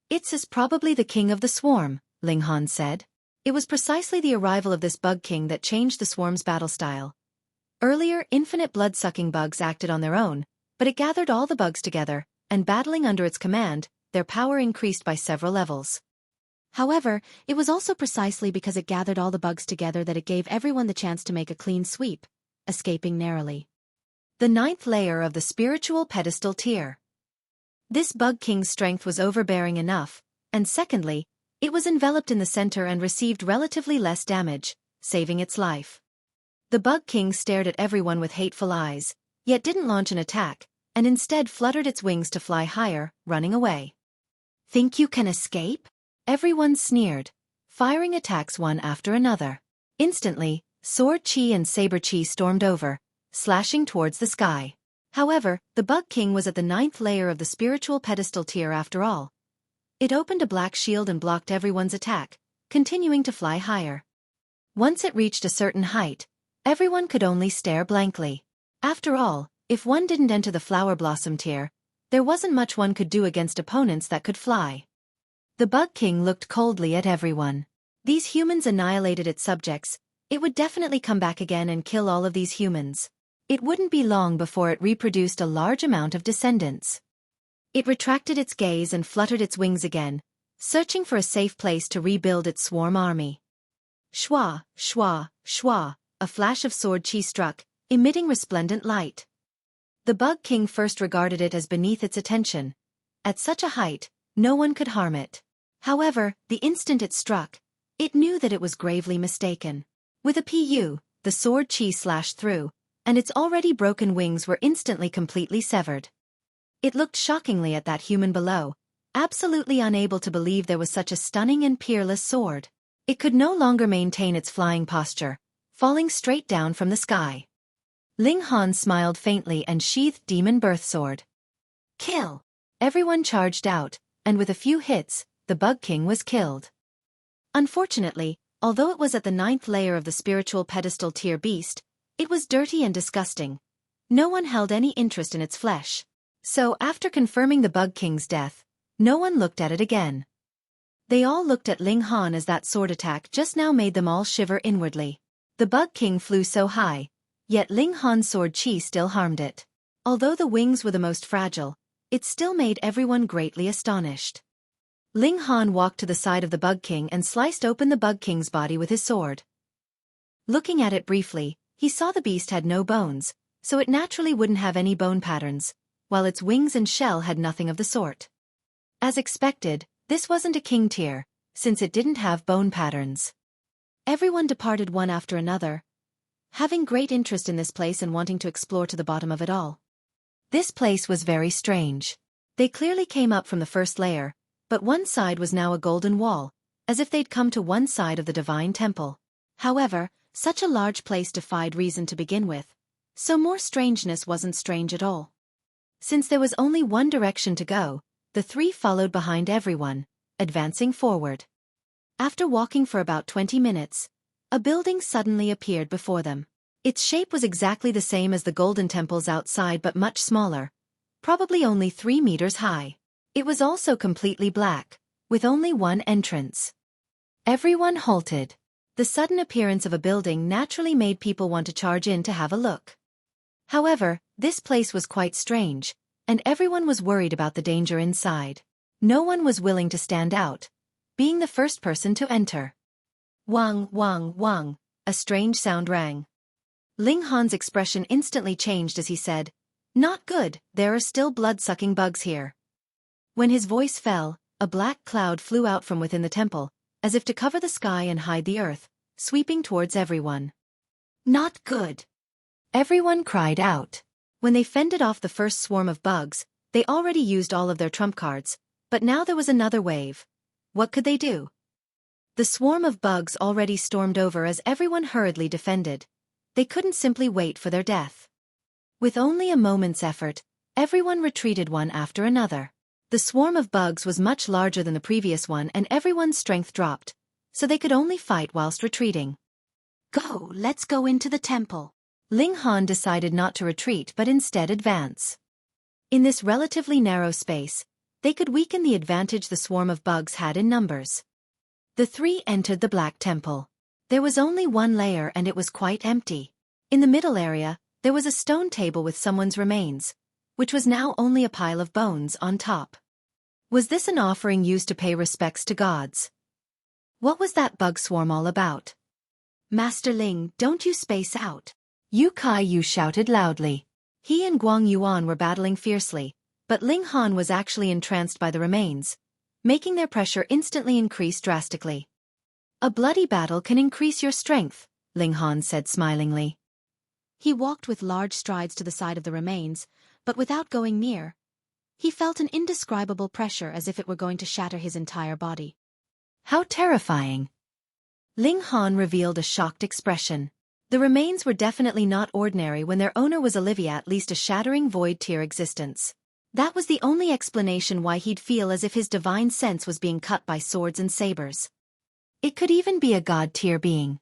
It's probably the king of the swarm, Ling Han said. It was precisely the arrival of this bug king that changed the swarm's battle style. Earlier, infinite blood-sucking bugs acted on their own, but it gathered all the bugs together, and battling under its command, their power increased by several levels. However, it was also precisely because it gathered all the bugs together that it gave everyone the chance to make a clean sweep, escaping narrowly. The 9th layer of the spiritual pedestal tier. This bug king's strength was overbearing enough, and secondly, it was enveloped in the center and received relatively less damage, saving its life. The bug king stared at everyone with hateful eyes, yet didn't launch an attack, and instead fluttered its wings to fly higher, running away. Think you can escape? Everyone sneered, firing attacks one after another. Instantly, Sword Chi and Saber Chi stormed over, slashing towards the sky. However, the bug king was at the 9th layer of the spiritual pedestal tier after all. It opened a black shield and blocked everyone's attack, continuing to fly higher. Once it reached a certain height, everyone could only stare blankly. After all, if one didn't enter the flower blossom tier, there wasn't much one could do against opponents that could fly. The bug king looked coldly at everyone. These humans annihilated its subjects. It would definitely come back again and kill all of these humans. It wouldn't be long before it reproduced a large amount of descendants. It retracted its gaze and fluttered its wings again, searching for a safe place to rebuild its swarm army. Shwa, shwa, shwa, a flash of sword chi struck, emitting resplendent light. The bug king first regarded it as beneath its attention. At such a height, no one could harm it. However, the instant it struck, it knew that it was gravely mistaken. With a pu, the sword chi slashed through, and its already broken wings were instantly completely severed. It looked shockingly at that human below, absolutely unable to believe there was such a stunning and peerless sword. It could no longer maintain its flying posture, falling straight down from the sky. Ling Han smiled faintly and sheathed demon birth sword. Kill! Everyone charged out, and with a few hits, the bug king was killed. Unfortunately, although it was at the 9th layer of the spiritual pedestal tier beast, it was dirty and disgusting. No one held any interest in its flesh. So after confirming the bug king's death, no one looked at it again. They all looked at Ling Han as that sword attack just now made them all shiver inwardly. The Bug King flew so high, yet Ling Han's sword Qi still harmed it. Although the wings were the most fragile, it still made everyone greatly astonished. Ling Han walked to the side of the Bug King and sliced open the Bug King's body with his sword. Looking at it briefly, he saw the beast had no bones, so it naturally wouldn't have any bone patterns, while its wings and shell had nothing of the sort. As expected, this wasn't a king tier, since it didn't have bone patterns. Everyone departed one after another, having great interest in this place and wanting to explore to the bottom of it all. This place was very strange. They clearly came up from the first layer, but one side was now a golden wall, as if they'd come to one side of the divine temple. However, such a large place defied reason to begin with, so more strangeness wasn't strange at all. Since there was only one direction to go, the three followed behind everyone, advancing forward. After walking for about 20 minutes, a building suddenly appeared before them. Its shape was exactly the same as the golden temples outside but much smaller, probably only 3 meters high. It was also completely black, with only one entrance. Everyone halted. The sudden appearance of a building naturally made people want to charge in to have a look. However, this place was quite strange, and everyone was worried about the danger inside. No one was willing to stand out, being the first person to enter. Wang, wang, wang, a strange sound rang. Ling Han's expression instantly changed as he said, "Not good, there are still blood-sucking bugs here." When his voice fell, a black cloud flew out from within the temple, as if to cover the sky and hide the earth, sweeping towards everyone. "Not good!" Everyone cried out. When they fended off the first swarm of bugs, they already used all of their trump cards, but now there was another wave. What could they do? The swarm of bugs already stormed over as everyone hurriedly defended. They couldn't simply wait for their death. With only a moment's effort, everyone retreated one after another. The swarm of bugs was much larger than the previous one and everyone's strength dropped, so they could only fight whilst retreating. "Go, let's go into the temple." Ling Han decided not to retreat but instead advance. In this relatively narrow space, they could weaken the advantage the swarm of bugs had in numbers. The three entered the Black Temple. There was only one layer and it was quite empty. In the middle area, there was a stone table with someone's remains, which was now only a pile of bones on top. Was this an offering used to pay respects to gods? What was that bug swarm all about? "Master Ling, don't you space out." Yu Kai shouted loudly. He and Guang Yuan were battling fiercely, but Ling Han was actually entranced by the remains, making their pressure instantly increase drastically. "A bloody battle can increase your strength," Ling Han said smilingly. He walked with large strides to the side of the remains, but without going near. He felt an indescribable pressure as if it were going to shatter his entire body. "How terrifying!" Ling Han revealed a shocked expression. The remains were definitely not ordinary when their owner was Olivia, at least a shattering void-tier existence. That was the only explanation why he'd feel as if his divine sense was being cut by swords and sabers. It could even be a god-tier being.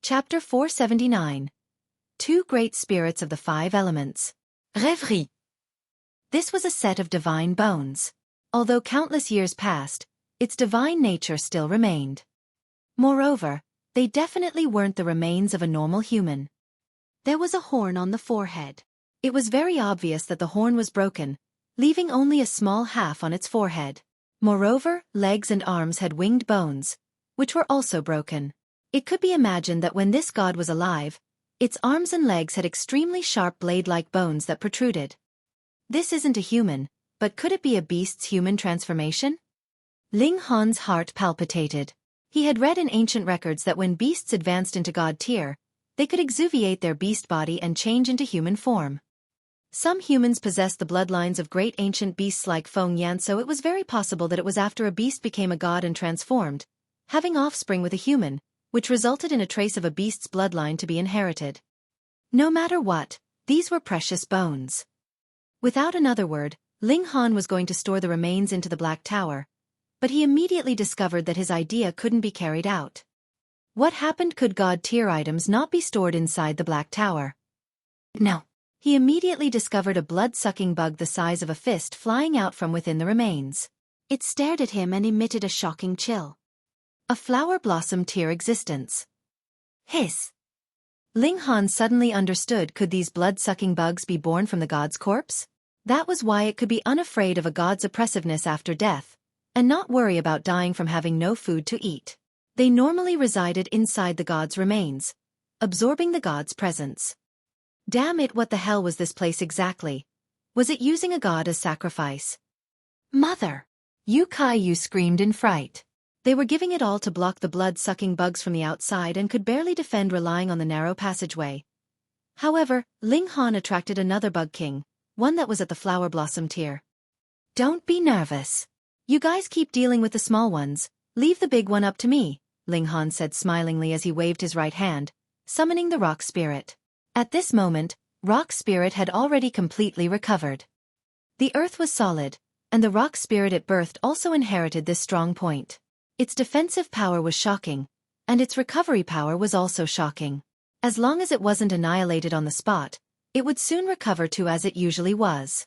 Chapter 479. Two Great Spirits of the Five Elements. Rêverie. This was a set of divine bones. Although countless years passed, its divine nature still remained. Moreover, they definitely weren't the remains of a normal human. There was a horn on the forehead. It was very obvious that the horn was broken, leaving only a small half on its forehead. Moreover, legs and arms had winged bones, which were also broken. It could be imagined that when this god was alive, its arms and legs had extremely sharp blade-like bones that protruded. This isn't a human, but could it be a beast's human transformation? Ling Han's heart palpitated. He had read in ancient records that when beasts advanced into god tier, they could exuviate their beast body and change into human form. Some humans possessed the bloodlines of great ancient beasts like Feng Yan, so it was very possible that it was after a beast became a god and transformed, having offspring with a human, which resulted in a trace of a beast's bloodline to be inherited. No matter what, these were precious bones. Without another word, Ling Han was going to store the remains into the Black Tower, but he immediately discovered that his idea couldn't be carried out. What happened? Could god-tier items not be stored inside the Black Tower? No. He immediately discovered a blood-sucking bug the size of a fist flying out from within the remains. It stared at him and emitted a shocking chill. A flower blossom tear existence. Hiss. Ling Han suddenly understood, could these blood-sucking bugs be born from the god's corpse? That was why it could be unafraid of a god's oppressiveness after death, and not worry about dying from having no food to eat. They normally resided inside the god's remains, absorbing the god's presence. Damn it, what the hell was this place exactly? Was it using a god as sacrifice? Mother! Xueqi screamed in fright. They were giving it all to block the blood-sucking bugs from the outside and could barely defend, relying on the narrow passageway. However, Ling Han attracted another bug king, one that was at the flower blossom tier. Don't be nervous. You guys keep dealing with the small ones, leave the big one up to me, Ling Han said smilingly as he waved his right hand, summoning the rock spirit. At this moment, rock spirit had already completely recovered. The earth was solid, and the rock spirit it birthed also inherited this strong point. Its defensive power was shocking, and its recovery power was also shocking. As long as it wasn't annihilated on the spot, it would soon recover to as it usually was.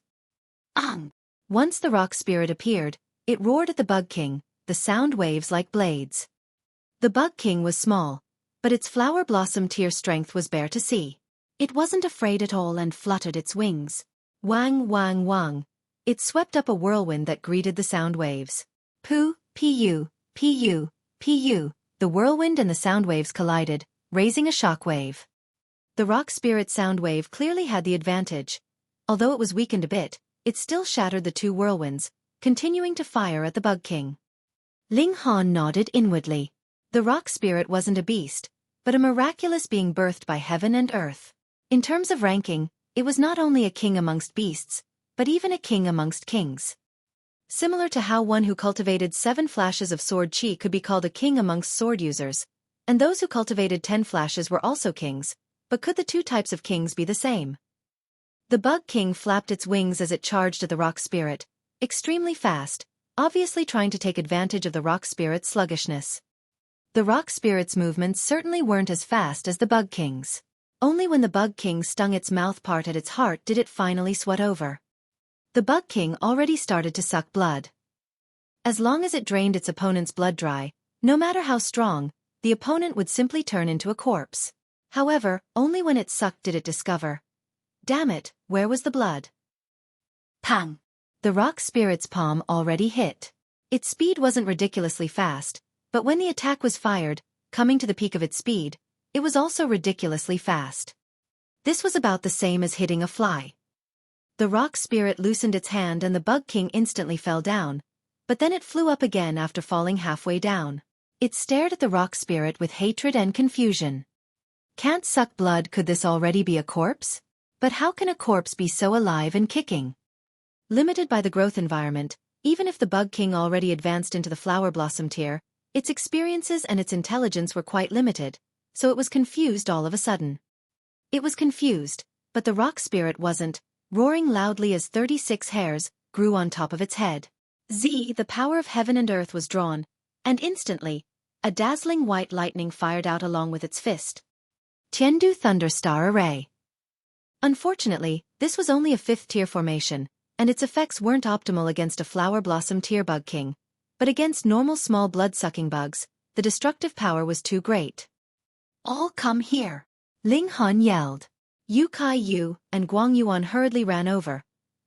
Once the rock spirit appeared, it roared at the bug king, the sound waves like blades. The bug king was small, but its flower blossom tear strength was bare to see. It wasn't afraid at all and fluttered its wings. Wang wang wang. It swept up a whirlwind that greeted the sound waves. Pu, pu, pu, pu. The whirlwind and the sound waves collided, raising a shock wave. The rock spirit sound wave clearly had the advantage. Although it was weakened a bit, it still shattered the two whirlwinds, continuing to fire at the bug king. Ling Han nodded inwardly. The rock spirit wasn't a beast, but a miraculous being birthed by heaven and earth. In terms of ranking, it was not only a king amongst beasts, but even a king amongst kings. Similar to how one who cultivated 7 flashes of sword chi could be called a king amongst sword users, and those who cultivated 10 flashes were also kings, but could the two types of kings be the same? The bug king flapped its wings as it charged at the rock spirit, extremely fast, obviously trying to take advantage of the rock spirit's sluggishness. The rock spirit's movements certainly weren't as fast as the bug king's. Only when the bug king stung its mouth part at its heart did it finally sweat over. The bug king already started to suck blood. As long as it drained its opponent's blood dry, no matter how strong, the opponent would simply turn into a corpse. However, only when it sucked did it discover. Damn it, where was the blood? Pang! The rock spirit's palm already hit. Its speed wasn't ridiculously fast, but when the attack was fired, coming to the peak of its speed, it was also ridiculously fast. This was about the same as hitting a fly. The rock spirit loosened its hand and the bug king instantly fell down, but then it flew up again after falling halfway down. It stared at the rock spirit with hatred and confusion. Can't suck blood, could this already be a corpse? But how can a corpse be so alive and kicking? Limited by the growth environment, even if the bug king already advanced into the flower blossom tier, its experiences and its intelligence were quite limited, so it was confused all of a sudden. It was confused, but the rock spirit wasn't, roaring loudly as 36 hairs grew on top of its head. The power of heaven and earth was drawn, and instantly, a dazzling white lightning fired out along with its fist. Tiandu Thunderstar Array. Unfortunately, this was only a 5th tier formation, and its effects weren't optimal against a flower blossom tier bug king, but against normal small blood-sucking bugs, the destructive power was too great. All come here! Ling Han yelled. Xueqi and Guang Yuan hurriedly ran over,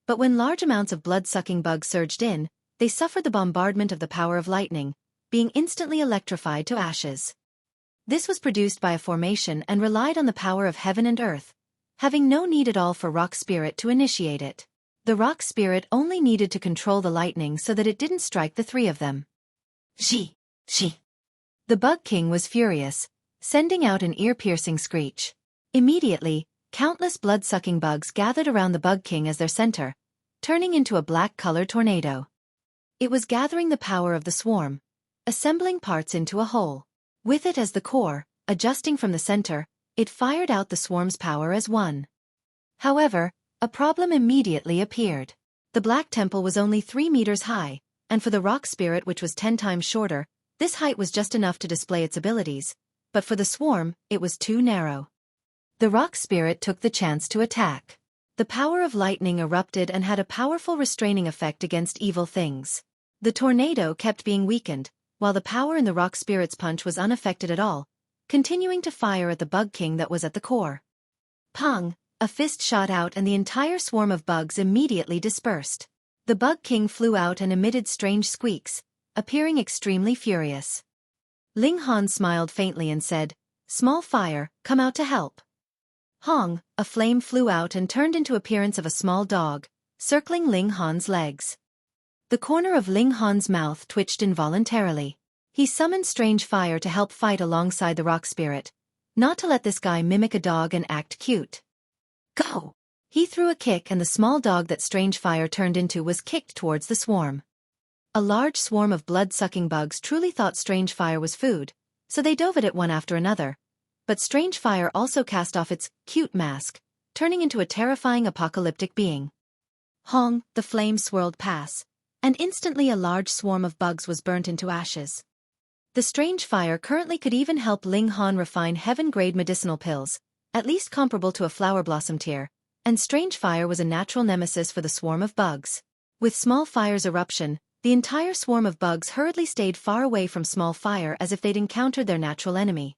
but when large amounts of blood-sucking bugs surged in, they suffered the bombardment of the power of lightning, being instantly electrified to ashes. This was produced by a formation and relied on the power of heaven and earth, having no need at all for rock spirit to initiate it. The rock spirit only needed to control the lightning so that it didn't strike the 3 of them. She. The bug king was furious, sending out an ear-piercing screech. Immediately, countless blood-sucking bugs gathered around the bug king as their center, turning into a black-colored tornado. It was gathering the power of the swarm, assembling parts into a whole. With it as the core, adjusting from the center, it fired out the swarm's power as one. However, a problem immediately appeared. The Black Temple was only 3 meters high, and for the rock spirit, which was 10 times shorter, this height was just enough to display its abilities, but for the swarm, it was too narrow. The rock spirit took the chance to attack. The power of lightning erupted and had a powerful restraining effect against evil things. The tornado kept being weakened, while the power in the rock spirit's punch was unaffected at all, continuing to fire at the bug king that was at the core. Pong! A fist shot out and the entire swarm of bugs immediately dispersed. The bug king flew out and emitted strange squeaks, appearing extremely furious. Ling Han smiled faintly and said, "Small fire, come out to help." Hong, a flame flew out and turned into appearance of a small dog, circling Ling Han's legs. The corner of Ling Han's mouth twitched involuntarily. He summoned strange fire to help fight alongside the rock spirit, not to let this guy mimic a dog and act cute. Go! He threw a kick and the small dog that strange fire turned into was kicked towards the swarm. A large swarm of blood-sucking bugs truly thought strange fire was food, so they dove at it one after another. But strange fire also cast off its cute mask, turning into a terrifying apocalyptic being. Hong, the flame swirled past, and instantly a large swarm of bugs was burnt into ashes. The strange fire currently could even help Ling Han refine heaven-grade medicinal pills, at least comparable to a flower blossom tear, and strange fire was a natural nemesis for the swarm of bugs. With small fire's eruption, the entire swarm of bugs hurriedly stayed far away from small fire as if they'd encountered their natural enemy.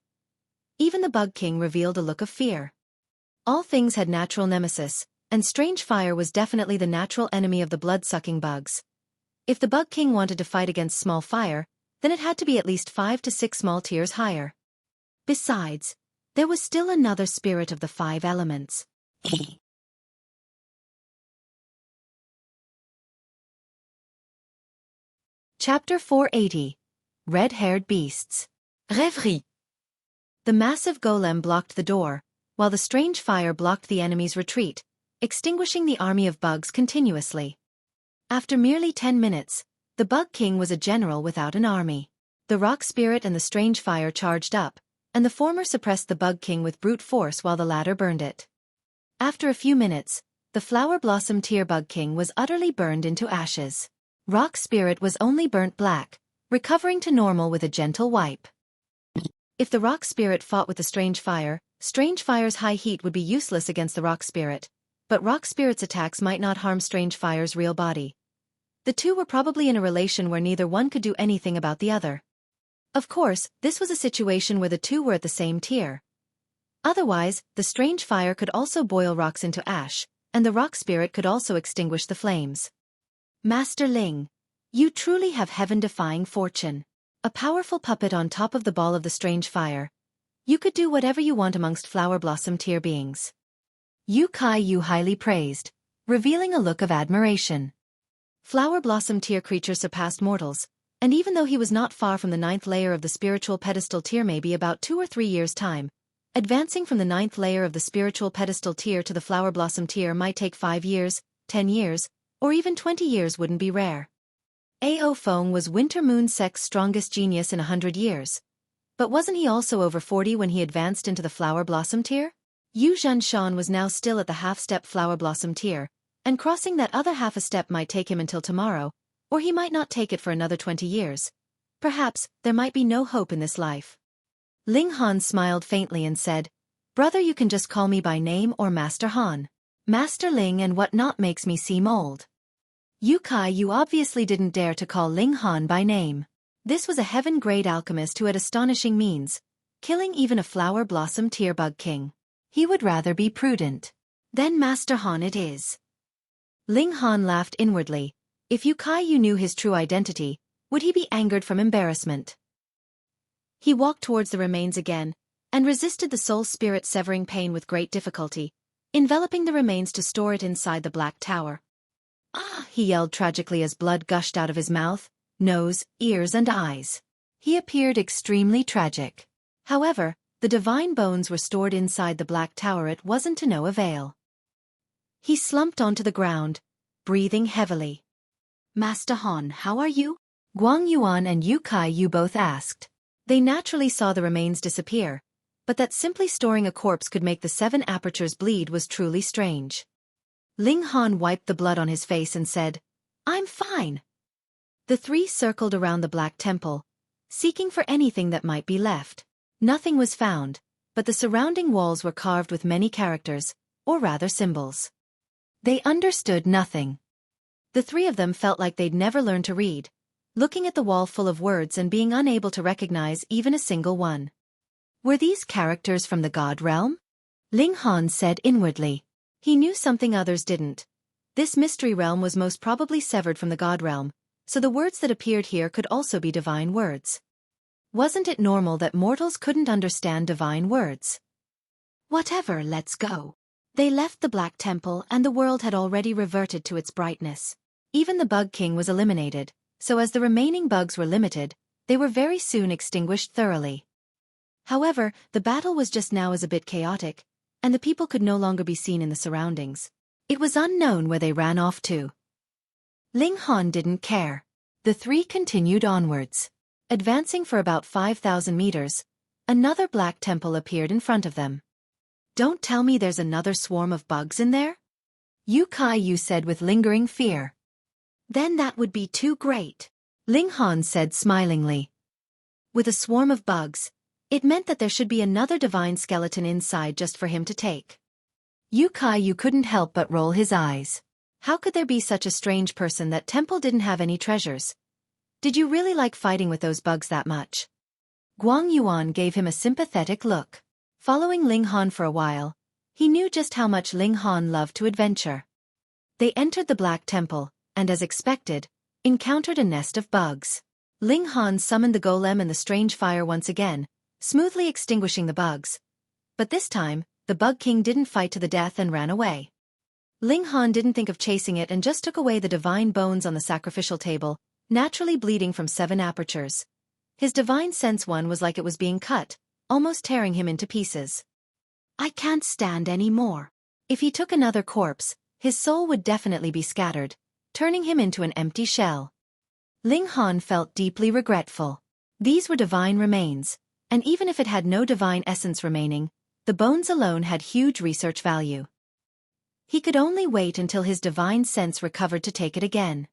Even the bug king revealed a look of fear. All things had natural nemesis, and strange fire was definitely the natural enemy of the blood-sucking bugs. If the bug king wanted to fight against small fire, then it had to be at least 5 to 6 small tiers higher. Besides, there was still another spirit of the 5 elements. Chapter 480. Red-Haired Beasts. Rêverie. The massive golem blocked the door, while the strange fire blocked the enemy's retreat, extinguishing the army of bugs continuously. After merely 10 minutes, the bug king was a general without an army. The rock spirit and the strange fire charged up, and the former suppressed the bug king with brute force while the latter burned it. After a few minutes, the flower blossom tear bug king was utterly burned into ashes. Rock spirit was only burnt black, recovering to normal with a gentle wipe. If the rock spirit fought with the strange fire's high heat would be useless against the rock spirit, but rock spirit's attacks might not harm strange fire's real body. The two were probably in a relation where neither one could do anything about the other. Of course, this was a situation where the two were at the same tier. Otherwise, the strange fire could also boil rocks into ash, and the rock spirit could also extinguish the flames. Master Ling, you truly have heaven-defying fortune. A powerful puppet on top of the ball of the strange fire. You could do whatever you want amongst flower blossom tier beings. You highly praised, revealing a look of admiration. Flower blossom tier creatures surpassed mortals, and even though he was not far from the 9th layer of the spiritual pedestal tier, maybe about 2 or 3 years' time, advancing from the 9th layer of the spiritual pedestal tier to the flower blossom tier might take 5 years, 10 years, or even 20 years wouldn't be rare. Ao Feng was Winter Moon Sec's strongest genius in 100 years. But wasn't he also over 40 when he advanced into the flower blossom tier? Yu Zhanshan was now still at the half-step flower blossom tier, and crossing that other half a step might take him until tomorrow, or he might not take it for another 20 years. Perhaps, there might be no hope in this life. Ling Han smiled faintly and said, "Brother, you can just call me by name or Master Han. Master Ling and whatnot makes me seem old." You obviously didn't dare to call Ling Han by name. This was a heaven-grade alchemist who had astonishing means, killing even a flower blossom tier bug king. He would rather be prudent. Then Master Han it is. Ling Han laughed inwardly. If you knew his true identity, would he be angered from embarrassment? He walked towards the remains again, and resisted the soul spirit severing pain with great difficulty, enveloping the remains to store it inside the black tower. "Ah!" he yelled tragically as blood gushed out of his mouth, nose, ears and eyes. He appeared extremely tragic. However, the divine bones were stored inside the black tower. It wasn't to no avail. He slumped onto the ground, breathing heavily. "Master Han, how are you?" Guang Yuan and Yu both asked. They naturally saw the remains disappear, but that simply storing a corpse could make the 7 apertures bleed was truly strange. Ling Han wiped the blood on his face and said, "I'm fine." The 3 circled around the Black Temple, seeking for anything that might be left. Nothing was found, but the surrounding walls were carved with many characters, or rather symbols. They understood nothing. The three of them felt like they'd never learned to read, looking at the wall full of words and being unable to recognize even a single one. Were these characters from the God realm? Ling Han said inwardly. He knew something others didn't. This mystery realm was most probably severed from the God realm, so the words that appeared here could also be divine words. Wasn't it normal that mortals couldn't understand divine words? Whatever, let's go. They left the Black Temple and the world had already reverted to its brightness. Even the Bug King was eliminated, so as the remaining bugs were limited, they were very soon extinguished thoroughly. However, the battle was just now a bit chaotic, and the people could no longer be seen in the surroundings. It was unknown where they ran off to. Ling Han didn't care. The three continued onwards. Advancing for about 5,000 meters, another Black Temple appeared in front of them. Don't tell me there's another swarm of bugs in there? Xueqi said with lingering fear. Then that would be too great, Ling Han said smilingly. With a swarm of bugs, it meant that there should be another divine skeleton inside just for him to take. Xueqi couldn't help but roll his eyes. How could there be such a strange person that temple didn't have any treasures? Did you really like fighting with those bugs that much? Guang Yuan gave him a sympathetic look. Following Ling Han for a while, he knew just how much Ling Han loved to adventure. They entered the Black Temple, and as expected, encountered a nest of bugs. Ling Han summoned the golem and the strange fire once again, smoothly extinguishing the bugs. But this time, the Bug King didn't fight to the death and ran away. Ling Han didn't think of chasing it and just took away the divine bones on the sacrificial table, naturally bleeding from 7 apertures. His divine sense one was like it was being cut, almost tearing him into pieces. I can't stand any more. If he took another corpse, his soul would definitely be scattered, turning him into an empty shell. Ling Han felt deeply regretful. These were divine remains, and even if it had no divine essence remaining, the bones alone had huge research value. He could only wait until his divine sense recovered to take it again.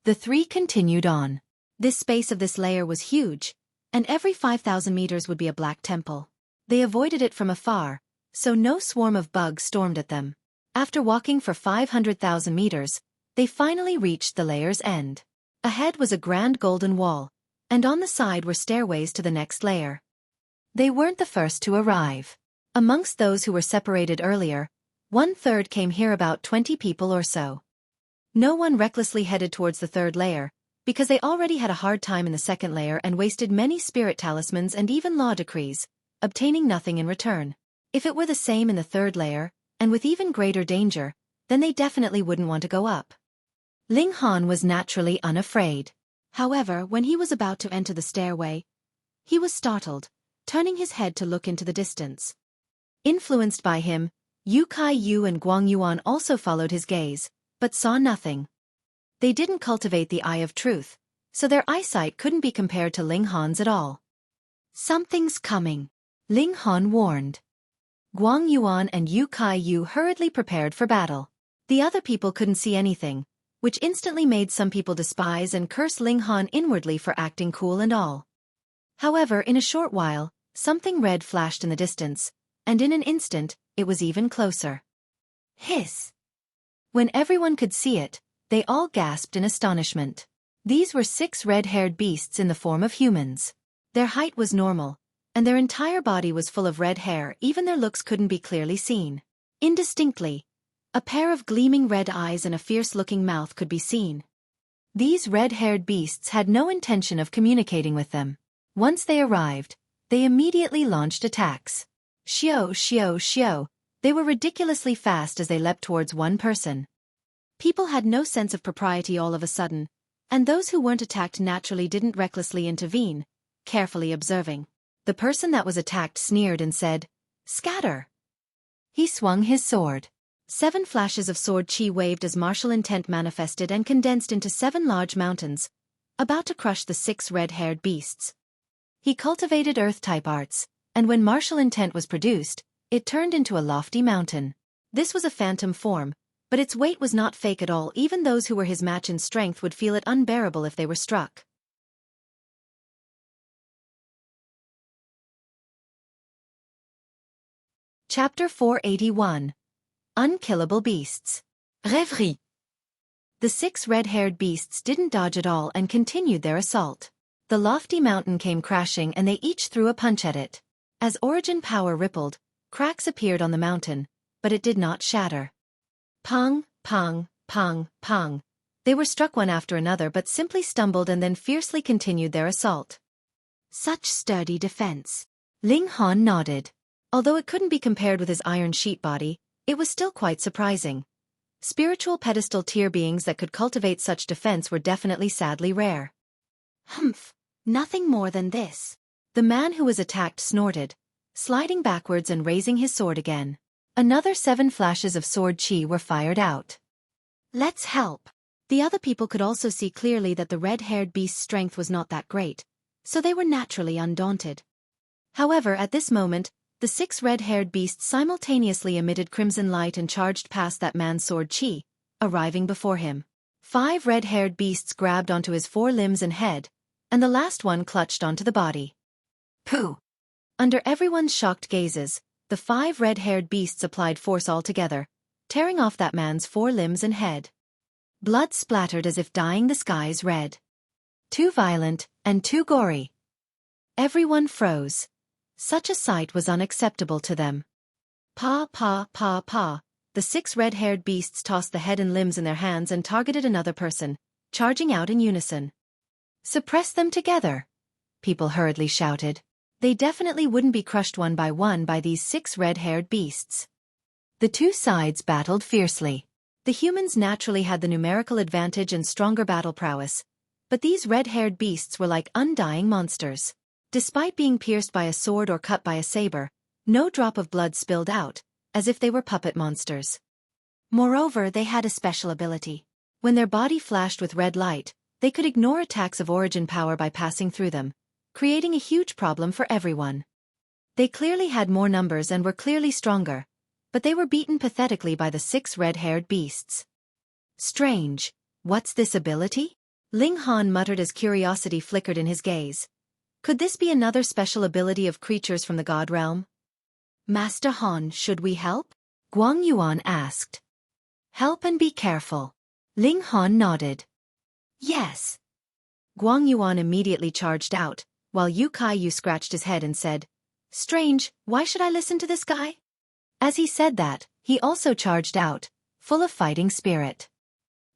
The three continued on. This space of this layer was huge, and every 5,000 meters would be a Black Temple. They avoided it from afar, so no swarm of bugs stormed at them. After walking for 500,000 meters, they finally reached the layer's end. Ahead was a grand golden wall, and on the side were stairways to the next layer. They weren't the first to arrive. Amongst those who were separated earlier, 1/3 came here, about 20 people or so. No one recklessly headed towards the third layer, because they already had a hard time in the second layer and wasted many spirit talismans and even law decrees, obtaining nothing in return. If it were the same in the third layer, and with even greater danger, then they definitely wouldn't want to go up. Ling Han was naturally unafraid. However, when he was about to enter the stairway, he was startled, turning his head to look into the distance. Influenced by him, Xueqi and Guang Yuan also followed his gaze, but saw nothing. They didn't cultivate the eye of truth, so their eyesight couldn't be compared to Ling Han's at all. Something's coming, Ling Han warned. Guang Yuan and Xueqi hurriedly prepared for battle. The other people couldn't see anything, which instantly made some people despise and curse Ling Han inwardly for acting cool and all. However, in a short while, something red flashed in the distance, and in an instant, it was even closer. Hiss! When everyone could see it, they all gasped in astonishment. These were 6 red-haired beasts in the form of humans. Their height was normal, and their entire body was full of red hair. Even their looks couldn't be clearly seen. Indistinctly, a pair of gleaming red eyes and a fierce-looking mouth could be seen. These red-haired beasts had no intention of communicating with them. Once they arrived, they immediately launched attacks. Xiao, xiao, xiao. They were ridiculously fast as they leapt towards one person. People had no sense of propriety all of a sudden, and those who weren't attacked naturally didn't recklessly intervene, carefully observing. The person that was attacked sneered and said, "Scatter!" He swung his sword. 7 flashes of sword chi waved as martial intent manifested and condensed into 7 large mountains, about to crush the 6 red-haired beasts. He cultivated earth-type arts, and when martial intent was produced, it turned into a lofty mountain. This was a phantom form, but its weight was not fake at all. Even those who were his match in strength would feel it unbearable if they were struck. Chapter 481. Un-killable beasts. Rêverie. The 6 red-haired beasts didn't dodge at all and continued their assault. The lofty mountain came crashing and they each threw a punch at it. As origin power rippled, cracks appeared on the mountain, but it did not shatter. Pong, pong, pong, pong. They were struck one after another but simply stumbled and then fiercely continued their assault. Such sturdy defense. Ling Han nodded. Although it couldn't be compared with his iron sheet body, it was still quite surprising. Spiritual pedestal tier beings that could cultivate such defense were definitely sadly rare. Humph, nothing more than this. The man who was attacked snorted, sliding backwards and raising his sword again. Another 7 flashes of sword chi were fired out. Let's help. The other people could also see clearly that the red-haired beast's strength was not that great, so they were naturally undaunted. However, at this moment, the 6 red-haired beasts simultaneously emitted crimson light and charged past that man's sword chi, arriving before him. 5 red-haired beasts grabbed onto his 4 limbs and head, and the last one clutched onto the body. Pooh! Under everyone's shocked gazes, the 5 red-haired beasts applied force altogether, tearing off that man's 4 limbs and head. Blood splattered as if dyeing the skies red. Too violent, and too gory. Everyone froze. Such a sight was unacceptable to them. Pa pa pa pa. The 6 red-haired beasts tossed the head and limbs in their hands and targeted another person, charging out in unison. Suppress them together, people hurriedly shouted. They definitely wouldn't be crushed one by these 6 red-haired beasts. The two sides battled fiercely. The humans naturally had the numerical advantage and stronger battle prowess, but these red-haired beasts were like undying monsters. Despite being pierced by a sword or cut by a saber, no drop of blood spilled out, as if they were puppet monsters. Moreover, they had a special ability. When their body flashed with red light, they could ignore attacks of origin power by passing through them, creating a huge problem for everyone. They clearly had more numbers and were clearly stronger, but they were beaten pathetically by the 6 red-haired beasts. Strange. What's this ability? Ling Han muttered as curiosity flickered in his gaze. Could this be another special ability of creatures from the God realm? Master Han, should we help? Guang Yuan asked. Help and be careful. Ling Han nodded. Yes. Guang Yuan immediately charged out, while Yu Kai-yu scratched his head and said, Strange, why should I listen to this guy? As he said that, he also charged out, full of fighting spirit.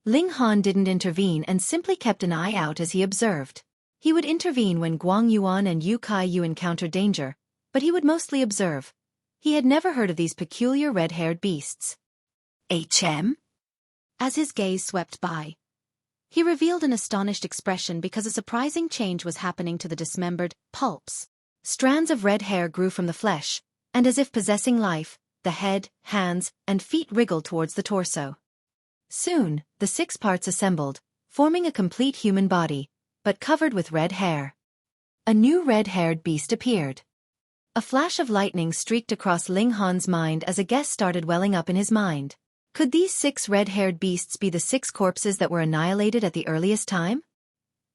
Ling Han didn't intervene and simply kept an eye out as he observed. He would intervene when Guang Yuan and Yu Kai-yu encountered danger, but he would mostly observe. He had never heard of these peculiar red-haired beasts. HM? As his gaze swept by, he revealed an astonished expression because a surprising change was happening to the dismembered pulps. Strands of red hair grew from the flesh, and as if possessing life, the head, hands, and feet wriggled towards the torso. Soon, the 6 parts assembled, forming a complete human body, but covered with red hair. A new red-haired beast appeared. A flash of lightning streaked across Ling Han's mind as a guess started welling up in his mind. Could these 6 red-haired beasts be the 6 corpses that were annihilated at the earliest time?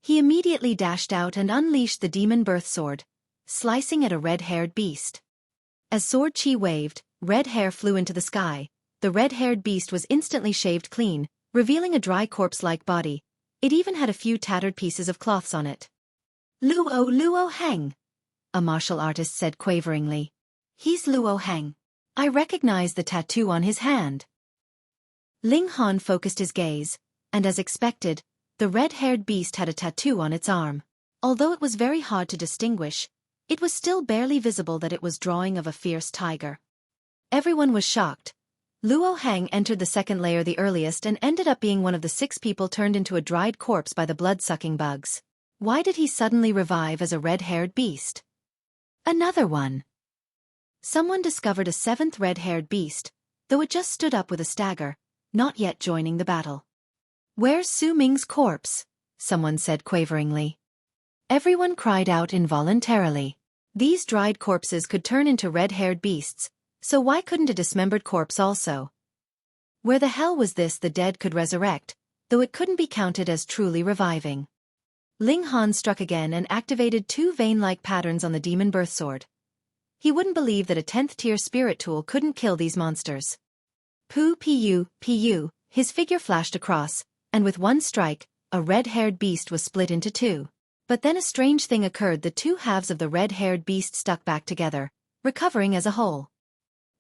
He immediately dashed out and unleashed the demon birth sword, slicing at a red-haired beast. As sword chi waved, red hair flew into the sky. The red-haired beast was instantly shaved clean, revealing a dry corpse-like body. It even had a few tattered pieces of cloths on it. Luo Heng, a martial artist said quaveringly. He's Luo Heng. I recognize the tattoo on his hand. Ling Han focused his gaze, and as expected, the red-haired beast had a tattoo on its arm. Although it was very hard to distinguish, it was still barely visible that it was drawing of a fierce tiger. Everyone was shocked. Luo Heng entered the second layer the earliest and ended up being one of the 6 people turned into a dried corpse by the blood-sucking bugs. Why did he suddenly revive as a red-haired beast? Another one. Someone discovered a 7th red-haired beast, though it just stood up with a stagger, not yet joining the battle. Where's Su Ming's corpse? Someone said quaveringly. Everyone cried out involuntarily. These dried corpses could turn into red-haired beasts, so why couldn't a dismembered corpse also? Where the hell was this the dead could resurrect, though it couldn't be counted as truly reviving? Ling Han struck again and activated 2 vein-like patterns on the demon birth sword. He wouldn't believe that a 10th tier spirit tool couldn't kill these monsters. Pu, his figure flashed across, and with one strike, a red-haired beast was split into two. But then a strange thing occurred. The two halves of the red-haired beast stuck back together, recovering as a whole.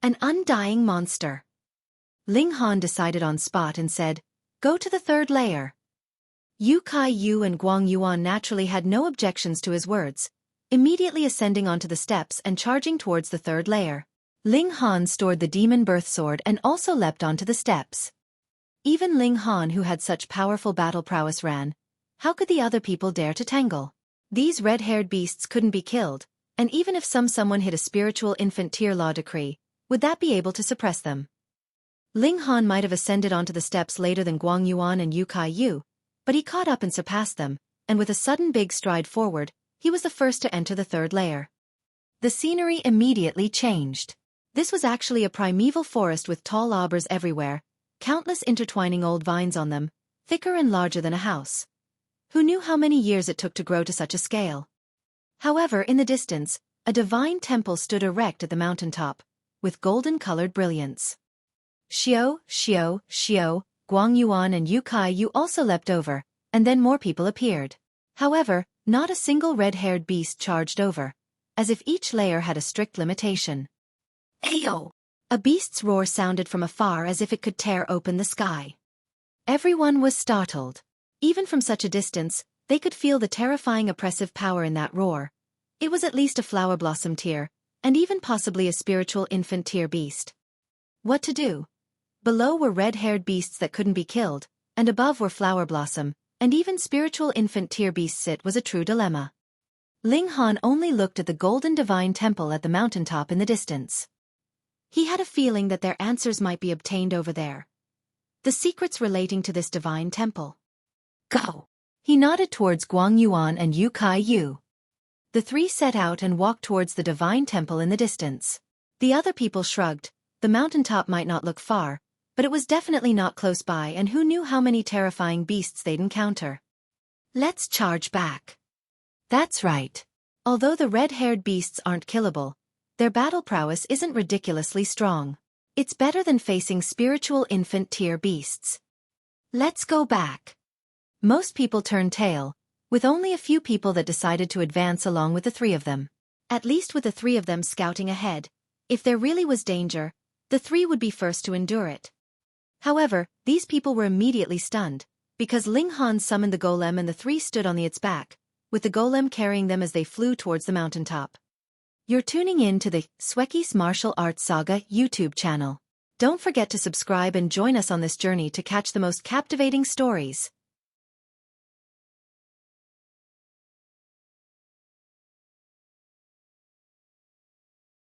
An undying monster. Ling Han decided on spot and said, "Go to the third layer." Yu Kai Yu and Guang Yuan naturally had no objections to his words, immediately ascending onto the steps and charging towards the third layer. Ling Han stored the demon birth sword and also leapt onto the steps. Even Ling Han, who had such powerful battle prowess, ran. How could the other people dare to tangle? These red-haired beasts couldn't be killed, and even if someone hit a spiritual infant tier law decree, would that be able to suppress them? Ling Han might have ascended onto the steps later than Guang Yuan and Yu Kai Yu, but he caught up and surpassed them, and with a sudden big stride forward, he was the first to enter the third layer. The scenery immediately changed. This was actually a primeval forest with tall arbors everywhere, countless intertwining old vines on them, thicker and larger than a house. Who knew how many years it took to grow to such a scale? However, in the distance, a divine temple stood erect at the mountaintop, with golden-colored brilliance. Xiao, Guang Yuan and Yu Kai Yu also leapt over, and then more people appeared. However, not a single red-haired beast charged over, as if each layer had a strict limitation. Ayo! A beast's roar sounded from afar as if it could tear open the sky. Everyone was startled. Even from such a distance, they could feel the terrifying oppressive power in that roar. It was at least a flower blossom tier, and even possibly a spiritual infant tier beast. What to do? Below were red-haired beasts that couldn't be killed, and above were flower blossom, and even spiritual infant tier beasts. It was a true dilemma. Ling Han only looked at the golden divine temple at the mountaintop in the distance. He had a feeling that their answers might be obtained over there. The secrets relating to this divine temple. Go! He nodded towards Guang Yuan and Yu Kai Yu. The three set out and walked towards the divine temple in the distance. The other people shrugged. The mountaintop might not look far, but it was definitely not close by, and who knew how many terrifying beasts they'd encounter. Let's charge back. That's right. Although the red-haired beasts aren't killable, their battle prowess isn't ridiculously strong. It's better than facing spiritual infant tier beasts. Let's go back. Most people turned tail, with only a few people that decided to advance along with the three of them. At least with the three of them scouting ahead, if there really was danger, the three would be first to endure it. However, these people were immediately stunned, because Ling Han summoned the golem and the three stood on its back, with the golem carrying them as they flew towards the mountaintop. You're tuning in to the Xueqi's Martial Arts Saga YouTube channel. Don't forget to subscribe and join us on this journey to catch the most captivating stories.